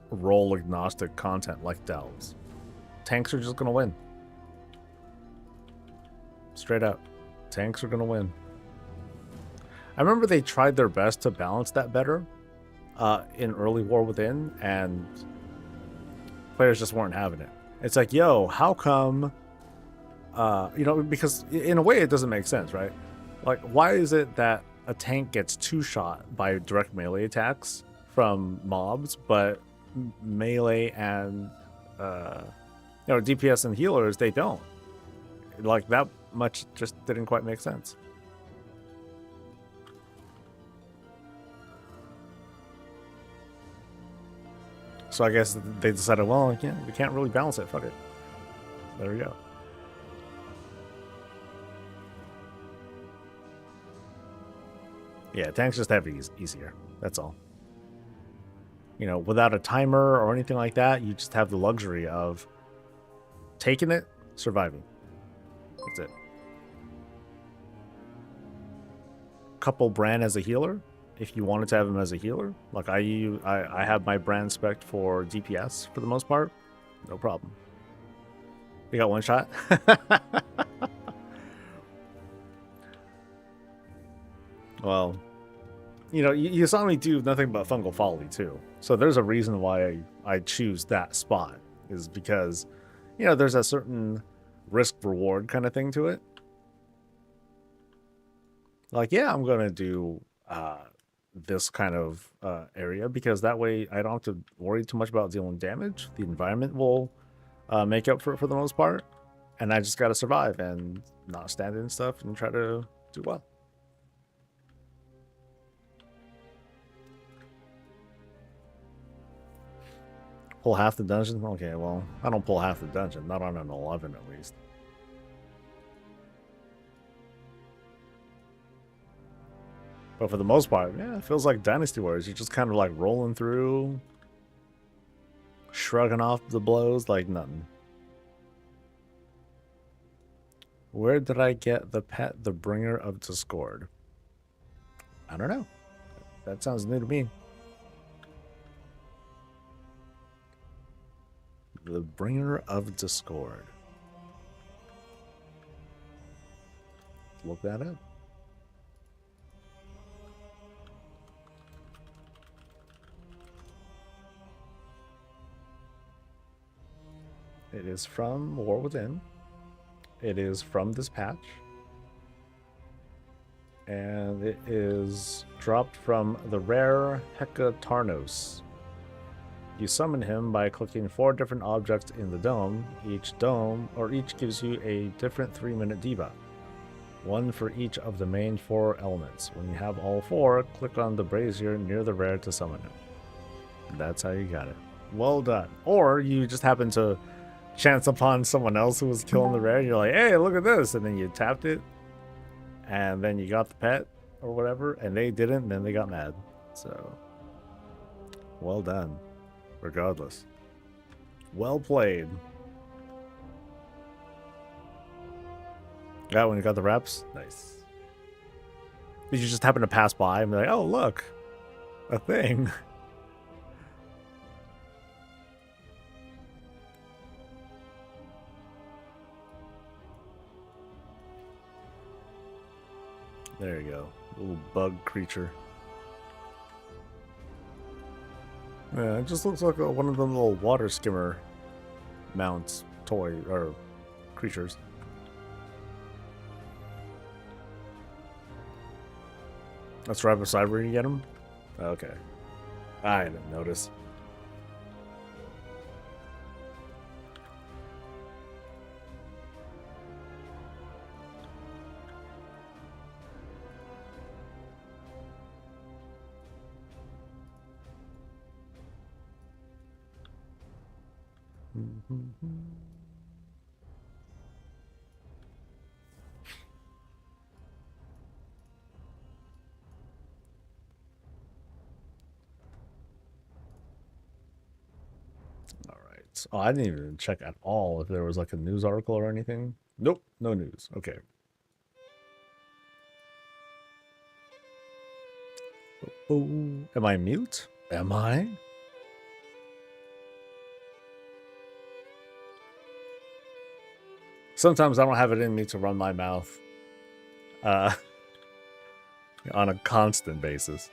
role agnostic content like delves. Tanks are just gonna win. Straight up. Tanks are gonna win. I remember they tried their best to balance that better in early War Within, and players just weren't having it. It's like, yo, how come, you know, because in a way it doesn't make sense, right? Like, why is it that a tank gets 2-shot by direct melee attacks from mobs, but melee and, you know, DPS and healers, they don't? Like, that much just didn't quite make sense. So I guess they decided, well, yeah, we can't really balance it. Fuck it. There we go. Yeah, tanks just have it easier. That's all. You know, without a timer or anything like that, you just have the luxury of taking it, surviving. That's it. Couple Bran as a healer, if you wanted to have him as a healer. Like I have my Bran spec for DPS for the most part. No problem. You got one shot? Well, you know, you saw me do nothing but fungal folly too. So there's a reason why I choose that spot, is because, you know, there's a certain risk reward kind of thing to it. Like, yeah, I'm gonna do this kind of area because that way I don't have to worry too much about dealing damage. The environment will make up for it for the most part, and I just gotta survive and not stand in stuff and try to do well. Pull half the dungeon? Okay, well, I don't pull half the dungeon. Not on an 11, at least. But for the most part, yeah, it feels like Dynasty Wars. You're just kind of like rolling through, shrugging off the blows like nothing. Where did I get the pet, the Bringer of Discord? I don't know. That sounds new to me. The Bringer of Discord. Look that up. It is from War Within. It is from this patch. And it is dropped from the rare Hekatarnos. You summon him by clicking 4 different objects in the dome. Each gives you a different 3-minute debuff. 1 for each of the main 4 elements. When you have all 4, click on the brazier near the rare to summon him. That's how you got it. Well done. Or you just happen to chance upon someone else who was killing the rare, and you're like, hey, look at this, and then you tapped it, and then you got the pet or whatever, and they didn't, and then they got mad. So, well done. Regardless. Well played. Yeah, when you got the reps? Nice. Did you just happen to pass by and be like, oh, look, a thing? There you go. Little bug creature. Yeah, it just looks like one of them little water skimmer mounts, toy, or creatures. That's right beside where you get them? Okay. I didn't notice. Alright. Oh, I didn't even check at all if there was like a news article or anything. Nope, no news. Okay. Oh, am I mute? Am I? Sometimes I don't have it in me to run my mouth on a constant basis.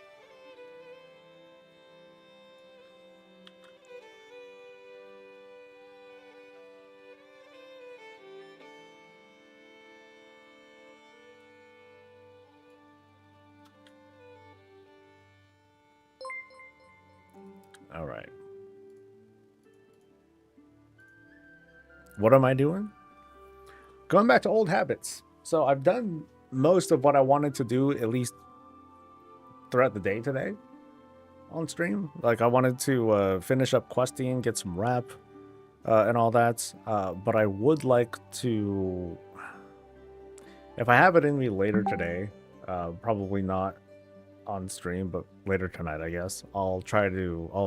All right. What am I doing? Going back to old habits. So I've done most of what I wanted to do, at least throughout the day today. on stream. Like, I wanted to finish up questing, get some rep, and all that. But I would like to, if I have it in me later today, probably not on stream, but later tonight, I guess, I'll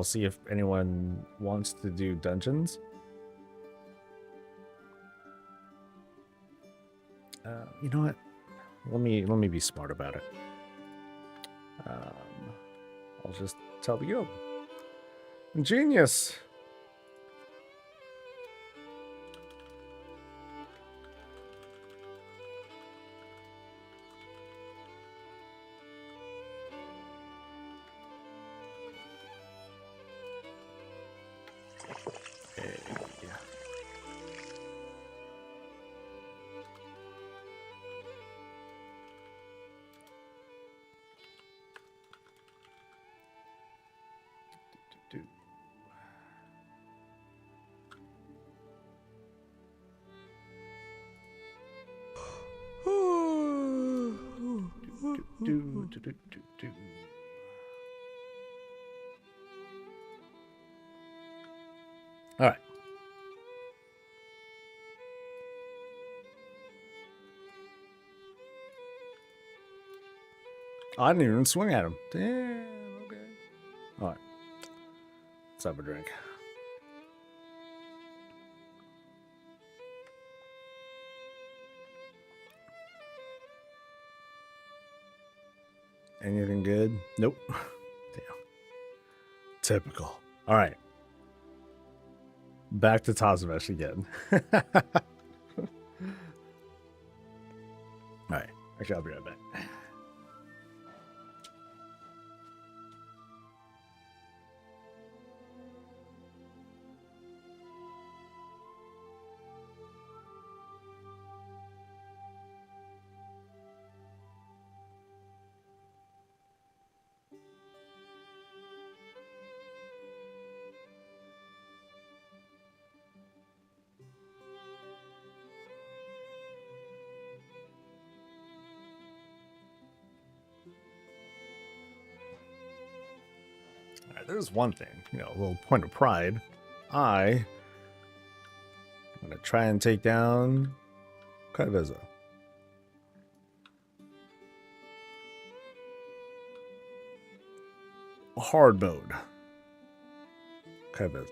see if anyone wants to do dungeons. You know what? Let me be smart about it. I'll just tell the guild. Genius. Hey. All right. I didn't even swing at him. Damn, okay. All right. Let's have a drink. Anything good? Nope. Damn. Typical. All right. Back to Tazamesh again. All right. Actually, I'll be right back. There's one thing, a little point of pride. I'm going to try and take down Kyveza. Hard mode. Kyveza.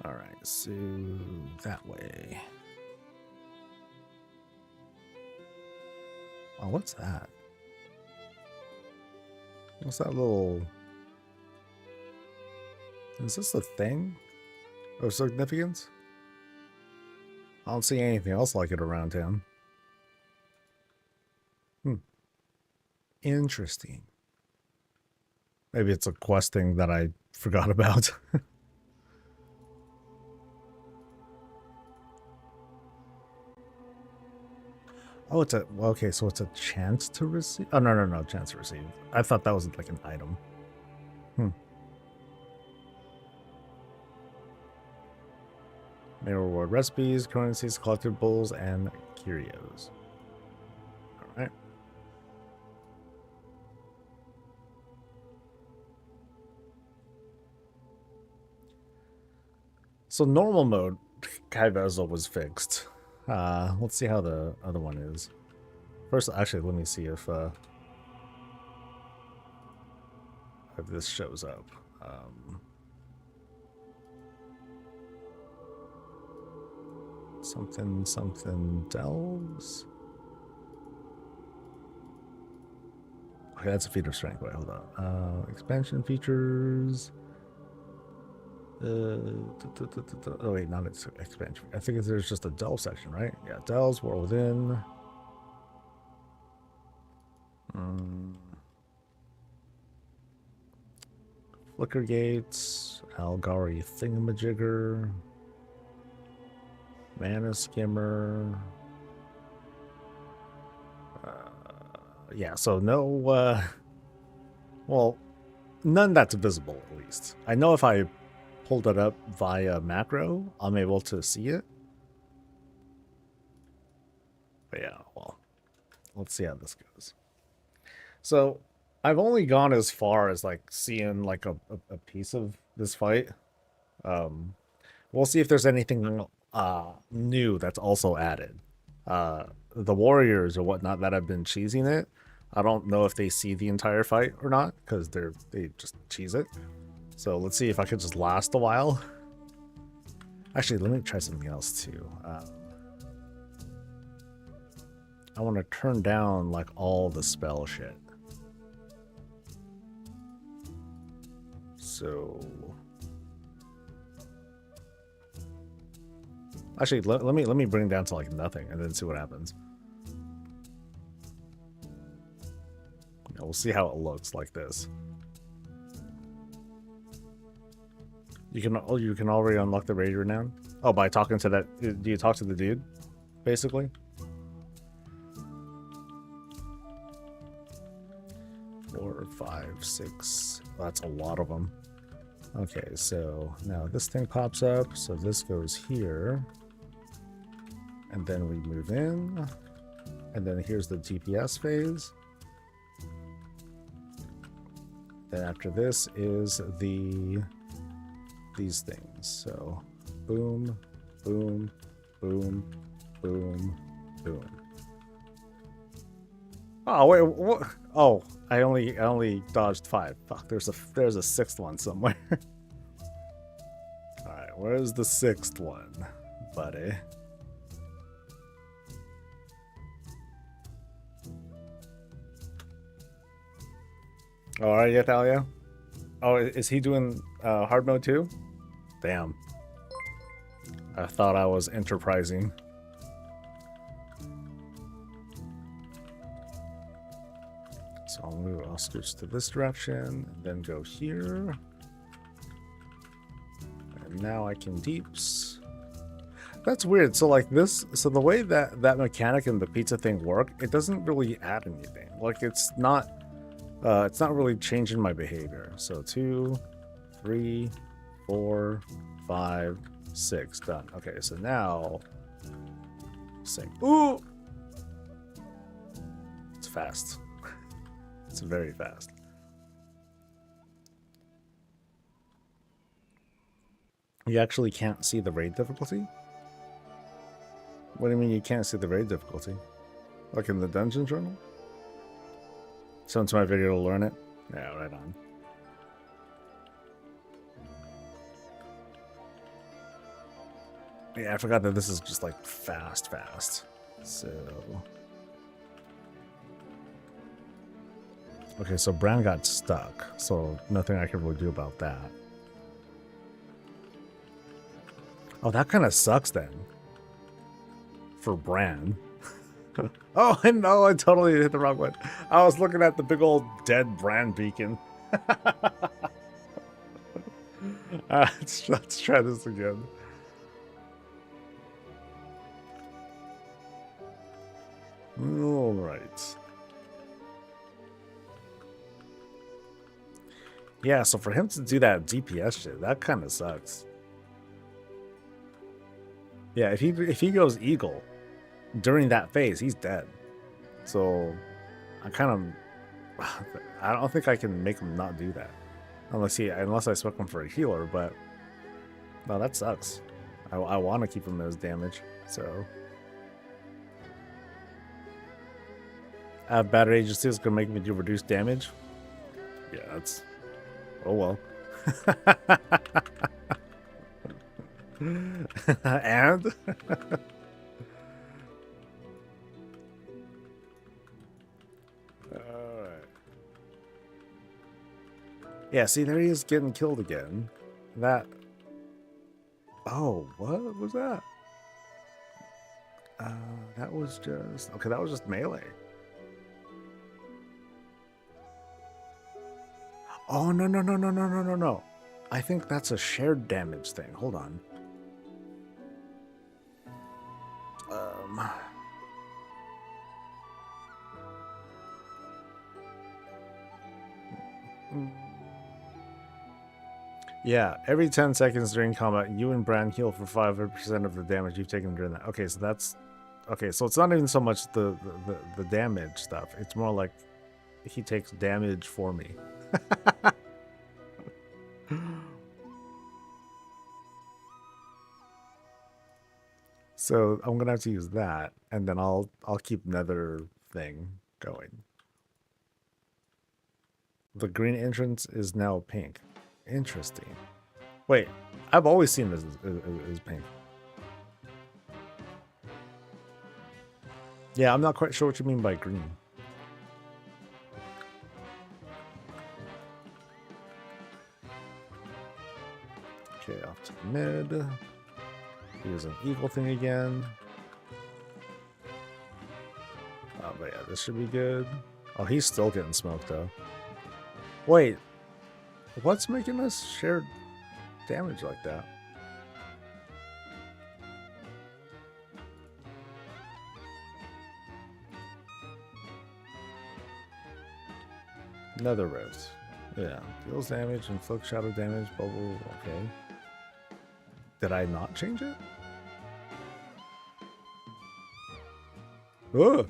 All right, so that way. Oh, what's that? What's that little... Is this a thing of significance? I don't see anything else like it around town. Interesting. Maybe it's a quest thing that I forgot about. Oh, it's a... Okay, so it's a chance to receive... Oh, no, chance to receive. I thought that was like an item. May reward recipes, currencies, collectibles, and curios. Alright. So normal mode, Kyveza was fixed. Let's see how the other one is. First, actually, let me see if this shows up. Something delves. Okay, that's a feat of strength. Wait, hold on. Expansion features. Oh wait, not its expansion. I think there's just a delve section, right? Yeah, delves, war within. Flicker gates, Algari thingamajigger, mana skimmer. Yeah, so no Well, none that's visible, at least. I know if I pulled it up via macro, I'm able to see it. But yeah, well, let's see how this goes. So, I've only gone as far as, like, seeing, like, a piece of this fight. We'll see if there's anything new that's also added. The warriors or whatnot that have been cheesing it, I don't know if they see the entire fight or not, because they just cheese it. So let's see if I could just last a while. Actually, let me try something else too. I want to turn down like all the spell shit. So actually, let me bring it down to like nothing and then see what happens. We'll see how it looks like this. You can already unlock the raid renown. Oh, by talking to that. Do you talk to the dude, basically? 4, 5, 6. Well, that's a lot of them. Okay, so now this thing pops up. So this goes here, and then we move in, and then here's the TPS phase. Then after this is these things. So boom, boom, boom, boom, boom. Oh wait, what? Oh, I only dodged 5. Fuck, there's a 6th one somewhere. All right, where's the 6th one, buddy? All right, yeah, Thalia. Oh, is he doing hard mode too? Damn. I thought I was enterprising. So I'll switch to this direction, and then go here. And now I can deeps. That's weird. So like this, so the way that mechanic and the pizza thing work, it doesn't really add anything. Like it's not really changing my behavior. So 2, 3, 4, 5, 6, done. Okay, so now sing. Ooh, it's fast. It's very fast. You actually can't see the raid difficulty? What do you mean you can't see the raid difficulty? Like in the dungeon journal? Send to my video to learn it? Yeah, right on. Yeah, I forgot that this is just like fast. So... Okay, so Bran got stuck, so nothing I can really do about that. Oh, that kind of sucks then. For Bran. Oh, I know, I totally hit the wrong one. I was looking at the big old dead Bran beacon. Let's try this again. All right. Yeah, so for him to do that DPS shit, that kind of sucks. Yeah, if he goes Eagle during that phase, he's dead. So I don't think I can make him not do that. Unless I swap him for a healer, but no, that sucks. I want to keep him as damage, so battery agency is gonna make me do reduced damage. Yeah, that's oh well. And alright. Yeah, see, there he is getting killed again. That. Oh, what was that? That was just okay. That was just melee. Oh no. I think that's a shared damage thing. Hold on. Yeah, every 10 seconds during combat, you and Bran heal for 5% of the damage you've taken during that. Okay, so that's... Okay, so it's not even so much the damage stuff. It's more like he takes damage for me. So I'm gonna have to use that, and then I'll keep another thing going. The green entrance is now pink. Interesting. Wait, I've always seen this as pink. Yeah, I'm not quite sure what you mean by green. Okay, off to the mid. Here's an eagle thing again. Oh, but yeah, this should be good. Oh, he's still getting smoked, though. Wait, what's making us share damage like that? Nether Rift. Yeah, deals damage, inflicts shadow damage, bubble, okay. Did I not change it? Oh!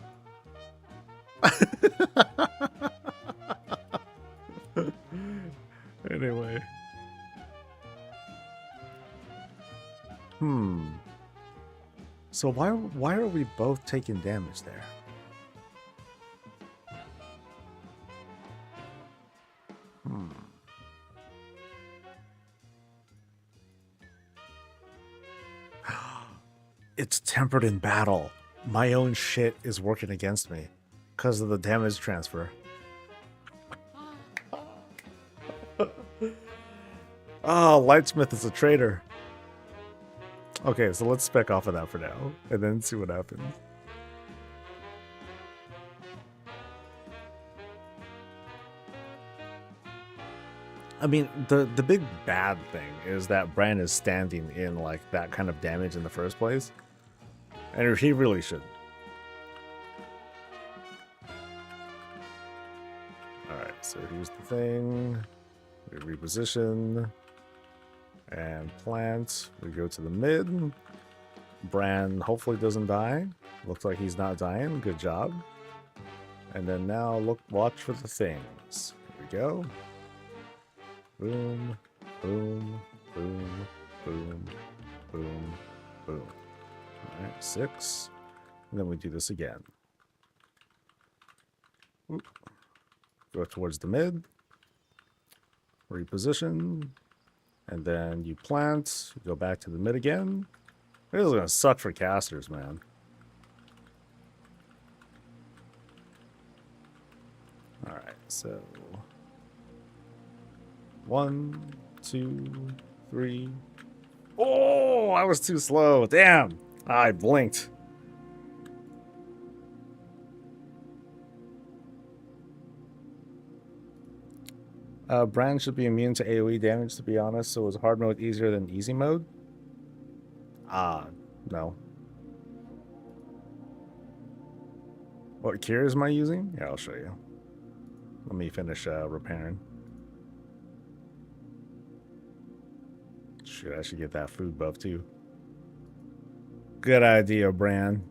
Anyway. So why are we both taking damage there? It's tempered in battle. My own shit is working against me because of the damage transfer. Oh, Lightsmith is a traitor. Okay, so let's spec off of that for now and then see what happens. I mean, the big bad thing is that Bran is standing in like that kind of damage in the first place. And he really should. Alright, so here's the thing. We reposition. And plant. We go to the mid. Bran hopefully doesn't die. Looks like he's not dying. Good job. And then now watch for the things. Here we go. Boom, boom, boom, boom, boom, boom. Alright, 6. And then we do this again. Oop. Go towards the mid. Reposition. And then you plant. You go back to the mid again. This is going to suck for casters, man. Alright, so... 1, 2, 3. Oh, I was too slow. Damn. I blinked. Bran should be immune to AoE damage, to be honest, so is hard mode easier than easy mode? No. What cures am I using? Yeah, I'll show you. Let me finish repairing. Shoot, I should get that food buff too. Good idea, Bran.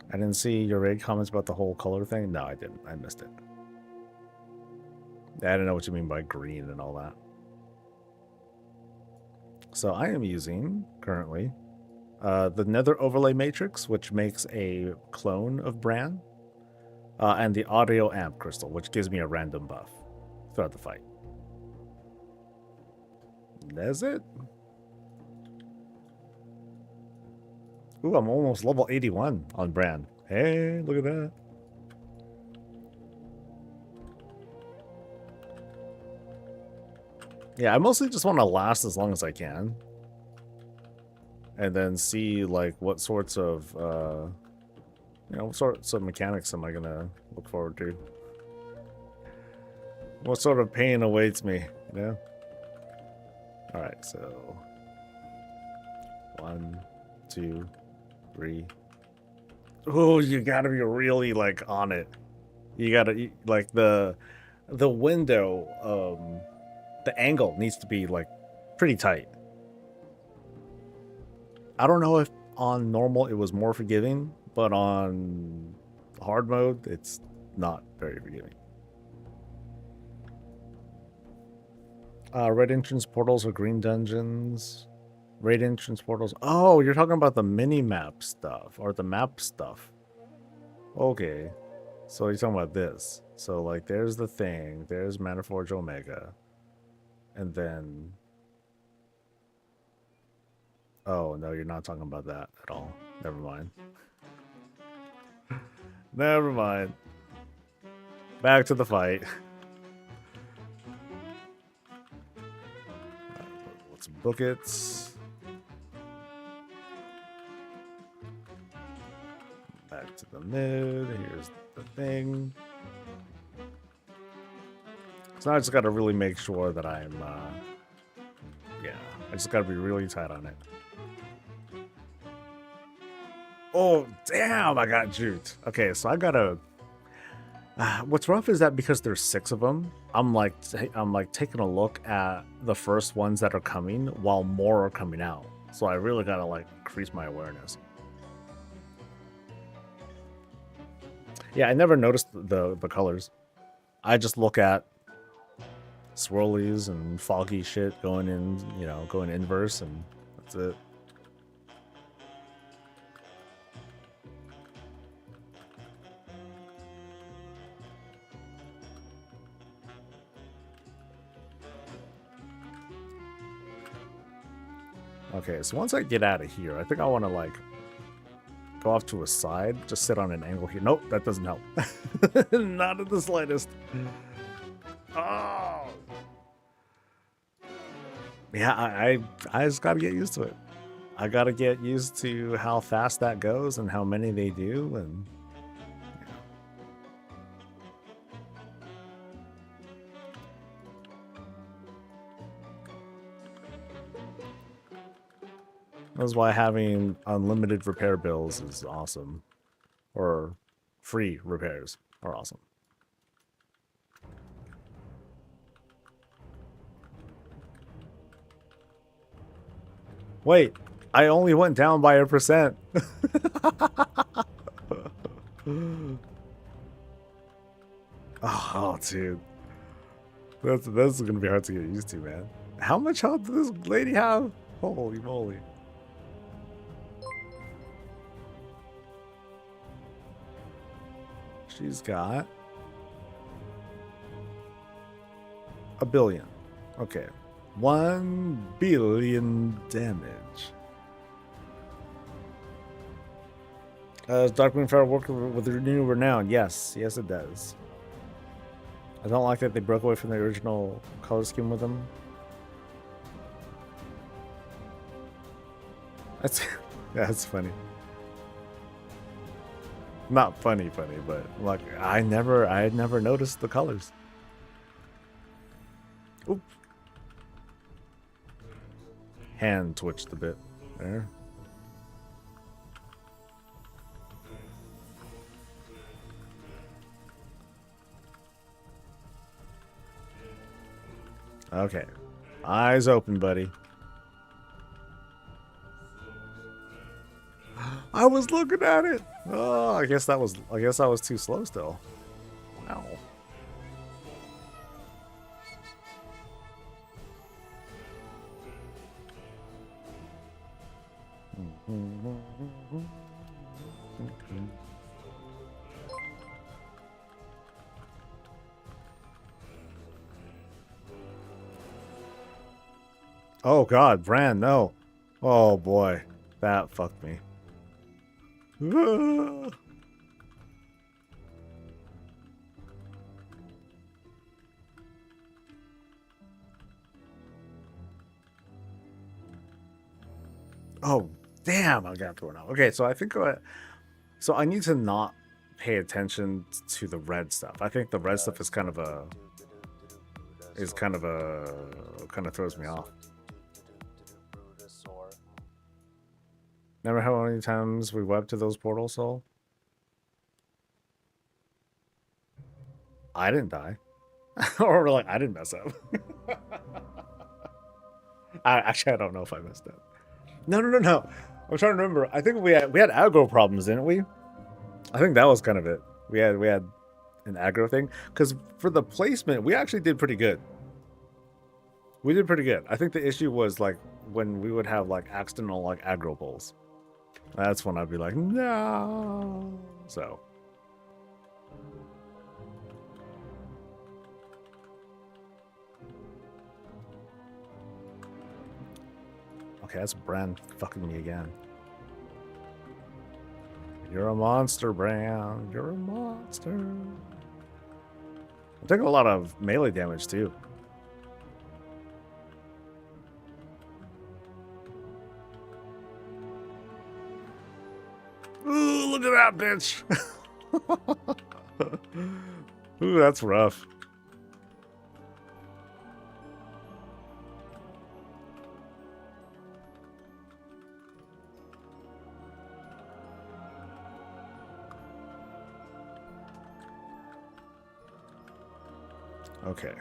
I didn't see your raid comments about the whole color thing. No, I didn't. I missed it. I don't know what you mean by green and all that. So I am using, currently, the Nether Overlay Matrix, which makes a clone of Bran, and the Audio Amp Crystal, which gives me a random buff throughout the fight. That's it. Ooh, I'm almost level 81 on Bran. Hey, look at that. Yeah, I mostly just want to last as long as I can. And then see, like, what sorts of, what sorts of mechanics am I going to look forward to? What sort of pain awaits me, you know? Alright, so... 1, 2, 3... Oh, you gotta be really like on it. You gotta like the window, the angle needs to be like pretty tight. I don't know if on normal it was more forgiving, but on hard mode it's not very forgiving. Red entrance portals or green dungeons. Red entrance portals. Oh, you're talking about the mini map stuff or the map stuff. Okay. So you're talking about this. So like there's the thing, there's Maniforge Omega. And then oh no, you're not talking about that at all. Never mind. Never mind. Back to the fight. Let's book it. Back to the mid. Here's the thing. So I just got to really make sure that I'm, yeah, I just got to be really tight on it. Oh, damn, I got juked. Okay, so I got to, what's rough is that because there's 6 of them, I'm like taking a look at the first ones that are coming while more are coming out. So I really got to like increase my awareness. Yeah, I never noticed the colors. I just look at swirlies and foggy shit going in, you know, going inverse, and that's it. Okay, so once I get out of here, I think I want to like go off to a side, just sit on an angle here. Nope, that doesn't help. Not in the slightest. Oh. Yeah, I just gotta get used to it. I gotta get used to how fast that goes and how many they do, and that's why having unlimited repair bills is awesome. Or free repairs are awesome. Wait, I only went down by 1%. Oh, dude. That's gonna be hard to get used to, man. How much health does this lady have? Holy moly. She's got 1 billion. Okay. 1 billion damage. Does Darkwing Fire work with new renown? Yes, yes it does. I don't like that they broke away from the original color scheme with them. That's that's funny. Not funny, but like I had never noticed the colors. Oop. Hand twitched a bit there. Okay. Eyes open, buddy. I was looking at it. Oh, I guess I was too slow still. Wow. Oh God, Bran, no. Oh boy, that fucked me. Oh, damn, I got thrown out. Okay, so I think so I need to not pay attention to the red stuff. I think the red stuff is kind of throws me off. Remember how many times we webbed to those portals, Soul? I didn't die. Or like, I didn't mess up. Actually, I don't know if I messed up. No. I'm trying to remember. I think we had aggro problems, didn't we? I think that was kind of it. We had an aggro thing. Because for the placement, we actually did pretty good. We did pretty good. I think the issue was like when we would have like accidental like aggro pulls. That's when I'd be like, no. So. Okay, that's Bran fucking me again. You're a monster, Bran. You're a monster. I'm taking a lot of melee damage too. Ooh, look at that bitch. Ooh, that's rough. Okay.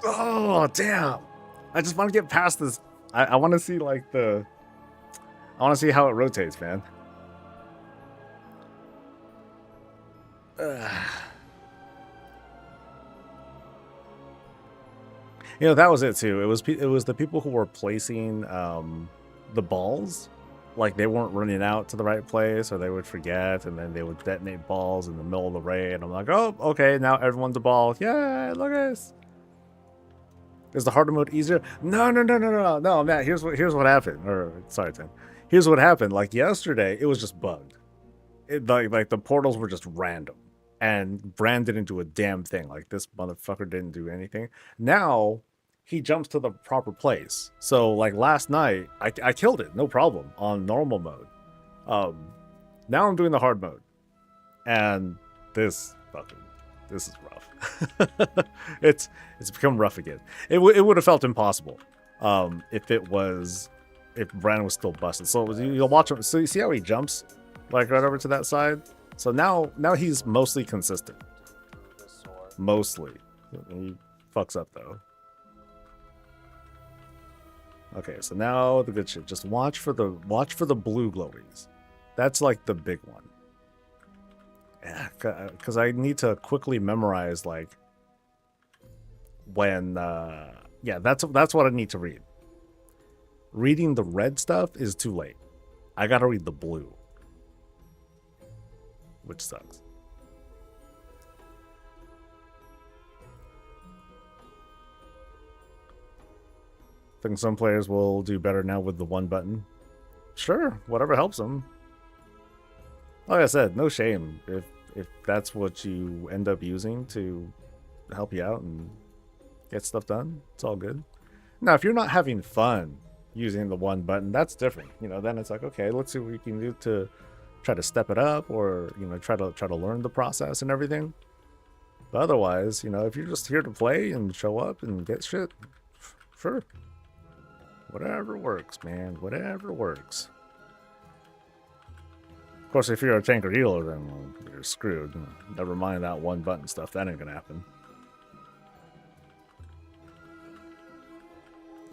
Oh, damn. I just want to get past this. I want to see like I want to see how it rotates, man. You know, that was it too. It was the people who were placing the balls. Like they weren't running out to the right place, or they would forget, and then they would detonate balls in the middle of the raid. And I'm like, oh, okay, now everyone's a ball. Yeah, look at this. Is the harder mode easier? No, Matt. Here's what happened. Or sorry, Tim. Here's what happened. Like yesterday, it was just bugged. Like the portals were just random, and Bran didn't do a damn thing. Like this motherfucker didn't do anything. Now he jumps to the proper place. So like last night, I killed it, no problem, on normal mode. Now I'm doing the hard mode, and this is rough. It's become rough again. It would have felt impossible if Bran was still busted. So you'll watch him. So you see how he jumps like right over to that side. So now he's mostly consistent. Mostly, he fucks up though. Okay, so now the good shit. Just watch for the blue glowies. That's like the big one. Yeah, because I need to quickly memorize like when. Yeah, that's what I need to read. Reading the red stuff is too late. I gotta read the blue, which sucks. I think some players will do better now with the one button. Sure, whatever helps them. Like I said, no shame if that's what you end up using to help you out and get stuff done. It's all good. Now, if you're not having fun using the one button, that's different. You know, then it's like, okay, let's see what we can do to try to step it up, or you know, try to learn the process and everything. But otherwise, you know, if you're just here to play and show up and get shit, sure. Whatever works, man. Whatever works. Of course, if you're a tank or healer, then well, you're screwed. Never mind that one button stuff. That ain't gonna happen.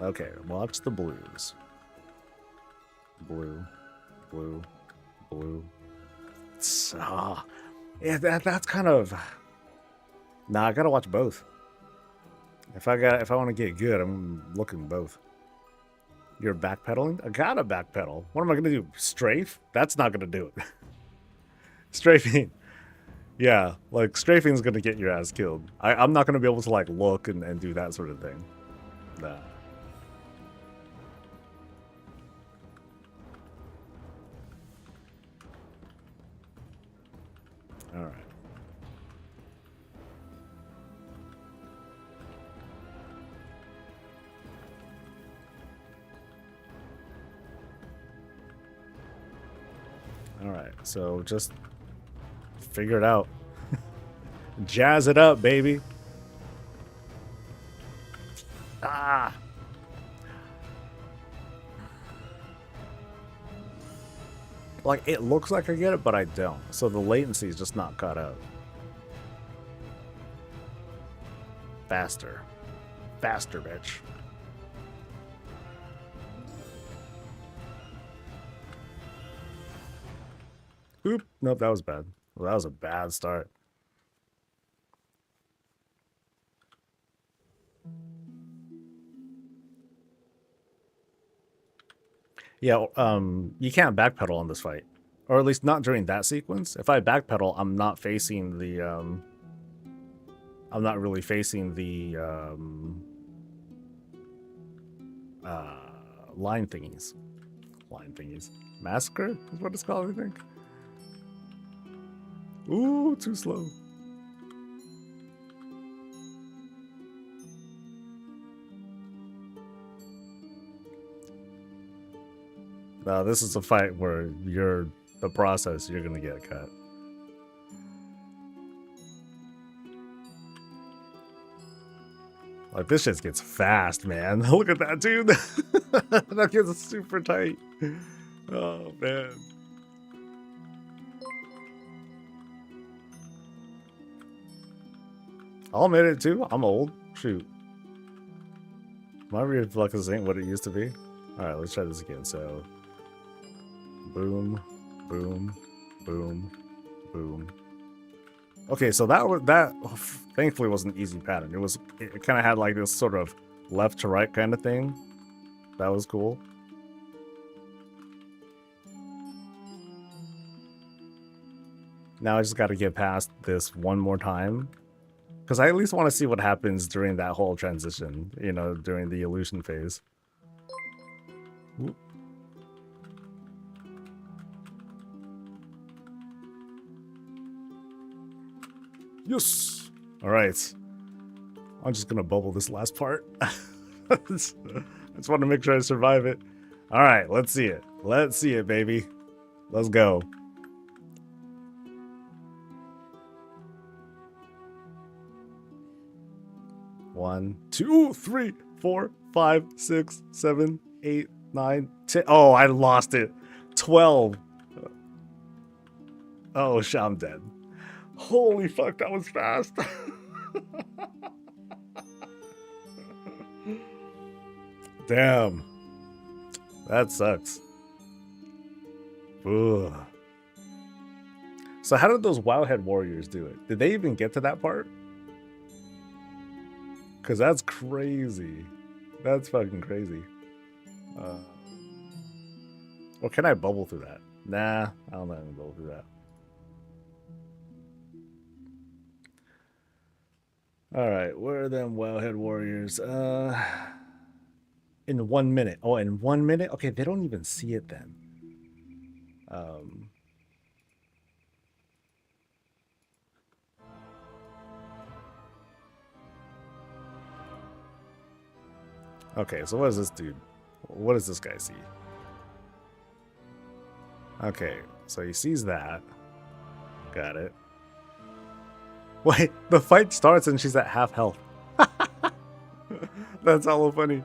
Okay, watch the blues. Blue, blue, blue. So, yeah, that's kind of. Nah, I gotta watch both. If I want to get good, I'm looking both. You're backpedaling? I gotta backpedal. What am I gonna do? Strafe? That's not gonna do it. Strafing. Yeah, like strafing's gonna get your ass killed. I'm not gonna be able to like look and do that sort of thing. Nah. Alright. Alright, so just figure it out. Jazz it up, baby. Ah. Like, it looks like I get it, but I don't. So the latency is just not caught up. Faster. Faster, bitch. Oop. Nope, that was bad. Well, that was a bad start. Yeah, you can't backpedal on this fight. Or at least not during that sequence. If I backpedal, I'm not facing the, I'm not really facing the, line thingies. Line thingies. Massacre is what it's called, I think. Ooh, too slow. No, this is a fight where you're the process, you're gonna get cut. Like, this shit gets fast, man. Look at that, dude. That gets super tight. Oh, man. I'll admit it, too. I'm old. Shoot. My reflexes ain't what it used to be. Alright, let's try this again. So, boom, boom, boom, boom. Okay, so that thankfully was an easy pattern. It kind of had like this sort of left to right kind of thing. That was cool. Now I just got to get past this one more time, because I at least want to see what happens during that whole transition, you know, during the illusion phase. Ooh. Yes! Alright. I'm just gonna bubble this last part. I just want to make sure I survive it. Alright, let's see it. Let's see it, baby. Let's go. One, two, 3, 4, 5, 6, 7, 8, 9, 10. Oh, I lost it. 12. Oh, shit, I'm dead. Holy fuck, that was fast. Damn. That sucks. Ugh. So how did those Wildhead warriors do it? Did they even get to that part? Because that's crazy. That's fucking crazy. Or can I bubble through that? Nah, I don't know how to bubble through that. Alright, where are them Wildhead warriors? In 1 minute. Oh, in 1 minute? Okay, they don't even see it then. Okay, so what does this dude? What does this guy see? Okay, so he sees that. Got it. Wait, the fight starts and she's at half health. That's hella funny.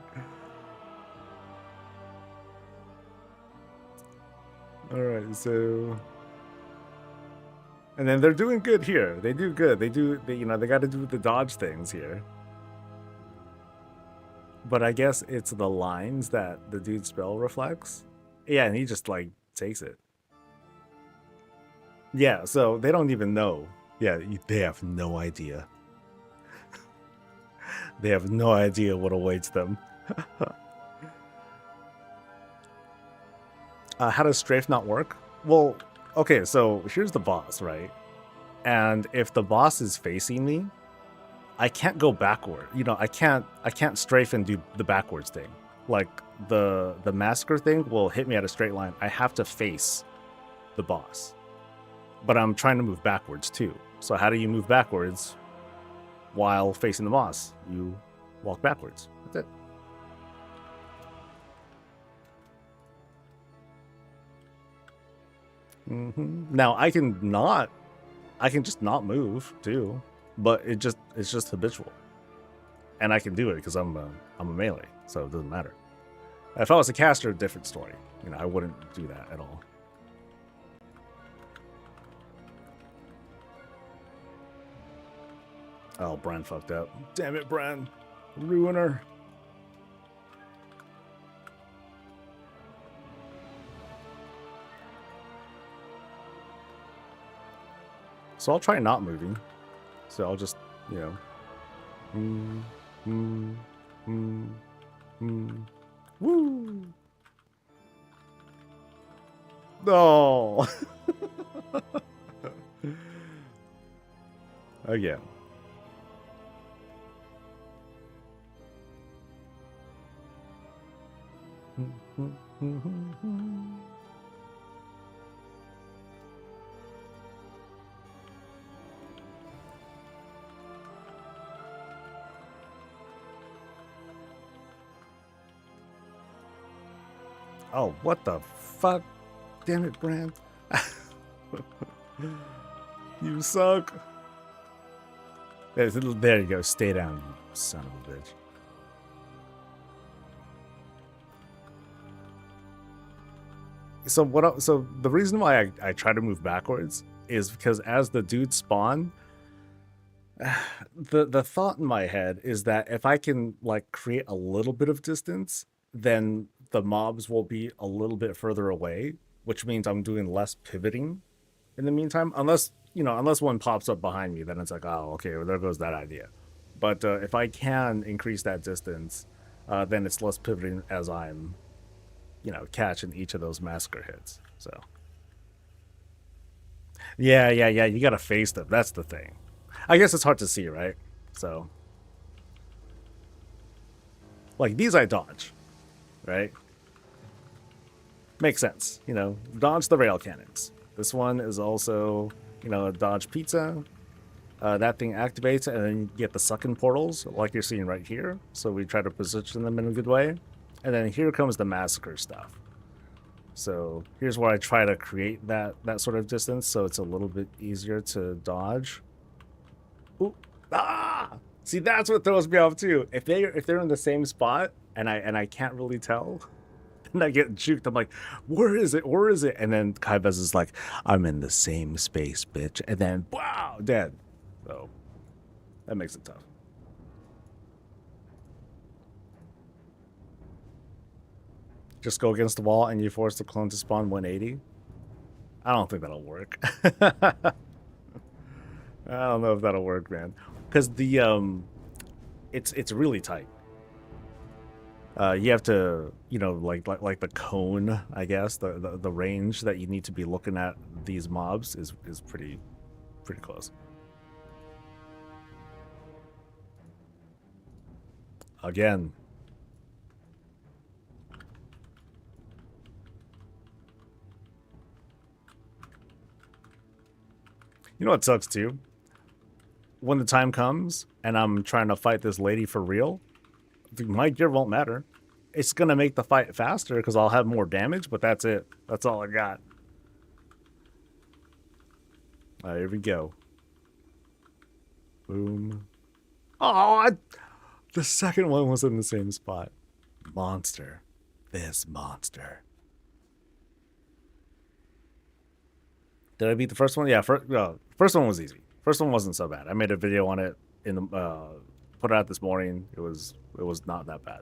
Alright, so... And then they're doing good here. They do good. They gotta do the dodge things here. But I guess it's the lines that the dude's spell reflects. Yeah, and he just, like, takes it. Yeah, so they don't even know. Yeah, they have no idea. They have no idea what awaits them. How does strafe not work? Well, okay, so here's the boss, right? And if the boss is facing me, I can't go backward. You know, I can't strafe and do the backwards thing. Like the massacre thing will hit me at a straight line. I have to face the boss. But I'm trying to move backwards too. So how do you move backwards while facing the boss? You walk backwards. That's it. Now I can just not move too, but it's just habitual, and I can do it because I'm a melee, so it doesn't matter. If I was a caster, different story. You know, I wouldn't do that at all. Oh, Bran fucked up. Damn it, Bran. Ruiner. So I'll try not moving. So I'll just, you know. Woo! No! Again. Oh, what the fuck? Damn it, Bran. You suck. There you go. Stay down, you son of a bitch. So the reason why I try to move backwards is because as the dudes spawn, the thought in my head is that if I can like create a little bit of distance, then the mobs will be a little bit further away, which means I'm doing less pivoting in the meantime. Unless, you know, unless one pops up behind me, then it's like, oh, okay, well, there goes that idea. But if I can increase that distance, then it's less pivoting as I'm, you know, catching each of those massacre hits. So yeah, you gotta face them. That's the thing. I guess it's hard to see, right? So like these I dodge, right? Makes sense, you know, dodge the rail cannons. This one is also, you know, dodge pizza. That thing activates and then you get the sucking portals like you're seeing right here. So we try to position them in a good way. And then here comes the massacre stuff. So here's where I try to create that sort of distance so it's a little bit easier to dodge. Ooh. Ah! See, that's what throws me off too. If they're in the same spot and I can't really tell, and I get juked. I'm like, where is it? Where is it? And then Kyveza's like, I'm in the same space, bitch. And then, wow, dead. So that makes it tough. Just go against the wall and you force the clone to spawn 180. I don't think that'll work. I don't know if that'll work, man. Because the it's really tight. You have to, you know, like the cone, I guess, the range that you need to be looking at these mobs is pretty close. Again. You know what sucks too? When the time comes and I'm trying to fight this lady for real, my gear won't matter. It's going to make the fight faster because I'll have more damage, but that's it. That's all I got. All right, here we go. Boom. Oh, the second one was in the same spot. Monster. This monster. Did I beat the first one? Yeah, first one was easy. First one wasn't so bad. I made a video on it in the put it out this morning. It was not that bad.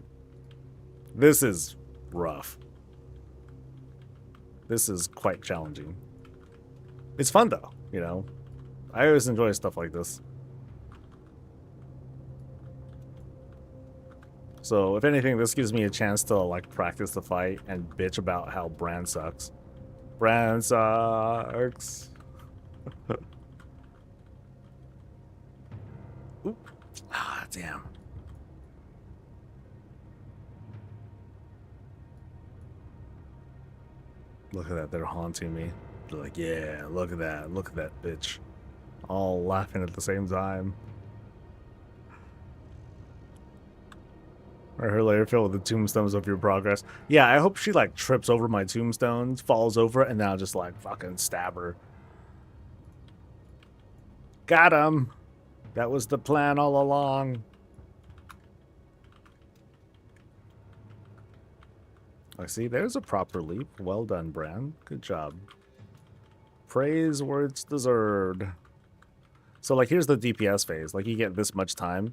This is rough. This is quite challenging. It's fun though, you know. I always enjoy stuff like this. So if anything, this gives me a chance to like practice the fight and bitch about how Bran sucks. Bran sucks. Oop. Ah, damn. Look at that, they're haunting me. They're like, yeah, look at that bitch. All laughing at the same time. Or her layer filled with the tombstones of your progress. Yeah, I hope she like trips over my tombstones, falls over, and then I'll just like fucking stab her. Got him. That was the plan all along. I see, there's a proper leap. Well done, Bran. Good job. Praise where it's deserved. So like here's the DPS phase. Like you get this much time.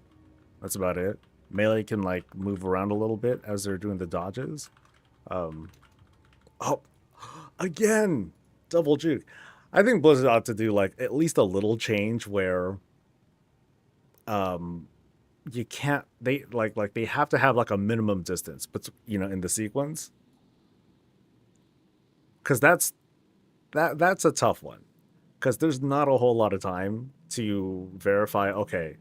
That's about it. Melee can like move around a little bit as they're doing the dodges. Oh, again, double juke. I think Blizzard ought to do like at least a little change where you can't, they like they have to have like a minimum distance, but you know, in the sequence. Cause that's a tough one. Cause there's not a whole lot of time to verify, okay,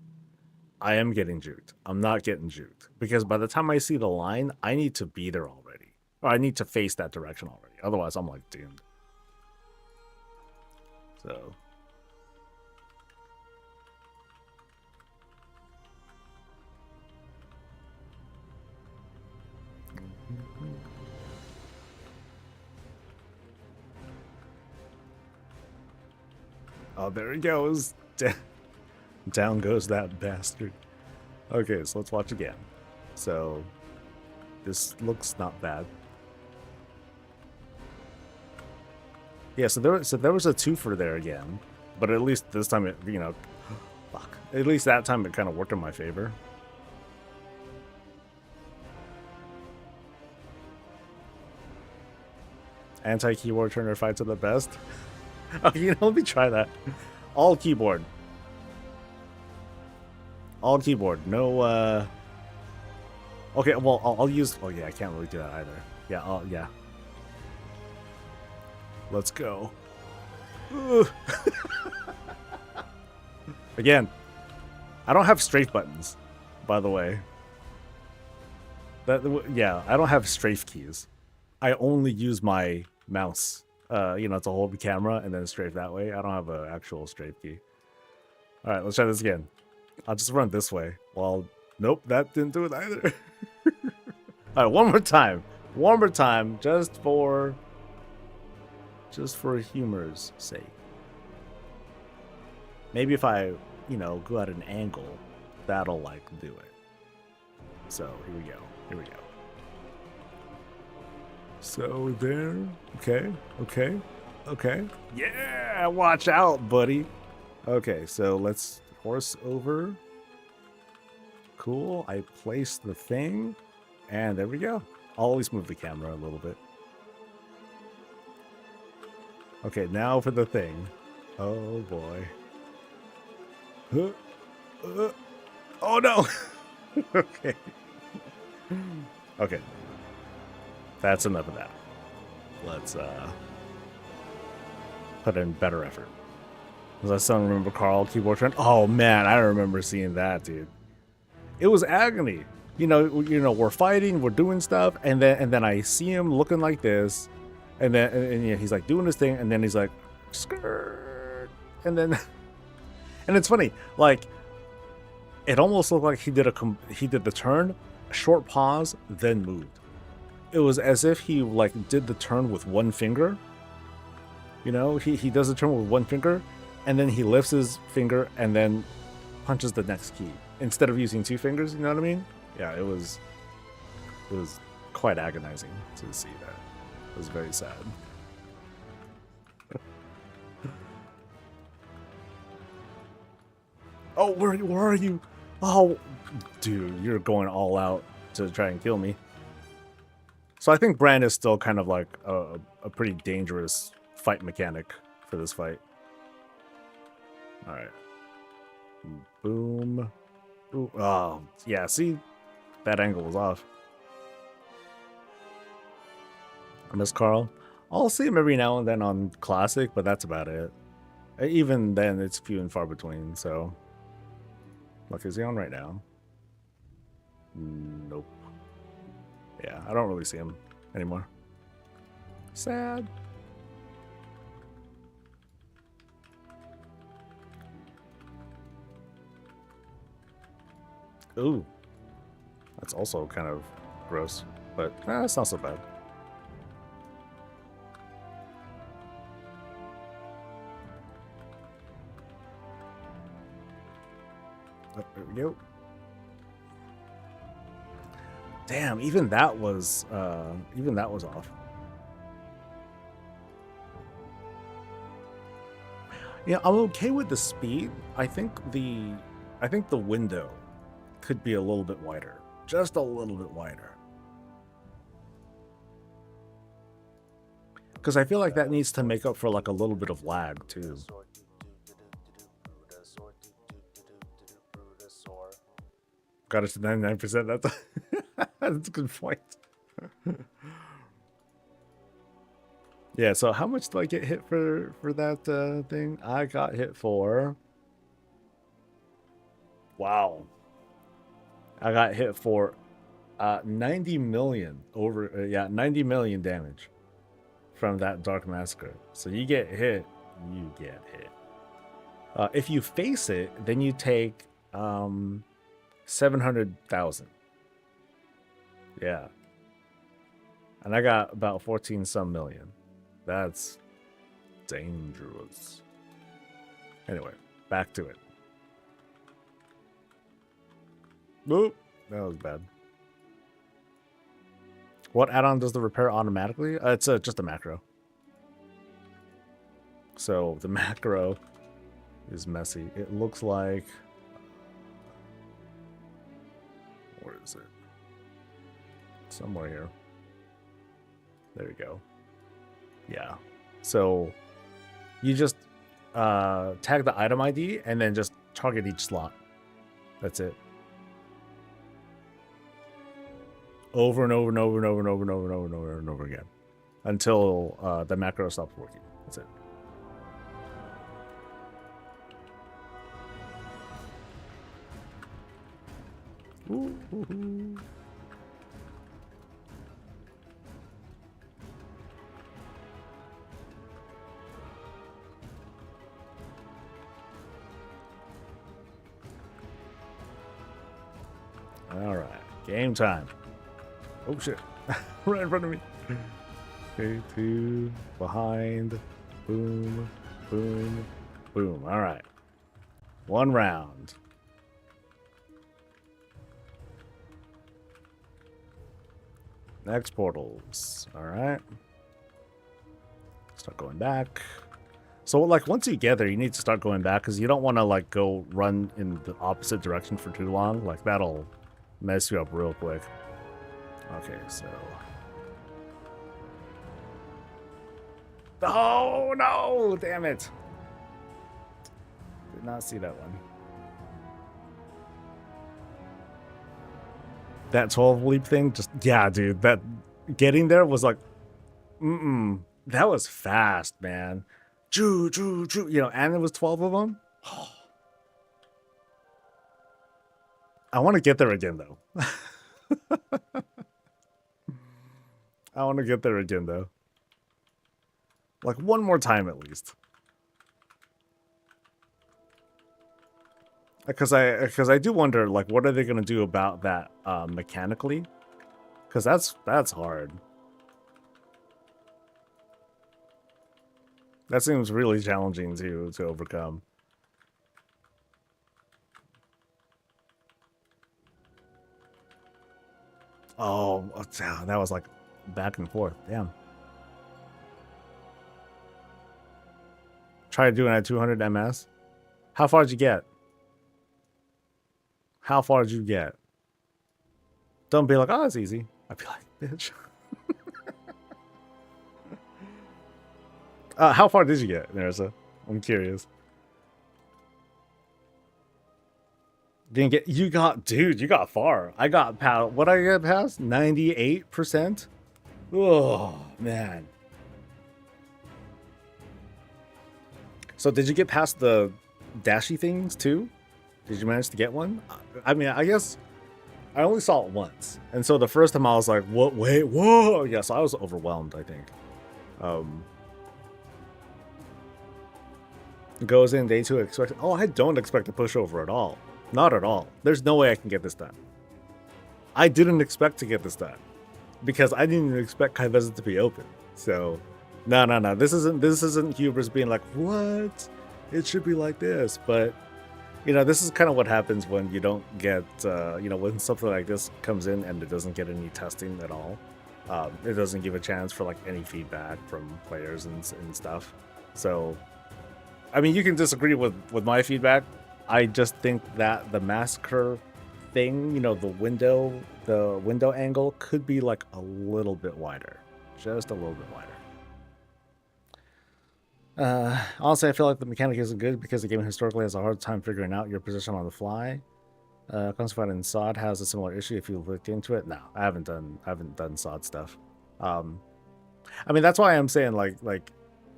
I am getting juked. I'm not getting juked. Because by the time I see the line, I need to be there already. Or I need to face that direction already. Otherwise, I'm like doomed. So. Oh, there he goes. Down goes that bastard. Okay, so let's watch again. So, this looks not bad. Yeah, so there was a twofer there again, but at least this time it, you know, fuck. At least that time it kind of worked in my favor. Anti-keyboard turner fights are the best. Oh, you know, let me try that. All keyboard. All keyboard. No, okay, well, I'll use... Oh, yeah, I can't really do that either. Yeah, yeah. Let's go. Again, I don't have strafe buttons, by the way. Yeah, I don't have strafe keys. I only use my mouse, you know, to hold the camera and then strafe that way. I don't have an actual strafe key. All right, let's try this again. I'll just run this way. Well, nope, that didn't do it either. All right, one more time. One more time, just for humor's sake. Maybe if I, you know, go at an angle, that'll like do it. So here we go. Here we go. So there. Okay. Okay. Okay. Yeah, watch out, buddy. Okay, so let's horse over. Cool. I placed the thing, and there we go. I'll always move the camera a little bit. Okay, now for the thing. Oh boy. Oh no! Okay. Okay. That's enough of that. Let's put in better effort. Does that sound remember Carl keyboard trend? Oh man, I remember seeing that, dude. It was agony. You know, we're fighting, we're doing stuff, and then I see him looking like this. And then and yeah, he's like doing his thing, and then he's like, skirt, and then, and it's funny, like, it almost looked like he did the turn, short pause, then moved. It was as if he like did the turn with one finger. You know, he does the turn with one finger, and then he lifts his finger and then punches the next key instead of using two fingers. You know what I mean? Yeah, it was quite agonizing to see that. It was very sad. Oh, where are you? Oh, dude, you're going all out to try and kill me. So I think Bran is still kind of like a pretty dangerous fight mechanic for this fight. All right. Boom. Ooh, oh, yeah, see? That angle was off. I miss Carl. I'll see him every now and then on Classic, but that's about it. Even then, it's few and far between, so... Look, is he on right now? Nope. Yeah, I don't really see him anymore. Sad. Ooh. That's also kind of gross, but it's not so bad. There we go. Damn, even that was off. Yeah, I'm okay with the speed. I think the window could be a little bit wider. Just a little bit wider. Because I feel like that needs to make up for like a little bit of lag too. Got it to 99%. That's a good point. Yeah, so how much do I get hit for that thing? I got hit for... Wow. I got hit for 90 million over... yeah, 90 million damage from that Dark Massacre. So you get hit, you get hit. If you face it, then you take 700,000. Yeah. And I got about 14 some million. That's dangerous. Anyway, back to it. Boop. That was bad. What add-on does the repair automatically? It's just a macro. So the macro is messy. It looks like... where is it? Somewhere here. There we go. Yeah. So you just tag the item ID and then just target each slot. That's it. Over and over and over and over and over and over and over and over and over again. Until the macro stops working. That's it. Ooh. All right, game time. Oh shit, right in front of me. Okay, two, behind, boom, boom, boom. All right, one round. Next portals. All right. Start going back. So, like, once you get there, you need to start going back because you don't want to, like, go run in the opposite direction for too long. Like, that'll mess you up real quick. Okay, so... oh, no! Damn it! Did not see that one. That 12 leap thing, just... yeah, dude, that... getting there was like... that was fast, man. Choo, choo, choo. You know, and there was 12 of them. I want to get there again, though. I want to get there again, though. Like, one more time, at least. Because I do wonder, like, what are they going to do about that mechanically? Because that's hard. That seems really challenging to overcome. Oh, that was like back and forth. Damn. Try doing it at 200 ms. How far did you get? How far did you get? Don't be like, oh, it's easy. I'd be like, bitch. How far did you get, Nerissa? I'm curious. Didn't get... you got... dude, you got far. I got past... what I get past? 98%? Oh, man. So did you get past the dashy things, too? Did you manage to get one? I mean, I guess... I only saw it once. And so the first time I was like, what? Wait, whoa! Yeah, so I was overwhelmed, I think. Goes in day 2 expect... oh, I don't expect a pushover at all. Not at all. There's no way I can get this done. I didn't expect to get this done. Because I didn't even expect Kyveza to be open. So, no. This isn't hubris being like, what? It should be like this. But, you know, this is kind of what happens when you don't get, you know, when something like this comes in and it doesn't get any testing at all. It doesn't give a chance for, like, any feedback from players and stuff. So... I mean, you can disagree with my feedback. I just think that the massacre thing, you know, the window angle could be like a little bit wider, just a little bit wider. Honestly, I feel like the mechanic isn't good because the game historically has a hard time figuring out your position on the fly. Classified in SOD has a similar issue if you looked into it. No, I haven't done SOD stuff. I mean, that's why I'm saying like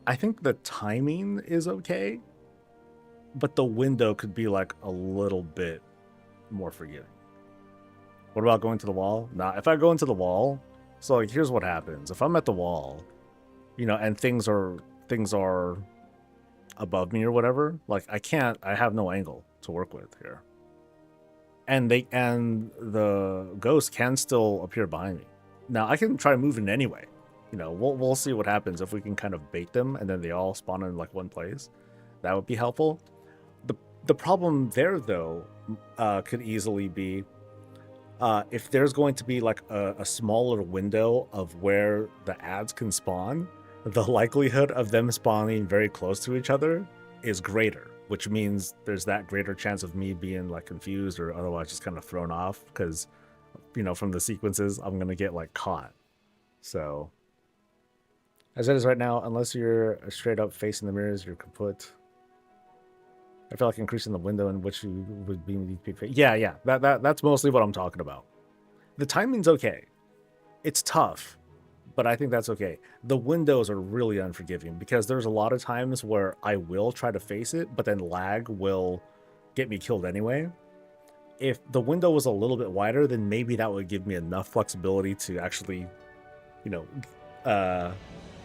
I think the timing is okay, but the window could be like a little bit more forgiving. What about going to the wall? Nah, if I go into the wall, so like here's what happens. If I'm at the wall, you know, and things are above me or whatever, like I have no angle to work with here. And the ghost can still appear behind me. Now I can try moving anyway. You know, we'll see what happens if we can kind of bait them and then they all spawn in like one place. That would be helpful. The problem there though could easily be if there's going to be like a smaller window of where the ads can spawn, the likelihood of them spawning very close to each other is greater, which means there's that greater chance of me being like confused or otherwise just kind of thrown off because, you know, from the sequences, I'm going to get like caught. So as it is right now, unless you're straight up facing the mirrors, you're kaput. I feel like increasing the window in which you would be. Yeah. That's mostly what I'm talking about. The timing's okay. It's tough, but I think that's okay. The windows are really unforgiving because there's a lot of times where I will try to face it, but then lag will get me killed anyway. If the window was a little bit wider, then maybe that would give me enough flexibility to actually, you know,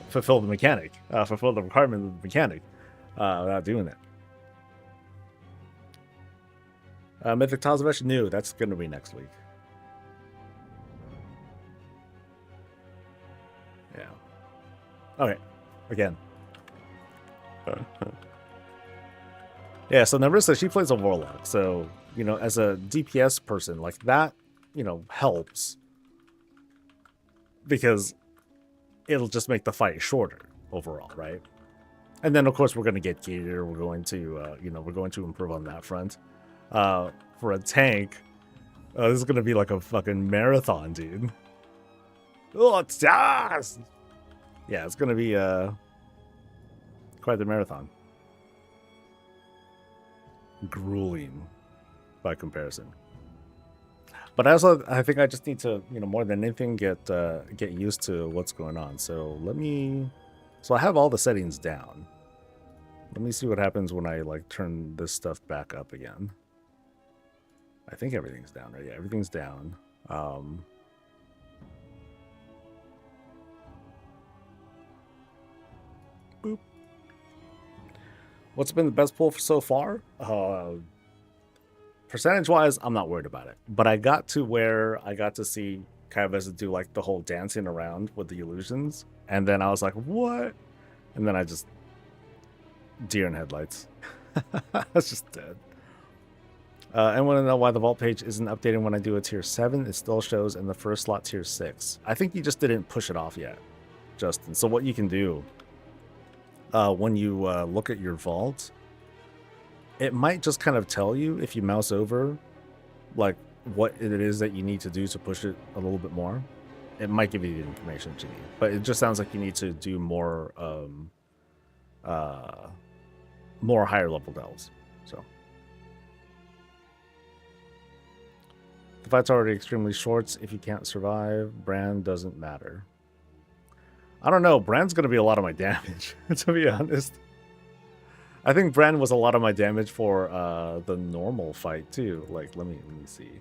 fulfill the mechanic, fulfill the requirement of the mechanic without doing that. Mythic Tazavesh, new. That's going to be next week. Yeah. Okay. Again. Yeah, so Narissa, she plays a Warlock. So, you know, as a DPS person, like that, you know, helps. Because it'll just make the fight shorter overall, right? And then, of course, we're going to get gear. We're going to, you know, we're going to improve on that front. For a tank, this is going to be like a fucking marathon, dude. Oh, it's just... Yeah, it's going to be quite the marathon. Grueling by comparison. But I think I just need to, you know, more than anything, get used to what's going on. So I have all the settings down. Let me see what happens when I like turn this stuff back up again. I think everything's down, right? Yeah, everything's down. Boop. What's been the best pull so far? Percentage-wise, I'm not worried about it. But I got to where I got to see Kyveza do like the whole dancing around with the illusions. And then I was like, what? And then I just... Deer in headlights. That's just dead. I want to know why the vault page isn't updating when I do a tier 7. It still shows in the first slot tier 6. I think you just didn't push it off yet, Justin. So what you can do when you look at your vault, it might just kind of tell you if you mouse over like what it is that you need to do to push it a little bit more. It might give you the information that you need, but it just sounds like you need to do more more higher level delves. So the fight's already extremely short. If you can't survive, Bran doesn't matter. I don't know. Bran's going to be a lot of my damage, to be honest. I think Bran was a lot of my damage for the normal fight, too. Like, let me see.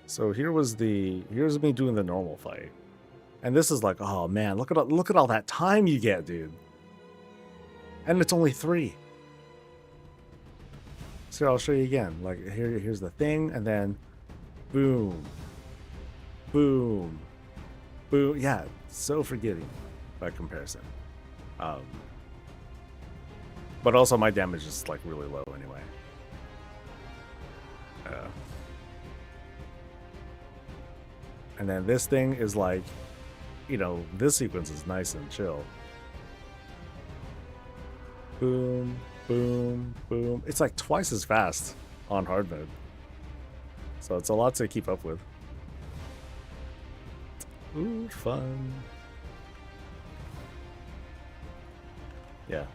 So here's me doing the normal fight. And this is like, oh man, look at all that time you get, dude. And it's only 3. So I'll show you again. Like here's the thing, and then boom. Boom. Boom. Yeah, so forgiving by comparison. But also my damage is like really low anyway. And then this thing is like, you know, this sequence is nice and chill. Boom, boom, boom. It's like twice as fast on hard mode. So it's a lot to keep up with. Ooh, fun. Yeah.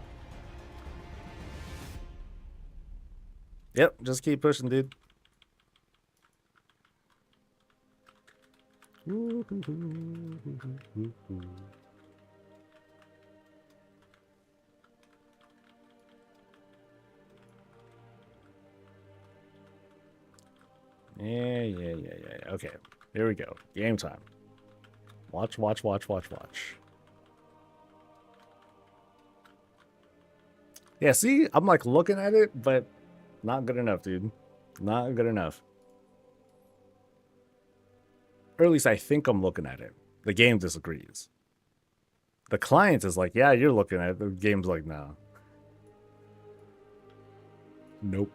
Yep, just keep pushing, dude. Yeah. Okay, here we go. Game time. Watch. Yeah, see? I'm like looking at it, but not good enough, dude. Not good enough. Or at least I think I'm looking at it. The game disagrees. The client is like, yeah, you're looking at it. The game's like, nah. Nope.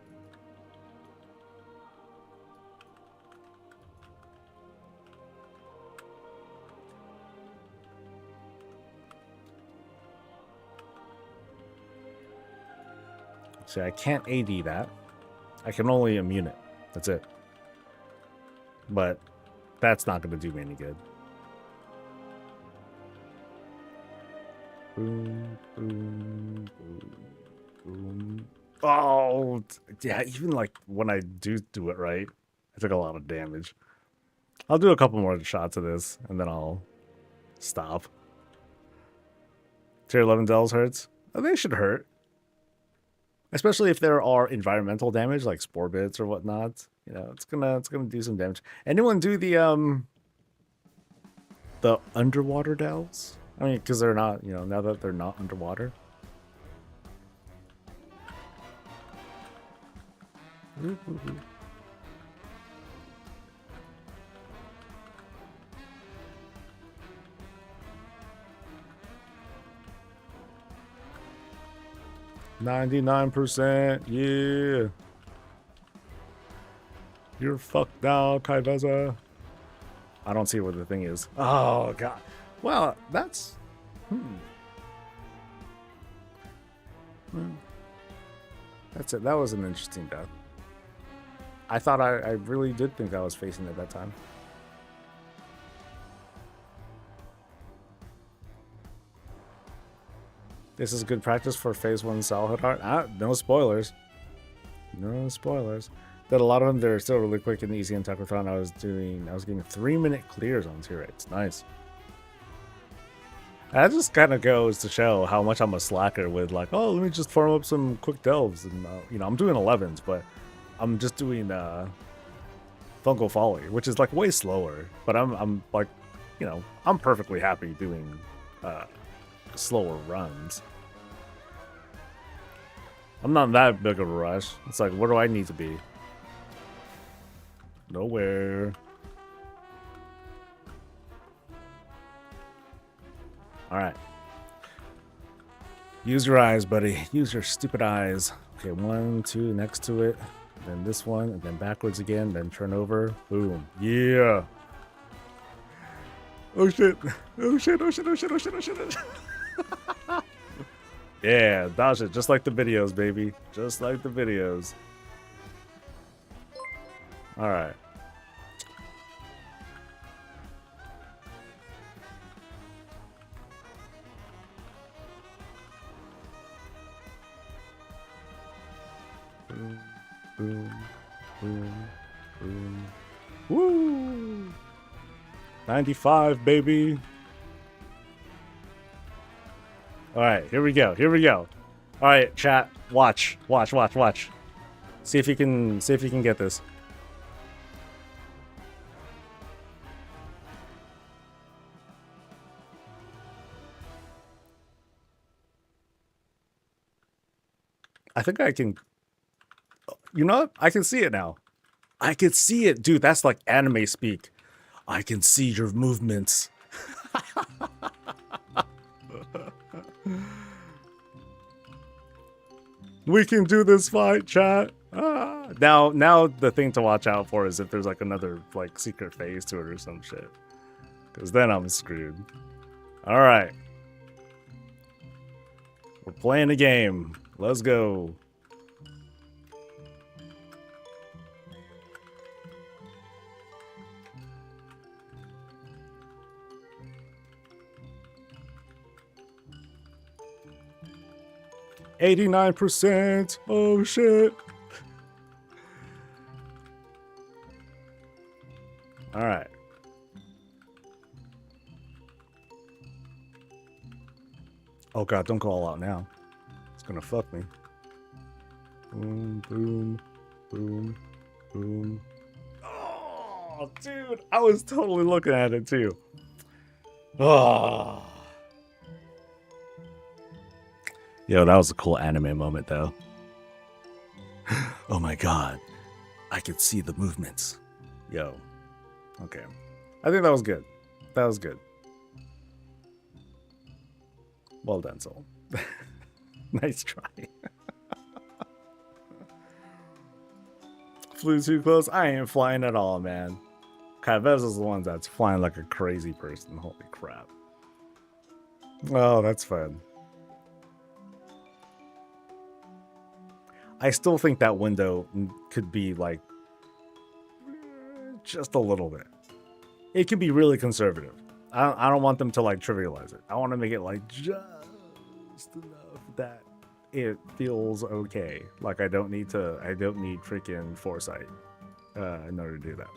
See, I can't AD that. I can only immune it. That's it. But that's not going to do me any good. Boom, boom, boom, boom. Oh, yeah, even like when I do it right, I took a lot of damage. I'll do a couple more shots of this, and then I'll stop. Tier 11 dells hurts? Oh, they should hurt. Especially if there are environmental damage, like spore bits or whatnot. You know, it's gonna do some damage. Anyone do the underwater dells? I mean, because they're not, you know, now that they're not underwater. Ooh. 99%, yeah. You're fucked now, Kyveza. I don't see where the thing is. Oh, God. Well, that's... That's it. That was an interesting death. I thought I really did think I was facing it that time. This is good practice for phase 1 Salhood Heart. No spoilers. No spoilers. Did a lot of them. They're still really quick and easy in Technicality. I was getting 3-minute clears on tier 8s. Nice. That just kind of goes to show how much I'm a slacker with like, oh, let me just farm up some quick delves. And, you know, I'm doing 11s, but I'm just doing Fungal Folly, which is like way slower. But I'm like, you know, I'm perfectly happy doing slower runs. I'm not that big of a rush. It's like, where do I need to be? Nowhere. Alright. Use your eyes, buddy. Use your stupid eyes. Okay, 1, 2, next to it. Then this one, and then backwards again, then turn over. Boom. Yeah. Oh shit. Oh shit, oh shit, oh shit, oh shit, oh shit. Yeah, dodge it. Just like the videos, baby. Just like the videos. Alright. Boom, boom, boom, boom. Woo! 95, baby. All right, here we go. Here we go. All right, chat. Watch. See if you can get this. I think I can. You know what? I can see it now. I can see it, dude. That's like anime speak. I can see your movements. We can do this fight, chat. Ah. Now the thing to watch out for is if there's like another like secret phase to it or some shit. Because then I'm screwed. All right. We're playing a game. Let's go. %. Oh shit. All right. Oh god, don't go all out now. It's gonna fuck me. Boom, boom, boom, boom. Oh, dude, I was totally looking at it too. Oh. Yo, that was a cool anime moment though. Oh my god, I could see the movements. Yo, okay. I think that was good. That was good. Well done, Soul. Nice try. Flew too close? I ain't flying at all, man. Kyveza's the one that's flying like a crazy person. Holy crap. Oh, that's fun. I still think that window could be like just a little bit. It could be really conservative. I don't want them to like trivialize it. I want to make it like just enough that it feels okay. Like I don't need freaking foresight in order to do that.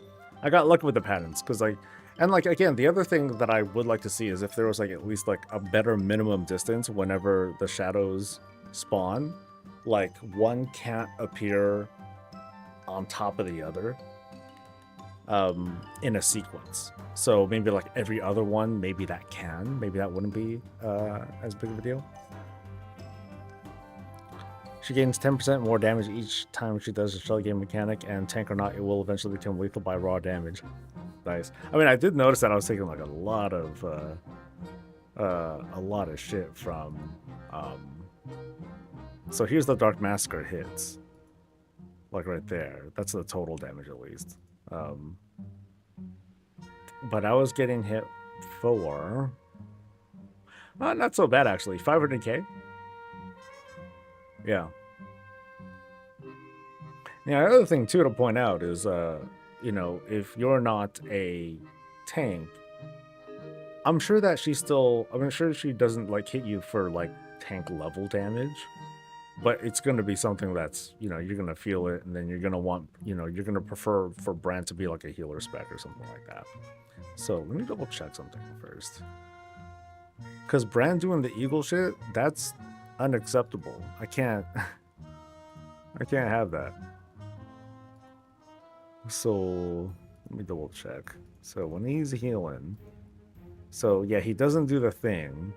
I got lucky with the patterns because like, and like again, the other thing that I would like to see is if there was like at least like a better minimum distance whenever the shadows spawn. Like one can't appear on top of the other in a sequence. So maybe like every other one, maybe that can. Maybe that wouldn't be as big of a deal. She gains 10% more damage each time she does a shell game mechanic, and tank or not, it will eventually become lethal by raw damage. Nice. I mean, I did notice that I was taking like a lot of shit from. So here's the Dark Massacre hits, like right there. That's the total damage at least. But I was getting hit for not so bad actually. 500k. Yeah. Now, the other thing too to point out is, you know, if you're not a tank, I'm sure that she doesn't like hit you for like tank level damage, but it's going to be something that's, you know, you're going to feel it, and then you're going to want, you know, you're going to prefer for Bran to be like a healer spec or something like that. So let me double check something first. Because Bran doing the eagle shit, that's unacceptable. I can't have that. So let me double check. So when he's healing, so yeah, he doesn't do the thing.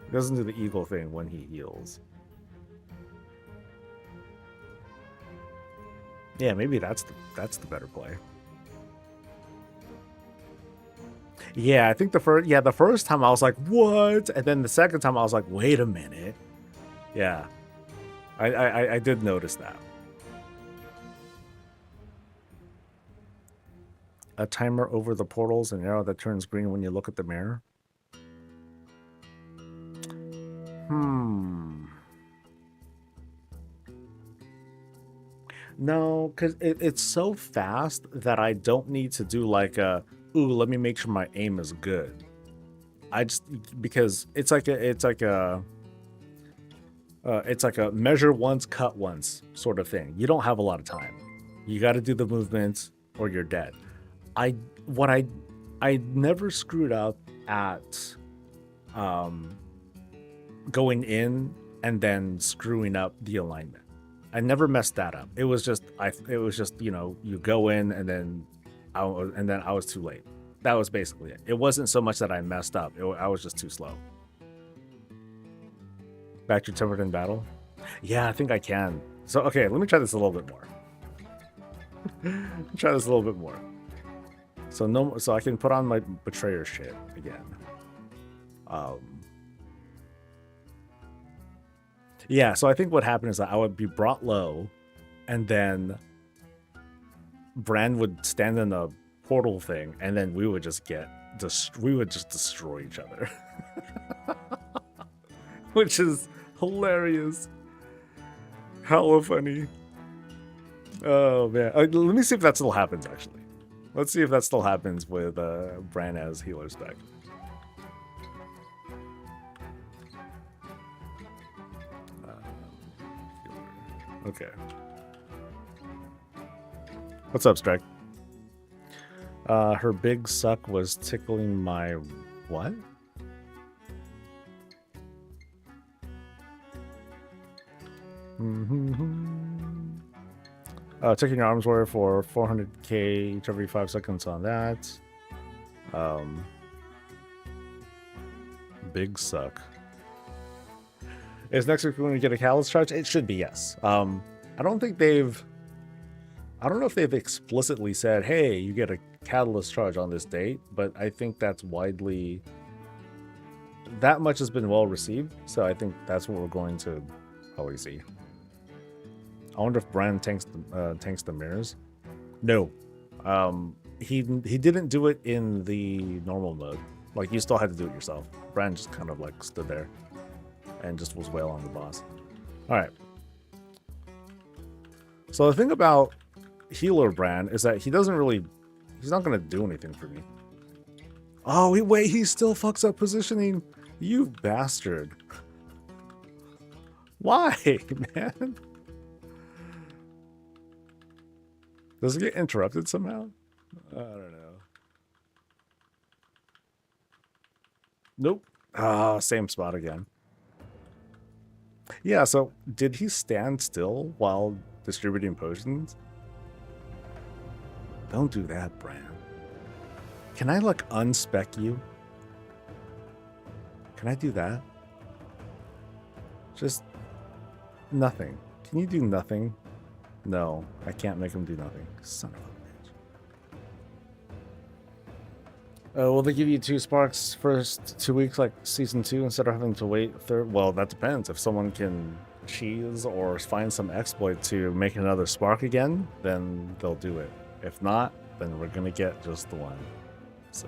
He doesn't do the eagle thing when he heals. Yeah, maybe that's the better play. Yeah, I think the first time I was like, what? And then the second time I was like, wait a minute. Yeah. I did notice that. A timer over the portals, an arrow that turns green when you look at the mirror. No, because it's so fast that I don't need to do like a, ooh, let me make sure my aim is good. Because it's like a measure once, cut once sort of thing. You don't have a lot of time. You got to do the movements or you're dead. I never screwed up at going in and then screwing up the alignment. I never messed that up. It was just you know, you go in and then I was too late. That was basically it. It wasn't so much that I messed up. I was just too slow. Back to tempered in battle? Yeah, I think I can. So okay, let me try this a little bit more. Try this a little bit more. So I can put on my betrayer shit again. Yeah, so I think what happened is that I would be brought low, and then Bran would stand in a portal thing, and then we would just we would just destroy each other. Which is hilarious. Hella funny. Oh man. Let me see if that still happens actually. Let's see if that still happens with Bran as healer spec. Okay. What's up, Strike? Her big suck was tickling my what? Checking your arms warrior for 400k each every 5 seconds on that. Big suck. Is next week when we get a catalyst charge? It should be, yes. I don't know if they've explicitly said, hey, you get a catalyst charge on this date, but I think that's widely... That much has been well received, so I think that's what we're going to probably see. I wonder if Bran tanks the mirrors. No. He didn't do it in the normal mode. Like, you still had to do it yourself. Bran just kind of, like, stood there and just was wail on the boss. Alright. So the thing about healer Bran is that he's not going to do anything for me. Oh, wait, he still fucks up positioning. You bastard. Why, man? Does it get interrupted somehow? I don't know. Nope. Ah, same spot again. Yeah, so did he stand still while distributing potions? Don't do that, Bran. Can I, like, unspec you? Can I do that? Just nothing. Can you do nothing? No, I can't make him do nothing. Son of a bitch. Will they give you 2 sparks first 2 weeks like season 2 instead of having to wait third? Well, that depends. If someone can cheese or find some exploit to make another spark again, then they'll do it. If not, then we're gonna get just the one. So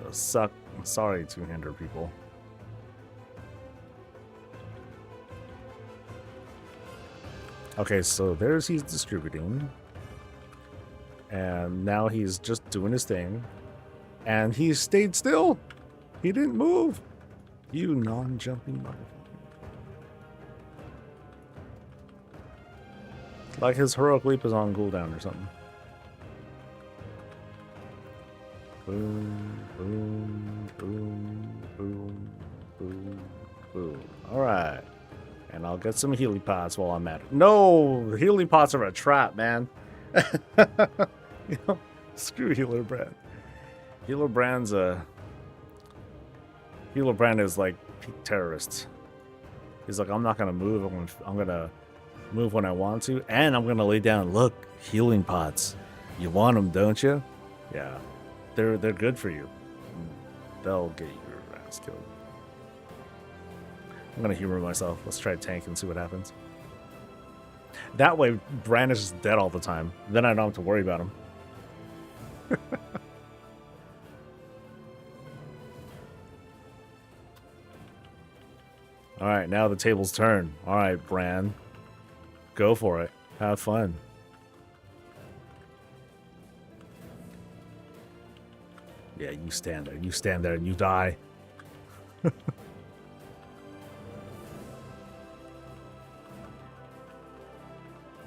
sorry, 200 people. Okay, so he's distributing. And now he's just doing his thing. And he stayed still. He didn't move. You non-jumping motherfucker. Like his heroic leap is on cooldown or something. Boom, boom, boom, boom, boom, boom. Alright. And I'll get some Healy Pots while I'm at it. No! Healy Pots are a trap, man. You know, screw Healer Bran. Healer Bran is like peak terrorist. He's like, I'm not gonna move. I'm gonna move when I want to, and I'm gonna lay down. Look, healing pots. You want them, don't you? Yeah, they're good for you. They'll get your ass killed. I'm gonna humor myself. Let's try tank and see what happens. That way, Bran is just dead all the time. Then I don't have to worry about him. Alright, now the tables turn. Alright, Bran. Go for it. Have fun. Yeah, you stand there. You stand there and you die.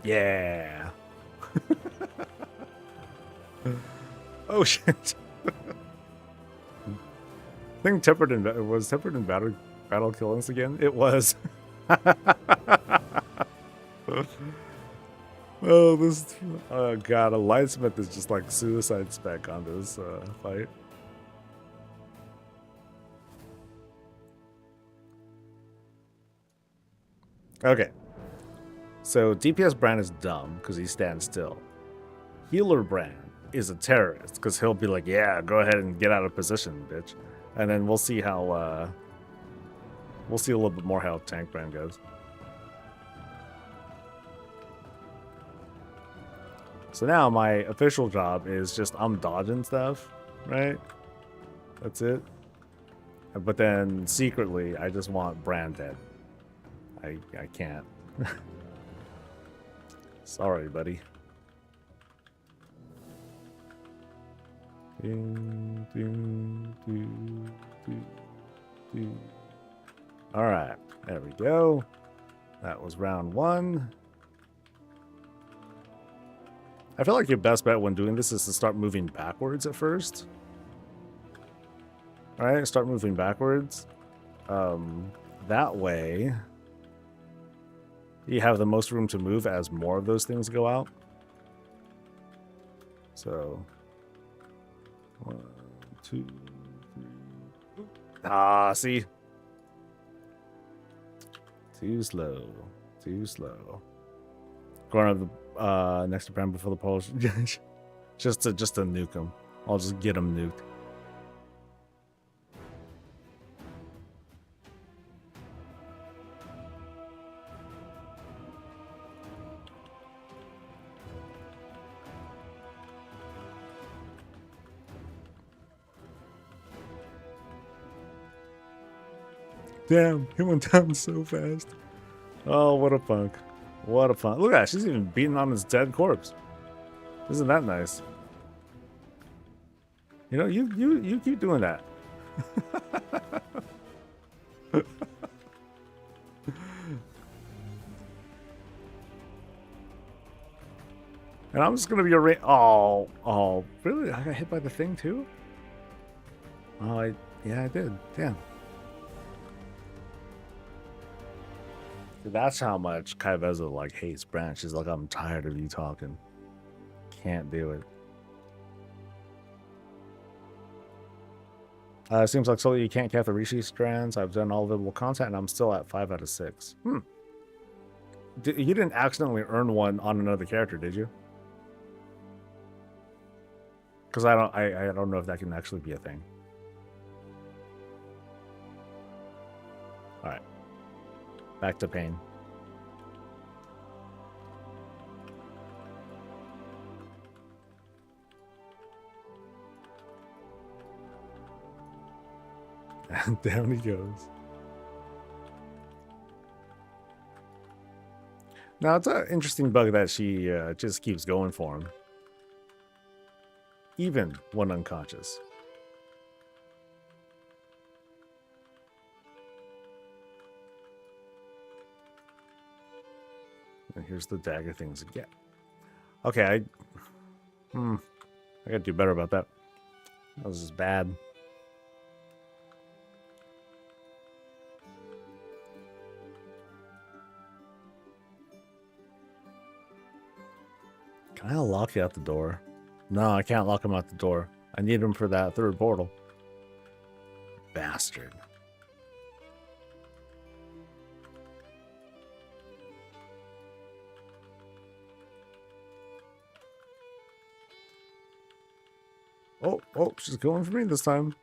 Yeah. Oh shit. I think Tempered in Battle Killings again? It was. Oh god, a Lightsmith is just like suicide spec on this fight. Okay. So DPS Bran is dumb because he stands still. Healer Bran is a terrorist because he'll be like, yeah, go ahead and get out of position, bitch. And then we'll see how we'll see a little bit more how Tank Bran goes. So now my official job is just I'm dodging stuff, right? That's it. But then secretly, I just want Bran dead. I can't. Sorry, buddy. Alright, there we go. That was round 1. I feel like your best bet when doing this is to start moving backwards at first. Alright, start moving backwards. That way, you have the most room to move as more of those things go out. So, 1, 2, 3. Ah, see? Too slow. Too slow. Going to next to Bran before the Polish. just to nuke him. I'll just get him nuked. Damn, he went down so fast. Oh, what a punk. What a punk. Look at that, she's even beating on his dead corpse. Isn't that nice? You know, you keep doing that. And I'm just gonna be a oh, really? I got hit by the thing too? Oh, yeah, I did. Damn. That's how much Kyveza like hates Bran. She's like, I'm tired of you talking. Can't do it. It seems like so you can't count the Rishi strands. I've done all available content and I'm still at 5 out of 6. You didn't accidentally earn one on another character, did you? Because I don't know if that can actually be a thing. All right. Back to pain. And down he goes. Now, it's an interesting bug that she just keeps going for him. Even when unconscious. And here's the dagger things again. Okay, I gotta do better about that. That was just bad. Can I lock you out the door? No, I can't lock him out the door. I need him for that third portal. Bastard. Oh, she's going for me this time.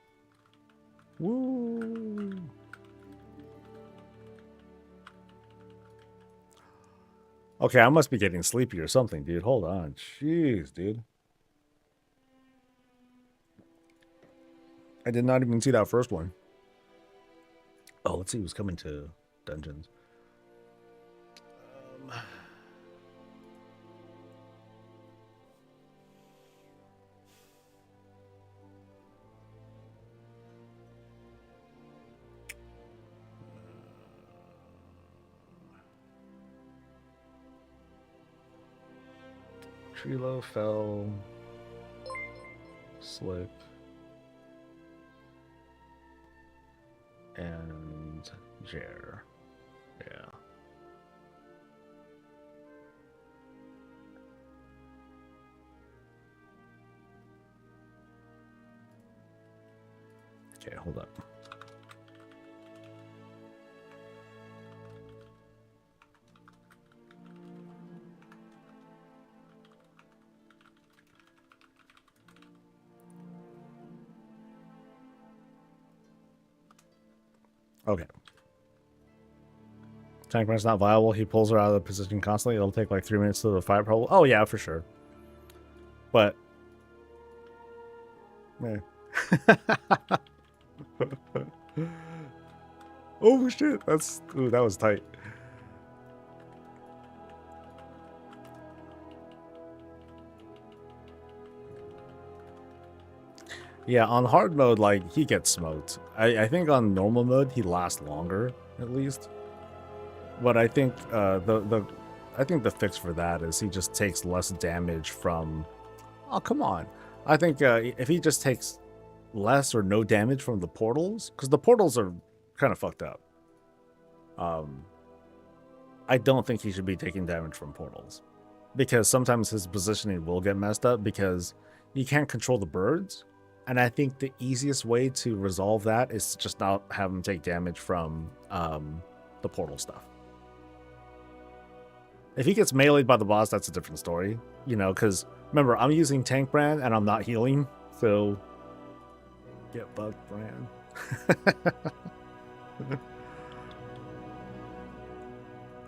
Woo. Okay, I must be getting sleepy or something, dude. Hold on. Jeez, dude. I did not even see that first one. Oh, let's see who's coming to dungeons. Trilo, Fell, Slick, and Jer. Yeah. Okay, hold up. Okay. Tank Man's not viable. He pulls her out of the position constantly. It'll take like 3 minutes to the fight, probably. Oh, yeah, for sure. But man. Oh shit, that was tight. Yeah, on hard mode, like, he gets smoked. I think on normal mode he lasts longer, at least. But I think the fix for that is he just takes less damage from. Oh, come on! I think if he just takes less or no damage from the portals, because the portals are kind of fucked up. I don't think he should be taking damage from portals, because sometimes his positioning will get messed up because you can't control the birds. And I think the easiest way to resolve that is to just not have him take damage from the portal stuff. If he gets meleeed by the boss, that's a different story. You know, because remember, I'm using tank Bran and I'm not healing, so get bugged, Bran.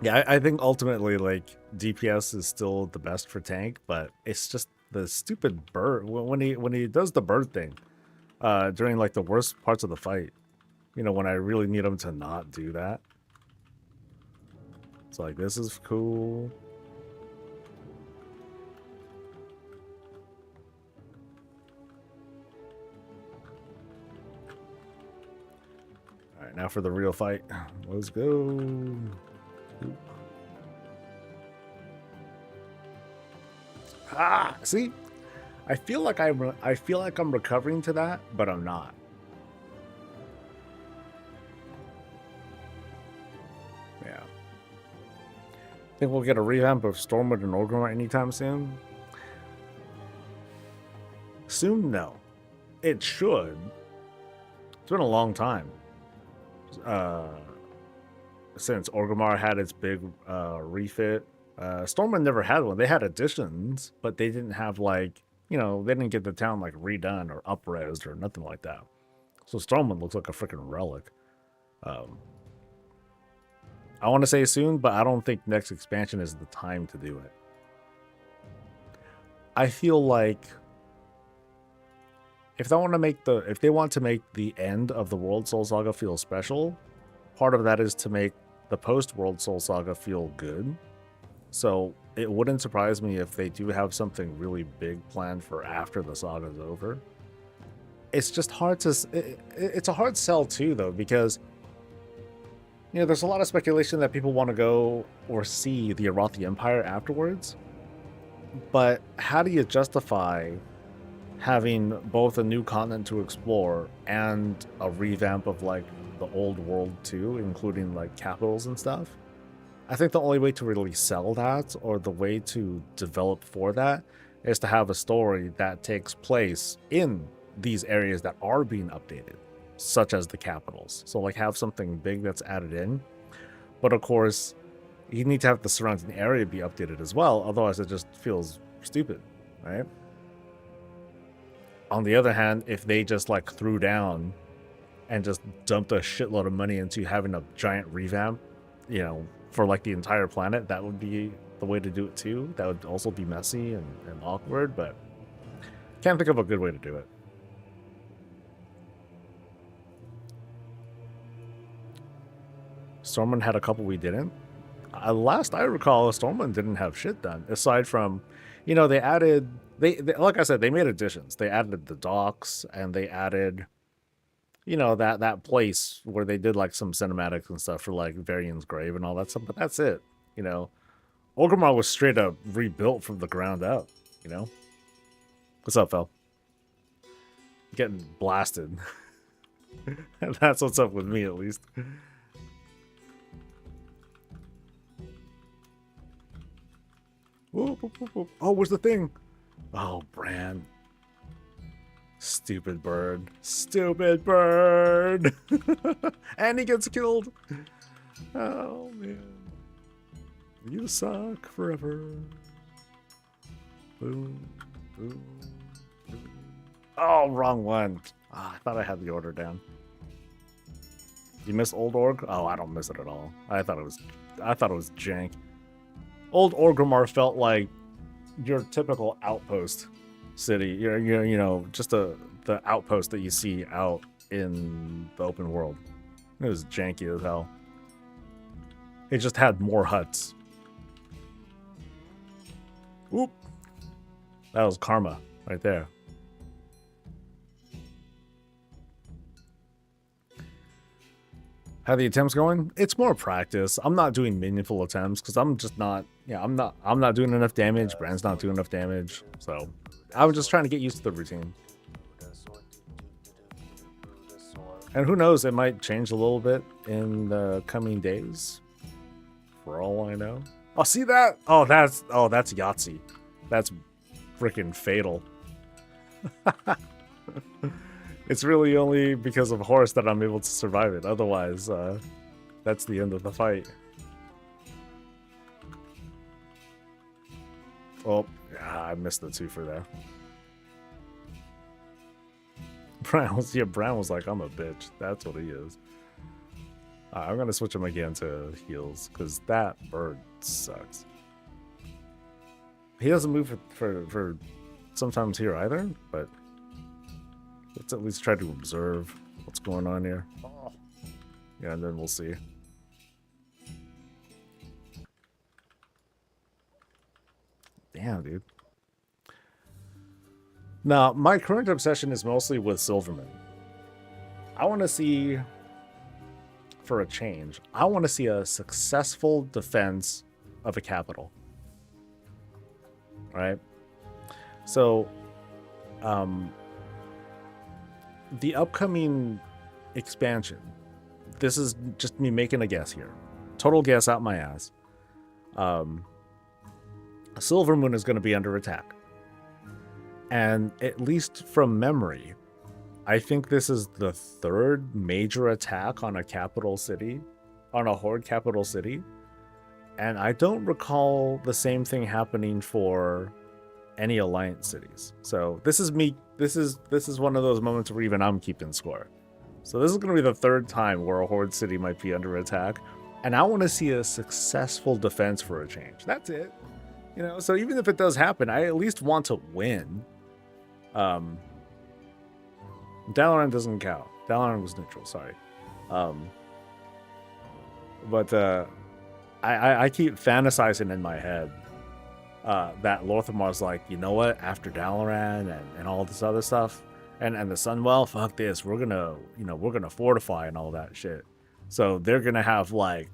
Yeah, I think ultimately, like, DPS is still the best for tank, but it's just the stupid bird when he does the bird thing during like the worst parts of the fight. You know, when I really need him to not do that. It's like, this is cool. All right, now for the real fight. Let's go. Ah, see, I feel like I'm recovering to that, but I'm not. Yeah, think we'll get a revamp of Stormwind and Orgrimmar anytime soon. Soon, no. It should. It's been a long time since Orgrimmar had its big refit. Stormwind never had one. They had additions, but they didn't have, like, you know, they didn't get the town like redone or up-resed or nothing like that. So Stormwind looks like a freaking relic. I want to say soon, but I don't think next expansion is the time to do it. I feel like if they want to make the end of the World Soul Saga feel special, part of that is to make the post World Soul Saga feel good. So it wouldn't surprise me if they do have something really big planned for after the saga's over. It's just hard to... It's a hard sell too, though, because, you know, there's a lot of speculation that people want to go or see the Arathi Empire afterwards. But how do you justify having both a new continent to explore and a revamp of, like, the old world too, including, like, capitals and stuff? I think the only way to really sell that, or the way to develop for that, is to have a story that takes place in these areas that are being updated, such as the capitals. So, like, have something big that's added in. But of course, you need to have the surrounding area be updated as well, otherwise it just feels stupid, right? On the other hand, if they just, like, threw down and just dumped a shitload of money into having a giant revamp, you know, for, like, the entire planet, that would be the way to do it too. That would also be messy and awkward, but can't think of a good way to do it. Stormwind had a couple we didn't. Last I recall, Stormwind didn't have shit done, aside from, you know, they added, they like I said, they made additions. They added the docks, and they added, you know, that place where they did, like, some cinematics and stuff for, like, Varian's grave and all that stuff, but that's it, you know. Orgrimmar was straight up rebuilt from the ground up, you know. What's up, Fel? Getting blasted. That's what's up with me, at least. Whoop, whoop, whoop, whoop. Oh, where's the thing? Oh, Bran. Stupid bird. Stupid bird. And he gets killed. Oh, man. You suck forever. Boom. Boom. Boom. Oh, wrong one. Oh, I thought I had the order down. You miss Old Org? Oh, I don't miss it at all. I thought it was jank. Old Orgrimmar felt like your typical outpost city. You know, just the outpost that you see out in the open world. It was janky as hell. It just had more huts. Oop. That was karma right there. How the attempts going? It's more practice. I'm not doing meaningful attempts because I'm just not. Yeah, I'm not doing enough damage. Bran's not doing enough damage. So I was just trying to get used to the routine. And who knows? It might change a little bit in the coming days. For all I know. Oh, see that? Oh, that's Yahtzee. That's freaking fatal. It's really only because of Horus that I'm able to survive it. Otherwise, that's the end of the fight. Oh, yeah, I missed the twofer there. Bran was like, I'm a bitch. That's what he is. I'm gonna switch him again to heals because that bird sucks. He doesn't move for sometimes here either, but let's at least try to observe what's going on here. Yeah, and then we'll see. Damn, dude. Now, my current obsession is mostly with Silverman. I want to see, for a change, I want to see a successful defense of a capital. Right? So, the upcoming expansion, this is just me making a guess here. Total guess out my ass. Silvermoon is going to be under attack. And at least from memory, I think this is the third major attack on a capital city, on a Horde capital city. And I don't recall the same thing happening for any Alliance cities. So this is me. This is one of those moments where even I'm keeping score. So this is going to be the third time where a Horde city might be under attack. And I want to see a successful defense for a change. That's it. You know, so even if it does happen, I at least want to win. Dalaran doesn't count. Dalaran was neutral, sorry. But I keep fantasizing in my head that Lorthamar's like, you know what, after Dalaran and all this other stuff, and the Sunwell, fuck this, we're gonna fortify and all that shit. So they're gonna have like,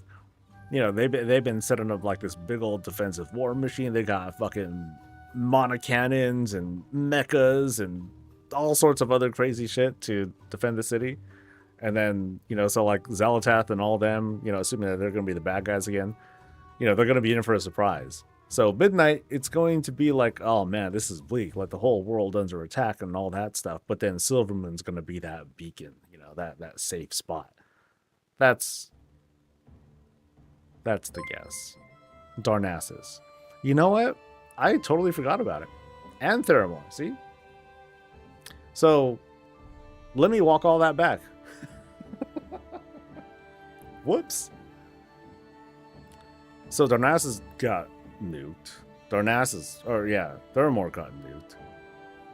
you know, they've been setting up like this big old defensive war machine. They got fucking monocannons and mechas and all sorts of other crazy shit to defend the city. And then, you know, so like Xalatath and all them, you know, assuming that they're going to be the bad guys again, you know, they're going to be in for a surprise. So Midnight, it's going to be like, oh man, this is bleak, like the whole world under attack and all that stuff. But then Silvermoon's going to be that beacon, you know, that safe spot. That's the guess. Darnassus. You know what? I totally forgot about it. And Theramore, see? So, let me walk all that back. Whoops. So Darnassus got nuked. Theramore got nuked.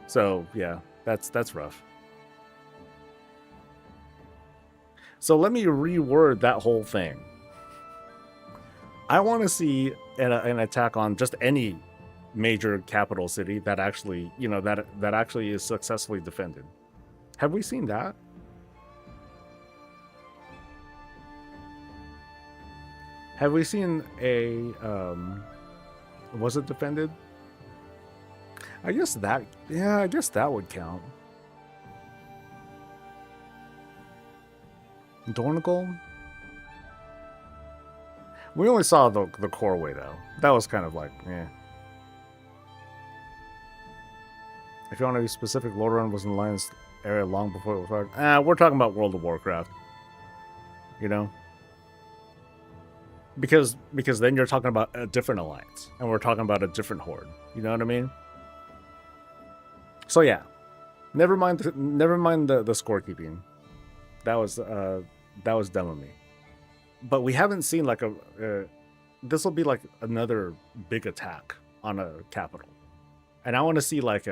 So, yeah, that's rough. So let me reword that whole thing. I want to see an attack on just any major capital city that actually, you know, that actually is successfully defended. Have we seen that? Have we seen a was it defended? I guess that would count. Dornigal? We only saw the Coreway though. That was kind of like, eh. If you want to be specific, Lordaeron was in the Alliance area long before it was hard. We're talking about World of Warcraft. You know? Because then you're talking about a different alliance. And we're talking about a different horde. You know what I mean? So yeah. Never mind the scorekeeping. That was dumb of me. But we haven't seen like this will be like another big attack on a capital. And I want to see like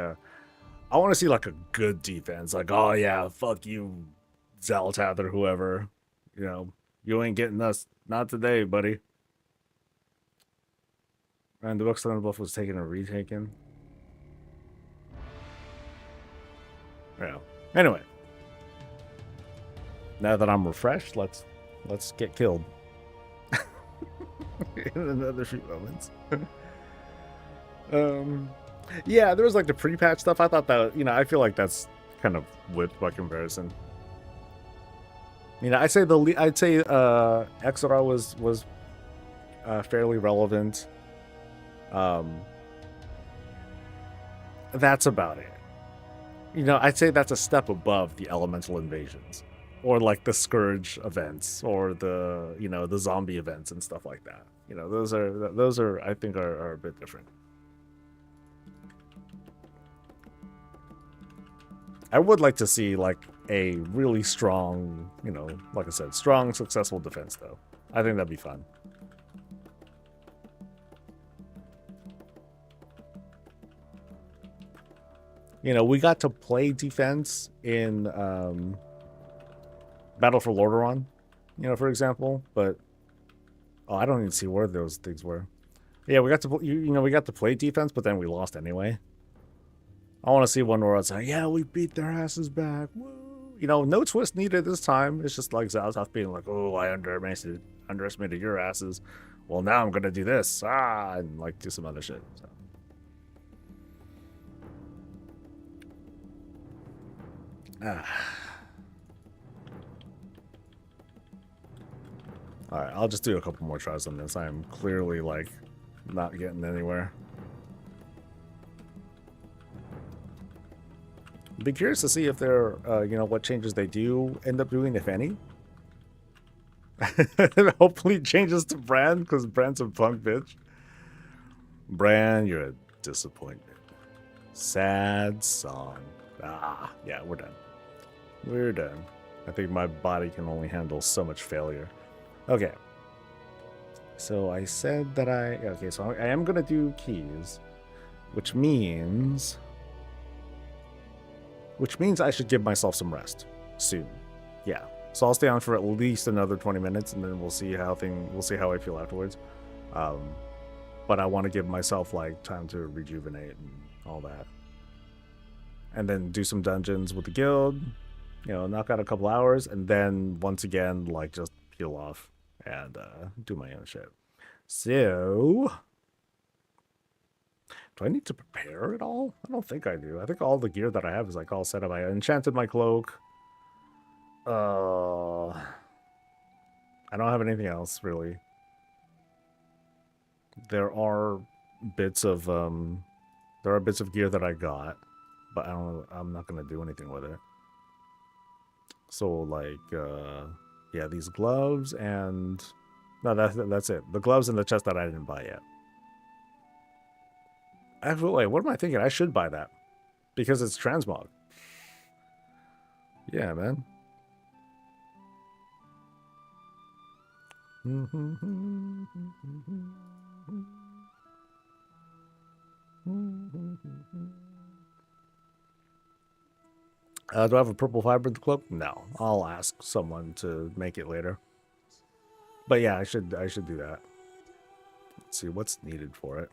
I want to see like a good defense. Like, oh yeah, fuck you, Zaltath or whoever. You know, you ain't getting us. Not today, buddy. And the Book's Thunder Bluff was taken or retaken. Yeah. Anyway. Now that I'm refreshed, let's get killed. In another few moments. Yeah, there was like the pre-patch stuff. I thought that, you know, I feel like that's kind of whipped by comparison. You know, I'd say Exora was fairly relevant. That's about it. You know, I'd say that's a step above the elemental invasions, or like the scourge events, or the, you know, the zombie events and stuff like that. You know, those are I think are a bit different. I would like to see like a really strong, you know, like I said, strong, successful defense though. I think that'd be fun. You know, we got to play defense in Battle for Lordaeron, you know, for example, but oh, I don't even see where those things were. Yeah, we got to, you know, we got to play defense, but then we lost anyway. I want to see one where it's like, yeah, we beat their asses back. Woo. You know, no twist needed this time. It's just like Zaltath being like, oh, I underestimated your asses. Well, now I'm gonna do this, and like do some other shit. So. Alright, I'll just do a couple more tries on this. I am clearly, like, not getting anywhere. I'd be curious to see if they're, you know, what changes they do end up doing, if any. Hopefully changes to Bran, because Bran's a punk bitch. Bran, you're a disappointment. Sad song. Yeah, we're done. We're done. I think my body can only handle so much failure. Okay. So I said that okay, so I am going to do keys, which means I should give myself some rest soon. Yeah. So I'll stay on for at least another 20 minutes, and then we'll see how I feel afterwards. But I want to give myself like time to rejuvenate and all that. And then do some dungeons with the guild, you know, knock out a couple hours, and then once again, like, just peel off and do my own shit. So, do I need to prepare at all? I don't think I do. I think all the gear that I have is like all set up. I enchanted my cloak. I don't have anything else really. There are bits of gear that I got, but I'm not gonna do anything with it. So like, yeah, these gloves and no, that's it. The gloves and the chest that I didn't buy yet. Wait, what am I thinking? I should buy that because it's Transmog. Yeah, man. Do I have a purple vibrant cloak? No. I'll ask someone to make it later. But yeah, I should do that. Let's see what's needed for it.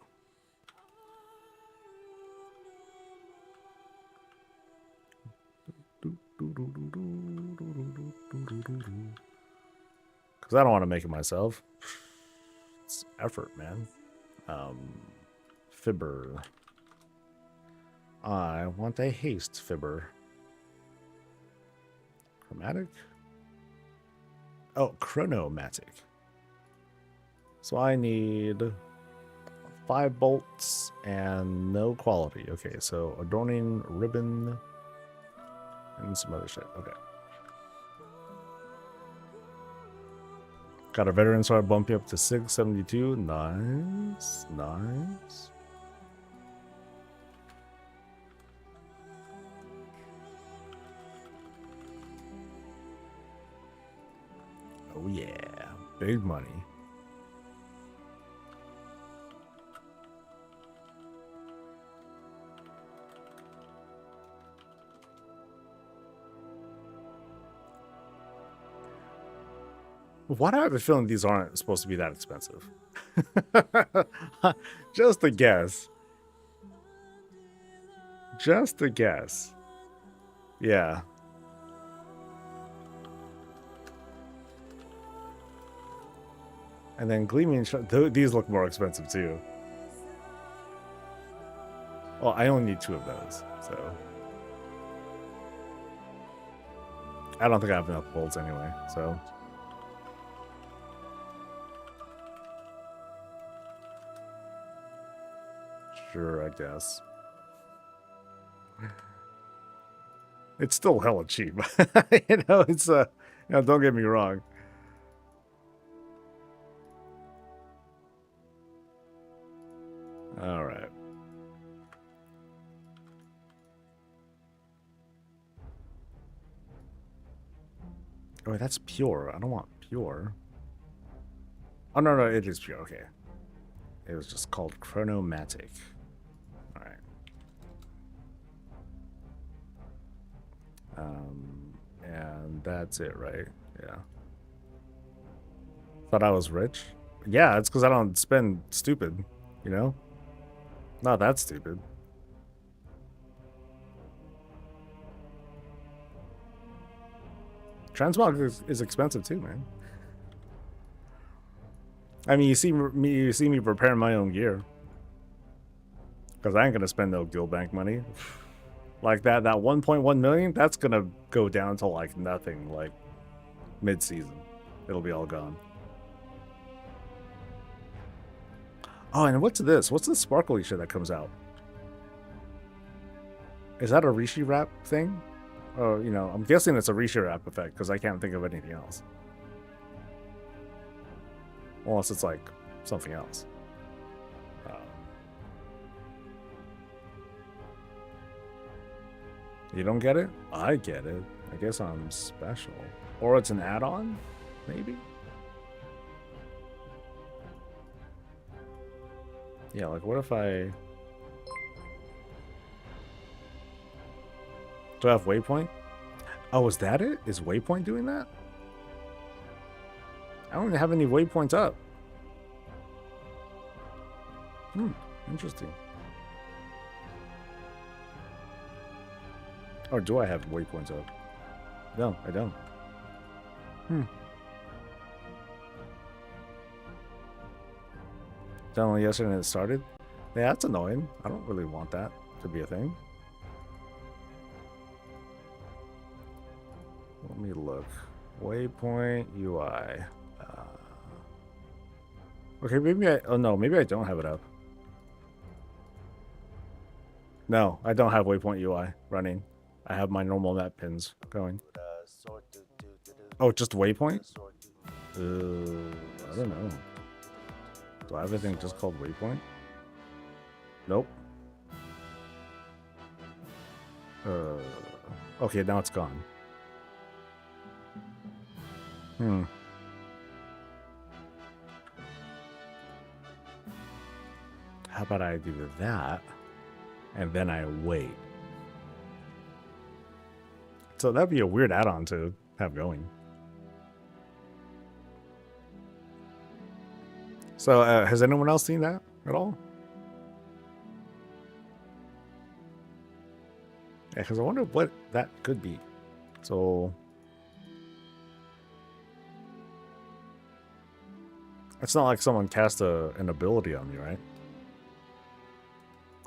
Because I don't want to make it myself. It's effort, man. Fibber. I want a haste fibber. Chromatic? Oh, chronomatic. So I need 5 bolts and no quality. Okay, so adorning ribbon and some other shit. Okay. Got a veteran, so I bump you up to 672. Nice. Nice. Oh yeah, big money. Why do I have a feeling these aren't supposed to be that expensive? Just a guess. Just a guess. Yeah. And then Gleaming these look more expensive too. Well, I only need 2 of those, so. I don't think I have enough bolts anyway, so. Sure, I guess. It's still hella cheap. You know, it's you know, don't get me wrong. All right. Oh, wait, that's pure. I don't want pure. Oh, no, no, it is pure. Okay. It was just called Chronomatic. All right. And that's it, right? Yeah. Thought I was rich? Yeah, it's because I don't spend stupid, you know? Not that stupid. Transmog is expensive too, man. I mean, you see me preparing my own gear. Because I ain't gonna spend no guild bank money. Like that 1.1 million, that's gonna go down to like nothing, like mid-season. It'll be all gone. Oh, and what's this? What's this sparkly shit that comes out? Is that a Rishi wrap thing? Oh, you know, I'm guessing it's a Rishi wrap effect because I can't think of anything else. Unless it's like something else. You don't get it? I get it. I guess I'm special. Or it's an add-on? Maybe? Yeah, like what if I... Do I have Waypoint? Oh, is that it? Is Waypoint doing that? I don't even have any Waypoints up. Interesting. Or do I have Waypoints up? No, I don't. Downloaded yesterday and it started? Yeah, that's annoying. I don't really want that to be a thing. Let me look. Waypoint UI. Okay, maybe I... Oh, no. Maybe I don't have it up. No, I don't have Waypoint UI running. I have my normal map pins going. Oh, just Waypoint? I don't know. Do I have anything just called Waypoint? Nope. Okay, now it's gone. How about I do that, and then I wait? So that'd be a weird add-on to have going. So has anyone else seen that at all? Yeah, because I wonder what that could be. So it's not like someone cast an ability on me, right?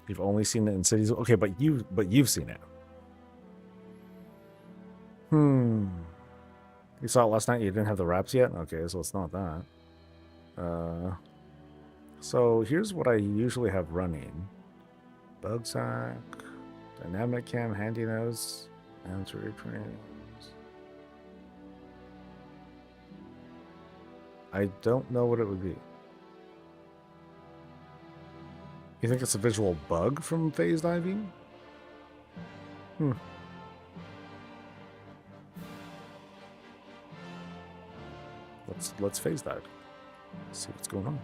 You've only seen it in cities. Okay, but you've seen it. You saw it last night. You didn't have the wraps yet. Okay, so it's not that. So here's what I usually have running: bug sack, dynamic cam, handy nose, answer frames. I don't know what it would be. You think it's a visual bug from phase diving? Let's phase dive. See what's going on.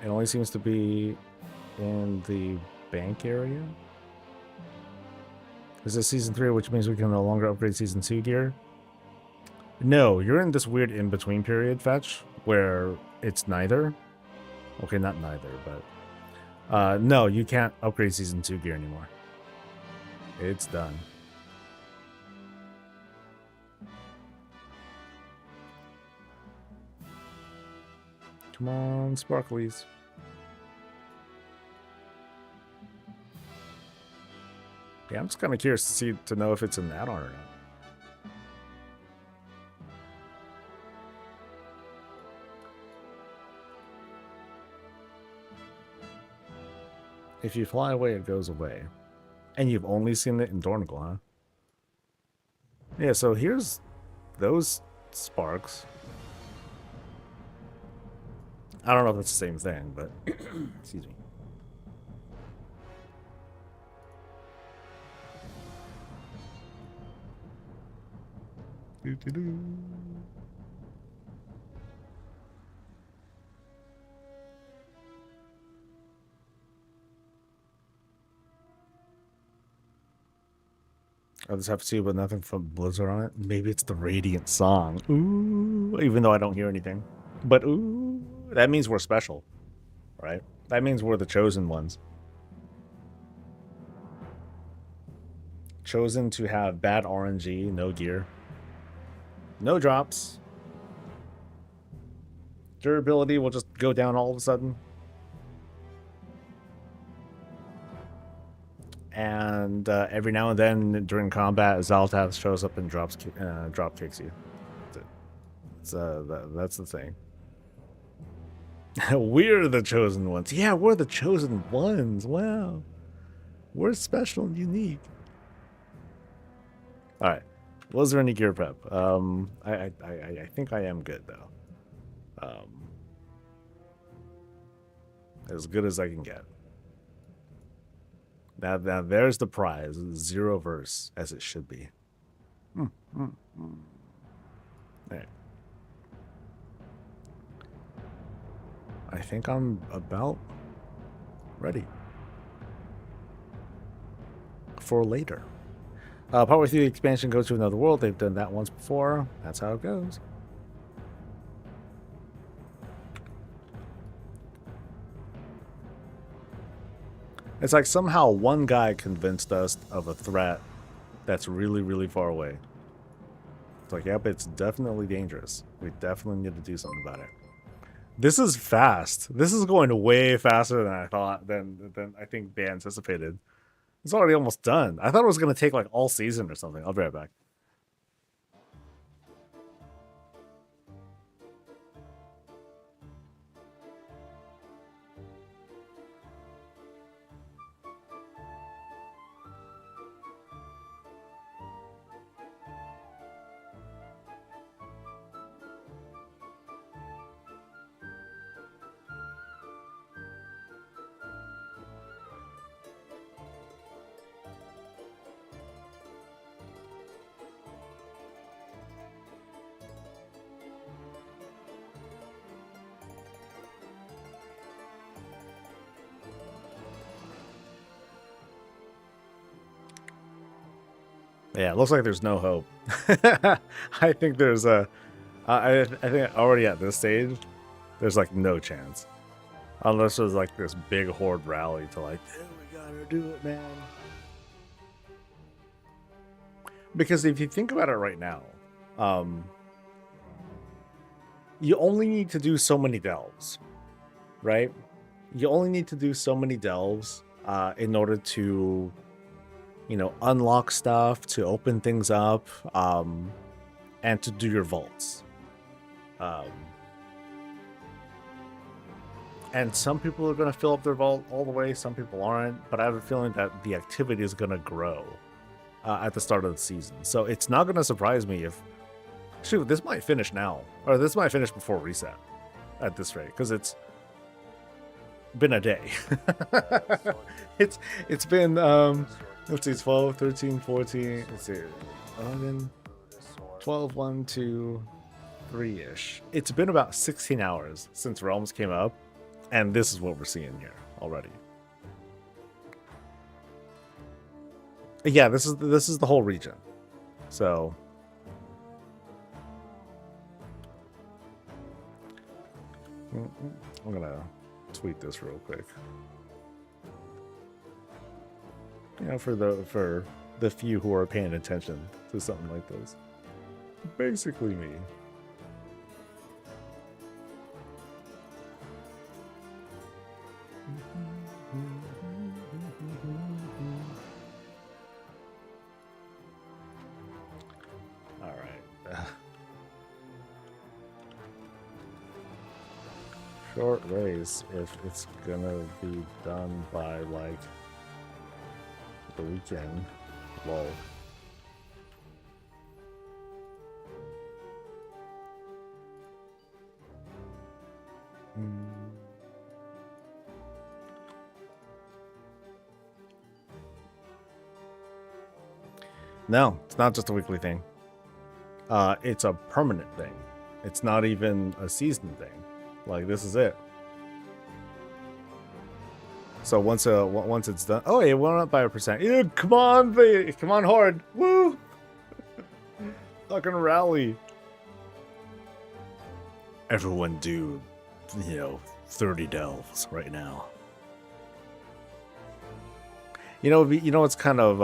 It only seems to be in the bank area. Is this season 3, which means we can no longer upgrade season 2 gear? No, you're in this weird in-between period, Fetch, where it's neither. Okay, not neither, but... no, you can't upgrade season 2 gear anymore. It's done. Come on, sparklies. Yeah, I'm just kind of curious to know if it's an add-on or not. If you fly away, it goes away. And you've only seen it in Dornigal, huh? Yeah, so here's those sparks. I don't know if it's the same thing, but... excuse me. Doo-doo-doo. I just have to see, but nothing from Blizzard on it. Maybe it's the Radiant song. Ooh, even though I don't hear anything. But ooh, that means we're special, right? That means we're the chosen ones. Chosen to have bad RNG, no gear, no drops. Durability will just go down all of a sudden. And every now and then during combat, Zaltath shows up and drop kicks you. That's the thing. We're the chosen ones. Yeah, we're the chosen ones. Wow. We're special and unique. All right. Was there any gear prep? I think I am good though. As good as I can get. Now there's the prize. 0 verse, as it should be. All right. I think I'm about ready for later. Partway through the expansion, go to another world. They've done that once before. That's how it goes. It's like somehow one guy convinced us of a threat that's really, really far away. It's like, yep, it's definitely dangerous. We definitely need to do something about it. This is fast. This is going way faster than I thought, than I think they anticipated. It's already almost done. I thought it was going to take like all season or something. I'll be right back. Yeah, it looks like there's no hope. I think there's I think already at this stage, there's like no chance. Unless there's like this big horde rally to like, hey, we gotta do it, man. Because if you think about it right now, you only need to do so many delves, right? You only need to do so many delves in order to, you know, unlock stuff, to open things up, and to do your vaults. And some people are going to fill up their vault all the way, some people aren't, but I have a feeling that the activity is going to grow at the start of the season. So it's not going to surprise me if... Shoot, this might finish now. Or this might finish before reset at this rate, because it's been a day. It's been... let's see, 12, 13, 14, let's see, 11, 12, 1, 2, 3-ish. It's been about 16 hours since Realms came up, and this is what we're seeing here already. Yeah, this is the whole region. So I'm gonna tweet this real quick. You know, for the few who are paying attention to something like this. Basically me. All right. Short race if it's gonna be done by like the weekend. Lol. No, it's not just a weekly thing. It's a permanent thing. It's not even a season thing. Like, this is it. So once it's done, oh, it went up by 1%. Yeah, come on, baby, come on, hard, woo! Fucking rally. Everyone do, 30 delves right now. You know, it's kind of.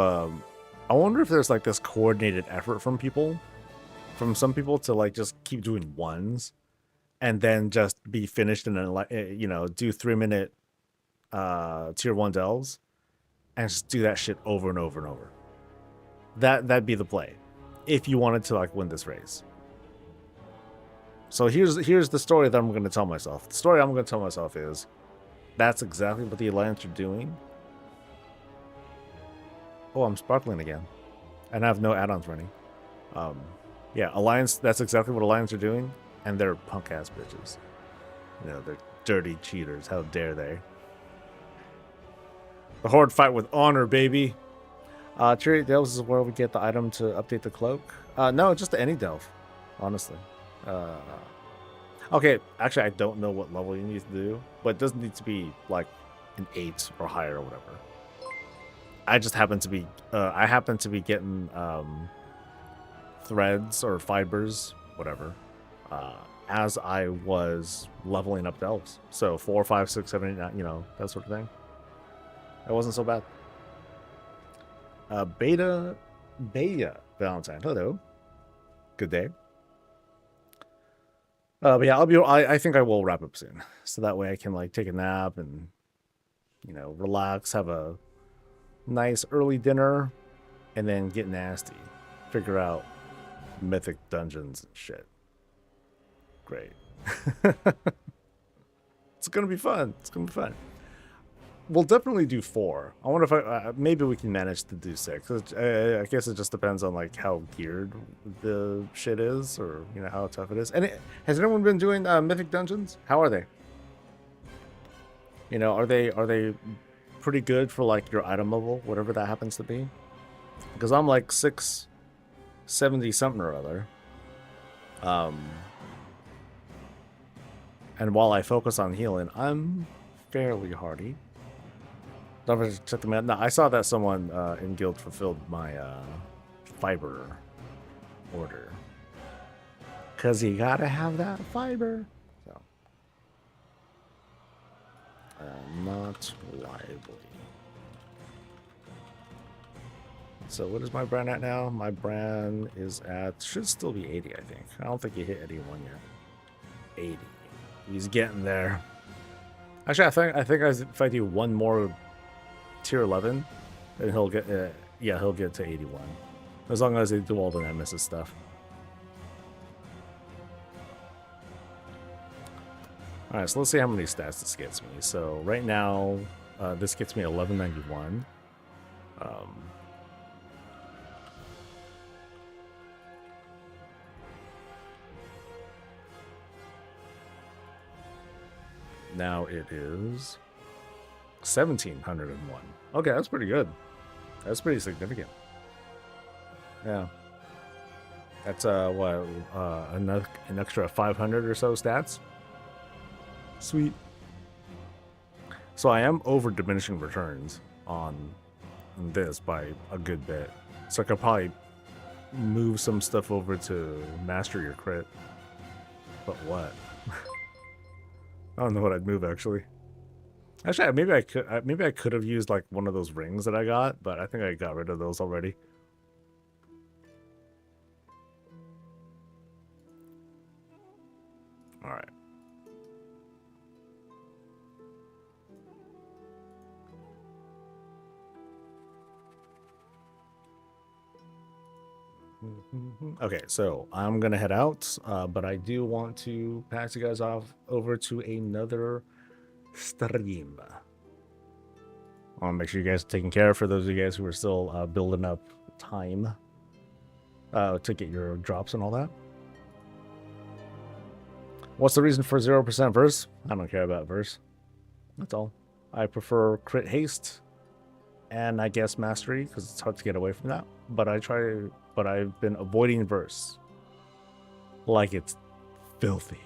I wonder if there's like this coordinated effort from some people to like just keep doing ones, and then just be finished in a do 3-minute tier 1 delves, and just do that shit over and over and over. That'd be the play, if you wanted to like win this race. So here's the story that I'm going to tell myself. The story I'm going to tell myself is, that's exactly what the Alliance are doing. Oh, I'm sparkling again. And I have no add-ons running. Yeah, Alliance, that's exactly what Alliance are doing. And they're punk-ass bitches. They're dirty cheaters. How dare they? The Horde fight with honor, baby. Tier 8 delves is where we get the item to update the cloak. No, just any delve, honestly. Okay, actually, I don't know what level you need to do. But it doesn't need to be, like, an 8 or higher or whatever. I just happen to be getting threads or fibers, whatever, as I was leveling up delves. So 4, 5, 6, 7, 8, 9, that sort of thing. That wasn't so bad. Beta Valentine, hello, good day. But yeah, I think I will wrap up soon, so that way I can like take a nap and relax, have a nice early dinner, and then get nasty, figure out mythic dungeons and shit. Great. It's gonna be fun. We'll definitely do 4. I wonder if maybe we can manage to do 6. I guess it just depends on like how geared the shit is, or how tough it is. And has anyone been doing mythic dungeons? How are they? Are they pretty good for like your item level, whatever that happens to be? Because I'm like 670 something or other. And while I focus on healing, I'm fairly hardy. Don't have to check them out. No, I saw that someone in guild fulfilled my fiber order, because you gotta have that fiber. So not lively. So what is my Bran at now? My Bran is at, should still be 80, I think. I don't think he hit 81 yet. 80. He's getting there. Actually, I think if I do one more tier 11, then he'll get he'll get to 81, as long as they do all the nemesis stuff. All right, so let's see how many stats this gets me. So right now, this gets me 1191. Now it is 1701. Okay, that's pretty good. That's pretty significant. Yeah. That's an extra 500 or so stats. Sweet. So I am over diminishing returns on this by a good bit. So I could probably move some stuff over to master your crit. But what? I don't know what I'd move actually. Actually, maybe I could have used like one of those rings that I got, but I think I got rid of those already. All right. Okay, so I'm gonna head out, but I do want to pass you guys off over to another stream. I want to make sure you guys are taken care of for those of you guys who are still building up time to get your drops and all that. What's the reason for 0% verse? I don't care about verse. That's all. I prefer crit haste and I guess mastery because it's hard to get away from that. But I've been avoiding verse like it's filthy.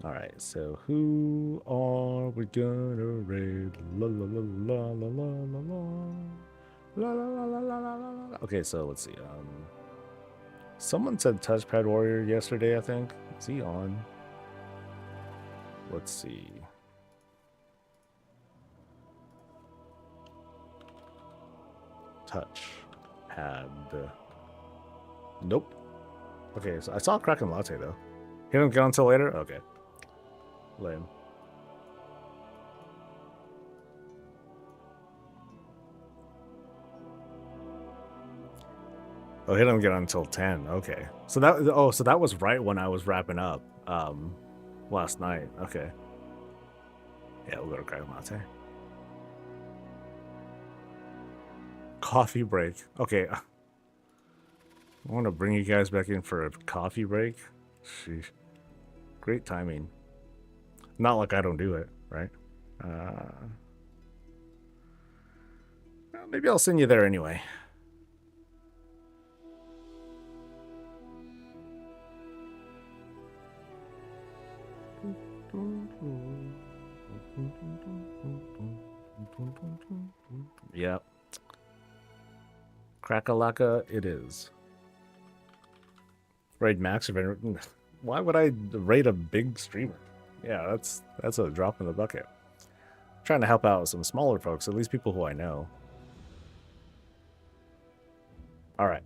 All right, so who are we gonna raid? La la la la la la la la la la la la la. Okay, so let's see. Someone said Touchpad Warrior yesterday, I think. Is he on? Let's see. Touchpad. Nope. Okay, so I saw Kraken Latte though. He didn't get on until later? Okay. Lame. Oh, he didn't get on until 10. Okay. So that was right when I was wrapping up last night. Okay. Yeah, we'll go to Kraken Latte. Coffee break. Okay. I want to bring you guys back in for a coffee break. Sheesh. Great timing. Not like I don't do it, right? Well, maybe I'll send you there anyway. Yep. Crack-a-lacka it is. Raid max event. Why would I raid a big streamer? Yeah, that's a drop in the bucket. I'm trying to help out some smaller folks, at least people who I know. All right.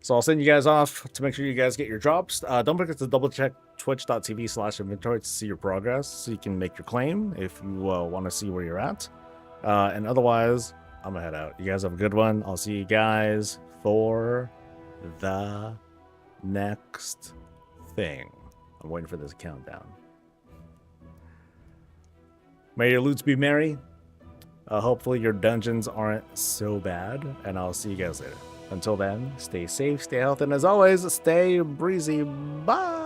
So I'll send you guys off to make sure you guys get your drops. Don't forget to double check twitch.tv/inventory to see your progress so you can make your claim if you want to see where you're at. And otherwise, I'm gonna head out. You guys have a good one. I'll see you guys for the next thing. I'm waiting for this countdown. May your loots be merry. Hopefully your dungeons aren't so bad. And I'll see you guys later. Until then, stay safe, stay healthy, and as always, stay breezy. Bye!